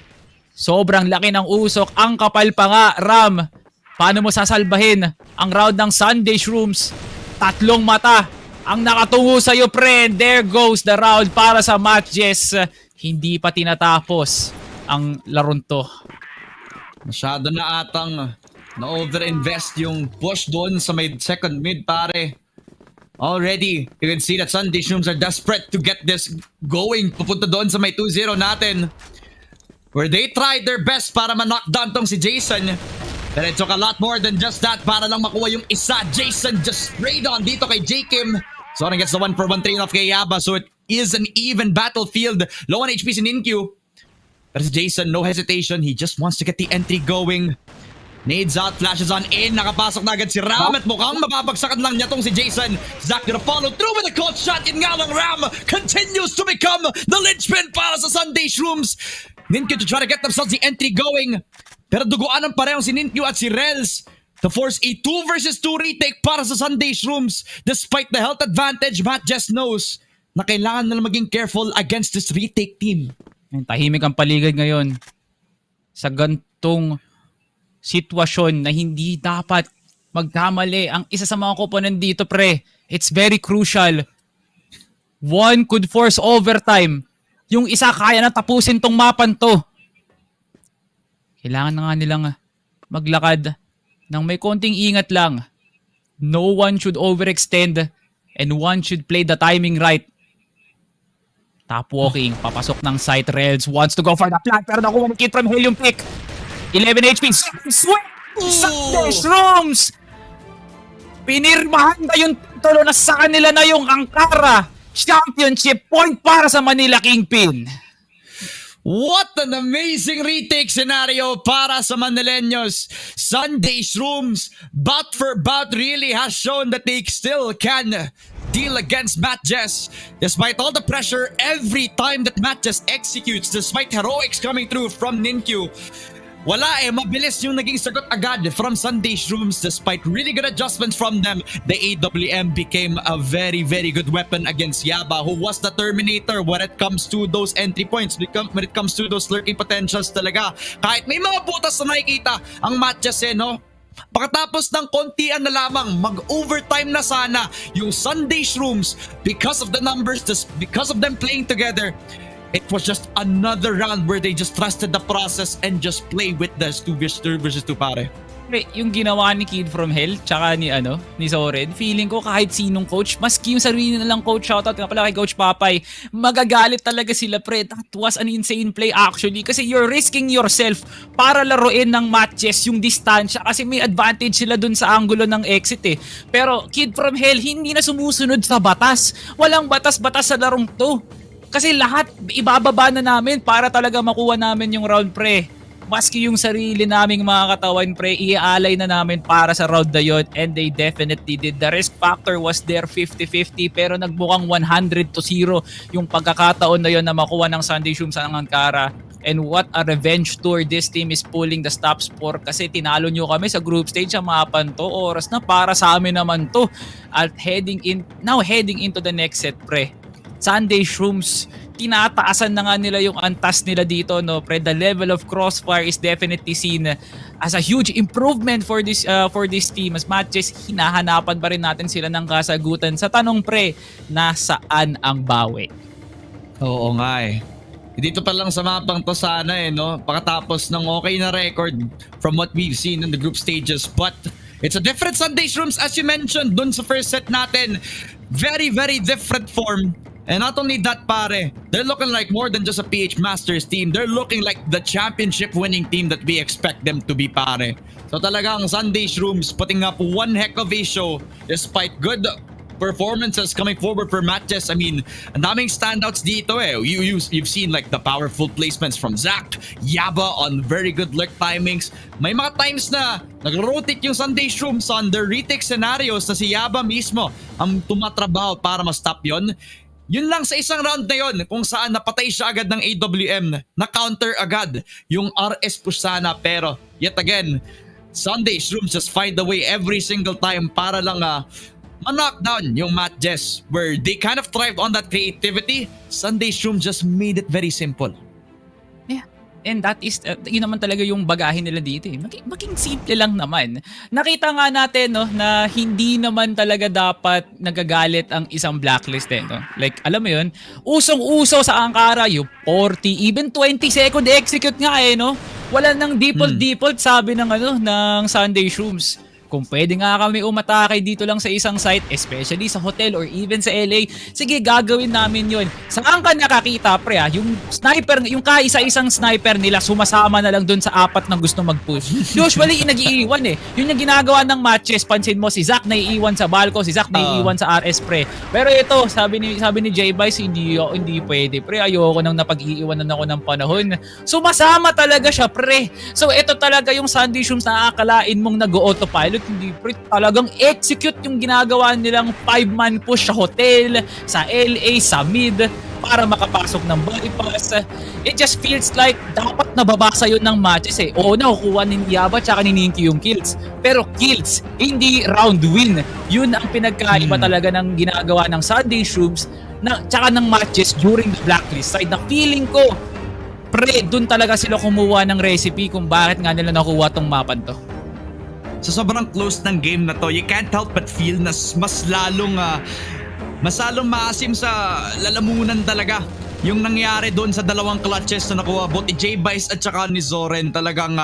Sobrang laki ng usok. Ang kapal pa nga, Ram. Paano mo sasalbahin ang round ng Sunday Shrooms? 3 mata ang nakatungo sa'yo, pre. There goes the round para sa MATTJESS. Hindi pa tinatapos ang laron to. Masyado na atang na-overinvest yung push doon sa may second mid, pare. Already, you can see that Sunday Shrooms are desperate to get this going. Pupunta doon sa may 2-0 natin. Where they tried their best para ma-knockdown tong si Jason. But it took a lot more than just that para lang makuha yung isa. Jason just sprayed on dito kay Jakim. Zoren gets the 1-for-1 train off kay Yaba. So it is an even battlefield. Low on HP si Ninkyu. Pero si Jason, no hesitation. He just wants to get the entry going. Nades out, flashes on in. Nakapasok na agad si Ram at mukhang mapapagsakan lang niya tong si Jason. Zach gonna follow through with a cold shot. Yun nga lang, Ram continues to become the linchpin para sa Sunday Shrooms. Ninkyu to try to get themselves the entry going. Pero duguan ang parehong si Ninkyu at si Rels to force a 2 versus 2 retake para sa Sunday Shrooms. Despite the health advantage, MATTJESS knows na kailangan na maging careful against this retake team. Tahimik ang paligid ngayon. Sa gantong sitwasyon na hindi dapat magkamali ang isa sa mga koponan dito, pre. It's very crucial. One could force overtime. Yung isa kaya na tapusin tong mapan to. Kailangan na nga nilang maglakad ng may konting ingat lang. No one should overextend and one should play the timing right. Top walking, papasok ng site. Rels wants to go for the plant pero nakuha ng kid from Helium pick. 11 HP. Sunday Shrooms! Pinirmahan na yung titulo na sa kanila na yung Ankara Championship point para sa Manila Kingpin. What an amazing retake scenario para sa Manileños. Sunday Shrooms, bout for bout, really has shown that they still can deal against MATTJESS. Despite all the pressure, every time that MATTJESS executes, despite heroics coming through from Ninkyu, wala mabilis yung naging sagot agad from Sunday Shrooms. Despite really good adjustments from them, the AWM became a very, very good weapon against Yaba, who was the Terminator when it comes to those entry points, when it comes to those lurking potentials talaga. Kahit may mga butas na nakikita ang MATTJESS, no? Pagkatapos ng kontian na lamang, mag-overtime na sana yung Sunday Shrooms because of the numbers, just because of them playing together. It was just another round where they just trusted the process and just play with the 2 versus 2, pare. Yung ginawa ni Kid from Hell tsaka ni Zoren, feeling ko kahit sinong coach, maski yung sarili nilang coach, shoutout nga pala kay Coach Papay, magagalit talaga sila, pre. That was an insane play actually kasi you're risking yourself para laruin ng MATTJESS yung distansya kasi may advantage sila dun sa angulo ng exit eh. Pero Kid from Hell hindi na sumusunod sa batas. Walang batas-batas sa larong to. Kasi lahat ibababa na namin para talaga makuha namin yung round, pre. Maski yung sarili naming mga katawan, pre, iaalay na namin para sa round na yun. And they definitely did. The risk factor was there 50-50 pero nagmukhang 100-0 yung pagkakataon na yun na makuha ng Sunday Shrooms ng Ankara. And what a revenge tour this team is pulling the stops for kasi tinalo nyo kami sa group stage sa mapan to. Oras na para sa amin naman to. At heading into the next set, pre. Sunday Shrooms tinataasan na nga nila yung antas nila dito, no? Pre, the level of Crossfire is definitely seen as a huge improvement for this team. As matches, hinahanapan pa rin natin sila ng kasagutan sa tanong, pre, nasaan ang bawi? Oo nga eh. Dito pa lang sa mapang to sana no? Pakatapos ng okay na record from what we've seen in the group stages. But it's a different Sunday Shrooms as you mentioned dun sa first set natin. Very, very different form. And not only that, pare, they're looking like more than just a PH Masters team. They're looking like the championship winning team that we expect them to be, pare. So talagang Sunday Shrooms putting up one heck of a show despite good performances coming forward for MATTJESS. I mean, ang daming standouts dito eh. You've seen like the powerful placements from Zach, Yaba on very good lurk timings. May mga times na nag-rotate yung Sunday Shrooms on the retake scenarios na si Yaba mismo ang tumatrabaho para ma-stop yun. Yun lang sa isang round na yun kung saan napatay siya agad ng AWM, na-counter agad yung RS push sana, pero yet again, Sunday Shrooms just find a way every single time para lang ma-knockdown yung MATTJESS where they kind of thrived on that creativity. Sunday Shrooms just made it very simple. Yeah. And that is, yun naman talaga yung bagahin nila dito eh. Maging simple lang naman. Nakita nga natin no, na hindi naman talaga dapat nagagalit ang isang blacklist eh. No? Like, alam mo yun, usong-uso sa Ankara, yung 40, even 20 second execute nga eh. No? Wala nang default sabi ng, ng Sunday Shrooms. Kung pwede nga kami umatake dito lang sa isang site, especially sa hotel or even sa LA, sige, gagawin namin yun. Saan ka nakakita, pre, yung sniper, yung kaisa-isang sniper nila, sumasama na lang dun sa apat na gusto mag-push. Usually, nag-iiwan eh. Yun yung ginagawa ng matches, pansin mo, si Zach naiiwan sa Balco, si Zach naiiwan sa RS, pre. Pero ito, sabi ni J-Vice, hindi pwede, pre. Ayoko nang napag-iiwanan ako ng panahon. Sumasama talaga siya, pre. So, ito talaga yung Sunday Shrooms na akalain mong nag-autopilot. Hindi, pre, talagang execute yung ginagawa nilang 5-man push sa hotel, sa LA, sa mid para makapasok ng bypass. It just feels like dapat nababasa yun ng matches eh. Oo, nakukuha ni Yaba tsaka ni Ninky yung kills. Pero kills, hindi round win. Yun ang pinagkaiba talaga ng ginagawa ng Sunday Shrooms tsaka ng matches during the blacklist side na feeling ko, pre, dun talaga sila kumuha ng recipe kung bakit nga nila nakuha tong mapan to. So sobrang close ng game na to, you can't help but feel na mas lalong maasim sa lalamunan talaga yung nangyari doon sa dalawang clutches na nakuha both ni J-Vice at saka ni Zoren. Talagang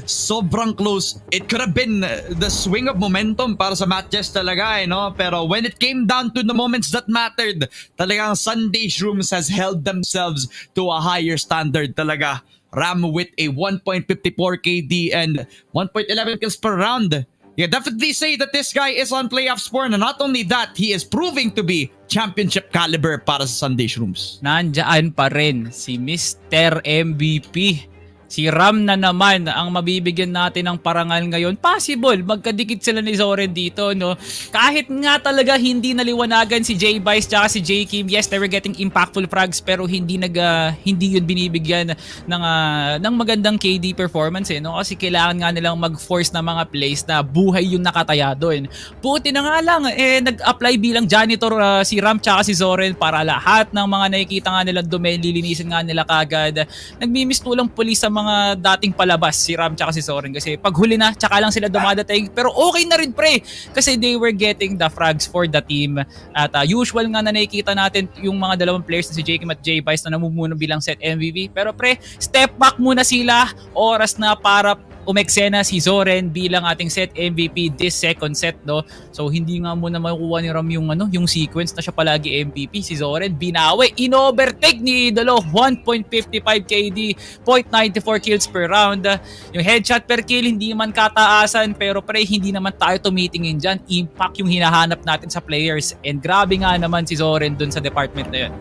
sobrang close. It could have been the swing of momentum para sa MATTJESS talaga no? Pero when it came down to the moments that mattered, talagang Sunday Shrooms has held themselves to a higher standard talaga. Ram with a 1.54 KD and 1.11 kills per round. You definitely say that this guy is on playoffs form, and not only that, he is proving to be championship caliber para sa Sunday Shrooms. Nandyan pa rin si Mr. MVP. Si Ram na naman ang mabibigyan natin ng parangal ngayon. Possible, magkadikit sila ni Zoren dito, no? Kahit nga talaga hindi naliwanagan si J-Vice tsaka si J-Kim. Yes, they were getting impactful frags pero hindi yun binibigyan ng magandang KD performance eh, no? Kasi kailangan nga nilang mag-force na mga plays na buhay yung nakataya doon. Buti na nga lang, nag-apply bilang janitor si Ram tsaka si Zoren para lahat ng mga nakikita nga nilang domain, lilinisin nga nila kagad. Nagmimistulang pulis sa mga dating palabas si Ram tsaka si Zoren kasi pag huli na tsaka lang sila dumadating, pero okay na rin, pre, kasi they were getting the frags for the team. At usual nga na nakikita natin yung mga dalawang players na si J-Kim at J-Vice na namumuno bilang set MVP, pero pre, step back muna sila. Oras na para umeksena si Zoren bilang ating set MVP this second set, no? So hindi nga muna makukuha ni Ram yung sequence na siya palagi MVP. Si Zoren binawi, in-overtake ni Idolo, 1.55 KD, 0.94 kills per round. Yung headshot per kill hindi man kataasan, pero pre, hindi naman tayo tumitingin dyan. Impact yung hinahanap natin sa players, and grabe nga naman si Zoren dun sa department na yun.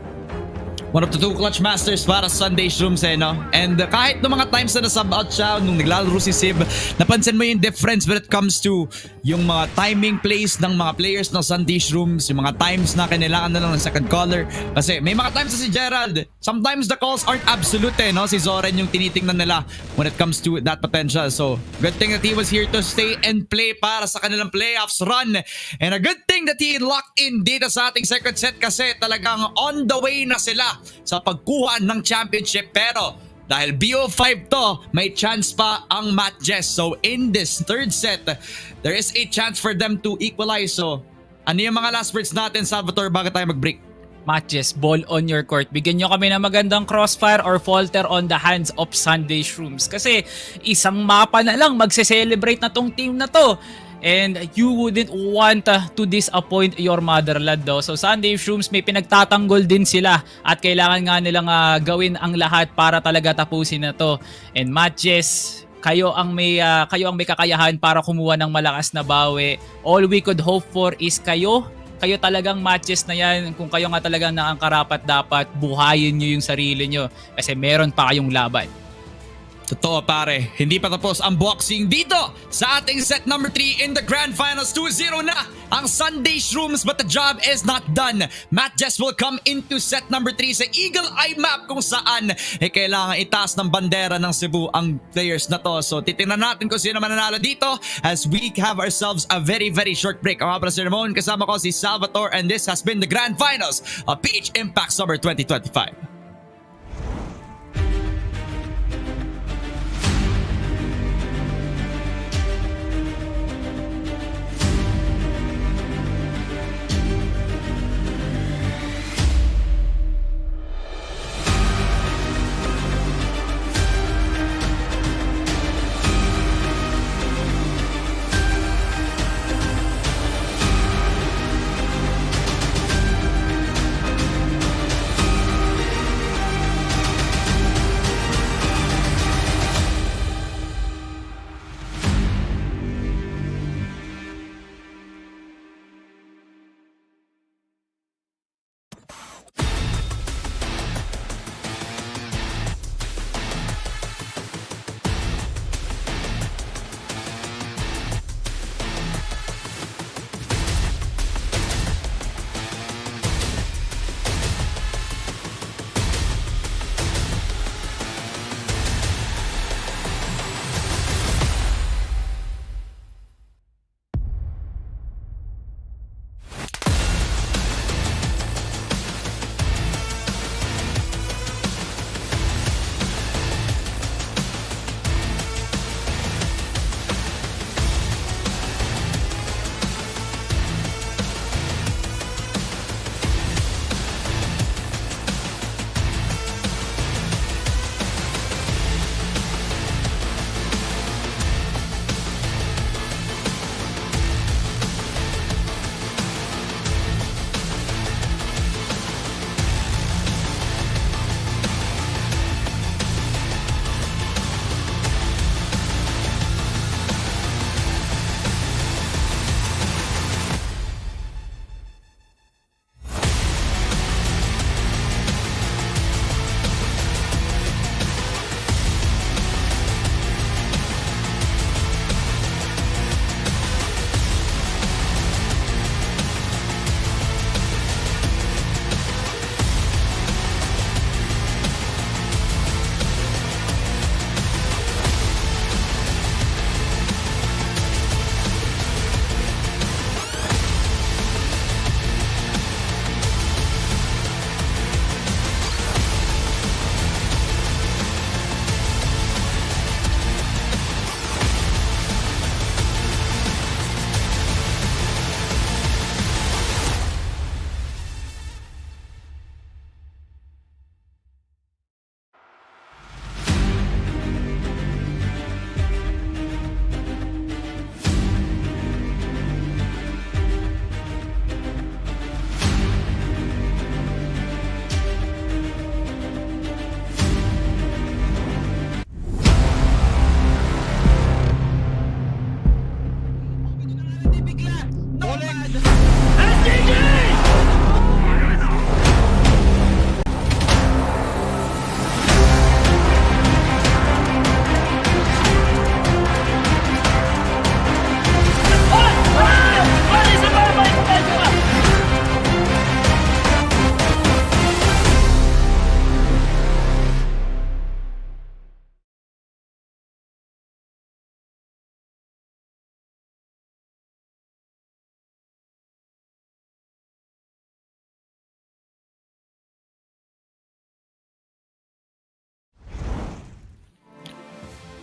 One of the two clutch masters para Sunday Shrooms no? And kahit no mga times na nasub out siya nung naglalaro si Sib, napansin mo yung difference when it comes to yung mga timing plays ng mga players ng Sunday Shrooms, yung mga times na kailangan na lang ng second caller. Kasi may mga times na si Gerald, sometimes the calls aren't absolute no? Si Zoren yung tinitingnan nila when it comes to that potential. So good thing that he was here to stay and play para sa kanilang playoffs run. And a good thing that he locked in dito sa ating second set kasi talagang on the way na sila sa pagkuha ng championship. Pero dahil BO5 to, may chance pa ang MATTJESS. So in this third set, there is a chance for them to equalize. So ano yung mga last words natin, Salvatore, bago tayo mag-break? MATTJESS, ball on your court. Bigyan nyo kami ng magandang crossfire or falter on the hands of Sunday Shrooms. Kasi isang mapa na lang magse-celebrate na tong team na to. And you wouldn't want to disappoint your motherland daw. So Sunday Shrooms, may pinagtatanggol din sila at kailangan nga nilang gawin ang lahat para talaga tapusin na to. And MATTJESS, kayo ang may kakayahan para kumuha ng malakas na bawi. All we could hope for is kayo talagang MATTJESS na yan. Kung kayo nga talagang nakakarapat, dapat buhayin nyo yung sarili nyo kasi meron pa kayong laban. Totoo pare, hindi pa tapos ang boxing dito sa ating set number 3 in the Grand Finals. 2-0 na ang Sunday Shrooms, but the job is not done. MATTJESS will come into set number 3 sa Eagle Eye Map kung saan kailangan itaas ng bandera ng Cebu ang players na to. So titingnan natin kung sino mananalo dito as we have ourselves a very short break. Ang mga pala si Ramon, kasama ko si Salvatore, and this has been the Grand Finals of PH Impact Summer 2025.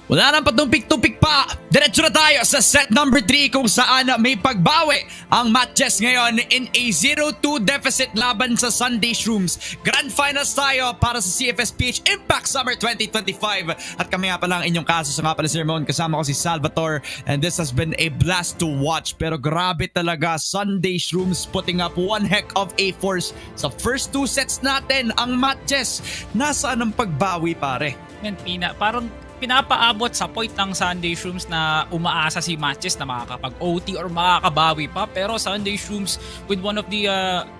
Wala nang patumpik-tumpik pa. Diretso na tayo sa set number 3 kung saan may pagbawi ang MATTJESS ngayon in a 0-2 deficit laban sa Sunday Shrooms. Grand Finals tayo para sa CFS PH IMPACT Summer 2025. At kami nga pala ang inyong kaso sa nga pala si Ramon. Kasama ko si Salvatore and this has been a blast to watch. Pero grabe talaga, Sunday Shrooms putting up one heck of a force sa first 2 sets natin. Ang MATTJESS, nasaan ang pagbawi pare? Man, parang pinapaabot sa point ng Sunday Shrooms na umaasa si MATTJESS na makakapag-OT or makakabawi pa. Pero Sunday Shrooms with one of the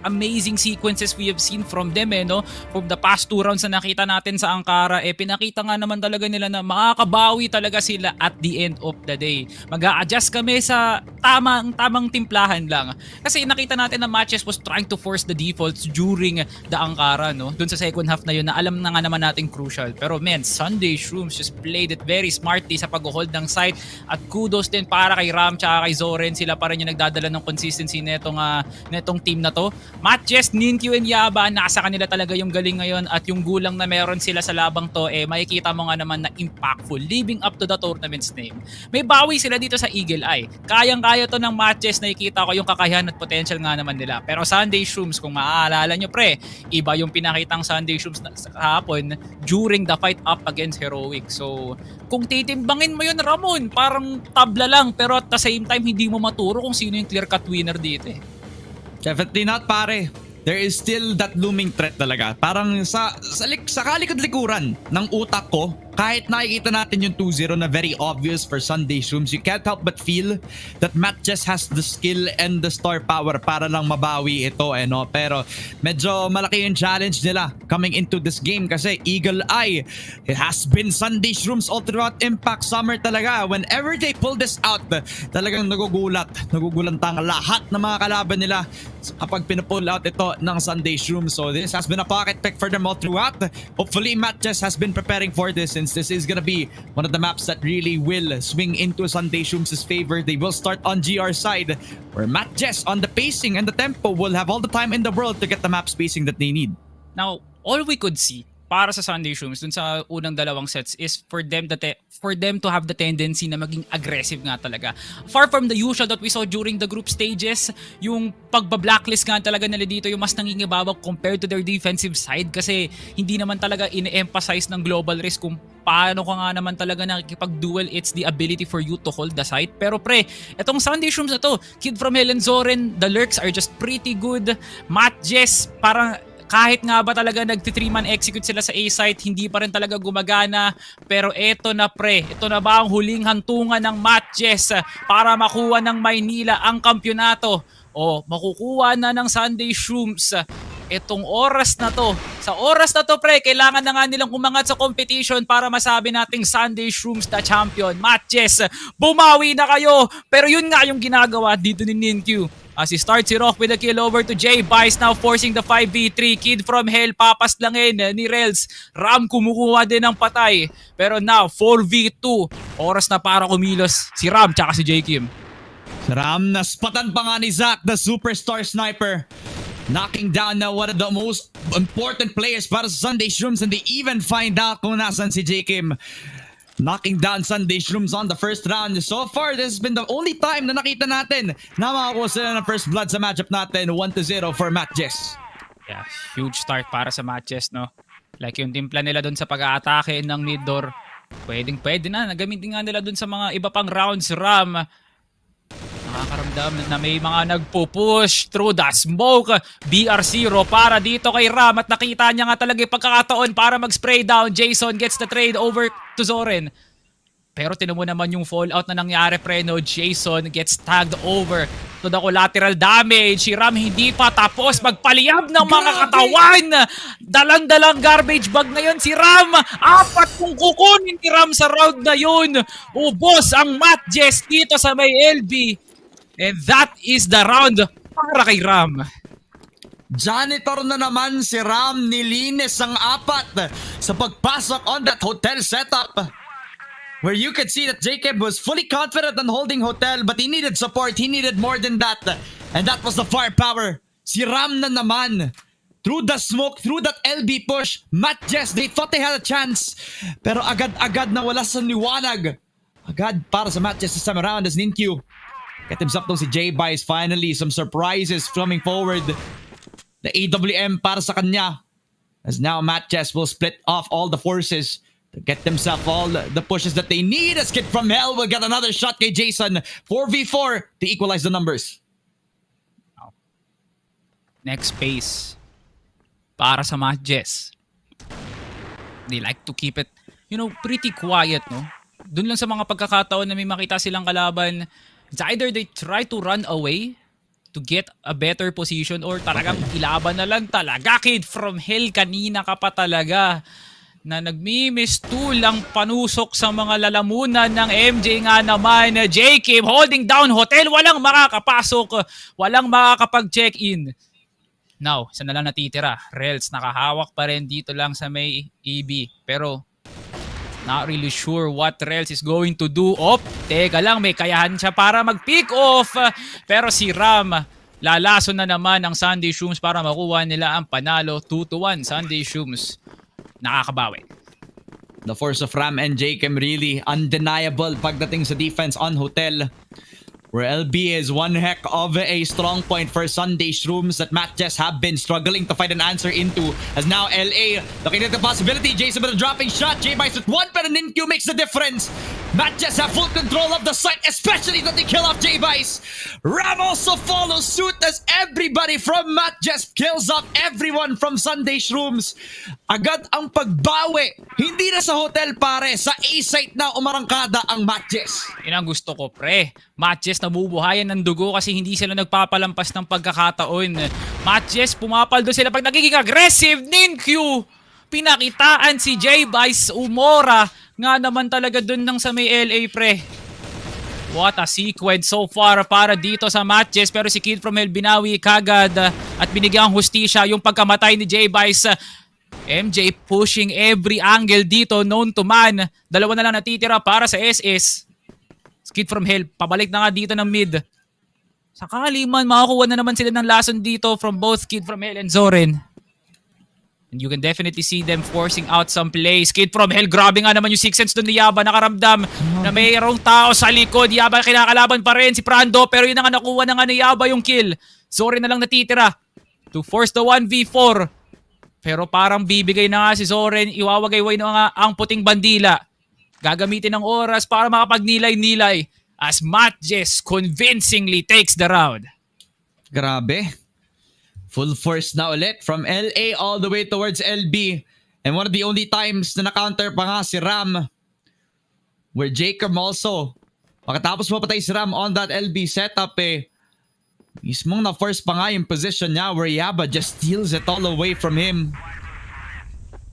amazing sequences we have seen from them no? From the past 2 rounds na nakita natin sa Ankara, pinakita nga naman talaga nila na makakabawi talaga sila at the end of the day. Mag-a-adjust kami sa tamang timplahan lang. Kasi nakita natin na MATTJESS was trying to force the defaults during the Ankara, no? Doon sa second half na yun na alam na nga naman natin crucial. Pero man, Sunday Shrooms just played it very smartly sa pag-hold ng site at kudos din para kay Ram tsaka kay Zoren. Sila pa rin yung nagdadala ng consistency netong team na to. MATTJESS, Ninkyu and Yaba, nasa kanila talaga yung galing ngayon at yung gulang na meron sila sa labang to makikita mo nga naman na impactful living up to the tournament's name. May bawi sila dito sa Eagle Eye. Kayang-kaya to ng MATTJESS, nakikita ko yung kakayahan at potential nga naman nila. Pero Sunday Shrooms, kung maaalala nyo pre, iba yung pinakitang Sunday Shrooms kahapon during the fight up against Heroic. So kung titimbangin mo yun Ramon, parang tabla lang pero at the same time hindi mo maturo kung sino yung clear cut winner dito Definitely not pare. There is still that looming threat talaga. Parang sa kalikod-likuran ng utak ko, kahit nakikita natin yung 2-0 na very obvious for Sunday Shrooms, you can't help but feel that MATTJESS has the skill and the star power para lang mabawi ito no? Pero medyo malaki yung challenge nila coming into this game kasi Eagle Eye, it has been Sunday Shrooms all throughout Impact Summer talaga. Whenever they pull this out, talagang nagugulantang lahat ng mga kalaban nila kapag pinupull out ito ng Sunday Shrooms. So this has been a pocket pick for them all throughout. Hopefully MATTJESS has been preparing for this since this is gonna be one of the maps that really will swing into Sunday Shrooms' favor. They will start on GR side where MATTJESS on the pacing and the tempo will have all the time in the world to get the map spacing that they need. Now, all we could see para sa Sunday Shrooms dun sa unang dalawang sets is for them to have the tendency na maging aggressive nga talaga. Far from the usual that we saw during the group stages, yung pagba-blacklist nga talaga nila dito yung mas nangingibabaw compared to their defensive side kasi hindi naman talaga ine-emphasize ng global risk kung paano ka nga naman talaga nakikipag-duel. It's the ability for you to hold the site. Pero pre, etong Sunday Shrooms na to, Kid from Hell and Zoren, the lurks are just pretty good. MATTJESS, parang kahit nga ba talaga nagti-3-man execute sila sa A-site, hindi pa rin talaga gumagana. Pero eto na pre, ito na ba ang huling hantungan ng MATTJESS para makuha ng Maynila ang kampyonato? O makukuha na ng Sunday Shrooms itong oras na to. Sa oras na to pre, kailangan na nga nilang umangat sa competition para masabi nating Sunday Shrooms the champion. MATTJESS, bumawi na kayo! Pero yun nga yung ginagawa dito ni Ninkyu. As he starts it off with a kill over to Jay. Vice now forcing the 5v3. Kid from Hell papaslangin ni Rels. Ram kumukuha din ng patay. Pero now 4v2. Oras na para kumilos si Ram tsaka si J. Kim. Si Ram, naspatan pa nga ni Zach, the superstar sniper. Knocking down now one of the most important players para sa Sunday Shrooms and they even find out kung nasan si J. Kim. Knocking down Sunday Shrooms on the first round. So far, this has been the only time na nakita natin na makakuha sila ng first blood sa matchup natin. 1-0 for MATTJESS. Yeah, huge start para sa MATTJESS, no? Like yung timpla nila dun sa pag-aatake ng mid door. Pwede na. Nagamitin nga nila dun sa mga iba pang rounds. Ram, nakakaramdam na may mga nagpo-push through the smoke. BR0 para dito kay Ram at nakita niya nga talaga yung pagkakataon para mag-spray down. Jason gets the trade over to Zoren. Pero tinan mo naman yung fallout na nangyari pre no. Jason gets tagged over to the collateral damage. Si Ram hindi pa tapos magpaliyab ng mga katawan. Dalang-dalang garbage bag na yun si Ram. 4 kung kukunin ni Ram sa round na yun. Ubos ang MATTJESS dito sa may LB. And that is the round para kay Ram. Janitor na naman si Ram, nilinis ang 4 sa pagpasok on that hotel setup. Where you could see that Jacob was fully confident on holding hotel but he needed support, he needed more than that. And that was the firepower. Si Ram na naman. through the smoke, through that LB push, MATTJESS, they thought they had a chance. Pero agad-agad na wala sa liwanag. Agad para sa MATTJESS this time around as Ninkyu get himself si J-Bice finally. Some surprises coming forward. The AWM para sa kanya. As now MATTJESS will split off all the forces to get themselves all the pushes that they need. As Kid from Hell will get another shot kay Jason. 4v4 to equalize the numbers. Next phase para sa MATTJESS. They like to keep it, pretty quiet, no? Doon lang sa mga pagkakataon na may makita silang kalaban, it's either they try to run away to get a better position or talagang ilaban na lang talaga. Kid from Hell, kanina ka pa talaga na nagmimistulang panusok sa mga lalamunan ng MJ nga naman. J-Kim holding down hotel, walang makakapasok, walang makakapag-check-in. Now, isa na lang natitira. Rels nakahawak pa rin dito lang sa may EB. Pero, not really sure what Rels is going to do. Teka lang, may kayahan siya para mag-pick off. Pero si Ram, lalaso na naman ang Sunday Shrooms para makuha nila ang panalo. 2-1 Sunday Shrooms. Nakakabawi. The force of Ram and Jakem really undeniable pagdating sa defense on Hotel. Where LB is one heck of a strong point for Sunday Shrooms that MATTJESS have been struggling to find an answer into. As now LA looking at the possibility. Jason with a dropping shot. J-Bice with one, but an Ninkyu makes the difference. MATTJESS have full control of the site, especially that they kill off J-Bice. Ram also follows suit as everybody from MATTJESS kills off everyone from Sunday Shrooms. Agad ang pagbawi. Hindi na sa hotel pare, sa A-site na umarangkada ang MATTJESS. Yun ang gusto ko, pre. MATTJESS nabubuhayan ng dugo kasi hindi sila nagpapalampas ng pagkakataon. MATTJESS pumapaldo sila pag nagiging aggressive. Ninkyu pinakitaan si J-Bice, umora nga naman talaga dun ng sa may LA, pre. What a sequence so far para dito sa MATTJESS. Pero si Kid from Hell binawi kagad at binigyan hustisya yung pagkamatay ni J-Bice. MJ pushing every angle dito known to man. Dalawa na lang natitira para sa SS. Kid from Hell, pabalik na nga dito ng mid. Sakali man, makakuha na naman sila ng lason dito from both Kid from Hell and Zoren. And you can definitely see them forcing out some plays. Kid from Hell, grabe nga naman yung 6 sense doon ni Yaba. Nakaramdam na mayroong tao sa likod. Yaba kinakalaban pa rin si Prando. Pero yun na nga, nakuha na nga ni Yaba yung kill. Zoren na lang natitira to force the 1v4. Pero parang bibigay na nga si Zoren. Iwawagayway na nga ang puting bandila. Gagamitin ng oras para makapagnilay-nilay as MATTJESS convincingly takes the round. Grabe. Full force na ulit from LA all the way towards LB. And one of the only times na na-counter pa nga si Ram. Where Jacob also, pagkatapos mapatay si Ram on that LB setup mismong na-force pa nga yung position niya where Yaba just steals it all away from him.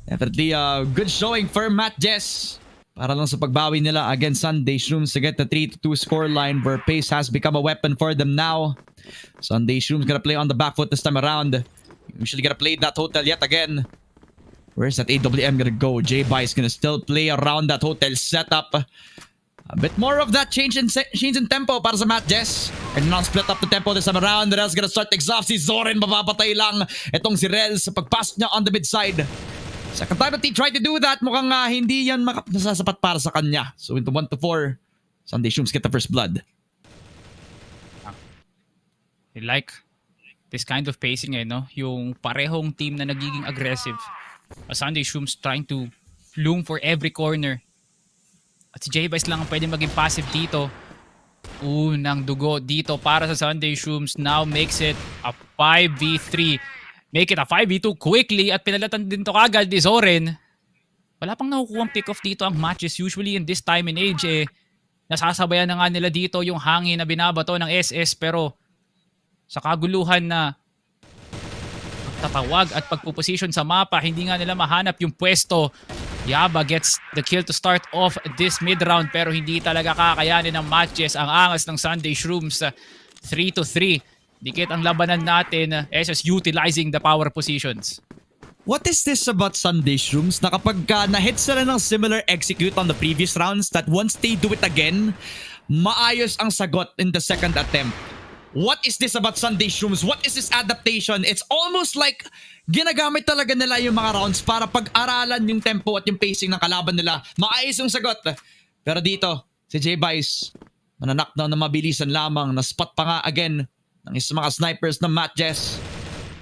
Definitely a good showing for MATTJESS. Para lang sa pagbawi nila against Sunday Shrooms to get the 3-2 scoreline where pace has become a weapon for them now. Sunday Shrooms gonna play on the back foot this time around. Usually gonna play that hotel yet again. Where's that AWM gonna go? J-Bice gonna still play around that hotel setup. A bit more of that change in tempo para sa MATTJESS. And now split up the tempo this time around. Rels gonna start exhaust. Si Zoren mapapatay lang. Itong si Rels sa pagpasok niya on the mid side. Second time that he tried to do that, mukhang hindi yan nasasapat para sa kanya. So into 1-4, Sunday Shrooms get the first blood. I like this kind of pacing no? Yung parehong team na nagiging aggressive. Sunday Shrooms trying to loom for every corner. At si J-Bice lang ang pwede maging passive dito. Unang dugo dito para sa Sunday Shrooms now makes it a 5v3. Make it a 5v2 quickly at pinalatan din to kagad ni Zoren. Wala pang nakukuhang pick-off dito ang MATTJESS. Usually in this time and age, nasasabayan na nga nila dito yung hangin na binabato ng SS. Pero sa kaguluhan na tatawag at pagpuposition sa mapa, hindi nga nila mahanap yung pwesto. Yaba gets the kill to start off this mid-round pero hindi talaga kakayanin ng MATTJESS ang angas ng Sunday Shrooms. 3-3. Dikit ang labanan natin, SS utilizing the power positions. What is this about Sunday Shrooms na kapag na-hit sila ng similar execute on the previous rounds that once they do it again, maayos ang sagot in the second attempt. what is this about Sunday Shrooms? What is this adaptation? It's almost like ginagamit talaga nila yung mga rounds para pag-aralan yung tempo at yung pacing ng kalaban nila. Maayos yung sagot. Pero dito, si J-Vice, mananakdown na mabilisan lamang. Na-spot pa nga again ng isang mga snipers ng MATTJESS.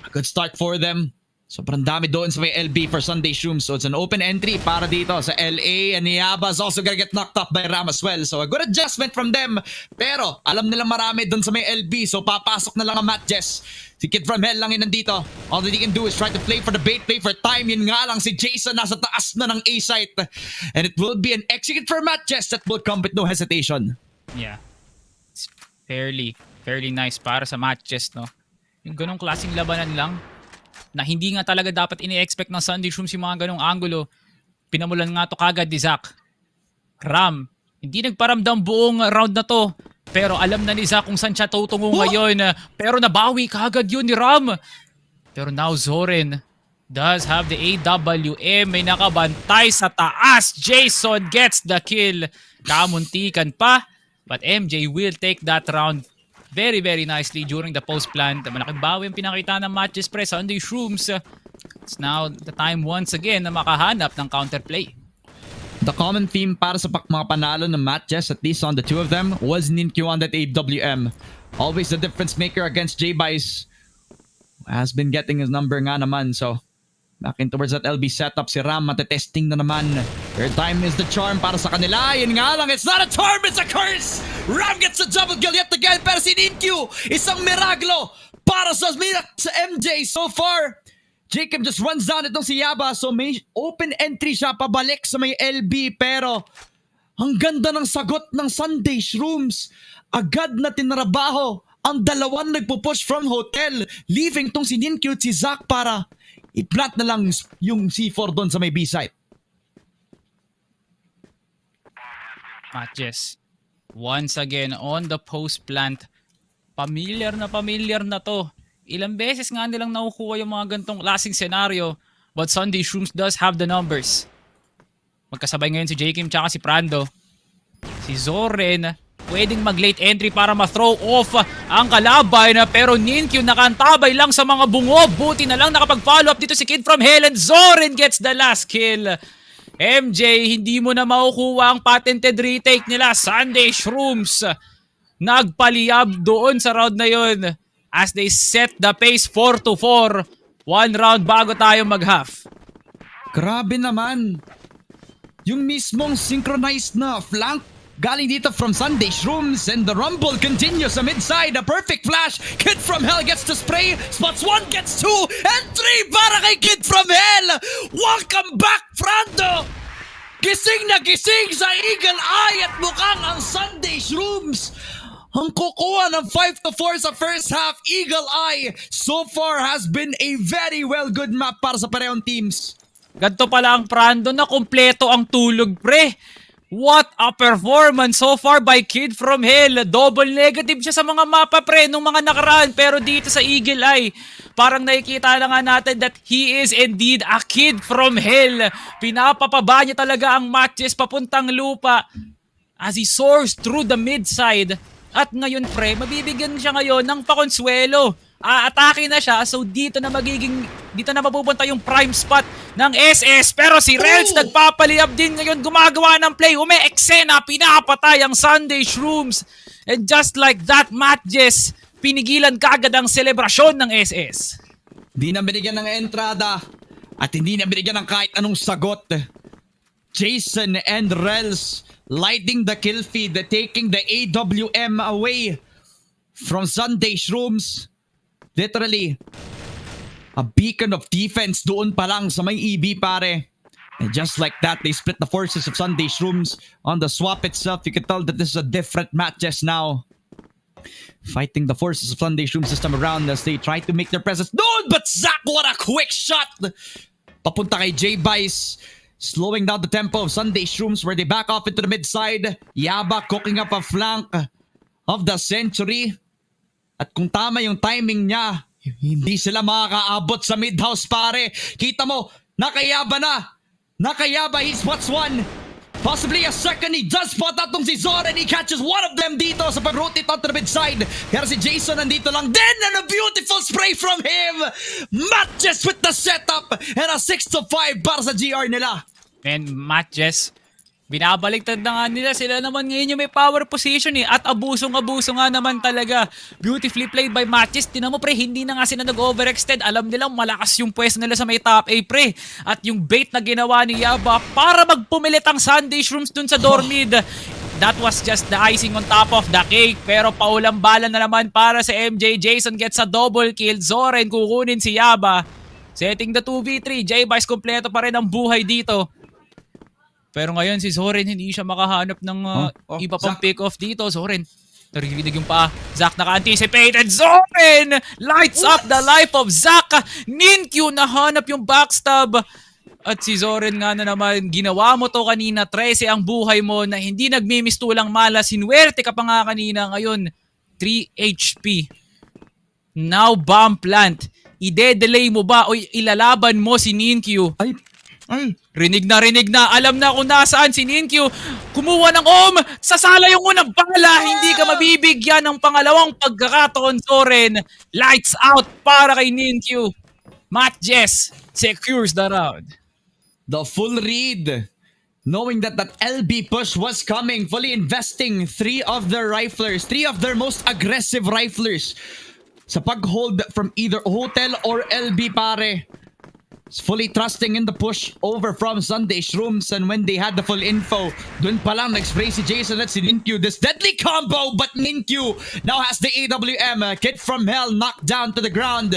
A good start for them. Sobrang dami doon sa may LB for Sunday Shrooms. So it's an open entry para dito sa LA. And Niaba's also gonna get knocked up by Ram as well. So a good adjustment from them. Pero alam nilang marami doon sa may LB. So papasok na lang ang MATTJESS. Si Kid from Hell lang yun nandito. All that he can do is try to play for the bait, play for time. Yun nga lang, si Jason nasa taas na ng A-site. And it will be an execute for MATTJESS that will come with no hesitation. Yeah. It's fairly nice para sa MATTJESS, no? Yung ganong klaseng labanan lang na hindi nga talaga dapat ini-expect ng Sunday Shrooms yung mga ganong angulo. Pinamulan nga to kagad ni Zach. Ram, hindi nagparamdam buong round na to. Pero alam na ni Zach kung saan siya tutungo ngayon. Pero nabawi kagad yun ni Ram. Pero now Zorin does have the AWM. May nakabantay sa taas. Jason gets the kill. Kamuntikan pa. But MJ will take that round very nicely during the post plant. Malaking bawi ang pinakita ng MATTJESS pre Sunday Shrooms. It's now the time once again na makahanap ng counterplay. The common theme para sa mga panalo ng MATTJESS, at least on the two of them, was Ninkyu on that AWM. Always the difference maker against J-Vice. Has been getting his number nga naman. So back in towards that LB setup, si Ram matetesting na naman. Third time is the charm para sa kanila. Yun nga lang, it's not a charm, it's a curse! Ram gets a double kill yet again, pero si Ninkyu, isang miraglo para sa MJ so far. Jacob just runs down itong si Yaba, so may open entry siya pabalik sa may LB, pero ang ganda ng sagot ng Sunday Shrooms. Agad na tinrabaho ang dalawang nagpo-push from hotel, leaving tong si Ninkyu at si Zach para i-plant na lang yung C4 doon sa may B-site. MATTJESS once again on the post plant. Familiar na to. Ilang beses nga nilang nakukuha yung mga gantong klaseng senaryo, but Sunday Shrooms does have the numbers. Magkasabay ngayon si J-Kim tsaka si Prando. Si Zorin pwedeng mag-late entry para ma-throw off ang kalaban, pero Ninkyu nakantabay lang sa mga bungo. Buti na lang nakapag-follow up dito si Kid from Hell, and Zorin gets the last kill. MJ, hindi mo na makukuha ang patented retake nila. Sunday Shrooms nagpaliyab doon sa round na yun as they set the pace 4-4. One round bago tayo mag-half. Grabe naman. Yung mismong synchronized na flank galing dito from Sunday Shrooms, and the rumble continues sa mid-side. A perfect flash. Kid from Hell gets to spray. Spots 1, gets 2, and 3 para kay Kid from Hell. Welcome back, Frando. Gising na gising sa Eagle Eye at mukhang ang Sunday Shrooms ang kukuha ng 5-4 sa first half. Eagle Eye so far has been a very good map para sa parehong teams. Ganto pala ang Prando na kompleto ang tulog, pre. What a performance so far by Kid from Hell. Double negative siya sa mga mapa, pre, nung mga nakaraan. Pero dito sa Eagle Eye, parang nakikita na nga natin that he is indeed a Kid from Hell. Pinapapaba niya talaga ang MATTJESS papuntang lupa as he soars through the mid-side. At ngayon, pre, mabibigyan siya ngayon ng pakonsuelo. Atake na siya, so dito na mapupunta yung prime spot ng SS. Pero si Rels nagpapaliyab din ngayon, gumagawa ng play, ume-eksena, pinapatay ang Sunday Shrooms. And just like that, MATTJESS pinigilan kagad ang selebrasyon ng SS. Di na binigyan ng entrada at hindi na binigyan ng kahit anong sagot. Jason and Rels lighting the kill feed, taking the AWM away from Sunday Shrooms. Literally, a beacon of defense doon pa lang sa may EB, pare. And just like that, they split the forces of Sunday Shrooms. On the swap itself, you can tell that this is a different MATTJESS now. Fighting the forces of Sunday Shrooms this time around as they try to make their presence known. But Zach, what a quick shot! Papunta kay J-Vice. Slowing down the tempo of Sunday Shrooms where they back off into the mid-side. Yaba cooking up a flank of the century. At kung tama yung timing niya, hindi sila makakaabot sa mid-house, pare. Kita mo, nakayaba na. Nakayaba, he spots 1. Possibly a second, he does spot out tong si Zoren. He catches one of them dito sa pag-rotate onto the mid side. Pero si Jason nandito lang din, and a beautiful spray from him. MATTJESS with the setup and a 6-5 para sa GR nila. And MATTJESS, binabaliktad na nga nila. Sila naman ngayon yung may power position at abusong-abuso nga naman talaga. Beautifully played by MATTJESS. Tinan mo pre, hindi na nga sila nag-overextend. Alam nilang malakas yung pwesto nila sa may top A pre. At yung bait na ginawa ni Yaba para magpumilit ang Sunday Shrooms dun sa door mid. That was just the icing on top of the cake. Pero paulang bala na naman para sa MJ. Jason gets a double kill. Zoren kukunin si Yaba. Setting the 2v3. J-Vice kompleto pa rin ang buhay dito. Pero ngayon si Zoren hindi siya makahanap ng iba pang pick-off dito. Zoren, narinig yung pa. Zack naka-anticipated. Zoren! Lights up the life of Zack. Ninkyu nahanap yung backstab. At si Zoren nga na naman, ginawa mo to kanina. 13 ang buhay mo na hindi nagmimistulang malas. Sinuwerte ka pa nga kanina. Ngayon, 3 HP. Now bomb plant. Ide-delay mo ba o ilalaban mo si Ninkyu? Ay. Rinig na. Alam na kung nasaan si Ninkyu. Kumuha ng Om. Sasala yung unang bala. Hindi ka mabibigyan ng pangalawang pagkakataon, Zoren. Lights out para kay Ninkyu. MATTJESS secures the round. The full read. Knowing that that LB push was coming. Fully investing 3 of their riflers. 3 of their most aggressive riflers. Sa pag-hold from either Hotel or LB pare. Fully trusting in the push over from Sunday Shrooms, and when they had the full info, dun pa lang nag-spray si Jason at si Ninkyu. This deadly combo, but Ninkyu now has the AWM. Kid from Hell knocked down to the ground.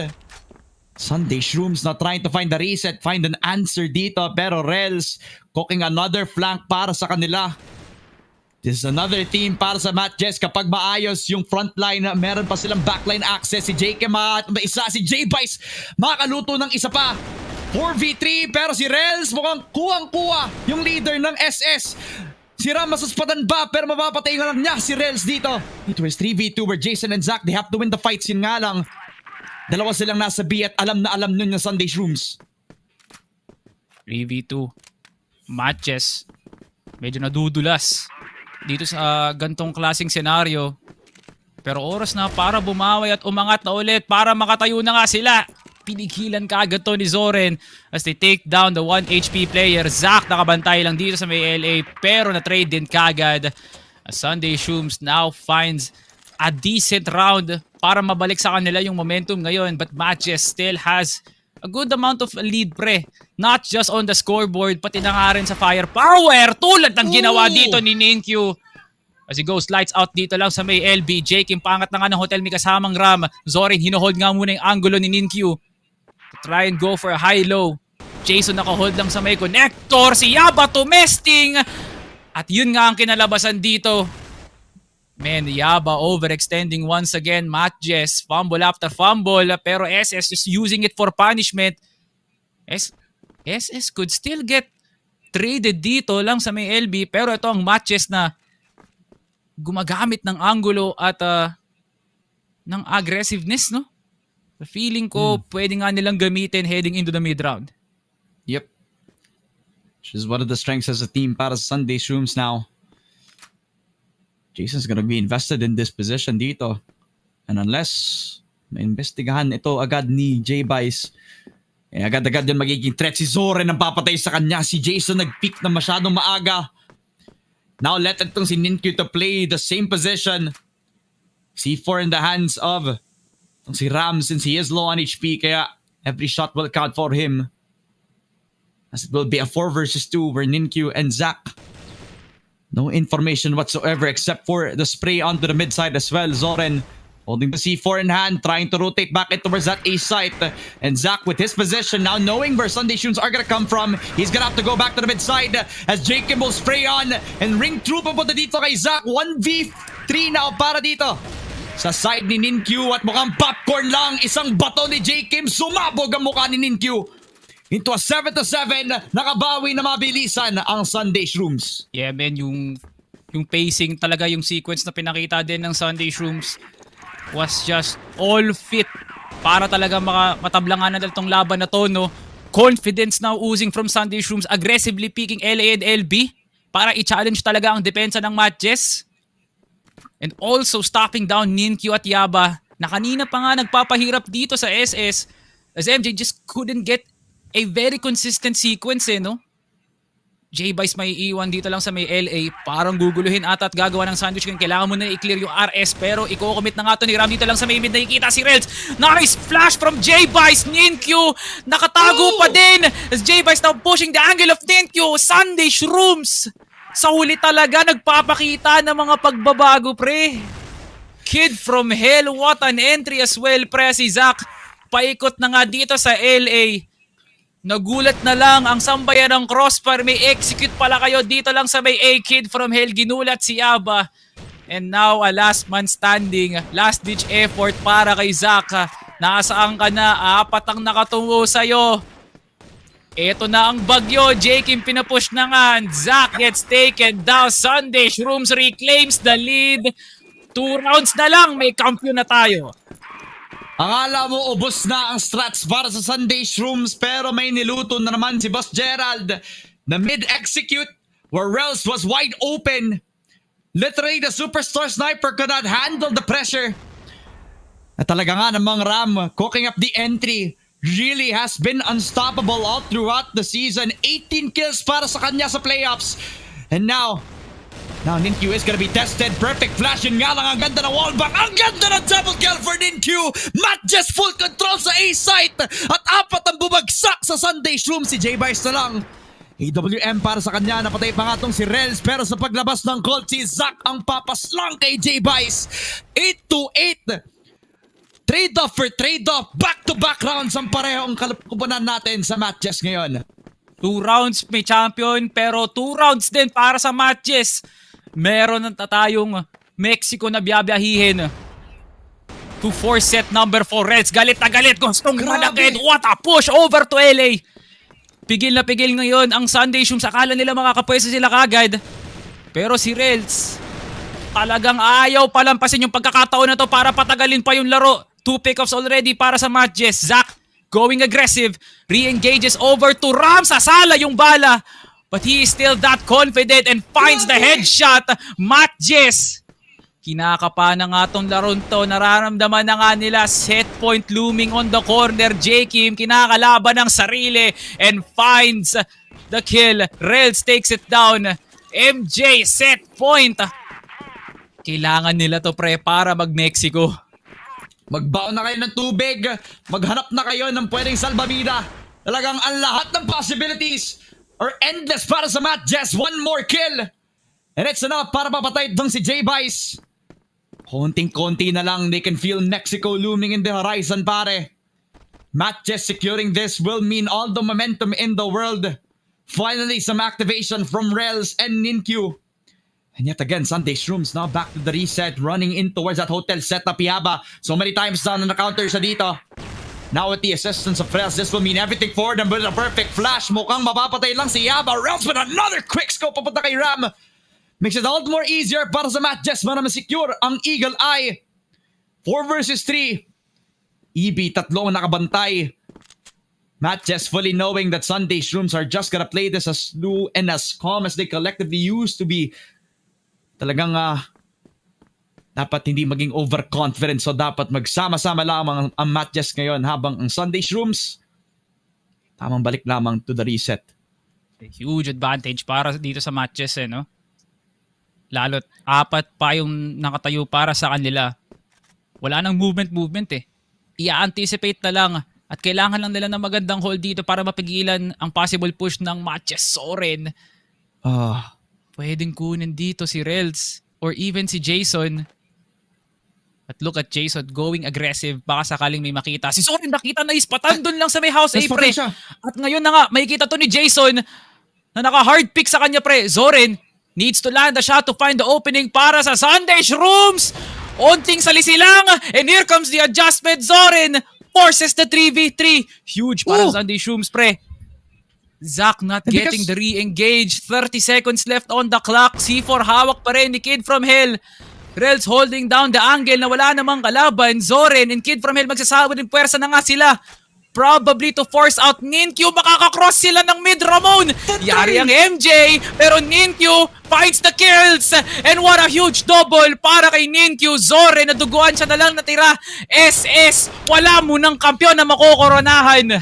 Sunday Shrooms not trying to find the reset, find an answer dito, pero Rels cooking another flank para sa kanila. This is another team para sa MATTJESS. Kapag maayos yung frontline, meron pa silang backline access. Si JK isa, si J-Vice makakaluto ng isa pa. 4v3 pero si Rels mukhang kuwang-kuwa yung leader ng SS. Si Ram masuspadan ba pero mapapatay nga lang niya si Rels dito. It was 3v2 where Jason and Zack, they have to win the fights. Yun nga lang, dalawa silang nasa B at alam na alam nun yung Sunday Shrooms. 3v2. MATTJESS medyo nadudulas dito sa gantong klaseng senaryo. Pero oras na para bumawi at umangat na ulit para makatayo na nga sila. Pinigilan ka agad to ni Zoren as they take down the 1 HP player. Zack nakabantay lang dito sa may LA pero na-trade din kagad. Sunday Shrooms now finds a decent round para mabalik sa kanila yung momentum ngayon, but MATTJESS still has a good amount of lead pre. Not just on the scoreboard pati na nga rin sa firepower tulad ng ginawa dito ni Ninkyu. As he goes lights out dito lang sa may LB. Jake yung pangat na nga ng Hotel may kasamang Ram. Zoren hinohold nga muna yung angulo ni Ninkyu. Try and go for a high-low. Jason nakahold lang sa may connector. Si Yaba tumesting. At yun nga ang kinalabasan dito. Man, Yaba overextending once again. MATTJESS, fumble after fumble. Pero SS just using it for punishment. SS could still get traded dito lang sa may LB. Pero ito ang MATTJESS na gumagamit ng angulo at ng aggressiveness, no? Feeling ko, pwede nga nilang gamitin heading into the mid-round. Yep. Which is one of the strengths as a team para sa Sunday Shrooms now. Jason's gonna be invested in this position dito. And unless maimbestigahan ito agad ni J-Vice, agad-agad yun magiging threat. Si Zoren ang papatay sa kanya. Si Jason nag-peak na masyadong maaga. Now let itong si Ninkyu to play the same position. C4 in the hands of si Ram since he is low on HP, kaya every shot will count for him. As it will be a 4 versus 2 where Ninkyu and Zack, no information whatsoever except for the spray onto the mid side as well. Zoren holding the C4 in hand, trying to rotate back it towards that A site. And Zack with his position now, knowing where Sunday Shrooms are gonna come from, he's gonna have to go back to the mid side as Jacob will spray on and ring through papunta dito kay Zack. 1v3 now para dito sa side ni Ninkyu at mukhang popcorn lang. Isang bato ni J. Kim, sumabog ang mukha ni Ninkyu. Into a 7-7, nakabawi na mabilisan ang Sunday Shrooms. Yeah man, yung pacing talaga, yung sequence na pinakita din ng Sunday Shrooms was just all fit para talaga matablangan na itong laban na to, no? Confidence now oozing from Sunday Shrooms, aggressively picking LA and LB. para i-challenge talaga ang depensa ng MATTJESS. And also stopping down Ninkyu at Yaba na kanina pa nga nagpapahirap dito sa SS as MJ just couldn't get a very consistent sequence no? J-Vice may iwan dito lang sa may LA. Parang guguluhin ata at gagawa ng sandwich kung kailangan mo na i-clear yung RS. Pero i-commit na nga to ni Ram dito lang sa may mid. Nakikita si Rels. Nice flash from J-Vice. Ninkyu nakatago pa din. As J-Vice now pushing the angle of Ninkyu. Sunday Shrooms. Sa huli talaga nagpapakita ng mga pagbabago pre. Kid from Hell. What an entry as well pre. Si Zach paikot na nga dito sa LA. Nagulat na lang ang sambayan ng Crossfire. May execute pala kayo dito lang sa may A. Kid from Hell. Ginulat si Yaba. And now a last man standing. Last ditch effort para kay Zach. Nasaan ka na? Apat ang nakatungo sa'yo. Ito na ang bagyo. Jakim pinapush na nga. Zach gets taken down. Sunday Shrooms reclaims the lead. 2 rounds na lang. May kampiyon na tayo. Akala mo ubos na ang strats para sa Sunday Shrooms pero may niluto na naman si Boss Gerald na mid-execute where Rels was wide open. Literally the superstar sniper could not handle the pressure. At talaga nga namang Ram cooking up the entry really has been unstoppable all throughout the season. 18 kills para sa kanya sa playoffs. And now Ninkyu is gonna be tested. Perfect flash. Yun nga lang. Ang ganda na wallbang. Ang ganda na double kill for Ninkyu. MATTJESS full control sa A site. At 4 ang bumagsak sa Sunday Shroom. Si J-Vice na lang. AWM para sa kanya. Napatay pa nga tong si Rels. Pero sa paglabas ng Colt, si Zach ang papaslang kay J-Vice. 8-8. Trade-off for trade-off. Back-to-back rounds ang parehong kalupunan natin sa MATTJESS ngayon. 2 rounds may champion pero 2 rounds din para sa MATTJESS. Meron na tayong Mexico na biyabiyahihin. To force set number 4 Reds. Galit na galit. Gustong manakit. What a push over to LA. Pigil na pigil ngayon ang Sunday Shroom. Akala nila makakapwesto sila kagad. Pero si Reds talagang ayaw palampasin yung pagkakataon na to para patagalin pa yung laro. 2 pickoffs already para sa MATTJESS. Zach going aggressive. Re-engages over to Ram. Sasala yung bala. But he is still that confident and finds the headshot. MATTJESS. Kinakapa na nga tong laron to. Nararamdaman na nga nila set point looming on the corner. Jakim kinakalaban ng sarili and finds the kill. Rels takes it down. MJ set point. Kailangan nila to pre para mag-Mexico. Magbaon na kayo ng tubig. Maghanap na kayo ng pwedeng salbabida. Talagang ang lahat ng possibilities are endless para sa MATTJESS. One more kill. And it's enough para mapatay itong si J-Vice. Konting-konti na lang. They can feel Mexico looming in the horizon pare. MATTJESS securing this will mean all the momentum in the world. Finally some activation from Rels and Ninkyu. And yet again, Sunday Shrooms now back to the reset, running in towards that hotel setup. Yaba, so many times down na counter siya dito. Now with the assistance of Rels, this will mean everything for them. But a perfect flash, mukhang mapapatay lang si Yaba. Rels with another quick scope papunta kay Ram. Makes it all the more easier para sa MATTJESS para ma-secure ang Eagle Eye. 4 versus 3. EB, tatlong nakabantay. MATTJESS fully knowing that Sunday Shrooms are just gonna play this as slow and as calm as they collectively used to be. Talagang dapat hindi maging overconfident. So dapat magsama-sama lamang ang MATTJESS ngayon habang ang Sunday Shrooms tamang balik lamang to the reset. Huge advantage para dito sa MATTJESS no? Lalo't 4 pa yung nakatayo para sa kanila. Wala nang movement I-anticipate na lang at kailangan lang nila ng magandang hold dito para mapigilan ang possible push ng MATTJESS. Soren. Pwedeng kunin dito si Rels or even si Jason. At look at Jason going aggressive. Baka sakaling may makita. Si Soren nakita na ispatan doon lang sa may house pre. At ngayon na nga, makikita to ni Jason na naka-hard pick sa kanya pre. Zoren needs to land a shot to find the opening para sa Sunday Shrooms. Onting salisi lang. And here comes the adjustment. Zoren forces the 3v3. Huge para sa Sunday Shrooms pre. Zach not getting the re-engage. 30 seconds left on the clock. C4 hawak pa rin ni Kid from Hell. Rels holding down the angle na wala namang kalaban. Zoren and Kid from Hell magsasawa ng puwersa na nga sila. probably to force out Ninkyu. Makakakross sila ng mid, Ramon. Yari ang MJ, pero Ninkyu finds the kills. And what a huge double para kay Ninkyu. Zore, naduguan siya na lang natira. SS, wala munang kampiyon na makokoronahan.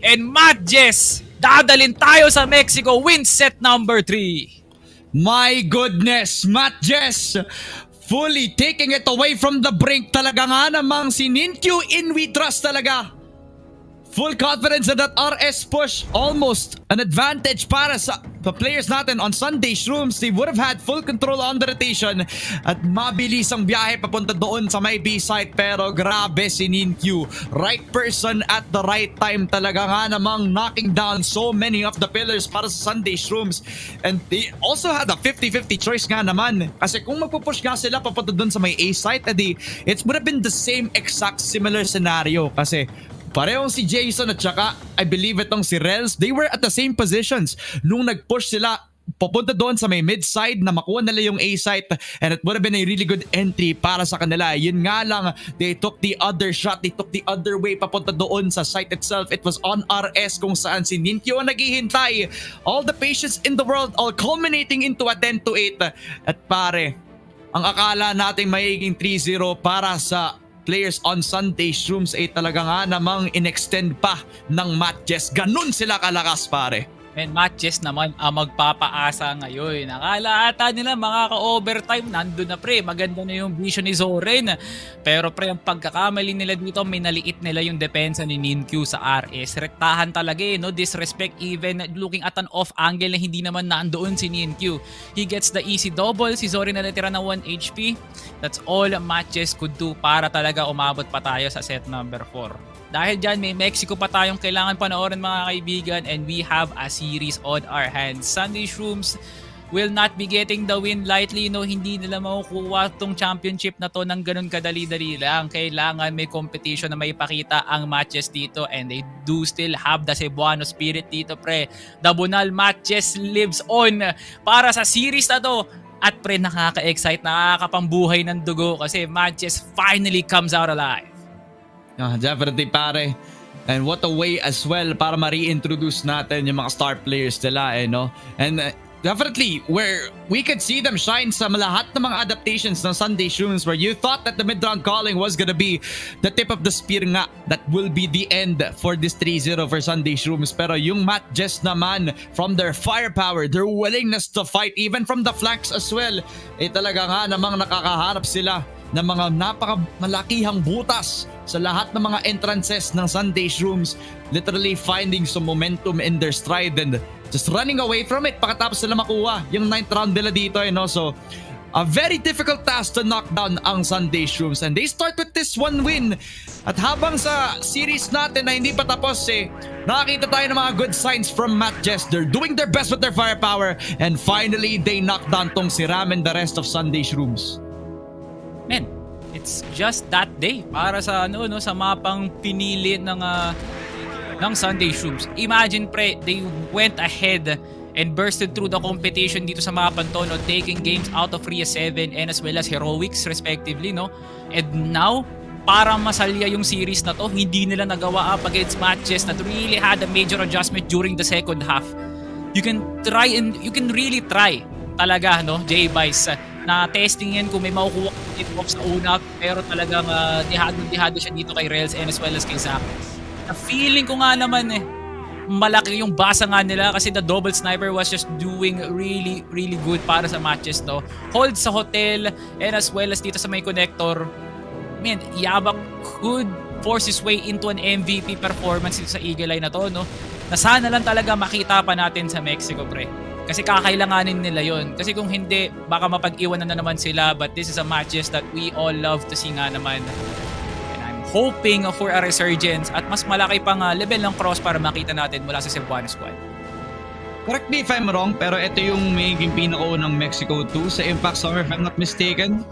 And MATTJESS, dadalin tayo sa Mexico, win set number 3. My goodness, MATTJESS fully taking it away from the brink. Talaga nga namang si Ninkyu in we trust talaga. Full confidence in that RS push. Almost an advantage para sa players natin on Sunday Shrooms. They would have had full control on the rotation at mabilis ang biyahe papunta doon sa may B site. Pero grabe si Ninkyu. Right person at the right time. Talaga nga namang knocking down so many of the pillars para sa Sunday Shrooms. And they also had a 50-50 choice nga naman. Kasi kung magpupush nga sila papunta doon sa may A site, edi it would have been the same exact similar scenario. Kasi parehong si Jason at saka I believe itong si Rels, they were at the same positions nung nag-push sila papunta doon sa may mid-side na makuha nila yung A-site, and it would have been a really good entry para sa kanila. Yun nga lang, they took the other shot, they took the other way papunta doon sa site itself. It was on RS kung saan si Ninkyu ang naghihintay. All the patience in the world, all culminating into a 10-8. At pare, ang akala nating magiging 3-0 para sa players on Sunday Shrooms ay talaga nga namang in-extend pa ng MATTJESS. Ganun sila kalakas, pare. And MATTJESS naman ang magpapaasa ngayon. Akala ata nila makaka-overtime. Nandun na pre, maganda na yung vision ni Zoren. Pero pre, ang pagkakamali nila dito, minaliit nila yung depensa ni Ninkyu sa RS. Rektahan talaga no? Disrespect even looking at an off angle na hindi naman nandoon si Ninkyu. He gets the easy double. Si Zoren na natira ng 1 HP. That's all MATTJESS could do para talaga umabot pa tayo sa set number 4. Dahil dyan, may Mexico pa tayong kailangan panoorin mga kaibigan, and we have a series on our hands. Sunday Shrooms will not be getting the win lightly. No, hindi nila makukuha tong championship na to ng ganun kadali-dali lang. Kailangan may competition na may pakita ang MATTJESS dito, and they do still have the Cebuano spirit dito, pre. The Bunal MATTJESS lives on para sa series na to. At pre, nakaka-excite, nakakapambuhay ng dugo kasi MATTJESS finally comes out alive. Definitely, pare. And what a way as well para ma-reintroduce natin yung mga star players nila, no? And definitely, where we could see them shine sa lahat ng mga adaptations ng Sunday Shrooms, where you thought that the mid-round calling was gonna be the tip of the spear nga, that will be the end for this 3-0 for Sunday Shrooms. Pero yung MATTJESS naman, from their firepower, their willingness to fight, even from the flanks as well, talaga nga namang nakakaharap sila ng mga napakamalakihang butas sa lahat ng mga entrances ng Sunday Shrooms, literally finding some momentum in their stride and just running away from it pagkatapos sila makuha yung 9th round nila dito, so a very difficult task to knock down ang Sunday Shrooms, and they start with this one win. At habang sa series natin na hindi pa tapos, nakakita tayo ng mga good signs from MATTJESS. They're doing their best with their firepower, and finally they knock down tong si Ram and the rest of Sunday Shrooms. Man, it's just that day para sa sa mapang pinili ng Sunday Shrooms. Imagine pre, they went ahead and bursted through the competition dito sa mapang to, taking games out of Rhea 7 and as well as Heroics respectively, And now, para masalya yung series na to, hindi nila nagawa up against MATTJESS that really had a major adjustment during the second half. You can really try talaga, J-Vice, na testing yan kung may makukuha off sa una, pero talagang dihado siya dito kay Rels and as well as kay Zach. Na feeling ko nga naman malaki yung basa nga nila kasi the double sniper was just doing really, really good para sa MATTJESS, Hold sa hotel and as well as dito sa may connector. Man, Yabak could force his way into an MVP performance dito sa Eagle Eye na to, Na sana lang talaga makita pa natin sa Mexico, pre. Kasi kakailanganin nila yon. Kasi kung hindi, baka mapag-iwanan na naman sila. But this is a MATTJESS that we all love to see nga naman. And I'm hoping for a resurgence at mas malaki pang level ng Crossfire makita natin mula sa Cebuano squad. Correct me if I'm wrong, pero ito yung magiging pinakaunang Mexico 2 sa Impact Summer, if I'm not mistaken.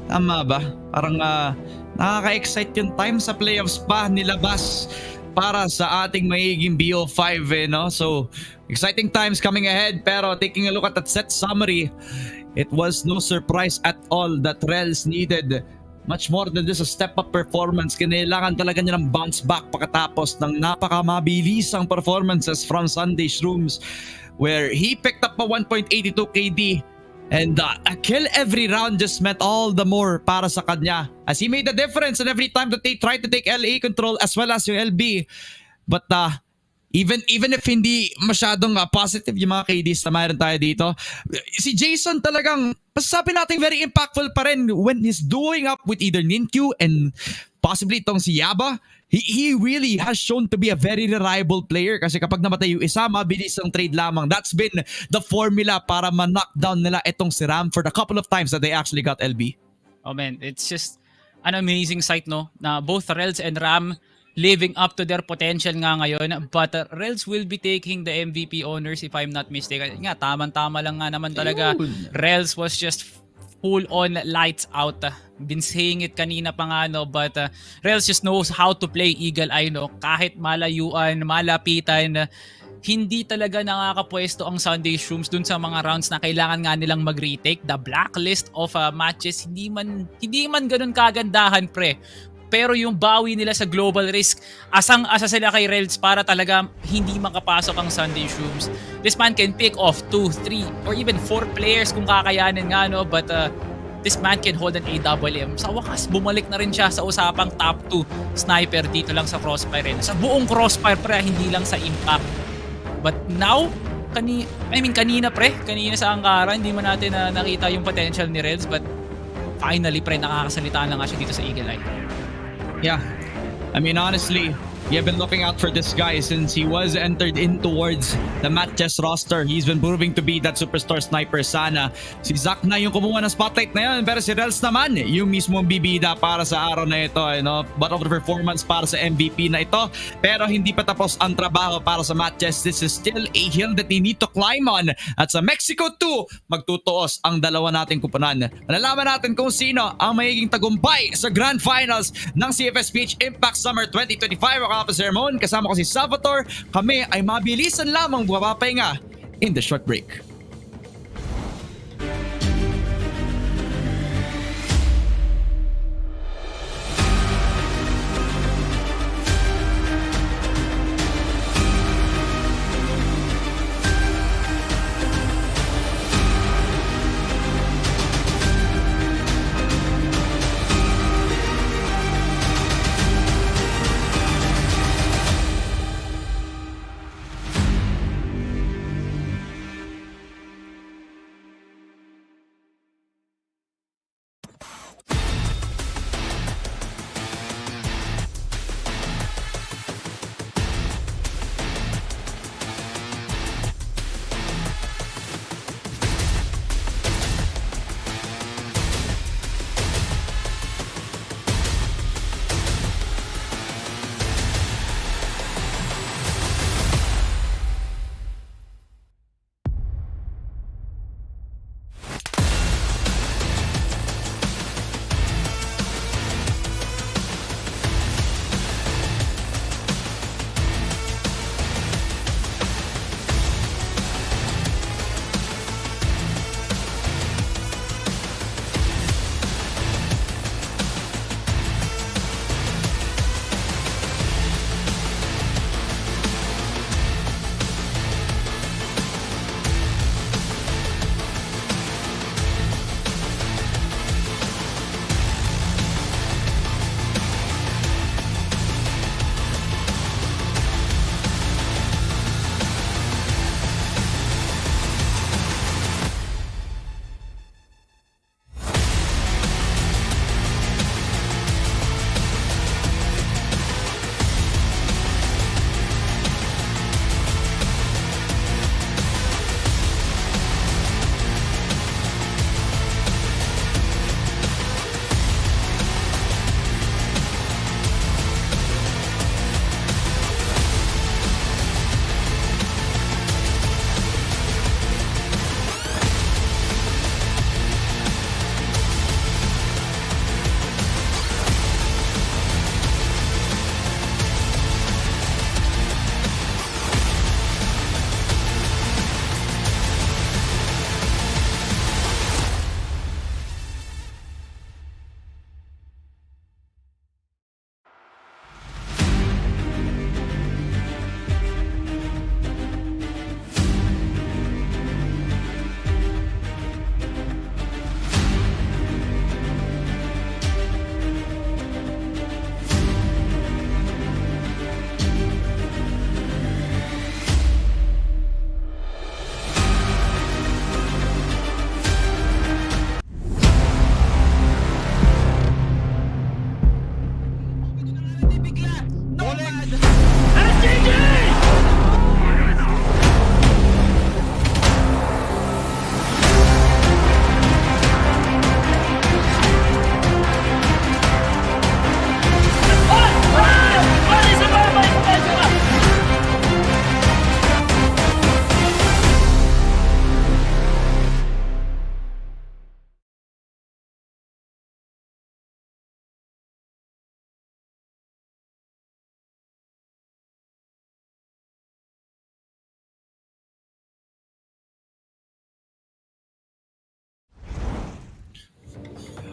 Tama ba? Parang nakaka-excite yung time sa playoffs pa nilabas para sa ating magiging BO5, So, exciting times coming ahead, pero taking a look at that set summary, it was no surprise at all that Rels needed much more than just a step-up performance. Kinailangan talaga niya ng bounce back pagkatapos ng napakamabilisang performances from Sunday Shrooms, where he picked up a 1.82 KD. And a kill every round just meant all the more para sa kanya, as he made the difference and every time that they tried to take LA control as well as yung LB. But even if hindi masyadong positive yung mga KDs na mayroon tayo dito, si Jason talagang masasabi natin very impactful pa rin when he's doing up with either Ninkyu and possibly itong si Yaba. He really has shown to be a very reliable player kasi kapag namatay yung isa, mabilis ang trade lamang. That's been the formula para ma-knockdown nila itong si Ram for the couple of times that they actually got LB. Oh man, it's just an amazing sight, no? Na both Rels and Ram living up to their potential nga ngayon. But Rels will be taking the MVP honors if I'm not mistaken. Nga, tamang-tama lang nga naman talaga. Ayun. Rels was just full on lights out. Been saying it kanina pa nga, no? But Rels just knows how to play Eagle Eye, no? Kahit malayuan, malapitan, hindi talaga nakakapwesto ang Sunday Shrooms dun sa mga rounds na kailangan nga nilang mag-retake. The blacklist of matches, hindi man ganun kagandahan, pre. Pero yung bawi nila sa global risk, asang-asa sila kay Rels para talaga hindi makapasok ang Sunday Shrooms. This man can pick off 2, 3, or even 4 players kung kakayanin nga, no? But this man can hold an AWM. Sa wakas, bumalik na rin siya sa usapang top 2 sniper dito lang sa Crossfire rin. Sa buong Crossfire, pre, hindi lang sa Impact. But now, kanina sa Ankara, hindi man natin nakita yung potential ni Rels, but finally, pre, nakakasalita na nga siya dito sa Eagle Eye. Yeah, I mean, honestly, we have been looking out for this guy since he was entered in towards the MATTJESS roster. He's been proving to be that superstar sniper sana. Si Zack na yung kumuha ng spotlight na yun, pero si Rels naman yung mismong bibida para sa araw na ito. But of the performance para sa MVP na ito. Pero hindi pa tapos ang trabaho para sa MATTJESS. This is still a hill that they need to climb on. At sa Mexico 2, magtutuos ang dalawa nating kupunan. Malalaman natin kung sino ang magiging tagumpay sa Grand Finals ng CFS PH Impact Summer 2025. Ako si Ramon, kasama ko si Salvatore. Kami ay mabilisan lamang bumapapahinga in the short break.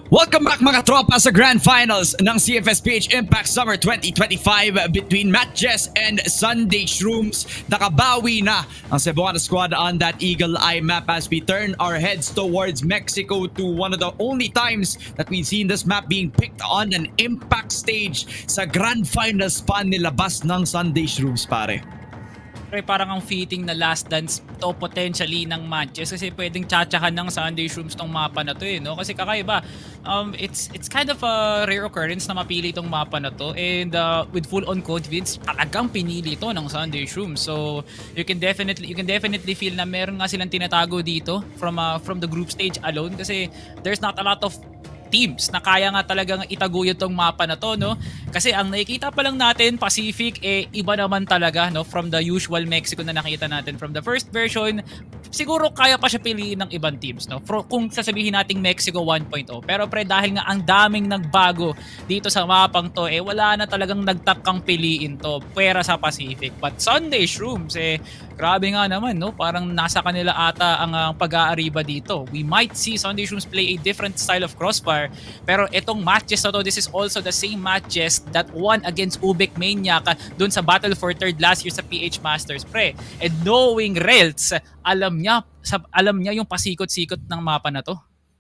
Welcome back mga tropa sa Grand Finals ng CFS PH IMPACT Summer 2025 between MATTJESS and Sunday SHROOMS. Nakabawi na ang Cebuana squad on that Eagle Eye map as we turn our heads towards Mexico, to one of the only times that we've seen this map being picked on an Impact stage sa Grand Finals pa nilabas ng Sunday SHROOMS, pare. Pre, parang ang fitting na last dance to potentially ng matches kasi pwedeng tsatsahan ng Sunday SHROOMS tong mapa na to no? Kasi kakaiba, it's kind of a rare occurrence na mapili tong mapa na to, and with full on confidence talagang pinili to ng Sunday SHROOMS. So you can definitely feel na meron nga silang tinatago dito from the group stage alone, kasi there's not a lot of teams na kaya nga talagang itaguyod tong mapa na to, no? Kasi ang nakikita pa lang natin, Pacific, iba naman talaga, no? From the usual Mexico na nakita natin from the first version, siguro kaya pa siya piliin ng ibang teams, no? Kung sasabihin nating Mexico 1.0. Pero pre, dahil nga ang daming nagbago dito sa mapang to, wala na talagang nagtakang piliin to pwera sa Pacific. But Sunday SHROOMS, grabe nga naman, no? Parang nasa kanila ata ang pag-aariba dito. We might see Sunday SHROOMS play a different style of Crossfire, pero itong MATTJESS na to, this is also the same MATTJESS that won against Ubek Maniac dun sa Battle for Third last year sa PH Masters, pre. And knowing Relts, alam niya yung pasikot-sikot ng mapa na to.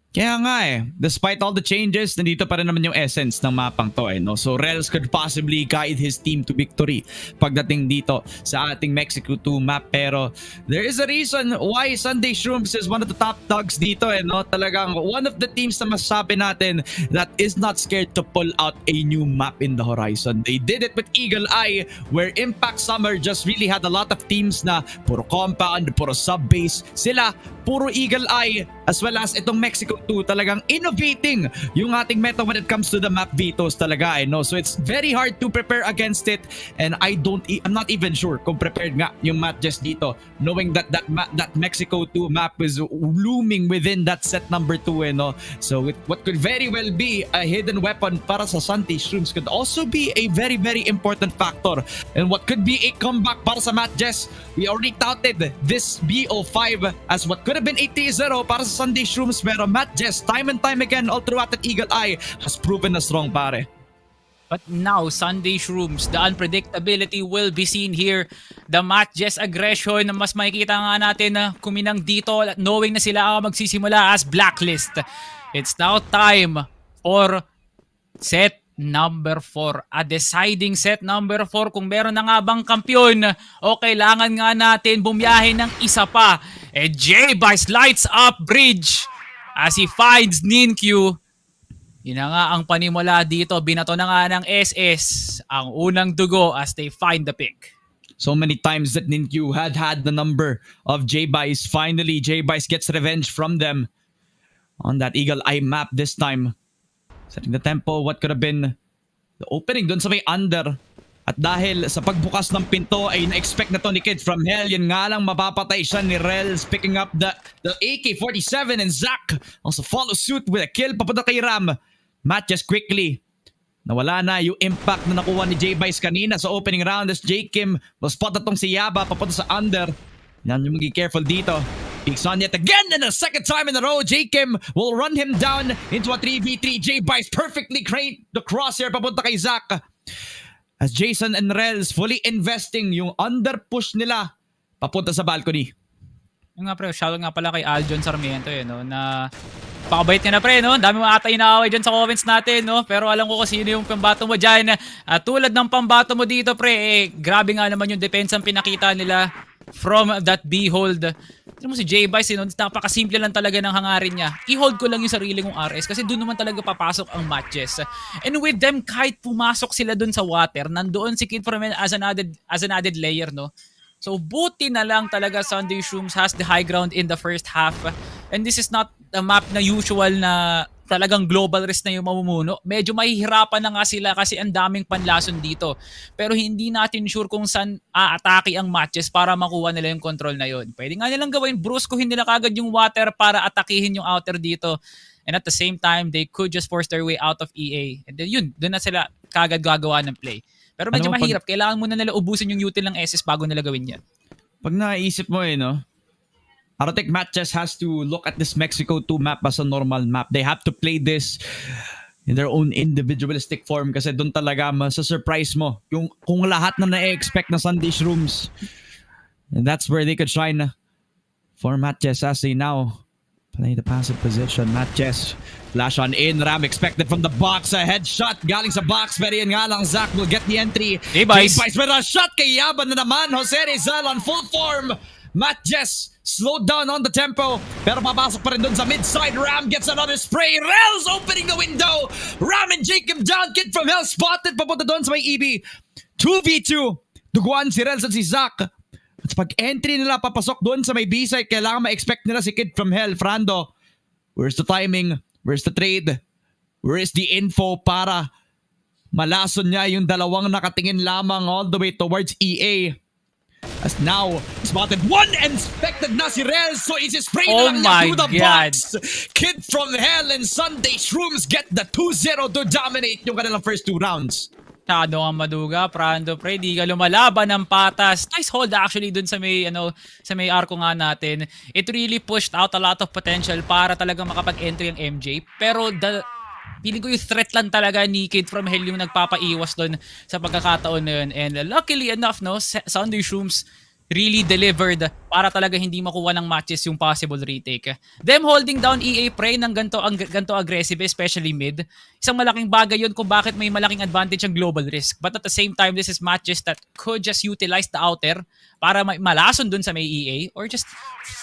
Kaya nga despite all the changes, nandito pa rin naman yung essence ng mapang to no? So Rels could possibly guide his team to victory pagdating dito sa ating Mexico 2 map. Pero there is a reason why Sunday SHROOMS is one of the top dogs dito no? Talagang one of the teams na masasabi natin that is not scared to pull out a new map in the horizon. They did it with Eagle Eye, where Impact Summer just really had a lot of teams na puro compound, puro sub-base. Sila puro Eagle Eye, as well as itong Mexico 2, talagang innovating yung ating meta when it comes to the map vetoes talaga no? So it's very hard to prepare against it, and I'm not even sure kung prepared nga yung MATTJESS dito, knowing that Mexico 2 map is looming within that set number 2 no? So what could very well be a hidden weapon para sa Sunday SHROOMS could also be a very very important factor, and what could be a comeback para sa MATTJESS. We already touted this BO5 as what could have been a T0 para sa Sunday SHROOMS, pero MATTJESS time and time again all throughout that Eagle Eye has proven na strong, pare. But now, Sunday SHROOMS, the unpredictability will be seen here. The MATTJESS aggression na mas makikita nga natin na kuminang dito, knowing na sila ang magsisimula as Blacklist. It's now time for set number 4. A deciding set number 4 kung meron na nga bang kampiyon o kailangan nga natin bumiyahe ng isa pa. J-Bice lights up bridge as he finds Ninkyu. Yun na nga ang panimula dito. Binato na nga ng SS ang unang dugo as they find the pick. So many times that Ninkyu had the number of J-Bice. Finally, J-Bice gets revenge from them on that Eagle Eye map this time. Setting the tempo, what could have been the opening dun sa may under. At dahil sa pagbukas ng pinto ay na-expect na to ni Kid from Hell, yun nga lang mapapatay siya ni Rels, picking up the AK-47, and Zack also follow suit with a kill papunta kay Ram. MATTJESS quickly. Nawala na yung impact na nakuha ni J-Bice kanina sa opening round as J-Kim will spot na tong si Yaba papunta sa under. Yan yung maging careful dito. Peeks on yet again, and a second time in a row, J-Kim will run him down into a 3v3. J-Bice perfectly crane the crosshair papunta kay Zack. As Jason and Rels fully investing yung under push nila papunta sa balcony. Yung nga pre, shoutout nga pala kay Aljon Sarmiento no, na pakabait ka na pre, no? Dami mga ata inaaway dyan sa comments natin, no? Pero alam ko kung sino yung pambato mo dyan. Tulad ng pambato mo dito pre, grabe nga naman yung defense ang pinakita nila. from that B-hold. Tignan mo si J-Vice, napakasimple lang talaga ng hangarin niya. I-hold ko lang yung sarili kong RS kasi doon naman talaga papasok ang matches. And with them, kahit pumasok sila doon sa water, nandoon si Kid from Hell as an added layer, no? So buti na lang talaga Sunday Shrooms has the high ground in the first half. And this is not a map na usual na talagang global risk na yung mamumuno. Medyo mahihirapan na nga sila kasi ang daming panlason dito. Pero hindi natin sure kung saan aatake ang matches para makuha nila yung control na yun. Pwede nga nilang gawin, bruskuhin nila kagad yung water para atakihin yung outer dito. And at the same time, they could just force their way out of EA. And then yun, doon na sila kagad gagawa ng play. Pero medyo mahirap. Kailangan muna nila ubusin yung util ng SS bago nila gawin yan. Pag naisip mo no? I don't think MATTJESS has to look at this Mexico 2 map as a normal map. They have to play this in their own individualistic form kasi doon talaga masa-surprise mo yung kung lahat na na-expect na Sunday Shrooms. And that's where they could shine for MATTJESS as they now play the passive position. MATTJESS flash on in. Ram expected from the box. A headshot galing sa box. Pero yan nga lang, Zach will get the entry. J-Vice with a shot kay Yaban na naman. Jose Rizal on full form. MATTJESS slowed down on the tempo. Pero papasok pa rin dun sa mid-side. Ram gets another spray. Rel's opening the window. Ram and Jacob down. Kid from Hell spotted. Papunta dun sa may EB. 2v2. Duguan si Rel's at si Zach. At pag entry nila papasok dun sa may B-side, kailangan ma-expect nila si Kid from Hell. Frando, where's the timing? Where's the trade? Where is the info para malason niya yung dalawang nakatingin lamang all the way towards EA? As now, spotted one and expected na si Rez. So is spray na lang niya through the box. Kid from Hell and Sunday Shrooms get the 2-0 to dominate yung kanilang first 2 rounds. Masyado ang maduga, Prando, pre, di ka lumalaban ng patas. Nice hold actually dun sa may sa may arco nga natin. It really pushed out a lot of potential para talaga makapag-entry ang MJ. Pero feeling ko yung threat lang talaga ni Kid from Hell yung nagpapaiwas dun sa pagkakataon na yun. And luckily enough, no, Sunday Shrooms really delivered para talaga hindi makuha ng matches yung possible retake. Them holding down EA pre ng ganto aggressive, especially mid. Isang malaking bagay yun kung bakit may malaking advantage ang global risk. But at the same time, this is matches that could just utilize the outer para malason dun sa may EA or just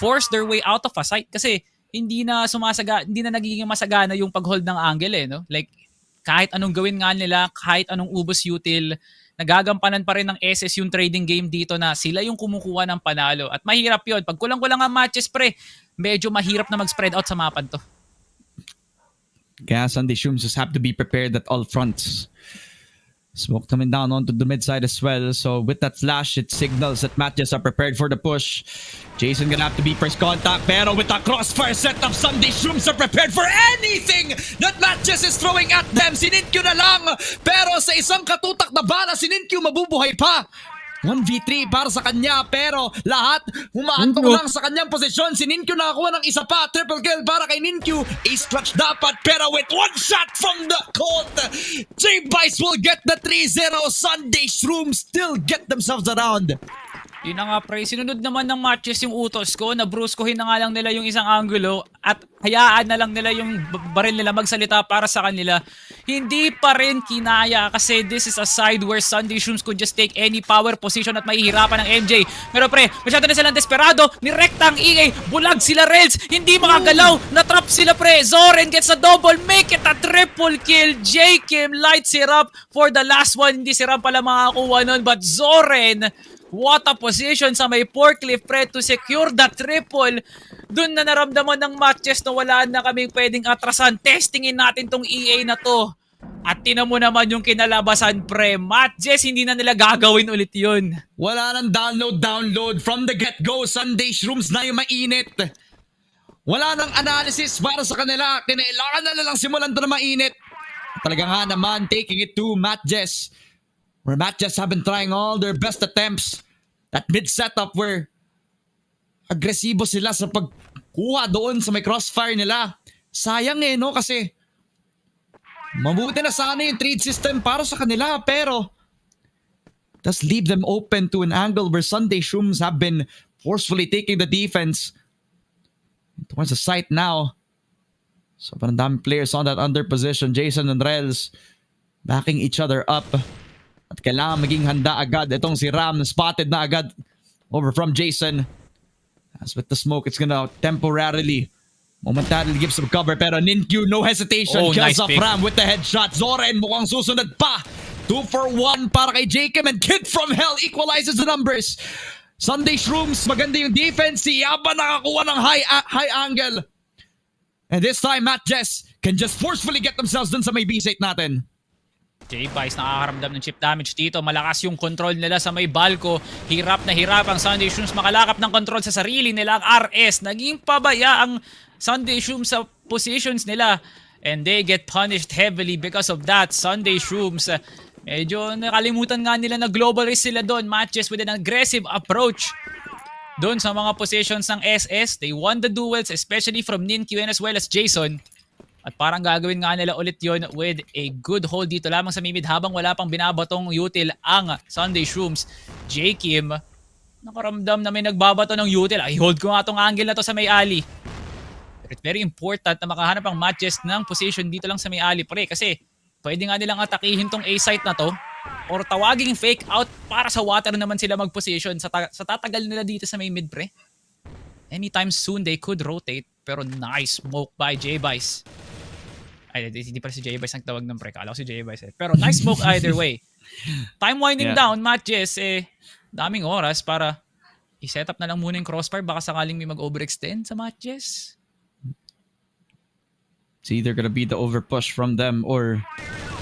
force their way out of a site. Kasi hindi na nagiging masagana yung pag-hold ng angle no? Like, kahit anong gawin nga nila, kahit anong ubos util, nagagampanan pa rin ng SS yung trading game dito na sila yung kumukuha ng panalo. At mahirap yun. Pag kulang-kulang ang matches, pre, medyo mahirap na mag-spread out sa mapan to. Kaya Sunday Shrooms just have to be prepared at all fronts. Smoke coming down onto the mid side as well. So with that flash, it signals that MATTJESS are prepared for the push. Jason gonna have to be first contact. Pero with the crossfire setup, Sunday Shrooms are prepared for anything that MATTJESS is throwing at them. Sininkyu na lang. Pero sa isang katutak na bala, Sininkyu mabubuhay pa. 1v3 para sa kanya pero lahat humaantong lang sa kanyang posisyon. Si Ninkyu nakakuha ng isa pa. Triple kill para kay Ninkyu. Ace clutch dapat pero with one shot from the court, J-Vice will get the 3-0. Sunday Shrooms still get themselves around. Yun na nga pre, sinunod naman ng matches yung utos ko, nabruskuhin na nga lang nila yung isang angulo at hayaan na lang nila yung baril nila magsalita para sa kanila. Hindi pa rin kinaya kasi this is a side where Sunday Shrooms could just take any power position at mahihirapan ng MJ. Pero pre, masyado na silang desperado, nirekta ang EA, bulag sila Rels, hindi makagalaw, natrap sila pre. Zoren gets a double, make it a triple kill. J-Kim lights it up for the last one. Hindi si Ram pala makakuha nun, but Zoren, what a position sa may forklift pre to secure the triple. Doon na naramdaman ng matches na wala na kaming pwedeng atrasan. Testingin natin tong EA na to. At tinan mo naman yung kinalabasan pre. MATTJESS, hindi na nila gagawin ulit yun. Wala nang download from the get-go. Sunday Shrooms na yung mainit. Wala nang analysis para sa kanila. Kinailangan na lang simulan to na mainit. Talaga nga naman, taking it to MATTJESS. Where MATTJESS have been trying all their best attempts. That mid setup where agresibo sila sa pagkuha doon sa may crossfire nila. Sayang no kasi mabuti na sana yung trade system para sa kanila pero just leave them open to an angle where Sunday Shrooms have been forcefully taking the defense towards the site now. So parang daming players on that under position. Jason and Rels backing each other up. At kailangan maging handa agad. Itong si Ram, spotted na agad over from Jason. As with the smoke, it's gonna momentarily give some cover. Pero Ninkyu, no hesitation, kills nice off pick. Ram with the headshot. Zoren mukhang susunod pa. 2 for 1 para kay Jacob, and Kid from Hell equalizes the numbers. Sunday Shrooms, maganda yung defense. Si Yaba nakakuha ng high angle. And this time, MATTJESS can just forcefully get themselves dun sa may B-site natin. J-Vice nakakaramdam ng chip damage dito. Malakas yung control nila sa may balko. Hirap na hirap ang Sunday Shrooms makalakap ng control sa sarili nila. Ang RS, naging pabaya ang Sunday Shrooms sa positions nila. And they get punished heavily because of that. Sunday Shrooms, medyo nakalimutan nga nila na global risk sila doon. MATTJESS with an aggressive approach doon sa mga positions ng SS. They won the duels, especially from Ninkyu and as well as Jason. At parang gagawin nga nila ulit yon with a good hold dito lamang sa mid habang wala pang binabatong util ang Sunday Shrooms. J. Kim, nakaramdam na may nagbabato ng util. Ay, hold ko nga tong angle na to sa may alley. But it's very important na makahanap ang MATTJESS ng position dito lang sa may alley, pre. Kasi pwede nga nilang atakihin tong A-site na to or tawaging fake out para sa water naman sila mag-position sa tatagal nila dito sa may mid, pre. Anytime soon, they could rotate. Pero nice smoke by J-Vice. Ay, hindi pala si J-Vice ang tawag ng pre. Kala ko si J-Vice. Pero nice smoke either way. Time winding down, MATTJESS, daming oras para i-set up na lang muna yung Crossfire. Baka sakaling may mag-overextend sa MATTJESS. It's either gonna be the overpush from them or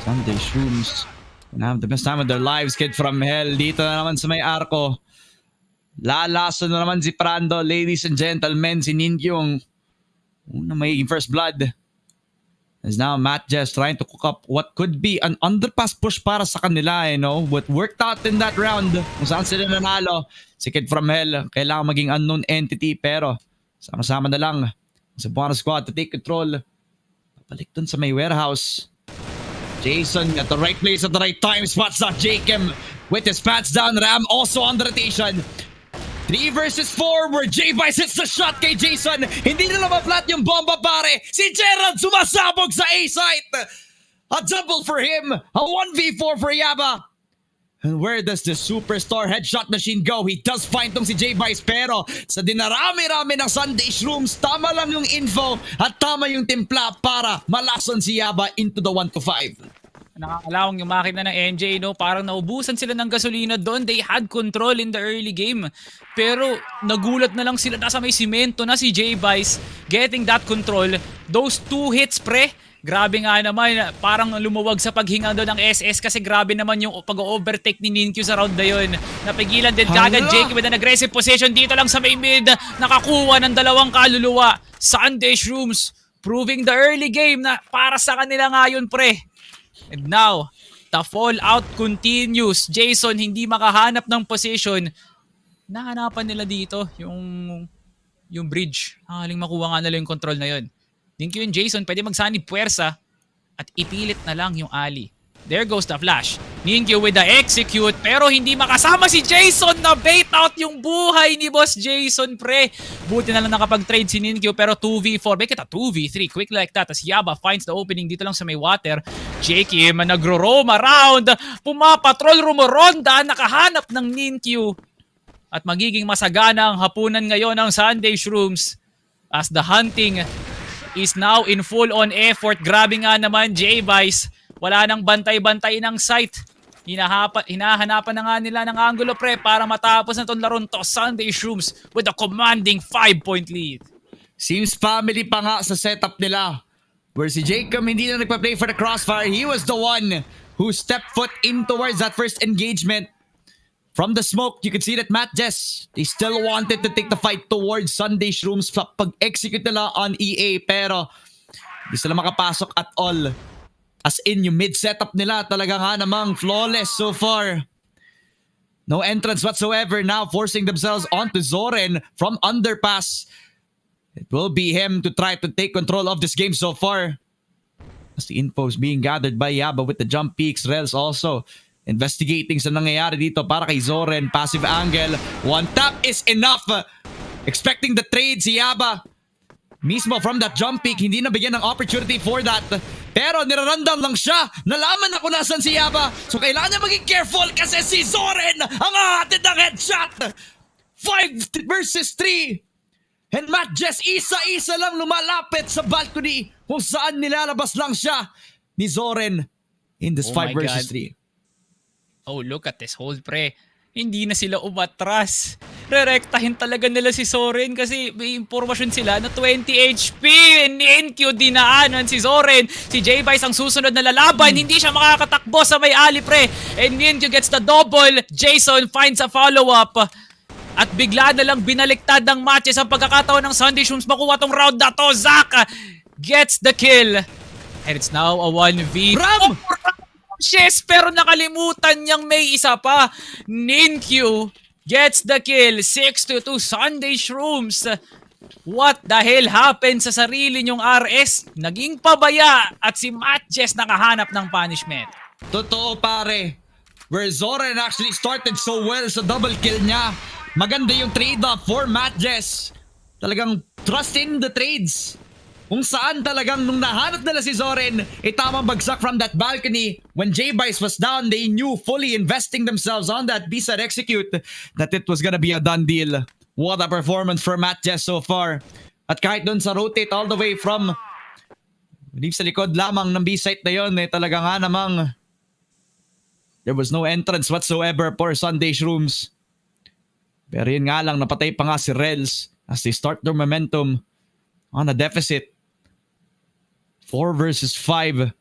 Sunday Shrooms gonna have the best time of their lives. Kid from Hell dito na naman sa may arko. Lalaso na naman si Prando, ladies and gentlemen. Si Ninkyu ang una may first blood. As now MATTJESS trying to cook up what could be an underpass push para sa kanila, you know. What worked out in that round, kung saan sila nanalo. Si Kid from Hell, kailangan maging unknown entity, pero sama-sama na lang sa Buana Squad to take control. Papalik dun sa may warehouse. Jason at the right place at the right time. Spots out Jacob with his pants down. Ram also on the rotation. 3 versus 4 where J-Vice hits the shot kay Jason. Hindi na maplat yung bomba, pare. Si Gerald sumasabog sa A-site. A double for him. A 1v4 for Yaba. And where does the superstar headshot machine go? He does find tong si J-Vice, pero sa dinarami-rami ng Sunday Shrooms, tama lang yung info at tama yung timpla para malason si Yaba into the 1-5. Nakakalawang yung makina ng NJ, no? Parang naubusan sila ng gasolina doon. They had control in the early game. Pero nagulat na lang sila. Nasa may simento na si J-Vice getting that control. Those 2 hits, pre. Grabe nga naman. Parang lumuwag sa paghinga doon ng SS kasi grabe naman yung pag-overtake ni Ninkyu sa round na yun. Napigilan din kagad Jake with an aggressive position dito lang sa may mid. Nakakuha ng 2 kaluluwa. Sunday Shrooms proving the early game na para sa kanila ngayon, pre. And now, the fallout continues. Jason hindi makahanap ng position. Nahanapan nila dito yung bridge. Haling makuha nga nila yung control na yun. Ninkyu yung Jason pwede magsanib puwersa at ipilit na lang yung alley. There goes the flash. Ninkyu with the execute pero hindi makasama si Jason na bait out yung buhay ni Boss Jason, pre. Buti na lang nakapag-trade si Ninkyu pero 2v4. Make it a 2v3 quick like that as Yaba finds the opening dito lang sa may water. Jakey nagro-roam around. Pumapatrol, rumoronda. Nakahanap ng Ninkyu. At magiging masagana ang hapunan ngayon ng Sunday Shrooms as the hunting is now in full-on effort. Grabe nga naman, J-Vice. Wala nang bantay-bantay ng sight. Hinahanapan na nga nila ng angulo, pre, para matapos na itong laron to. Sunday Shrooms with a commanding 5-point lead. Seems family pa nga sa setup nila. Where si Jacob hindi na nagpa-play for the Crossfire. He was the one who stepped foot in towards that first engagement. From the smoke, you can see that MATTJESS, they still wanted to take the fight towards Sunday Shrooms pag-execute nila on EA, pero hindi sila makapasok at all. As in, yung mid-setup nila talaga nga namang flawless so far. No entrance whatsoever now, forcing themselves onto Zoren from underpass. It will be him to try to take control of this game so far. As the info is being gathered by Yaba with the jump peaks, Rels also investigating sa nangyayari dito para kay Zoren. Passive angle. One tap is enough. Expecting the trade si Yaba. Mismo from that jump peak, hindi nabigyan ng opportunity for that. Pero nirarandam lang siya. Nalaman na kung nasan si Yaba. So kailangan niya maging careful kasi si Zoren ang ahatid ng headshot. 5 versus 3. And MATTJESS isa-isa lang lumalapit sa balcony kung saan nilalabas lang siya ni Zoren in this Oh 5 my versus God. 3. Oh, look at this hold, pre. Hindi na sila umatras. Rerektahin talaga nila si Zoren kasi may impormasyon sila na 20 HP. NQ dinaanan si Zoren. Si J-Vice ang susunod na lalaban. Hindi siya makakatakbo sa may ali, pre. And NQ gets the double. Jason finds a follow-up. At bigla na lang binaliktad ng matches ang pagkakataon ng Sunday Shrooms makuha tong round na to. Zach gets the kill. And it's now a 1v. Ram! Yes, pero nakalimutan niyang may isa pa. Ninkyu gets the kill. 6-2 Sunday Shrooms. What the hell happened sa sarili niyong RS? Naging pabaya at si MATTJESS nakahanap ng punishment. Totoo pare. Where Zoren actually started so well sa double kill niya. Maganda yung trade-off for MATTJESS. Talagang trust in the trades. Kung saan talagang nung nahanap nila si Zoren, tamang bagsak from that balcony. When J-Vice was down, they knew fully investing themselves on that B-side execute that it was gonna be a done deal. What a performance for MATTJESS so far. At kahit dun sa rotate all the way from sa likod lamang ng B-site na yun, talaga nga namang there was no entrance whatsoever for Sunday Shrooms. Pero yun nga lang, napatay pa nga si Rels as they start their momentum on a deficit. 4 versus 5.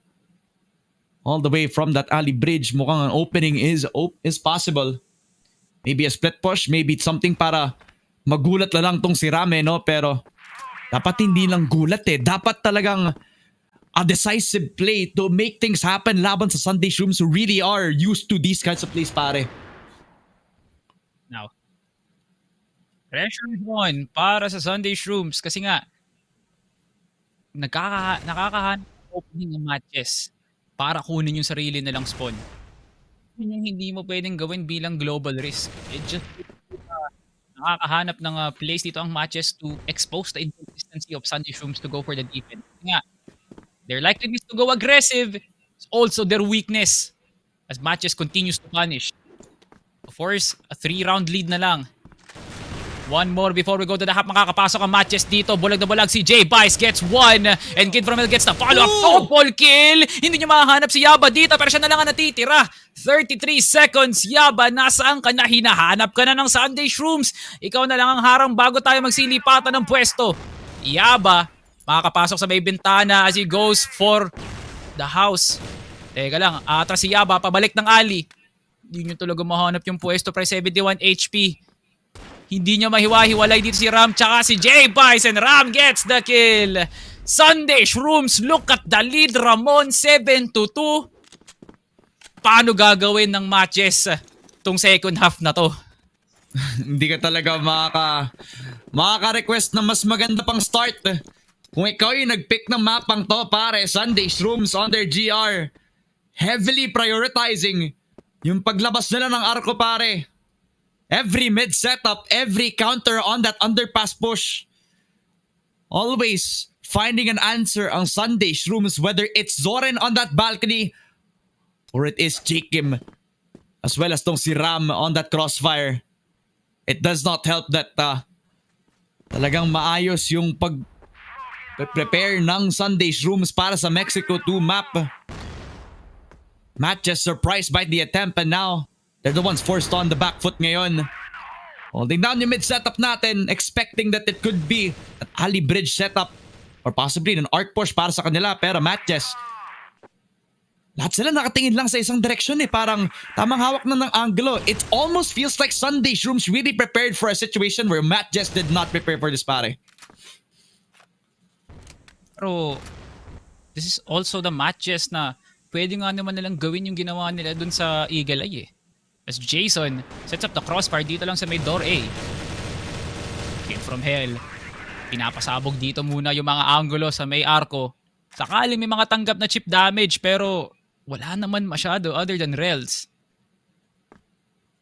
All the way from that alley bridge, mukhang an opening is possible. Maybe a split push, maybe it's something para magulat na lang tong si Rame, no? Pero dapat hindi lang gulat eh. Dapat talagang a decisive play to make things happen laban sa Sunday Shrooms who really are used to these kinds of plays, pare. Now, pressure is on para sa Sunday Shrooms kasi nga nakakahanap ng opening ng matches para kunin yung sarili nilang spawn. Yun yung hindi mo pwedeng gawin bilang global risk. It just nakakahanap ng plays dito ang matches to expose the inconsistency of Sunday Shrooms to go for the defense. Kasi nga, their likeliness to go aggressive is also their weakness as matches continues to punish. Of course, a 3-round lead na lang. One more before we go to the half. Makakapasok ang matches dito. Bulag na bulag si J-Vice gets one. And Kid from Hell gets the follow-up. Double kill. Hindi niya makahanap si Yaba dito. Pero siya na lang ang natitira. 33 seconds. Yaba, nasaan ka na? Hinahanap ka na ng Sunday Shrooms. Ikaw na lang ang harang bago tayo magsilipatan ng pwesto. Yaba, makakapasok sa may bintana as he goes for the house. Teka lang. Atras si Yaba. Pabalik ng alley. Hindi niyo talaga mahanap yung pwesto. Pre 71 HP. Hindi niya mahiwa-hiwalay dito si Ram tsaka si J-Vice and Ram gets the kill. Sunday Shrooms, look at the lead. Ramon 7-2. Paano gagawin ng matches tong second half na to? Hindi ka talaga makaka-request na mas maganda pang start. Kung ikaw yung nag-pick ng mapang to, pare, Sunday Shrooms on their GR. Heavily prioritizing yung paglabas nila ng arko, pare. Every mid setup, every counter on that underpass push. Always finding an answer ang Sunday Shrooms, whether it's Zoren on that balcony or it is Jakim, as well as tong si Ram on that Crossfire. It does not help that talagang maayos yung pag-prepare ng Sunday Shrooms para sa Mexico 2 map. MATTJESS surprised by the attempt and now they're the ones forced on the back foot ngayon. Holding down yung mid setup natin, expecting that it could be an alley bridge setup or possibly an arc push para sa kanila. Pero MATTJESS, lahat sila nakatingin lang sa isang direksyon eh. Parang tamang hawak na ng angulo. It almost feels like Sunday Shrooms really prepared for a situation where MATTJESS did not prepare for this, pare. Pero this is also the matches na pwede nga naman nilang gawin yung ginawa nila dun sa Eagle Eye eh. As Jason sets up the crossfire dito lang sa may door A. Kid from Hell. Pinapasabog dito muna yung mga angulo sa may arko. Sakali may mga tanggap na chip damage pero wala naman masyado other than Rels.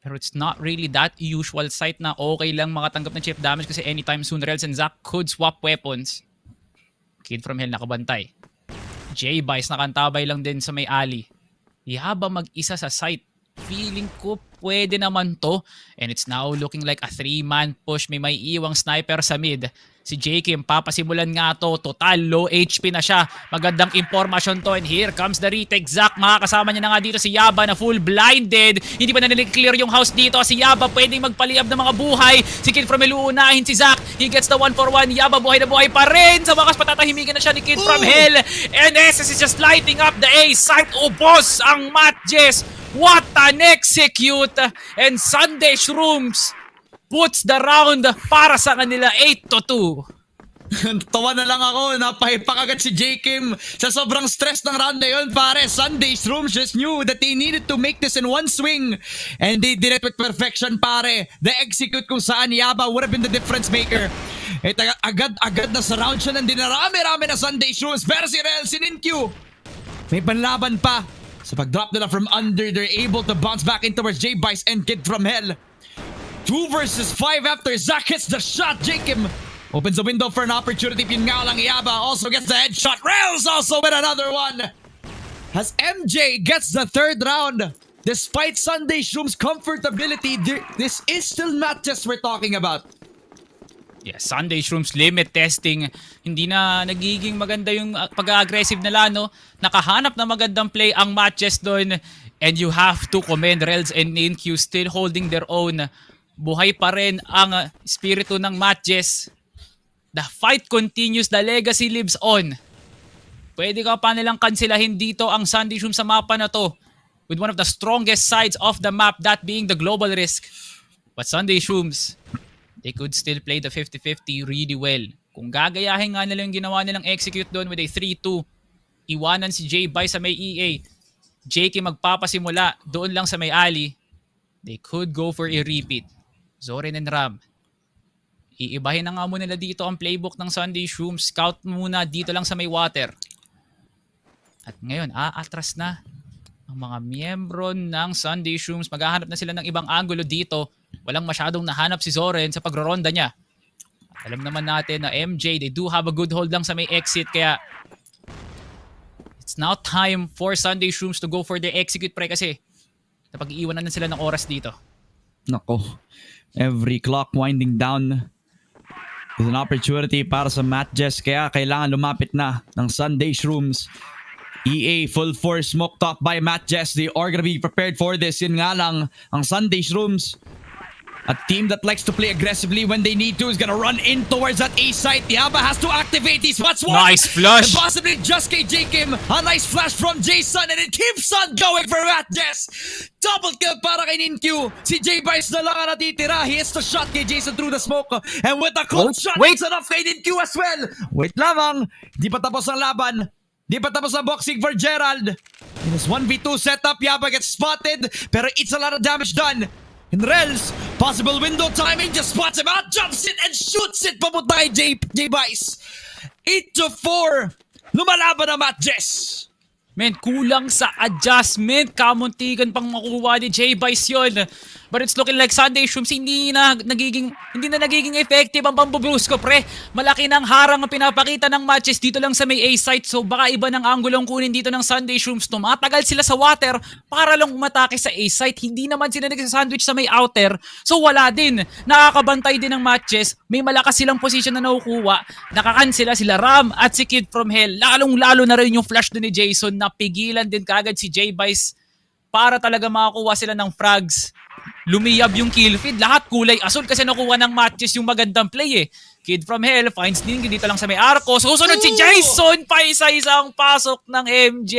Pero it's not really that usual sight na okay lang makatanggap ng chip damage kasi anytime soon Rels and Zack could swap weapons. Kid from Hell nakabantay. J-Vice nakantabay lang din sa may alley. Yaba mag-isa sa site. feeling ko pwede naman to. And it's now looking like a 3-man push. May iwang sniper sa mid. Si Jakim, papasimulan nga to. Total, low HP na siya. Magandang impormasyon to. And here comes the retake. Zack, makakasama niya na nga dito si Yaba na full blinded. Hindi pa na clear yung house dito. Si Yaba pwedeng magpaliab ng mga buhay. Si Kid from Hell uunahin si Zack. He gets the 1-for-1. Yaba buhay na buhay pa rin. Sa wakas patatahimikan na siya ni Kid from Hell. And SS is just lighting up the A site. Ubos ang MATTJESS. What an execute! And Sunday Shrooms puts the round para sa kanila 8-2. Tawa na lang ako, napahipak agad si J. Kim sa sobrang stress ng round na yun, pare. Sunday Shrooms just knew that they needed to make this in one swing. And they did it with perfection, pare. The execute kung saan Yaba would have been the difference maker. Eh, agad-agad na sa round siya ng dinarami-rami na Sunday Shrooms. Pero si Rel, si Ninkyu, may panlaban pa. So pag-drop nila from under, they're able to bounce back in towards J-Bice and Kid from Hell. 2 versus 5 after Zack hits the shot. Jakim opens the window for an opportunity. Yun nga lang, Yaba also gets the headshot. Rails also with another one. As MJ gets the 3rd round. Despite Sunday Shrooms' comfortability, this is still MATTJESS we're talking about. Yeah, Sunday Shrooms limit testing. Hindi na nagiging maganda yung pag-aggressive nila, no? Nakahanap na magandang play ang MATTJESS doon. And you have to commend Rels and Ninkyu still holding their own. Buhay pa rin ang spirito ng MATTJESS. The fight continues, the legacy lives on. Pwede ka pa nilang kansilahin dito ang Sunday Shrooms sa mapa na to. With one of the strongest sides of the map, that being the global risk. But Sunday Shrooms, they could still play the 50-50 really well. Kung gagayahin nga nila yung ginawa nilang execute doon with a 3-2, iwanan si J-Bay sa may EA, JK magpapasimula doon lang sa may alley, they could go for a repeat. Zorin and Ram, iibahin na nga muna nila dito ang playbook ng Sunday Shrooms. Scout muna dito lang sa may water. At ngayon, aatras na ang mga miyembro ng Sunday Shrooms. Maghahanap na sila ng ibang angulo dito. Walang masyadong nahanap si Zoren sa pagroronda niya. Alam naman natin na MJ, they do have a good hold lang sa may exit. Kaya it's now time for Sunday Shrooms to go for their execute, pre, kasi napag-iiwanan na sila ng oras dito. Nako, every clock winding down is an opportunity para sa MATTJESS. Kaya kailangan lumapit na ng Sunday Shrooms. EA full force smoked up by MATTJESS. They are gonna be prepared for this. Yun nga lang, ang Sunday Shrooms, a team that likes to play aggressively when they need to, is gonna run in towards that A site. Yaba has to activate these spots. Nice flush. And possibly just kay Jakim. A nice flash from Jason, and it keeps on going for MATTJESS. Double kill para kay Ninkyu. Si J-Bice na lang ang natitira. He hits the shot kay Jason through the smoke. And with a cold shot, wait. it's enough kay Ninkyu as well. Wait lamang. Di pa tapos ang laban. Di pa tapos ang boxing for Gerald. In his 1v2 setup, Yaba gets spotted, pero it's a lot of damage done. And Rels, possible window timing, just spots him out, jumps it, and shoots it papunta kay J-Bice. 8-4. Lumalaban ang MATTJESS. Men, kulang sa adjustment. Kamuntikan pang makuha ni J-Bice yun. But it's looking like Sunday Shrooms hindi na nagiging effective ang pambubrusco, pre. Malaki ng harang ang pinapakita ng MATTJESS dito lang sa may A site. So baka iba ng anggulong kunin dito ng Sunday Shrooms. Tumatagal sila sa water para lang umatake sa A site. Hindi naman sila nagsasandwich sa may outer. So wala din. Nakakabantay din ng MATTJESS. May malakas silang position na nakukuha. Nakakansila sila Ram at si Kid from Hell. Lalong-lalo na rin yung flash doon ni Jason. Napigilan din kagad si J-Bice para talaga makakuha sila ng frags. Lumiyab yung kill feed. Lahat kulay asul kasi nakuha ng MATTJESS yung magandang play eh. Kid from Hell finds din dito lang sa may arco. Susunod si Jason pa isa-isang pasok ng MJ.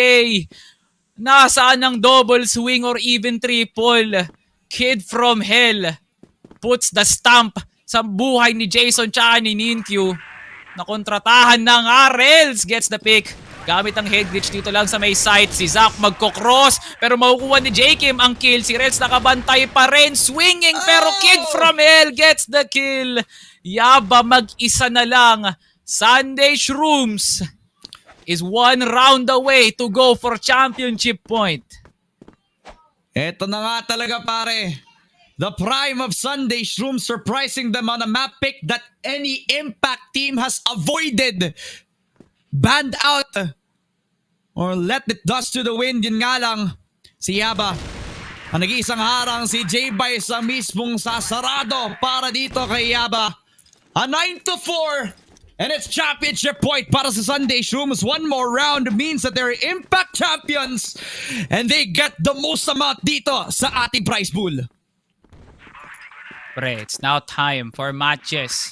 Nasaan ng double swing or even triple? Kid from Hell puts the stamp sa buhay ni Jason tsaka ni Ninkyu. Nakontratahan ng Rels. Gets the pick. Gamit ang head glitch dito lang sa may site. Si Zack magko-cross pero makukuha ni Jakim ang kill. Si Rels nakabantay pa rin. Swinging pero Kid from Hell gets the kill. Yaba mag-isa na lang. Sunday Shrooms is 1 round away to go for championship point. Eto na nga talaga, pare. The prime of Sunday Shrooms, surprising them on a map pick that any Impact team has avoided. Banned out or let it dust to the wind. Yun nga lang, si Yaba Ang nag-iisang harang si J-Vice ang mismong sasarado para dito kay Yaba. A 9-4 and it's championship point para sa Sunday Shrooms. One more round means that they're Impact champions and they get the most amount dito sa ating prize pool. Pre, it's now time for matches.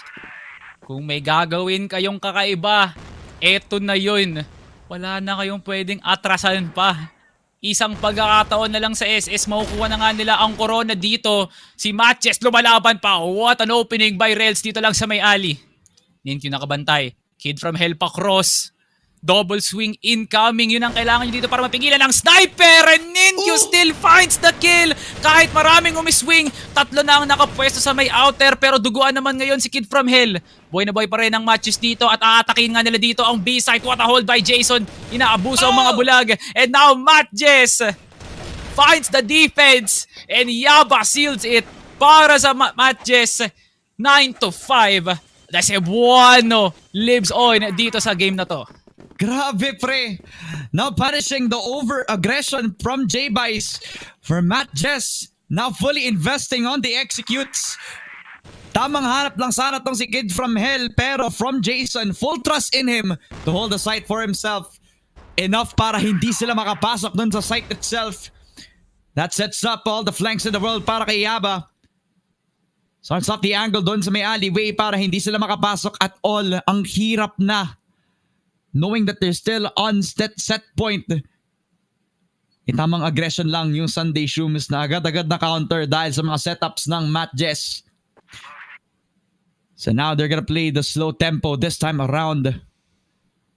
Kung may gagawin kayong kakaiba, eto na yun. Wala na kayong pwedeng atrasan pa. Isang pagkakataon na lang sa SS, makukuha na nga nila ang corona dito. Si MATTJESS lumalaban pa. What an opening by Rels dito lang sa may alley. Ninkyu nakabantay. Kid from Hell pa cross. Double swing incoming. Yun ang kailangan nyo dito para mapigilan ang sniper. And Ninkyu still finds the kill. Kahit maraming umiswing, 3 na ang nakapwesto sa may outer. Pero duguan naman ngayon si Kid from Hell. Boy na boy pa rin ang MATTJESS dito at aatakin nga nila dito ang B-site. What a hold by Jason. Inaabuso ang mga bulag. And now MATTJESS finds the defense. And Yaba seals it para sa MATTJESS. 9-5. The Cebuano lives on dito sa game na to. Grabe pre. Now punishing the over-aggression from J-Vice for MATTJESS. Now fully investing on the executes. Tamang hanap lang sana tong si Kid from Hell pero from Jason, full trust in him to hold the site for himself. Enough para hindi sila makapasok dun sa site itself. That sets up all the flanks in the world para kay Yaba. Starts up the angle dun sa may alleyway para hindi sila makapasok at all. Ang hirap na. Knowing that they're still on set point. Itamang aggression lang yung Sunday Shrooms na agad-agad na counter dahil sa mga setups ng MATTJESS. So now they're gonna play the slow tempo this time around.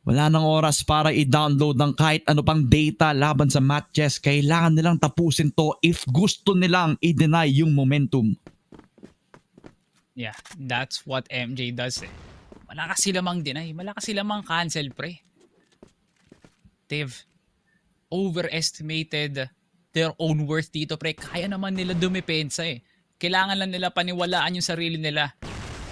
Wala nang oras para i-download ng kahit ano pang data laban sa MATTJESS. Kailangan nilang tapusin to if gusto nilang i-deny yung momentum. Yeah, that's what MJ does eh. Malakas sila mang deny, malakas sila mang cancel pre. They've overestimated their own worth dito pre. Kaya naman nila dumepensa eh. Kailangan lang nila paniwalaan yung sarili nila.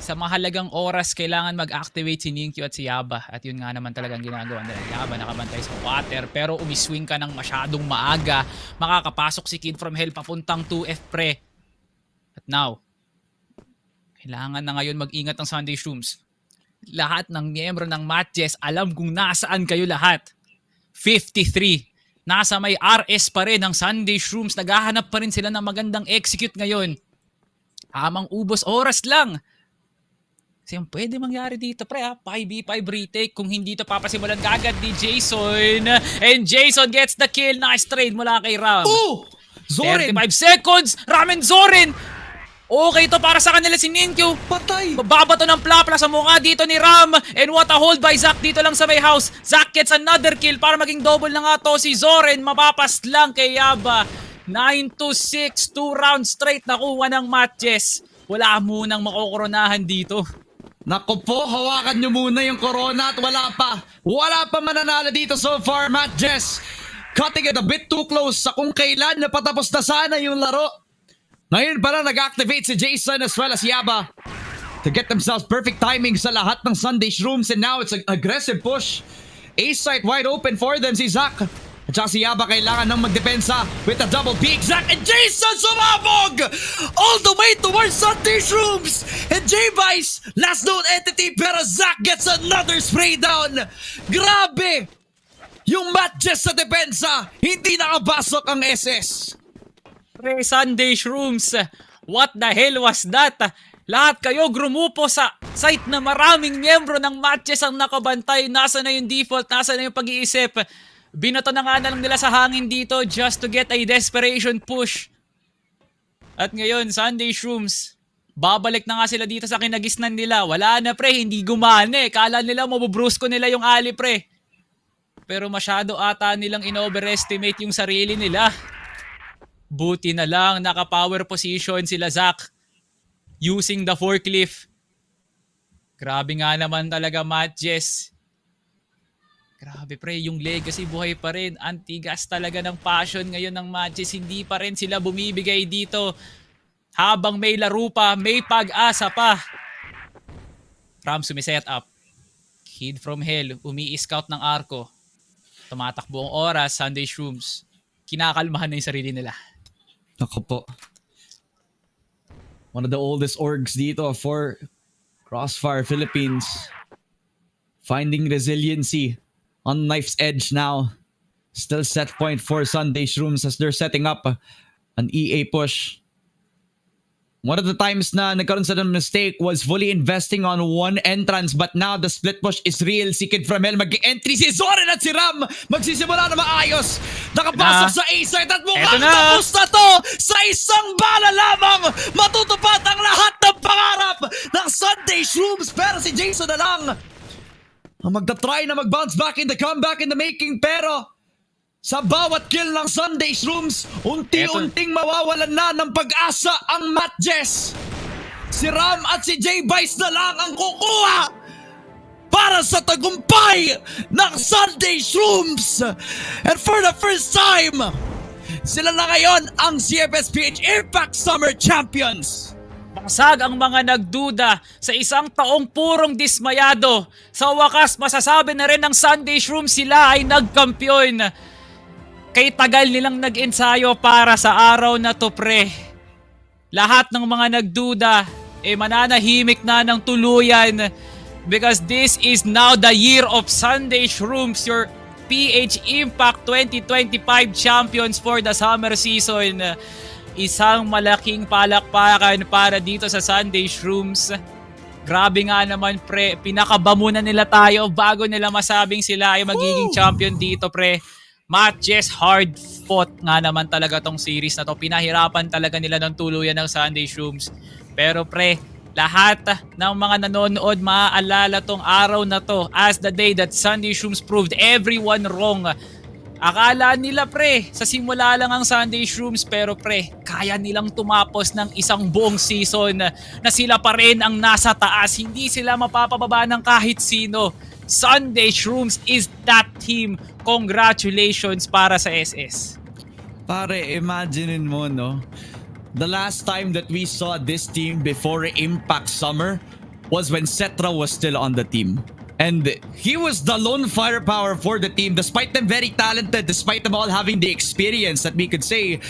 Sa mahalagang oras, kailangan mag-activate si Ninkyu at si Yaba. At yun nga naman talagang ginagawa nila. Yaba nakabantay sa water pero umiswing ka ng masyadong maaga. Makakapasok si Kid from Hell papuntang 2F pre. At now, kailangan na ngayon mag-ingat ng Sunday Shrooms. Lahat ng miyembro ng MATTJESS, alam kung nasaan kayo lahat. 53. Nasa may RS pa rin ng Sunday Shrooms. Naghahanap pa rin sila ng magandang execute ngayon. Amang ubos oras lang. Kasi yung pwede mangyari dito pre ha, 5v5 retake kung hindi to papasimulan kagad ni Jason. And Jason gets the kill. Nice trade mula kay Ram. Oh! Zorin! 35 seconds! Ram and Zorin! Okay to para sa kanila si Ninkyu. Patay! Babato ng plapla sa mukha dito ni Ram. And what a hold by Zack dito lang sa may house. Zack gets another kill para maging double na nga to. Si Zorin mapapas lang kay Yaba. 9-6, 2 rounds straight nakuha ng MATTJESS. Wala munang makokoronahan dito. Naku po, hawakan nyo muna yung corona at wala pa. Wala pa mananalo dito so far, MATTJESS. Cutting it a bit too close sa kung kailan na patapos na sana yung laro. Ngayon pala nag-activate si Jason as well as Yaba to get themselves perfect timing sa lahat ng Sunday Shrooms and now it's an aggressive push. A-site wide open for them si Zack. At saka si Yaba kailangan ng magdepensa with a double peek. Zack and Jason sumabog! All the way towards Sunday Shrooms! And J-Vice, last known entity, pero Zack gets another spray down! Grabe! Yung MATTJESS sa depensa, hindi nakapasok ang SS. Pre, Sunday Shrooms, what the hell was that? Lahat kayo grumupo sa site na maraming miyembro ng MATTJESS ang nakabantay. Nasa na yung default, nasa na yung pag-iisip. Binato na nga na lang nila sa hangin dito just to get a desperation push. At ngayon, Sunday Shrooms, babalik na nga sila dito sa kinagisnan nila. Wala na pre, hindi gumana eh. Kala nila mabubrusko nila yung ali pre. Pero masyado ata nilang in-overestimate yung sarili nila. Buti na lang naka-power position sila Zack using the forklift. Grabe nga naman talaga MATTJESS. Grabe pre, yung legacy buhay pa rin. Antigas talaga ng passion ngayon ng MATTJESS. Hindi pa rin sila bumibigay dito. Habang may laro pa, may pag-asa pa. Ram sumiset up. Kid from Hell, umi-scout ng arko. Tumatakbo ang oras, Sunday Shrooms. Kinakalmahan na yung sarili nila. Ako po. One of the oldest orgs dito for Crossfire Philippines. Finding resiliency on knife's edge now. Still set point for Sunday Shrooms as they're setting up an EA push. One of the times na nagkaroon sa mistake was fully investing on one entrance, but now the split push is real. Si Kid Framel mag-entry, si Zoran at si Ram magsisimula na maayos. Nakapasok sa A-side at mukhang tapos na to sa isang bala lamang. Matutupad ang lahat ng pangarap ng Sunday Shrooms, pero si Jason na lang ang magta-try na mag-bounce back in the comeback in the making, pero sa bawat kill ng Sunday Shrooms, unti-unting mawawalan na ng pag-asa ang MATTJESS. Si Ram at si J-Vice na lang ang kukuha para sa tagumpay ng Sunday Shrooms. And for the first time, sila na ngayon ang CFS PH IMPACT Summer Champions. Bangsag ang mga nagduda sa isang taong purong dismayado. Sa wakas, masasabi na rin ng Sunday Shrooms sila ay nagkampiyon. Kay tagal nilang nag-ensayo para sa araw na to, pre. Lahat ng mga nagduda, mananahimik na ng tuluyan. Because this is now the year of Sunday Shrooms, your PH IMPACT 2025 champions for the summer season. Isang malaking palakpakan para dito sa Sunday Shrooms. Grabe nga naman, pre. Pinakaba muna nila tayo bago nila masabing sila ay magiging champion dito, pre. MATTJESS hard fought nga naman talaga tong series na to. Pinahirapan talaga nila ng tuluyan ng Sunday Shrooms. Pero pre, lahat ng mga nanonood maaalala tong araw na to as the day that Sunday Shrooms proved everyone wrong. Akala nila, pre, sa simula lang ang Sunday Shrooms, pero pre, kaya nilang tumapos ng isang buong season na sila pa rin ang nasa taas. Hindi sila mapapababa ng kahit sino. Sunday Shrooms is that team. Congratulations para sa SS. Pare, imaginein mo, no? The last time that we saw this team before Impact Summer was when Cetra was still on the team. And he was the lone firepower for the team. Despite them very talented, despite them all having the experience that we could say,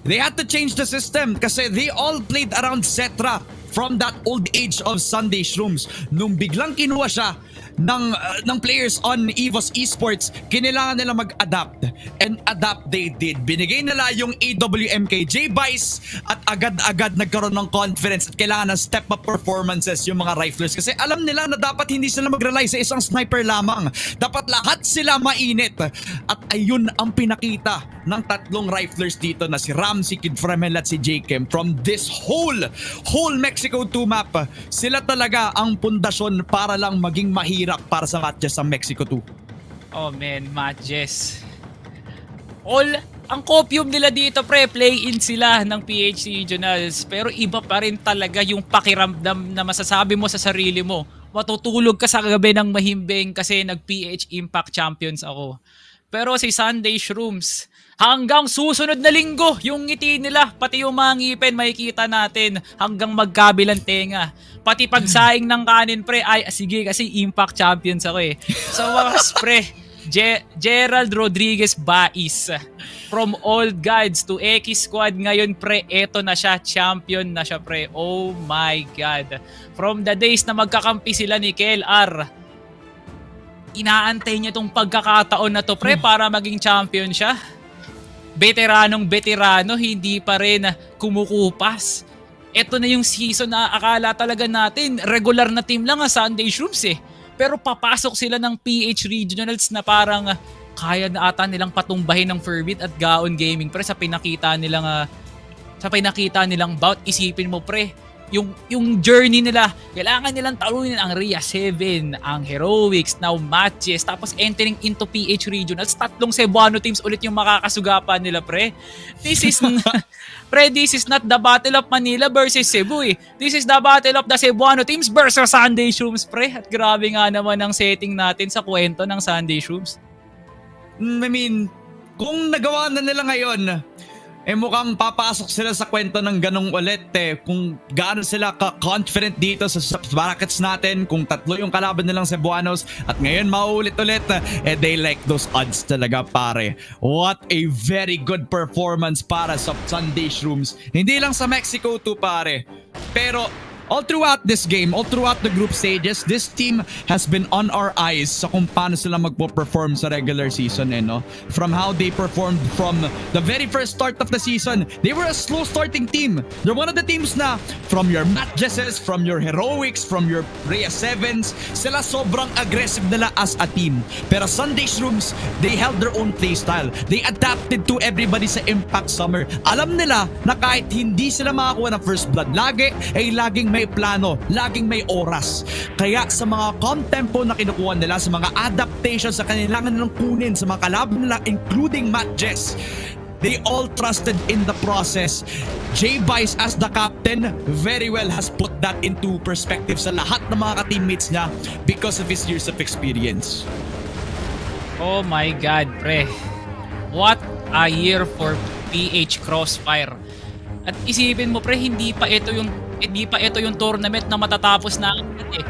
they had to change the system kasi they all played around Cetra from that old age of Sunday Shrooms. Nung biglang kinuha siya ng players on EVOS Esports, kinailangan nila mag-adapt. And adapt they did. Binigay nila yung AWMK J-Vice at agad-agad nagkaroon ng confidence at kailangan ng step-up performances yung mga riflers. Kasi alam nila na dapat hindi sila mag-rely sa isang sniper lamang. Dapat lahat sila mainit. At ayun ang pinakita ng tatlong riflers dito na si Ram, si Kid Framel at si Jakem. From this whole Mexico 2 map, sila talaga ang pundasyon para lang maging mahirap para sa MATTJESS sa Mexico 2. Oh man, MATTJESS. Ang copium nila dito, pre, play-in sila ng PH Regionals. Pero iba pa rin talaga yung pakiramdam na masasabi mo sa sarili mo. Matutulog ka sa gabi ng mahimbing kasi nag-PH IMPACT Champions ako. Pero si Sunday Shrooms, hanggang susunod na linggo, yung ngiti nila, pati yung mga ngipin, makikita natin hanggang magkabilang tenga. Pati pagsaing ng kanin, pre, ay sige kasi Impact Champions ako eh. So wakas, pre, Gerald Rodriguez Bais. From old gods to X Squad, ngayon pre, eto na siya, champion na siya, pre. Oh my God. From the days na magkakampi sila ni KLR, inaantay niya tong pagkakataon na to, pre, para maging champion siya. Veteranong hindi pa rin kumukupas. Ito na yung season na akala talaga natin regular na team lang ang Sunday Shrooms eh. Pero papasok sila ng PH Regionals na parang kaya na ata nilang patumbahin ng Furbit at Gaon Gaming, pre, sa pinakita nilang bout. Isipin mo, pre, yung journey nila, kailangan nilang talunin ang Rhea 7, ang Heroics, now MATTJESS, tapos entering into PH Regionals. Tatlong Cebuano teams ulit yung makakasugapan nila, pre. This is not the Battle of Manila versus Cebu eh. This is the Battle of the Cebuano teams versus Sunday Shrooms, pre. At grabe nga naman ang setting natin sa kwento ng Sunday Shrooms. I mean, kung nagawa na nila ngayon, mukhang papasok sila sa kwento ng ganong ulit kung gaano sila ka-confident dito sa brackets natin, kung tatlo yung kalaban nilang Cebuanos at ngayon mauulit ulit, they like those odds talaga pare. What a very good performance para sa Sunday Shrooms. Hindi lang sa Mexico 2 pare, pero all throughout this game, all throughout the group stages, this team has been on our eyes sa kung paano sila magpo-perform sa regular season no? From how they performed from the very first start of the season, they were a slow starting team. They're one of the teams na from your MATTJESS, from your Heroics, from your Rhea Sevens, sila sobrang aggressive nila as a team. Pero Sunday Shrooms, they held their own playstyle. They adapted to everybody sa Impact Summer. Alam nila na kahit hindi sila makakuha ng first blood, laging may plano, laging may oras. Kaya sa mga contempo na kinukuha nila, sa mga adaptations sa kailangan nilang kunin sa mga kalaban nila, including MATTJESS, they all trusted in the process. J-Bice as the captain very well has put that into perspective sa lahat ng mga ka-teammates niya because of his years of experience. Oh my God, pre. What a year for PH Crossfire. At isipin mo, pre, hindi pa ito yung tournament na matatapos na agad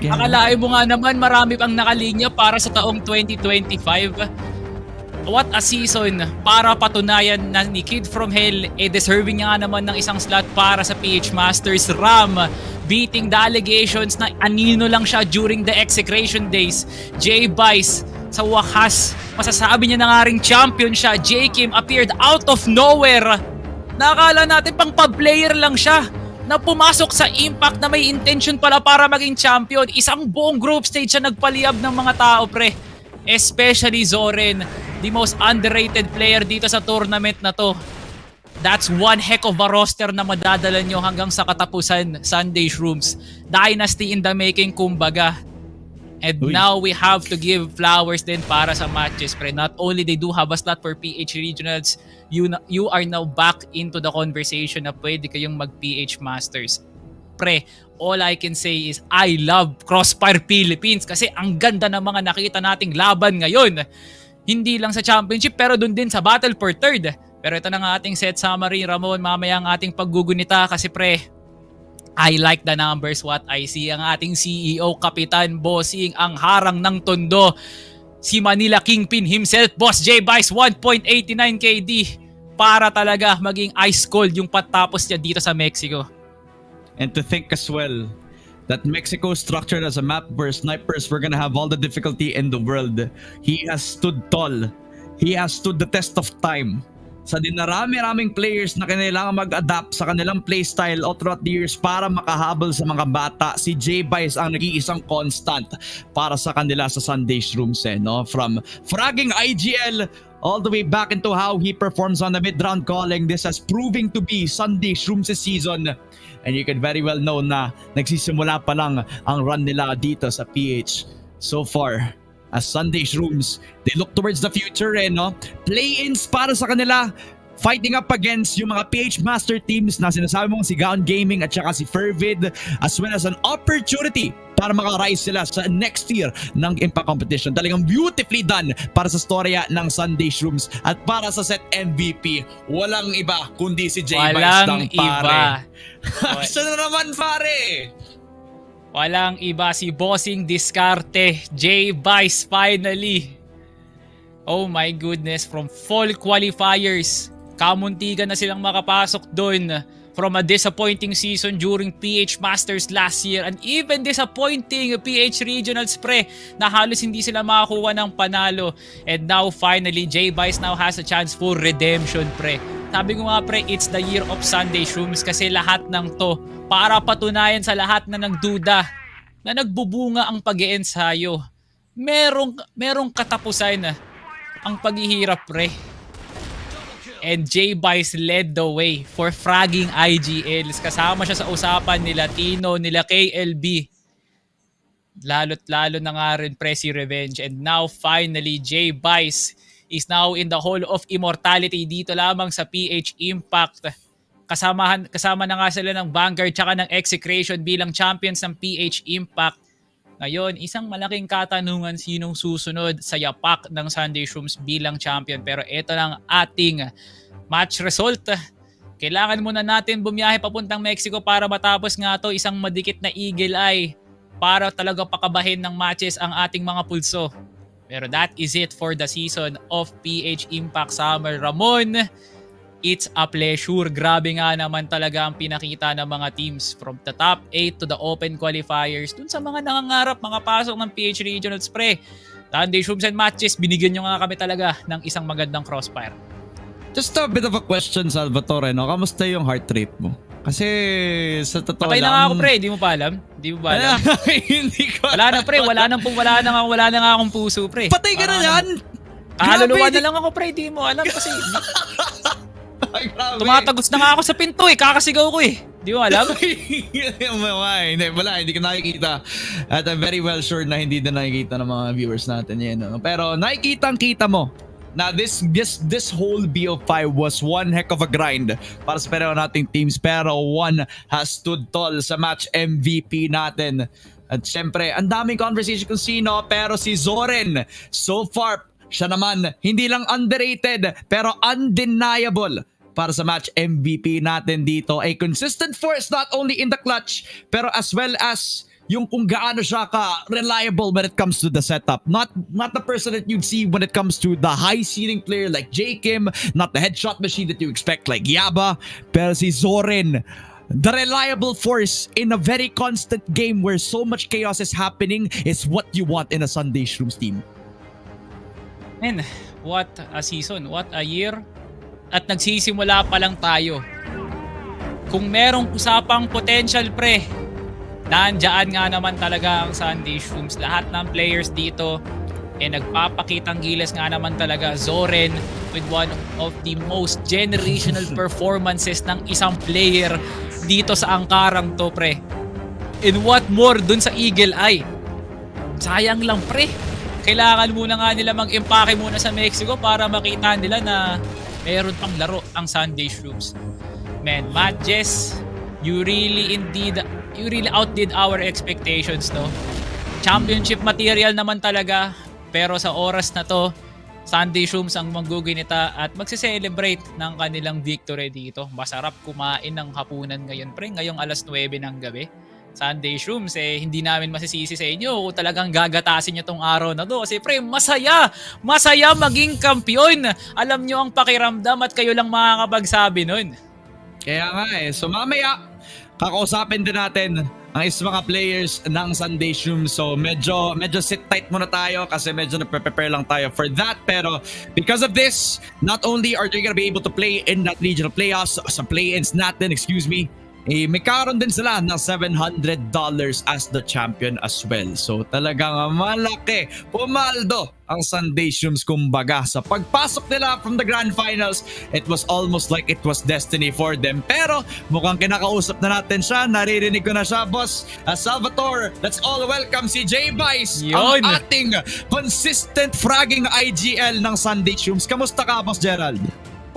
Akalain mo nga naman marami pang nakalinya para sa taong 2025. What a season para patunayan na ni Kid from Hell deserving niya nga naman ng isang slot para sa PH Masters. Ram beating the allegations na anino lang siya during the execration days. J-Bice sa wakas, masasabi niya na nga ring champion siya. J-Kim appeared out of nowhere. Nakakala natin pang pub-player lang siya na pumasok sa Impact na may intention pala para maging champion. Isang buong group stage siya nagpaliyab ng mga tao, pre. Especially Zoren, the most underrated player dito sa tournament na to. That's one heck of a roster na madadala nyo hanggang sa katapusan, Sunday Shrooms. Dynasty in the making, kumbaga. And now we have to give flowers din para sa matches, pre. Not only they do have a slot for PH Regionals, you are now back into the conversation na pwede kayong mag-PH Masters. Pre, all I can say is I love Crossfire Philippines kasi ang ganda ng mga nakita nating laban ngayon. Hindi lang sa championship pero dun din sa battle for third. Pero ito na nga ating set summary, Ramon. Mamaya ang ating paggugunita kasi pre, I like the numbers, what I see. Ang ating CEO, Kapitan Bossing, ang harang ng tondo. Si Manila Kingpin himself, Boss J-Bice, 1.89 KD. Para talaga maging ice cold yung patapos niya dito sa Mexico. And to think as well, that Mexico structured as a map where snipers were gonna have all the difficulty in the world. He has stood tall. He has stood the test of time. Sa dinarami-raming players na kailangan mag-adapt sa kanilang playstyle all throughout the years para makahabol sa mga bata, si J-Bice ang nag-iisang constant para sa kanila sa Sunday Shrooms no? From fragging IGL all the way back into how he performs on the mid-round calling, this has proving to be Sunday Shrooms' season. And you can very well know na nagsisimula pa lang ang run nila dito sa PH. So far, as Sunday Shrooms, they look towards the future no? Play-ins para sa kanila, fighting up against yung mga PH Master teams na sinasabi mong si Gaon Gaming at saka si Fervid, as well as an opportunity para maka-rise sila sa next year ng Impact Competition. Talagang beautifully done para sa storya ng Sunday Shrooms at para sa set MVP. Walang iba kundi si J-Bice ng pare. Siya na naman pare! Walang iba, si Bossing Discarte, J-Bice finally. Oh my goodness, from fall qualifiers, kamuntigan na silang makapasok doon from a disappointing season during PH Masters last year and even disappointing PH Regionals, pre, na halos hindi sila makakuha ng panalo. And now finally, J-Bice now has a chance for redemption, pre. Sabi ko nga, pre, it's the year of Sunday Shrooms kasi lahat ng to para patunayan sa lahat na nagduda na nagbubunga ang pag-iensayo. Merong katapusan ang paghihirap, pre. And J-Bice led the way for fragging IGLs. Kasama siya sa usapan nila Tino, nila KLB. Lalo't lalo na nga rin pre si Revenge. And now finally, J-Bice is now in the Hall of Immortality dito lamang sa PH Impact. Kasama na nga sila ng Vanguard tsaka ng Execration bilang champions ng PH Impact. Ngayon, isang malaking katanungan sinong susunod sa yapak ng Sunday Shrooms bilang champion. Pero ito lang ating match result. Kailangan muna natin bumiyahe papuntang Mexico para matapos nga to, isang madikit na eagle eye para talaga pakabahin ng matches ang ating mga pulso. Pero that is it for the season of PH Impact Summer. Ramon, it's a pleasure. Grabe nga naman talaga ang pinakita ng mga teams from the top 8 to the open qualifiers. Dun sa mga nangangarap, mga pasok ng PH Regionals pre. Sunday Shrooms and Matches, binigyan nyo nga kami talaga ng isang magandang Crossfire. Just a bit of a question, Salvatore, no? Kamusta yung heart rate mo? Kasi sa totoo Patay lang... na nga ako pre, di mo pa alam? Di mo ba alam? Hindi ko Wala na pre, wala na nga akong puso pre. Patay ka na yan! Kaluluwa Grabe, na lang ako pre, di mo alam kasi Ay, grabe. tumatagos na nga ako sa pinto eh, kakasigaw ko eh. Di mo alam? Hindi ko nakikita. At I'm very well sure na hindi na nakikita ng mga viewers natin yan. No? Pero nakikita mo na this whole BO5 was one heck of a grind para sa pareho nating teams, pero one has stood tall sa match MVP natin. At syempre, ang daming conversation kung sino, pero si Zoren, so far, siya naman, hindi lang underrated, pero undeniable para sa match MVP natin dito. A consistent force not only in the clutch, pero as well as yung kung gaano siya ka-reliable when it comes to the setup. Not the person that you'd see when it comes to the high-ceiling player like J. Kim, not the headshot machine that you expect like Yaba, pero si Zoren, the reliable force in a very constant game where so much chaos is happening is what you want in a Sunday Shrooms team. Man, what a season, what a year. At nagsisimula pa lang tayo. Kung merong usapang potential pre, nandiyan nga naman talaga ang Sunday Shrooms. Lahat ng players dito nagpapakitang gilas nga naman talaga. Zoren with one of the most generational performances ng isang player dito sa Angkarang to pre. And what more dun sa Eagle Eye? Sayang lang pre. Kailangan muna nga nila mag-impake muna sa Mexico para makita nila na meron pang laro ang Sunday Shrooms. Man, MATTJESS, you really outdid our expectations, no? Championship material naman talaga, pero sa oras na to, Sunday Shrooms ang mangguginita at magse-celebrate ng kanilang victory dito. Masarap kumain ng hapunan ngayon, pre. Ngayong alas 9 ng gabi. Sunday Shrooms, hindi namin masisisi sa inyo kung talagang gagatasin nyo tong araw na to. Kasi pre, masaya maging kampiyon. Alam nyo ang pakiramdam at kayo lang makakapagsabi nun. Kaya nga so mamaya, kakausapin din natin ang mga players ng Sunday Shrooms. So medyo sit tight muna tayo kasi medyo nagpe-prepare lang tayo for that. Pero because of this, not only are they gonna be able to play in that regional playoffs, sa play-ins natin, may karoon din sila ng $700 as the champion as well. So talagang malaki, pumaldo ang Sunday Shrooms kumbaga. Sa pagpasok nila from the grand finals, it was almost like it was destiny for them. Pero mukhang kinakausap na natin siya, naririnig ko na siya, boss. Salvatore, let's all welcome si J-Vice, ang ating consistent fragging IGL ng Sunday Shrooms. Kamusta ka, Boss Gerald?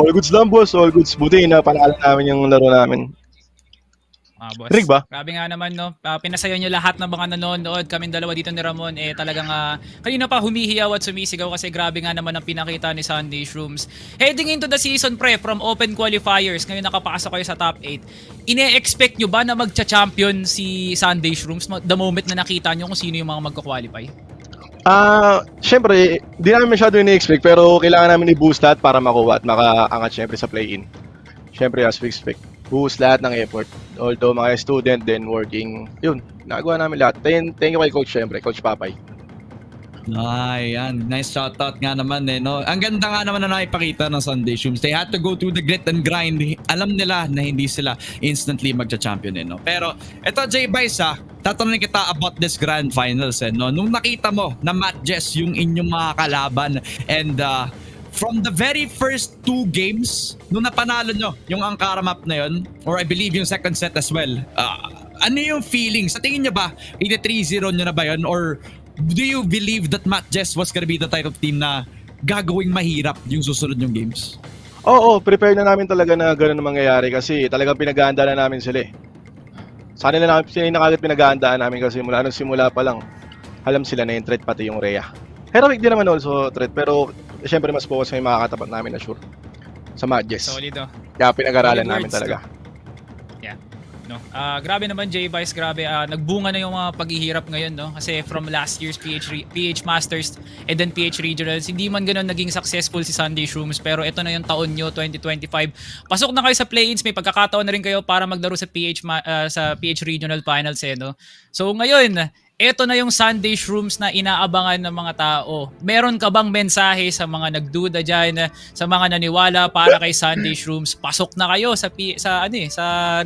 All goods lang, boss. All goods. Buti na pangalan namin yung laro namin. Boss. Rig ba? Grabe nga naman, no? Pinasaya nyo lahat ng mga nanonood. Kaming dalawa dito ni Ramon, talagang kanina pa humihiyaw at sumisigaw kasi grabe nga naman ang pinakita ni Sunday Shrooms. Heading into the season pre, from open qualifiers, ngayon nakapasok kayo sa top 8. Ine-expect nyo ba na magcha-champion si Sunday Shrooms the moment na nakita nyo kung sino yung mga magka-qualify? Syempre, di namin masyado ini-expect pero kailangan namin i-boost lahat para makuha at makaangat syempre sa play-in. Syempre, as we expect. Boost lahat ng effort. Although mga student then working, yun, nagawa namin lahat. Thank you kay Coach syempre, Coach Papay. Yan. Nice shoutout nga naman no? Ang ganda nga naman na naipakita ng Sunday Shrooms. They had to go through the grit and grind. Alam nila na hindi sila instantly magcha-champion no? Pero eto J-Vice tatanungin kita about this grand finals no? Nung nakita mo na MATTJESS yung inyong mga kalaban and from the very first 2 games, nung napanalo nyo yung Ankara Map na yun, or I believe yung second set as well, ano yung feeling? Sa tingin nyo ba, 3-0 nyo na ba yun? Or do you believe that MATTJESS was gonna be the type of team na gagawing mahirap yung susunod yung games? Oo, prepare na namin talaga na gano'n na mangyayari kasi talagang pinag-aandaan na namin sila Sa kanila namin nakagad pinag-aandaan namin kasi mula nung simula pa lang, alam sila na yung threat pati yung Rhea. Heroic din naman also threat pero siyempre mas focus sa makakatapat namin na sure. sa MATTJESS. Solid, oh. Kaya pinag-aralan Solid namin words talaga. Yeah. No. Grabe naman J-Vice, grabe. Nagbunga na yung mga paghihirap ngayon, no? Kasi from last year's PH Masters and then PH Regionals, hindi man ganoon naging successful si Sunday Shrooms, pero ito na yung taon nyo, 2025. Pasok na kayo sa play-ins, may pagkakataon na rin kayo para maglaro sa PH Regional Finals, no? So ngayon, ito na yung Sunday Shrooms na inaabangan ng mga tao. Meron ka bang mensahe sa mga nagduda dyan, sa mga naniwala para kay Sunday Shrooms? Pasok na kayo sa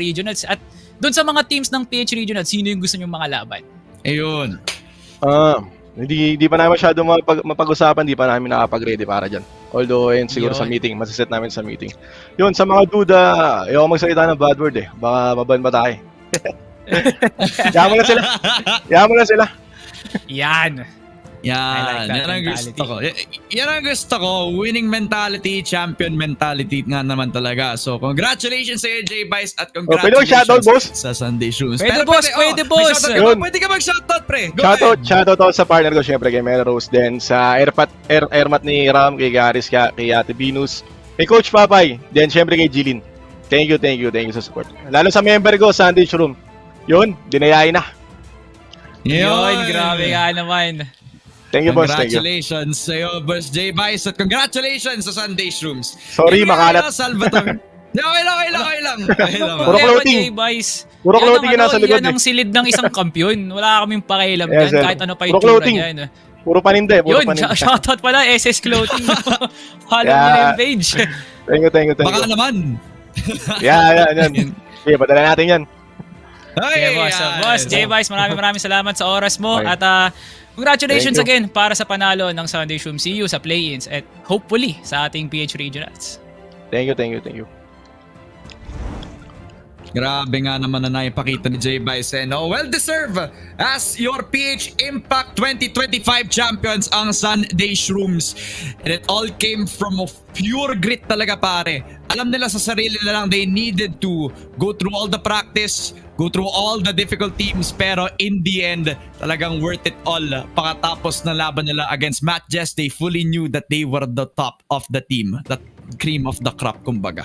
regionals. At doon sa mga teams ng PH Regionals, sino yung gusto nyong mga laban? Ayun. Hindi pa namin masyado mapag-usapan, hindi pa namin nakapag-ready para dyan. Although, siguro sa meeting, masiset namin sa meeting. Yun, sa mga duda, ayoko magsalita ng bad word eh. Baka maban pa tayo. Yaman na sila. Yan. I like that Yan ang mentality. gusto ko. Yan ang gusto ko. Winning mentality, champion mentality nga naman talaga. So, congratulations sa J-Vice at congratulations shoutout, boss. sa Sunday Shrooms. Pwede, boss. may shoutout ka Yun. ba? Pwede ka mag-shoutout, pre. Go ahead. Shoutout ako sa partner ko, syempre kay Mel Rose, then sa Airmat ni Ram, kay Garis, kay Ate Venus, kay Coach Papay, then syempre kay Jilin. Thank you sa support. Lalo sa member ko, Sunday Shroom. Yun, dinayain na. Yun, grabe nga naman. Thank you, boss. Thank you. Congratulations sa iyo, Boss J-Vice, at congratulations sa Sunday Shrooms. Sorry, makalat. Salvatore. Okay lang. Puro clothing. J-Vice. Puro clothing yun nasa likod Yan ang silid ng isang kampiyon. Wala kaming pakialam Yes, dyan, sir. kahit ano pa Puro yung tsura clothing. niyan. Puro paninde. Yun, shoutout pala, SS Clothing. Follow nyo na yung page. Thank you. Baka naman. Yan. Okay, padala natin yan. Okay, boss J-Vice, maraming salamat sa oras mo. Okay. At congratulations Thank you. again para sa panalo ng Sunday Shroom. See you sa play-ins at hopefully sa ating PH Regionals. Thank you. Grabe nga naman na naipakita ni J-Vice. Well-deserved as your PH Impact 2025 champions ang Sunday Shrooms. And it all came from a pure grit talaga, pare. Alam nila sa sarili na lang they needed to go through all the practice, go through all the difficult teams, pero in the end, talagang worth it all. Pakatapos na laban nila against MATTJESS, they fully knew that they were the top of the team. The cream of the crop, kumbaga.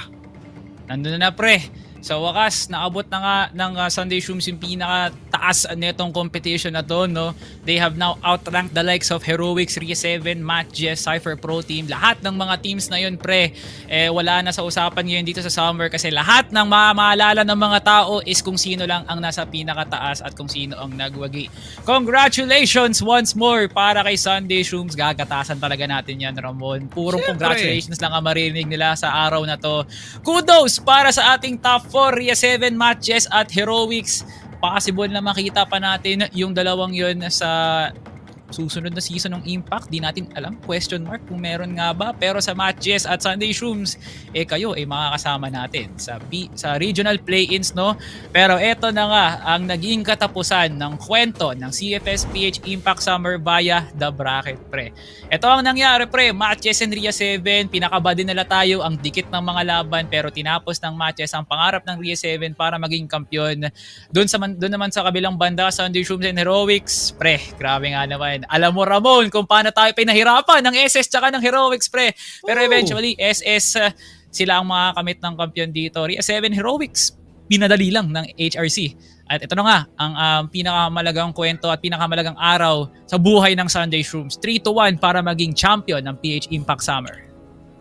Nandun na pre. Sa wakas, naabot na nga ng Sunday Shrooms yung pinaka-taas netong competition na to, no? They have now outranked the likes of Heroics, Ria 7, MATTJESS, Cypher Pro Team. Lahat ng mga teams na yun, pre, wala na sa usapan ngayon dito sa summer kasi lahat ng maalala ng mga tao is kung sino lang ang nasa pinaka-taas at kung sino ang nagwagi. Congratulations once more para kay Sunday Shrooms. Gagatasan talaga natin yan, Ramon. Purong congratulations lang ang marinig nila sa araw na to. Kudos para sa ating top 4, Ria 7, MATTJESS at Heroics. Possible na makita pa natin yung dalawang yun sa susunod na season ng Impact. Di natin alam, question mark kung meron nga ba. Pero sa MATTJESS at Sunday Shrooms, kayo makakasama natin sa regional play-ins, no? Pero eto na nga ang naging katapusan ng kwento ng CFS PH Impact Summer via the bracket, pre. Ito ang nangyari, pre. MATTJESS and Ria 7, pinakaba din nila tayo ang dikit ng mga laban, pero tinapos ng MATTJESS ang pangarap ng Ria 7 para maging kampyon. Doon naman sa kabilang banda, Sunday Shrooms and Heroics, pre, grabe nga naman. Alam mo, Ramon, kung paano tayo pinahirapan ng SS tsaka ng Heroics, pre. Pero eventually, SS, sila ang makakamit ng kampyon dito. Ria 7 Heroics, pinadali lang ng HRC. At ito na nga, ang pinakamalagang kwento at pinakamalagang araw sa buhay ng Sunday Shrooms. 3-1 para maging champion ng PH Impact Summer.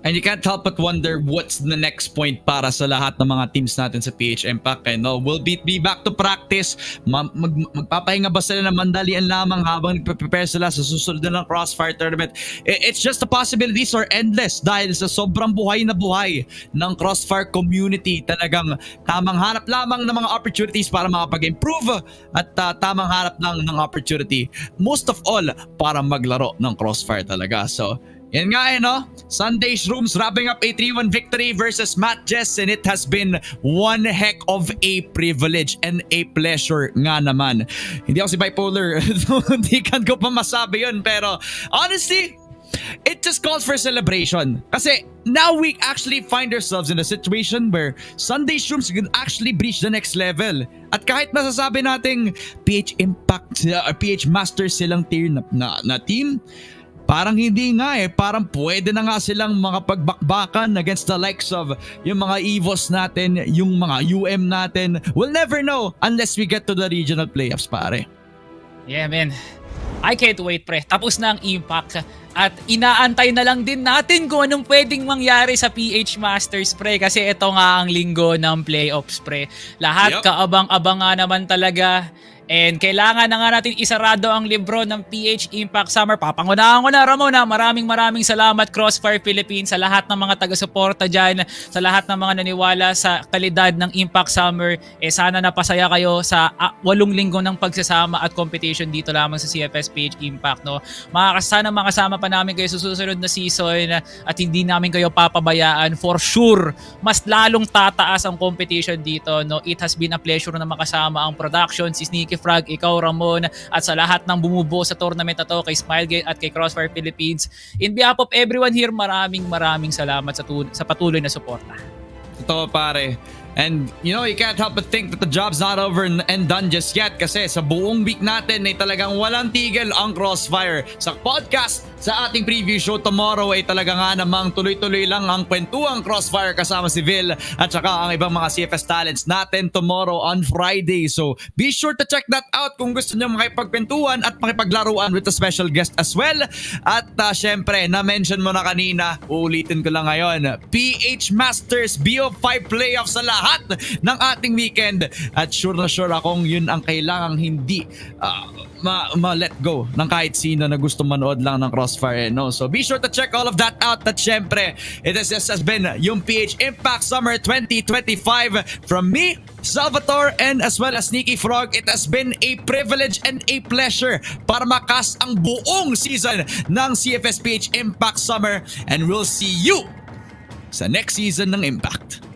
And you can't help but wonder what's the next point para sa lahat ng mga teams natin sa PH Impact. We'll be back to practice. Magpapahinga ba sila ng mandalian lamang habang nagpe-prepare sila sa susunod na Crossfire tournament? It's just the possibilities are endless dahil sa sobrang buhay na buhay ng Crossfire community. Talagang tamang hanap lamang ng mga opportunities para makapag-improve at tamang hanap lang ng opportunity. Most of all, para maglaro ng Crossfire talaga. So, yan nga Sunday Shrooms wrapping up a 3-1 victory versus MATTJESS, and it has been one heck of a privilege and a pleasure nga naman. Hindi ako si bipolar, hindi ko pa masabi yun, pero honestly, it just calls for celebration. Kasi now we actually find ourselves in a situation where Sunday Shrooms can actually breach the next level. At kahit masasabi nating PH Impact, PH Masters silang tier na team, Parang hindi nga parang pwede na nga silang makapagbakbakan against the likes of yung mga EVOS natin, yung mga UM natin. We'll never know unless we get to the regional playoffs, pare. Yeah, man. I can't wait, pre. Tapos na ang Impact. At inaantay na lang din natin kung anong pwedeng mangyari sa PH Masters, pre. Kasi ito nga ang linggo ng playoffs, pre. Lahat kaabang-abang nga naman talaga. And kailangan na nga natin isarado ang libro ng PH Impact Summer. Papangunahan ko na, Ramon. Maraming salamat, Crossfire Philippines, sa lahat ng mga taga-suporta dyan, sa lahat ng mga naniwala sa kalidad ng Impact Summer. Sana napasaya kayo sa 8 linggo ng pagsasama at competition dito lamang sa CFS PH Impact. No? Sana makasama pa namin kayo sa susunod na season at hindi namin kayo papabayaan. For sure, mas lalong tataas ang competition dito. No? It has been a pleasure na makasama ang production, si Sneaky Frog, ikaw Ramon, at sa lahat ng bumubuo sa tournament na to, kay Smilegate at kay Crossfire Philippines. In behalf of everyone here, maraming salamat sa patuloy na suporta. Ito, pare. And you know, you can't help but think that the job's not over and done just yet kasi sa buong week natin ay talagang walang tigil ang Crossfire. Sa podcast, sa ating preview show tomorrow ay talaga nga namang tuloy-tuloy lang ang kwentuang Crossfire kasama si Vil at saka ang ibang mga CFS talents natin tomorrow on Friday. So be sure to check that out kung gusto nyo makipagkwentuhan at makipaglaruan with a special guest as well. At syempre, na-mention mo na kanina, uulitin ko lang ngayon, PH Masters BO5 playoffs sa lahat ng ating weekend at sure na sure akong yun ang kailangang hindi ma-let go ng kahit sino na gusto manood lang ng Crossfire. No? So be sure to check all of that out at syempre it has been yung PH Impact Summer 2025 from me, Salvatore, and as well as Sneaky Frog. It has been a privilege and a pleasure para makas ang buong season ng CFS PH Impact Summer and we'll see you sa next season ng Impact.